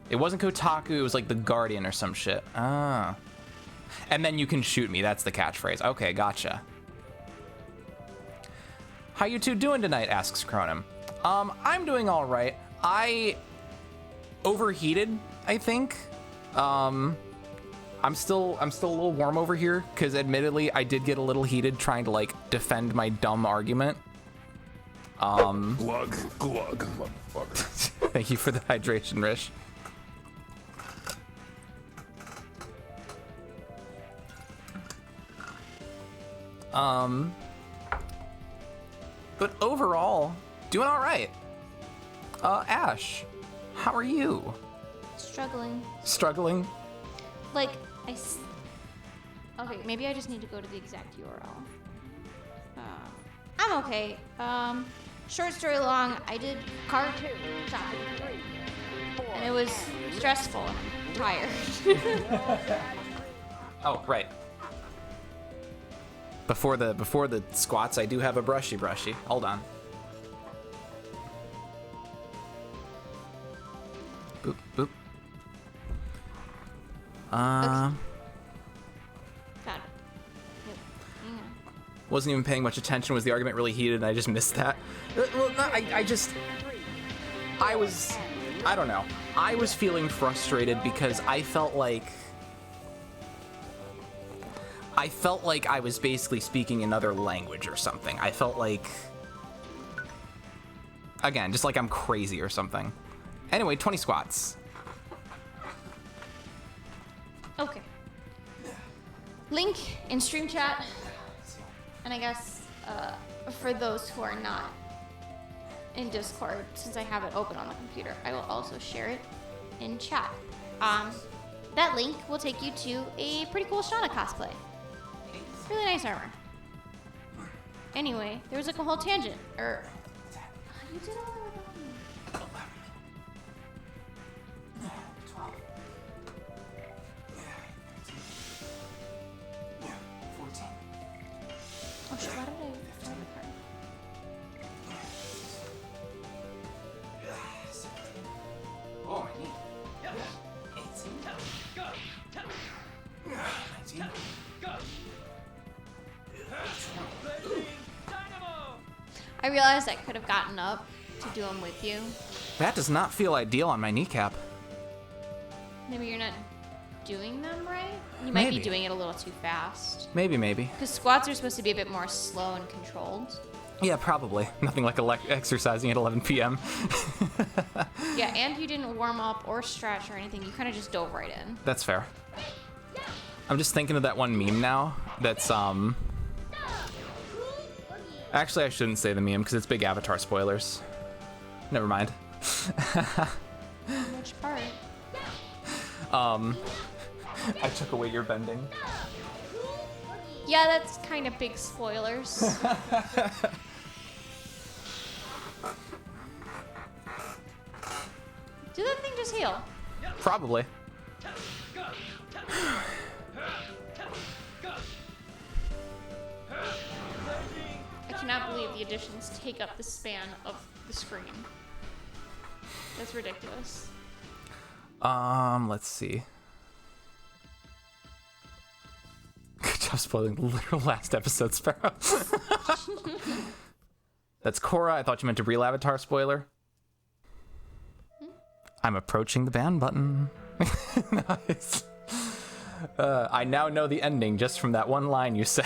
It wasn't Kotaku, it was like The Guardian or some shit. Ah. And then you can shoot me, that's the catchphrase. Okay, gotcha. How you two doing tonight, asks Cronin. I'm doing all right. I overheated, I think. I'm still a little warm over here, because admittedly, I did get a little heated trying to, like, defend my dumb argument. Glug, glug, motherfucker. Thank you for the hydration, Rish. But overall, doing all right. Ash, how are you? Struggling. Struggling? Like, okay, maybe I just need to go to the exact URL. I'm okay. Short story long, I did cartoon shopping. And it was stressful. I'm tired. Oh, right. Before the squats, I do have a brushy. Hold on. Boop, boop. Got it. Yep. Hang on. Wasn't even paying much attention. Was the argument really heated and I just missed that? Well, no, I don't know. I was feeling frustrated because I felt like I was basically speaking another language or something. I felt like, again, just like I'm crazy or something. Anyway, 20 squats. Okay. Link in stream chat. And I guess for those who are not in Discord, since I have it open on the computer, I will also share it in chat. That link will take you to a pretty cool Shauna cosplay. Really nice armor. Anyway, there was like a whole tangent. You did all that without me. 12. 14. Oh shit, why did I find the card? 17. Oh, my knee. 18. 19. I realized I could have gotten up to do them with you. That does not feel ideal on my kneecap. Maybe you're not doing them right? You might Maybe. be doing it a little too fast. Maybe. Because squats are supposed to be a bit more slow and controlled. Yeah, probably. Nothing like exercising at 11 p.m. Yeah, and you didn't warm up or stretch or anything. You kind of just dove right in. That's fair. I'm just thinking of that one meme now that's, Actually, I shouldn't say the meme because it's big Avatar spoilers. Never mind. Which part? I took away your bending. Yeah, that's kind of big spoilers. Did that thing just heal? Probably. I cannot believe the additions take up the span of the screen. That's ridiculous. Let's see. Good job spoiling the literal last episode, Sparrow. That's Korra. I thought you meant a real Avatar spoiler. I'm approaching the ban button. Nice. I now know the ending just from that one line you said.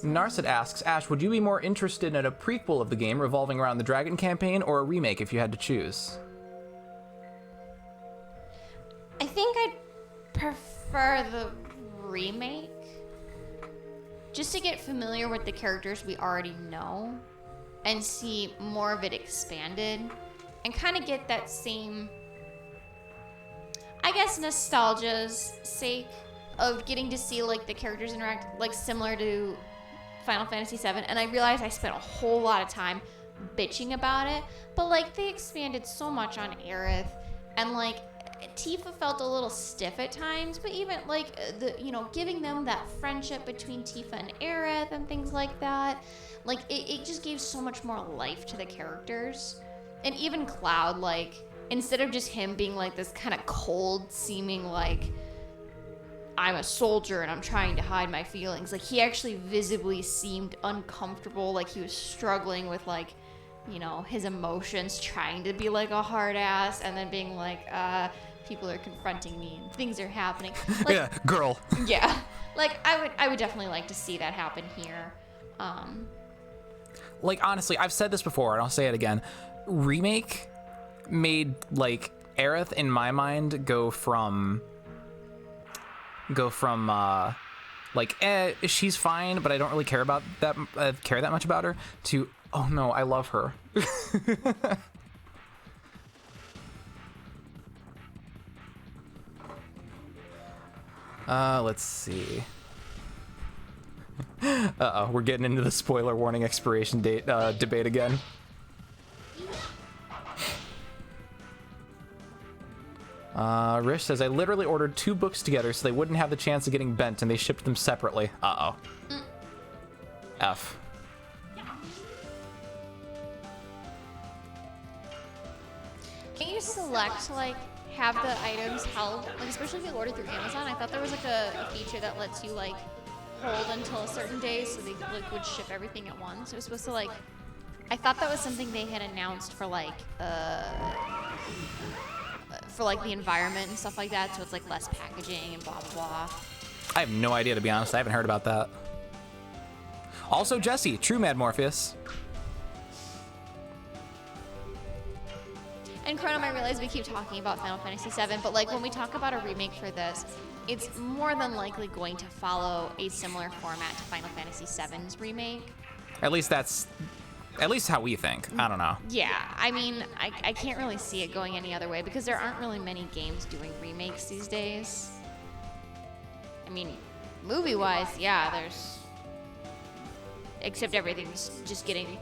Narset asks, Ash, would you be more interested in a prequel of the game revolving around the Dragon campaign or a remake if you had to choose? I think I'd prefer the remake. Just to get familiar with the characters we already know and see more of it expanded and kind of get that same, I guess, nostalgia's sake of getting to see like the characters interact like similar to Final Fantasy VII. And I realized I spent a whole lot of time bitching about it, but like they expanded so much on Aerith, and like Tifa felt a little stiff at times, but even like giving them that friendship between Tifa and Aerith and things like that, like it just gave so much more life to the characters. And even Cloud, like instead of just him being like this kind of cold seeming like I'm a soldier and I'm trying to hide my feelings, like he actually visibly seemed uncomfortable, like he was struggling with like his emotions, trying to be like a hard ass and then being like people are confronting me and things are happening. Like, Yeah, girl. yeah, like I would definitely like to see that happen here. Like, honestly, I've said this before and I'll say it again. Remake made like Aerith in my mind go from like she's fine, but I don't really care about that that much about her, to oh no, I love her. Let's see. Uh-oh, we're getting into the spoiler warning expiration date debate again. Rish says, I literally ordered 2 books together so they wouldn't have the chance of getting bent, and they shipped them separately. Uh-oh. F. Can't you select like have the items held, like especially if you order through Amazon? I thought there was like a feature that lets you like hold until a certain day so they like would ship everything at once. It was supposed to like, I thought that was something they had announced for like the environment and stuff like that, so it's like less packaging and blah blah blah. I have no idea, to be honest. I haven't heard about that. Also, Jesse, true Mad Morpheus. And Chrono, I realize we keep talking about Final Fantasy VII, but like when we talk about a remake for this, it's more than likely going to follow a similar format to Final Fantasy VII's remake. At least that's how we think. I don't know. Yeah, I mean, I can't really see it going any other way because there aren't really many games doing remakes these days. I mean, movie-wise, yeah, there's... Except everything's just getting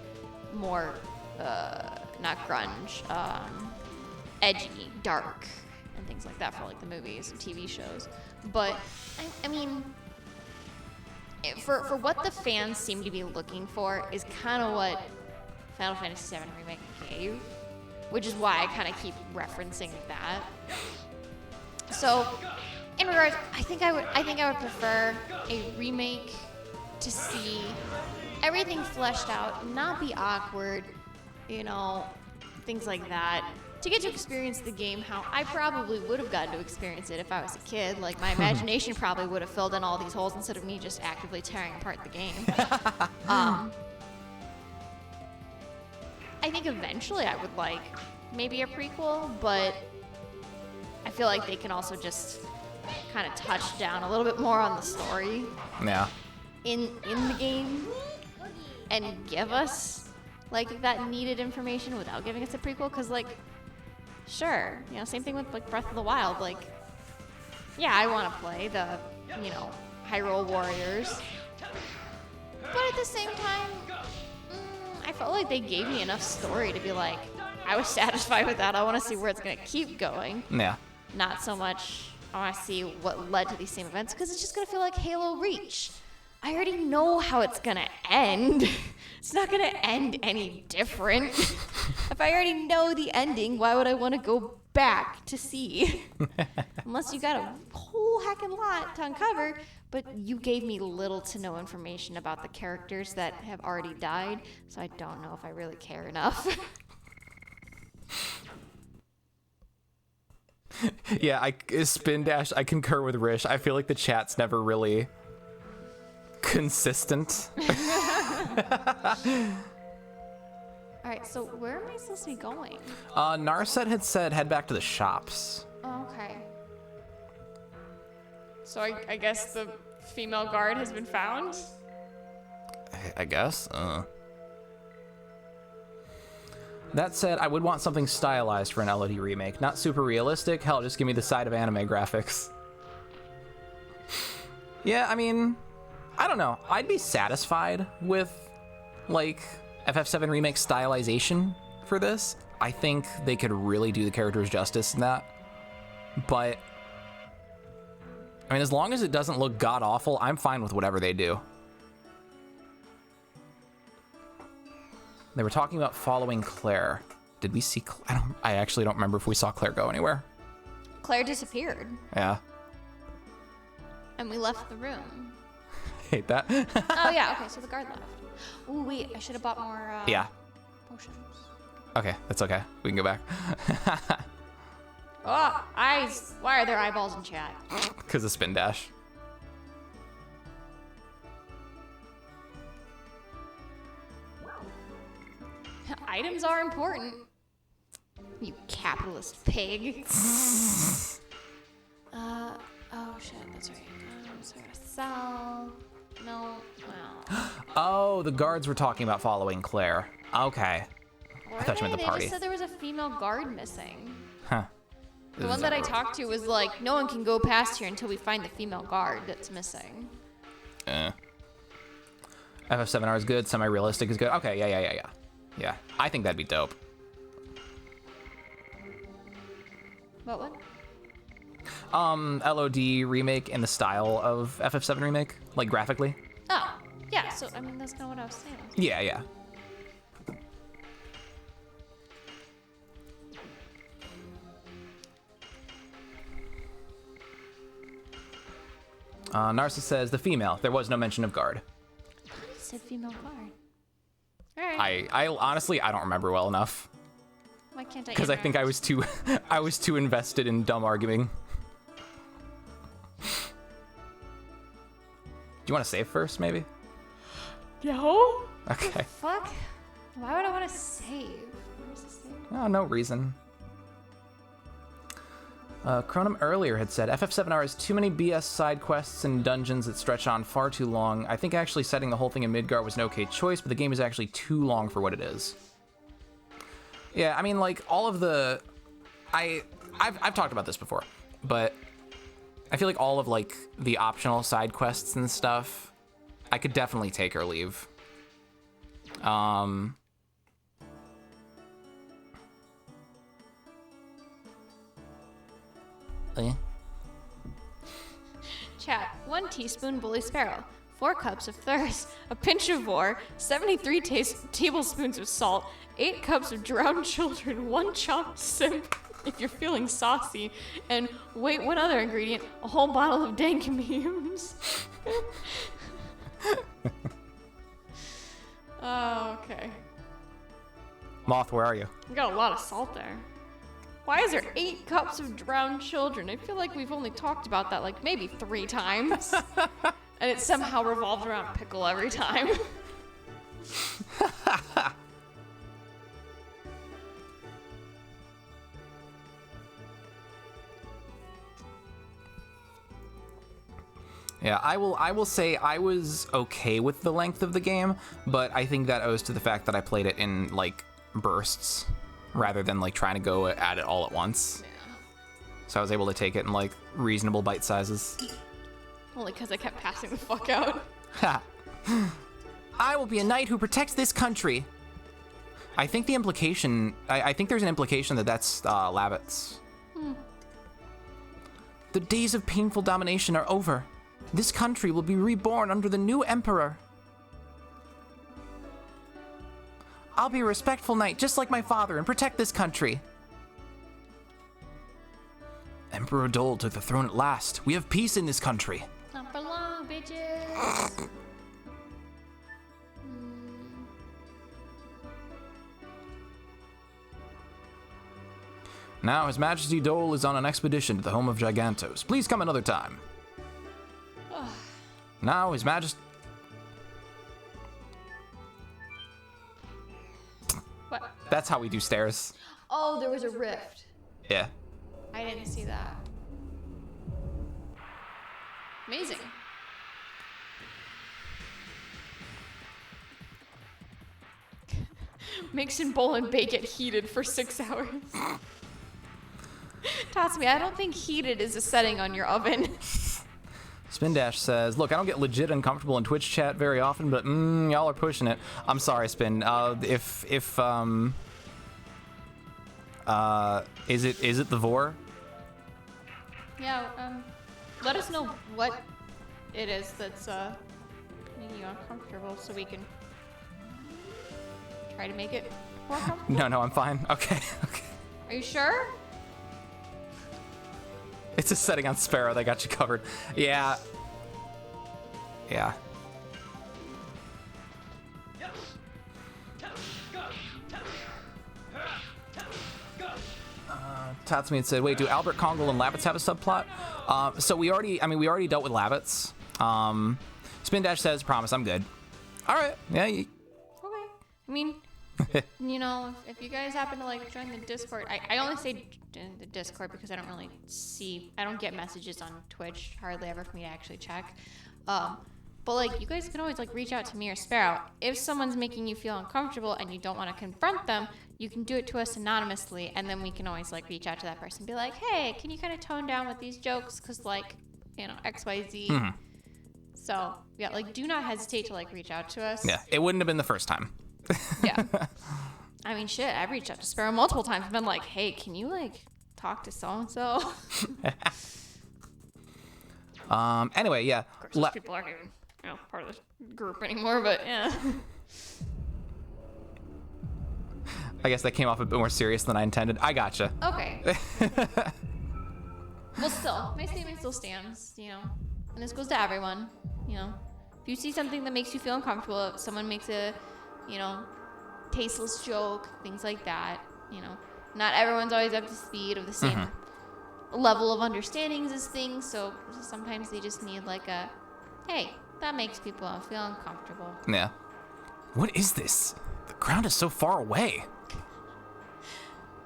more, not grunge, edgy, dark, and things like that for like the movies and TV shows. But, I mean... For what the fans seem to be looking for is kind of what Final Fantasy VII Remake gave, which is why I kind of keep referencing that. So, in regards, I think I would prefer a remake to see everything fleshed out, not be awkward, you know, things like that. To get to experience the game how I probably would have gotten to experience it if I was a kid. Like, my imagination probably would have filled in all these holes instead of me just actively tearing apart the game. I think eventually I would like maybe a prequel, but I feel like they can also just kind of touch down a little bit more on the story Yeah. in the game and give us like that needed information without giving us a prequel, because like sure, you know, same thing with like Breath of the Wild. Like, yeah, I want to play the, you know, Hyrule Warriors, but at the same time, I felt like they gave me enough story to be like, I was satisfied with that. I want to see where it's gonna keep going. Yeah. Not so much I want to see what led to these same events, because it's just gonna feel like Halo Reach. I already know how it's gonna end. It's not gonna end any different. If I already know the ending, why would I want to go back to see? Unless you got a whole heckin' lot to uncover, but you gave me little to no information about the characters that have already died, so I don't know if I really care enough. Yeah, Spin Dash, I concur with Rish. I feel like the chat's never really consistent. Alright, so where am I supposed to be going? Narset had said head back to the shops. Oh, okay. So I guess the female guard has been found? I guess. That said, I would want something stylized for an LOD remake. Not super realistic. Hell, just give me the side of anime graphics. Yeah, I mean, I don't know. I'd be satisfied with, like, FF7 Remake stylization for this. I think they could really do the characters justice in that. But, I mean, as long as it doesn't look god-awful, I'm fine with whatever they do. They were talking about following Claire. Did we see I actually don't remember if we saw Claire go anywhere. Claire disappeared, Yeah. and we left the room. Hate that. Oh yeah, okay, so the guard left. Ooh, wait, I should have bought more Yeah. potions. Okay, that's okay. We can go back. Oh, eyes! Why are there eyeballs in chat? Because of Spin Dash. Items are important. You capitalist pig. Oh shit, that's right. So I gotta sell. No, well. Oh, the guards were talking about following Claire. Okay. I thought you meant the They party. just said there was a female guard missing. Huh. The one that I talked to was like, no one can go past here until we find the female guard that's missing. FF7R is good, semi-realistic is good. Okay, yeah. Yeah, I think that'd be dope. What? LOD remake in the style of FF7 remake, like graphically. Oh, yeah, so I mean, that's kind of what I was saying. Yeah. Narcissus says the female. There was no mention of guard. I thought he said female guard. Alright. I honestly I don't remember well enough Why can't I? because I think I was too I was too invested in dumb arguing. Do you want to save first, maybe? No? Okay. Fuck. Why would I want to save? Where's the save? Oh, no reason. Chronum earlier had said, FF7R has too many BS side quests and dungeons that stretch on far too long. I think actually setting the whole thing in Midgar was an okay choice, but the game is actually too long for what it is. Yeah, I mean, like, all of the... I've talked about this before, but I feel like all of, like, the optional side quests and stuff, I could definitely take or leave. Chat, 1 teaspoon bully sparrow, 4 cups of thirst, a pinch of vor, 73 tablespoons of salt, 8 cups of drowned children, 1 chopped simp, if you're feeling saucy, and wait, one other ingredient, a whole bottle of dank memes. Oh, okay. Moth, where are you? We got a lot of salt there. Why is there 8 cups of drowned children? I feel like we've only talked about that like maybe 3 times. And it somehow revolved around pickle every time. Yeah, I will say I was okay with the length of the game, but I think that owes to the fact that I played it in like bursts rather than like trying to go at it all at once. Yeah. So I was able to take it in like reasonable bite sizes. Only because I kept passing the fuck out. Ha! I will be a knight who protects this country. I think the implication, I think there's an implication that that's Labbit's. The days of painful domination are over. This country will be reborn under the new emperor. I'll be a respectful knight, just like my father, and protect this country. Emperor Dole took the throne at last. We have peace in this country. Not for long, bitches. Now His Majesty Dole is on an expedition to the home of Gigantos. Please come another time. Now His Majesty... What? That's how we do stairs. Oh, there was a rift. Yeah. I didn't see that. Amazing. Mixing bowl and bake it heated for 6 hours. Toss me, I don't think heated is a setting on your oven. Spin Dash says, look, I don't get legit uncomfortable in Twitch chat very often, but y'all are pushing it. I'm sorry, Spin. Is it the Vor? Yeah, let us know what it is that's making you uncomfortable so we can try to make it more comfortable. No, I'm fine. Okay. Are you sure? It's a setting on Sparrow that got you covered. Yeah. Tatsumi had said, wait, do Albert Kongol and Labbits have a subplot? So we already dealt with Labbits. Spin Dash says, promise, I'm good. All right. Yeah. Okay. I mean, you know, if you guys happen to like join the Discord, I only say join the Discord because I don't get messages on Twitch hardly ever for me to actually check. But like, you guys can always like reach out to me or Sparrow. If someone's making you feel uncomfortable and you don't want to confront them, you can do it to us anonymously, and then we can always like reach out to that person and be like, hey, can you kind of tone down with these jokes? Cause like, you know, XYZ. Mm-hmm. So yeah, like do not hesitate to like reach out to us. Yeah, it wouldn't have been the first time. Yeah. I mean, shit, I've reached out to Sparrow multiple times and been like, hey, can you like talk to so-and-so? Anyway, yeah. Of course, those people aren't even, you know, part of the group anymore, but yeah. I guess that came off a bit more serious than I intended. I gotcha. Okay. Well, still, my statement still stands, you know, and this goes to everyone, you know. If you see something that makes you feel uncomfortable, if someone makes a, you know, tasteless joke, things like that, you know, not everyone's always up to speed of the same level of understandings as things, so sometimes they just need like a, hey, that makes people feel uncomfortable. Yeah. What is this? The ground is so far away.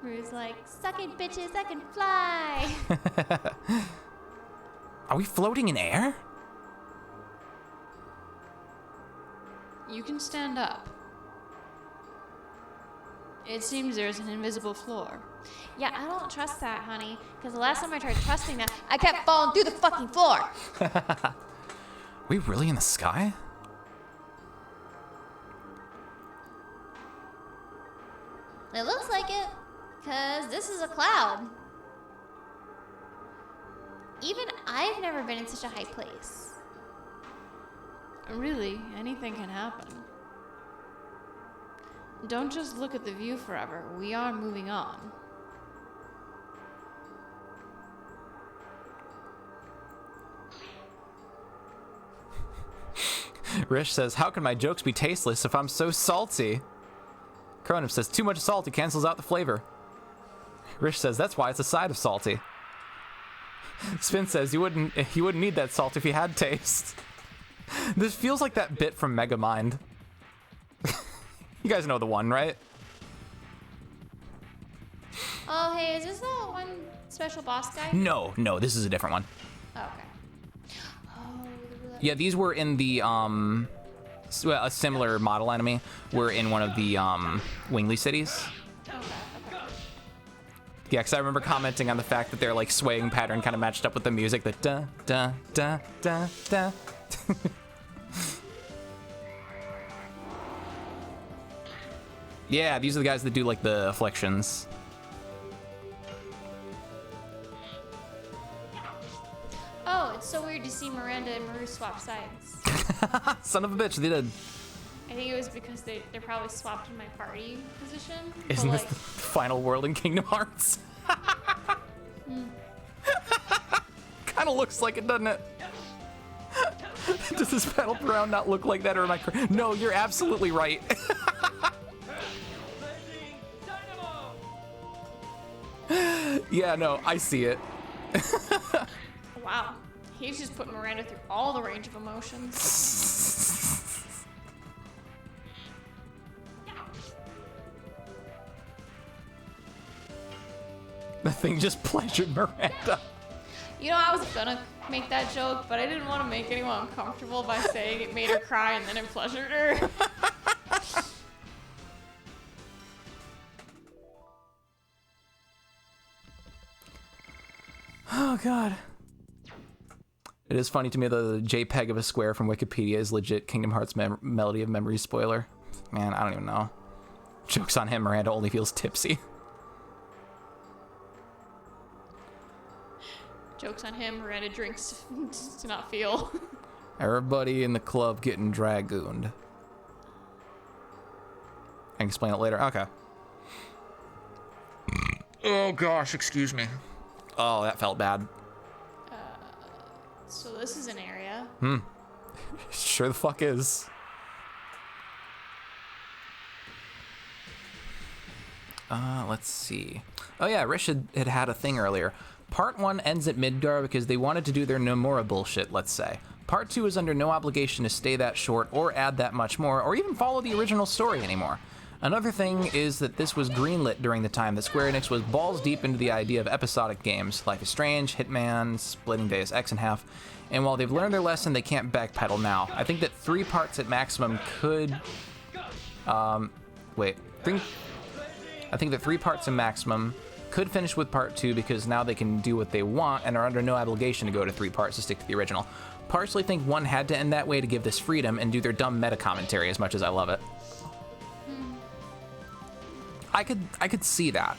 Rue's like, suck it, bitches, I can fly. Are we floating in air? You can stand up. It seems there's an invisible floor. Yeah, I don't trust that, honey. Because the last time I tried trusting that, I kept falling through the fucking floor. Are we really in the sky? It looks like it. Because this is a cloud. Even I've never been in such a high place. Really, anything can happen. Don't just look at the view forever. We are moving on. Rish says, how can my jokes be tasteless if I'm so salty? Cronum says, too much salt, it cancels out the flavor. Rish says, that's why it's a side of salty. Spin says, you wouldn't need that salt if you had taste. This feels like that bit from Megamind. You guys know the one, right? Oh, hey, is this the one special boss guy? No, this is a different one. Oh, okay. Oh, Yeah, these were in the, a similar model enemy. Were in one of the, Wingley cities. okay. Yeah, because I remember commenting on the fact that their, like, swaying pattern kind of matched up with the music. The da, da, da, da, da. Yeah, these are the guys that do, like, the afflictions. Oh, it's so weird to see Miranda and Maru swap sides. Son of a bitch, they did. I think it was because they're probably swapped in my party position. Isn't but, this the final world in Kingdom Hearts? Kind of looks like it, doesn't it? Does this battleground not look like that, or am I No, you're absolutely right. Yeah, no, I see it. Wow. He's just put Miranda through all the range of emotions. The thing just pleasured Miranda. You know, I was gonna make that joke, but I didn't want to make anyone uncomfortable by saying it made her cry and then it pleasured her. Oh, God. It is funny to me that the JPEG of a square from Wikipedia is legit Kingdom Hearts Melody of Memory spoiler. Man, I don't even know. Joke's on him, Miranda only feels tipsy. Joke's on him, Miranda drinks to not feel. Everybody in the club getting dragooned. I can explain it later. Okay. Oh, gosh, excuse me. Oh, that felt bad. So this is an area. Sure the fuck is. Let's see. Oh yeah, Rish had a thing earlier. Part 1 ends at Midgar because they wanted to do their Nomura bullshit, let's say. Part 2 is under no obligation to stay that short or add that much more or even follow the original story anymore. Another thing is that this was greenlit during the time that Square Enix was balls deep into the idea of episodic games, Life is Strange, Hitman, splitting Deus Ex in half, and while they've learned their lesson, they can't backpedal now. I think that 3 parts at maximum could... I think that 3 parts in maximum could finish with part 2 because now they can do what they want and are under no obligation to go to 3 parts to stick to the original. Partially think 1 had to end that way to give this freedom and do their dumb meta commentary as much as I love it. I could see that.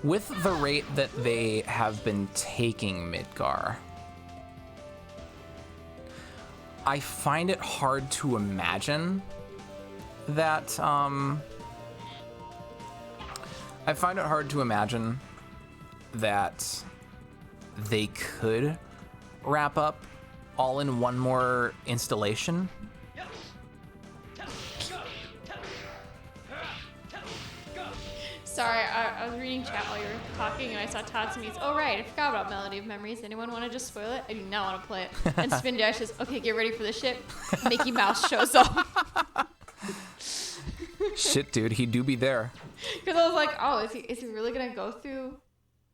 With the rate that they have been taking Midgar, I find it hard to imagine that, they could wrap up all in one more installation. Sorry, I I was reading chat while you were talking, and I saw Tatsumi's. Oh right, I forgot about Melody of Memories. Anyone want to just spoil it? I do not want to play it. And Spin Dash says, "Okay, get ready for the ship." Mickey Mouse shows up. Shit, dude, he do be there. Because I was like, oh, is he really gonna go through?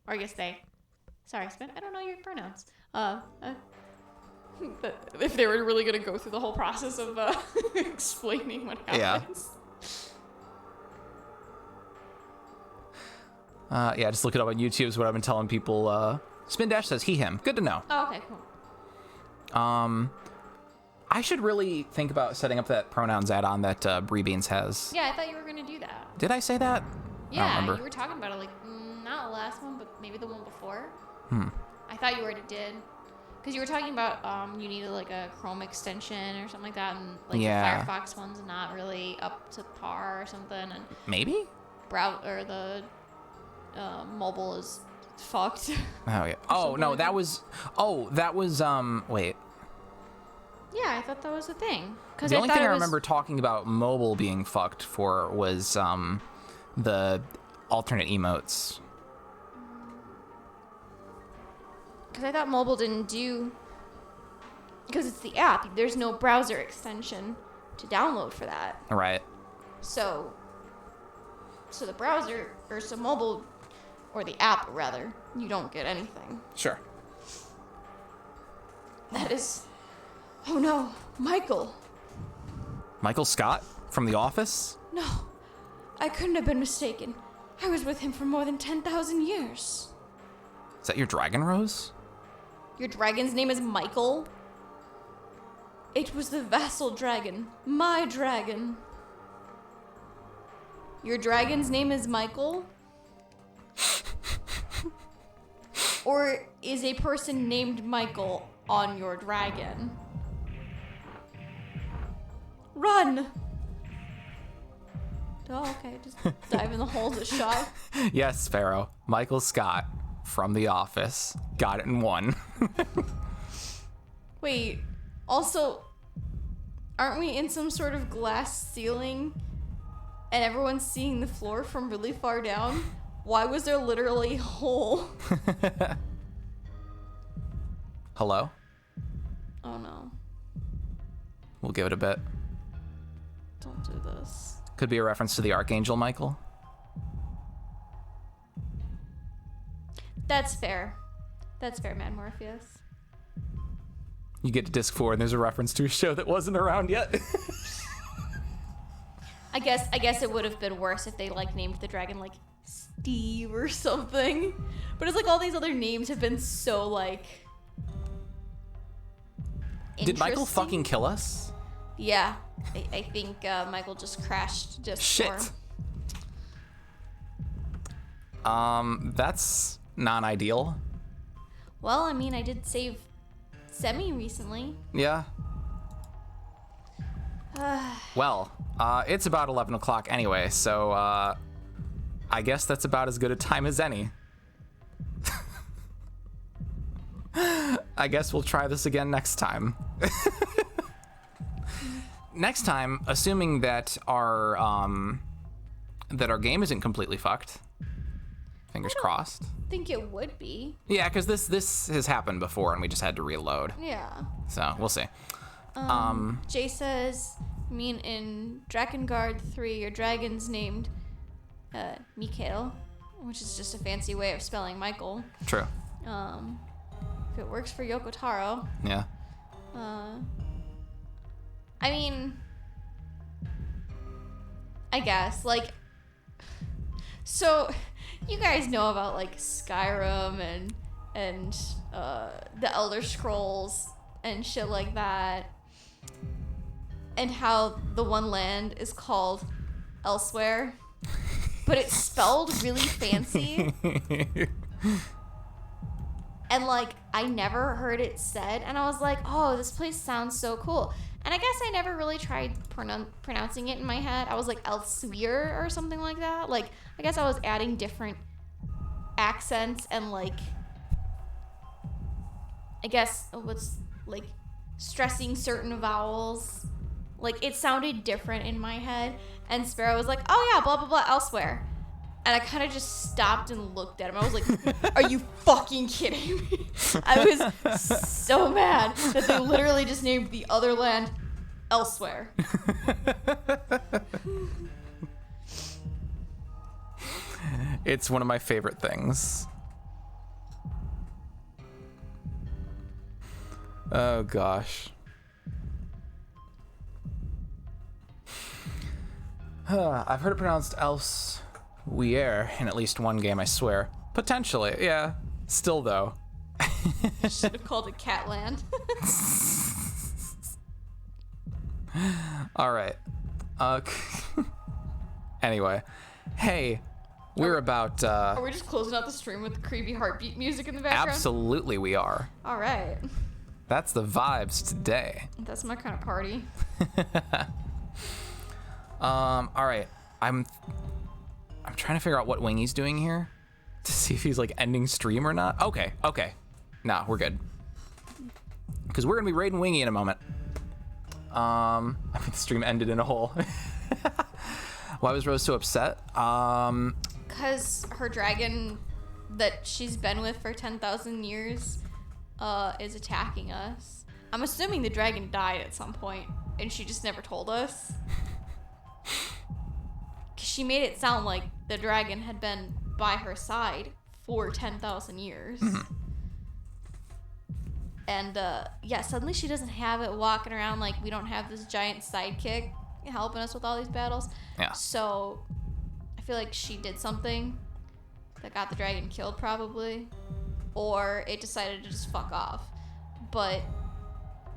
Or I guess they. Sorry, Spin. I don't know your pronouns. If they were really gonna go through the whole process of explaining what happens. Yeah, just look it up on YouTube is what I've been telling people. Spin Dash says he, him. Good to know. Oh, okay, cool. I should really think about setting up that pronouns add-on that Bree Beans has. Yeah, I thought you were gonna do that. Did I say that? I don't Yeah, remember. you were talking about it, like, not the last one, but maybe the one before. I thought you already did. Because you were talking about you needed, like, a Chrome extension or something like that, and, like, Yeah. the Firefox one's not really up to par or something, and Maybe? the mobile is fucked. Oh, yeah. Oh, no, that was... Oh, that was, wait. Yeah, I thought that was the thing. The only thing I remember talking about mobile being fucked for was, the alternate emotes. Because I thought mobile didn't do... Because it's the app. There's no browser extension to download for that. Right. So the browser, or so mobile, or the app rather, you don't get anything. Sure. That is... Oh no, Michael. Michael Scott from The Office? No, I couldn't have been mistaken. I was with him for more than 10,000 years. Is that your Dragon Rose? Your dragon's name is Michael? It was the vassal dragon, my dragon. Your dragon's name is Michael? Or is a person named Michael on your dragon? Run! Oh, okay, just dive in the hole to shot. Yes, Sparrow. Michael Scott from The Office. Got it in one. Wait, also, aren't we in some sort of glass ceiling and everyone's seeing the floor from really far down? Why was there literally a hole? Hello? Oh no, We'll give it a bit. don't do this. Could be a reference to the Archangel Michael. That's fair. That's fair, Mad Morpheus. You get to disc 4 and there's a reference to a show that wasn't around yet. I guess it would have been worse if they like named the dragon like Steve or something. But it's like all these other names have been so like Did Michael interesting. fucking kill us? Yeah, I think Michael just crashed just Shit. for... That's non-ideal. Well, I mean, I did save Semi recently. Yeah. Well, it's about 11 o'clock anyway, so I guess that's about as good a time as any. I guess we'll try this again next time. Next time, assuming that our game isn't completely fucked. Fingers crossed. I think it would be. Yeah, because this has happened before and we just had to reload. Yeah. So we'll see. Jay says, I mean, in Drakengard 3, your dragon's named Mikhail, which is just a fancy way of spelling Michael. True. If it works for Yoko Taro. Yeah. I mean, I guess, like, so you guys know about like Skyrim and the Elder Scrolls and shit like that, and how the one land is called Elsewhere, but it's spelled really fancy. And like I never heard it said, and I was like, oh, this place sounds so cool. And I guess I never really tried pronouncing it in my head. I was like Elsewhere or something like that. Like, I guess I was adding different accents and like, I guess what's like stressing certain vowels. Like, it sounded different in my head. And Sparrow was like, oh yeah, blah, blah, blah, Elsewhere. And I kind of just stopped and looked at him. I was like, are you fucking kidding me? I was so mad that they literally just named the other land elsewhere. It's one of my favorite things. Oh gosh. I've heard it pronounced elsewhere in at least one game, I swear. Potentially, yeah. Still though. Should have called it Catland. All right. Anyway, hey, we're about. Are we just closing out the stream with the creepy heartbeat music in the background? Absolutely, we are. All right. That's the vibes today. That's my kind of party. All right. I'm trying to figure out what Wingy's doing here to see if he's like ending stream or not. Okay. Nah, we're good. Because we're gonna be raiding Wingy in a moment. I mean, the stream ended in a hole. Why was Rose so upset? Because her dragon that she's been with for 10,000 years is attacking us. I'm assuming the dragon died at some point, and she just never told us. 'Cause she made it sound like the dragon had been by her side for 10,000 years. Mm-hmm. And yeah, suddenly she doesn't have it walking around like we don't have this giant sidekick helping us with all these battles. Yeah. So I feel like she did something that got the dragon killed probably, or it decided to just fuck off. But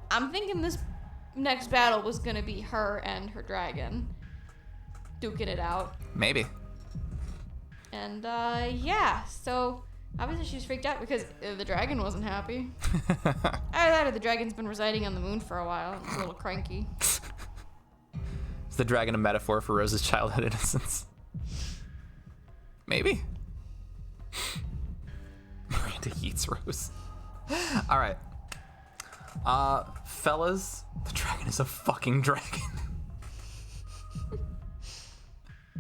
I'm thinking this next battle was gonna be her and her dragon duking it out. Maybe. And yeah, so obviously she was freaked out because the dragon wasn't happy. Either that or the dragon's been residing on the moon for a while and it's a little cranky. Is the dragon a metaphor for Rose's childhood innocence? Maybe. Miranda eats Rose. All right. Fellas, the dragon is a fucking dragon.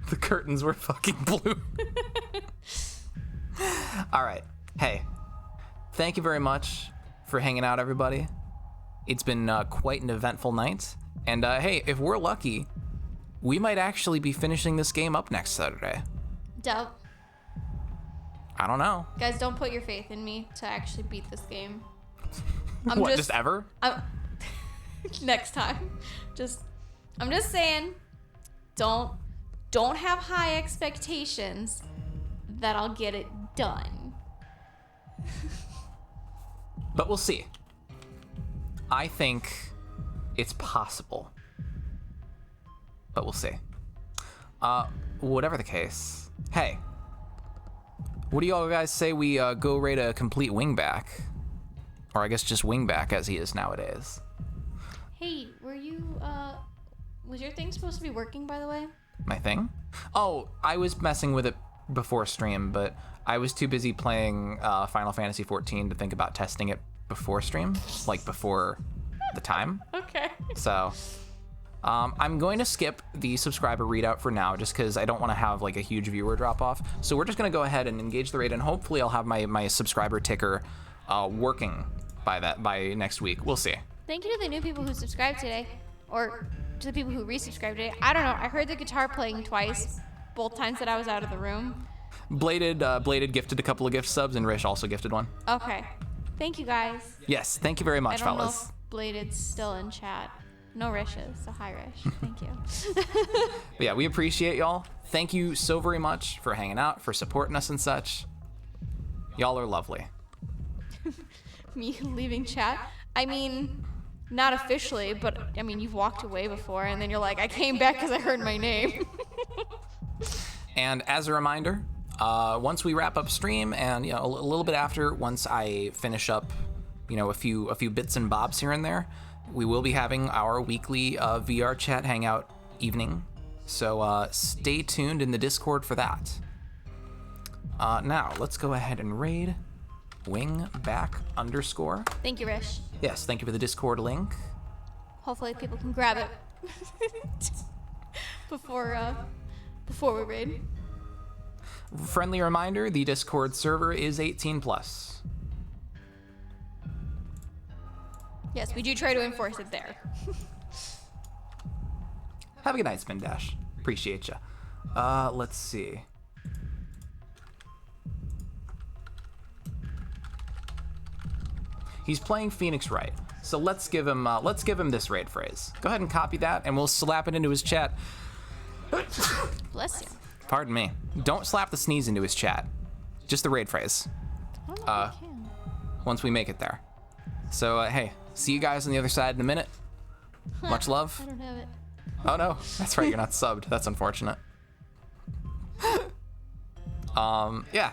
The curtains were fucking blue. All right. Hey, thank you very much for hanging out, everybody. It's been quite an eventful night. And hey, if we're lucky, we might actually be finishing this game up next Saturday. Doubt. I don't know. Guys, don't put your faith in me to actually beat this game. What, just ever? Next time. I'm just saying, don't have high expectations that I'll get it done. But we'll see. I think it's possible. But we'll see. Whatever the case. Hey. What do y'all guys say we go raid a complete wingback? Or I guess just wingback as he is nowadays. Hey, was your thing supposed to be working, by the way? My thing? Oh, I was messing with it before stream, but I was too busy playing Final Fantasy XIV to think about testing it before stream, like before the time. Okay. So I'm going to skip the subscriber readout for now, just because I don't want to have like a huge viewer drop off. So we're just going to go ahead and engage the raid, and hopefully I'll have my subscriber ticker working by next week. We'll see. Thank you to the new people who subscribed today, or to the people who resubscribed today. I don't know. I heard the guitar playing twice, both times that I was out of the room. Bladed gifted a couple of gift subs, and Rish also gifted one. Okay. Thank you, guys. Yes, thank you very much, I don't fellas. know if Bladed's still in chat. No Rishes, so hi Rish. Thank you. But yeah, we appreciate y'all. Thank you so very much for hanging out, for supporting us and such. Y'all are lovely. Me leaving chat? I mean, not officially, but I mean, you've walked away before, and then you're like, I came back because I heard my name. And as a reminder, once we wrap up stream, and a little bit after, once I finish up, a few bits and bobs here and there, we will be having our weekly VR chat hangout evening. So stay tuned in the Discord for that. Now let's go ahead and raid wingback_. Thank you, Rish. Yes, thank you for the Discord link. Hopefully people can grab it before we raid. Friendly reminder, the Discord server is 18 plus. Yes, we do try to enforce it there. Have a good night, Spin Dash. Appreciate ya. Let's see. He's playing Phoenix Wright, so let's give him this raid phrase. Go ahead and copy that, and we'll slap it into his chat. Bless you. Pardon me. Don't slap the sneeze into his chat. Just the raid phrase. I don't know if I can. Once we make it there. So hey, see you guys on the other side in a minute. Much love. I don't have it. Oh no, that's right. You're not subbed. That's unfortunate. Yeah.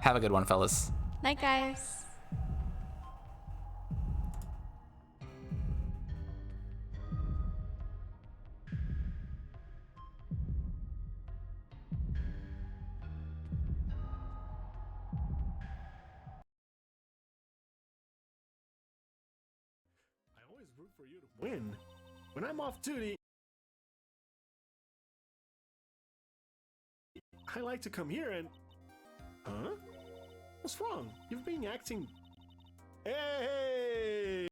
Have a good one, fellas. Night, guys. I always root for you to win. When I'm off duty, I like to come here and... Huh? What's wrong? You've been acting... Hey!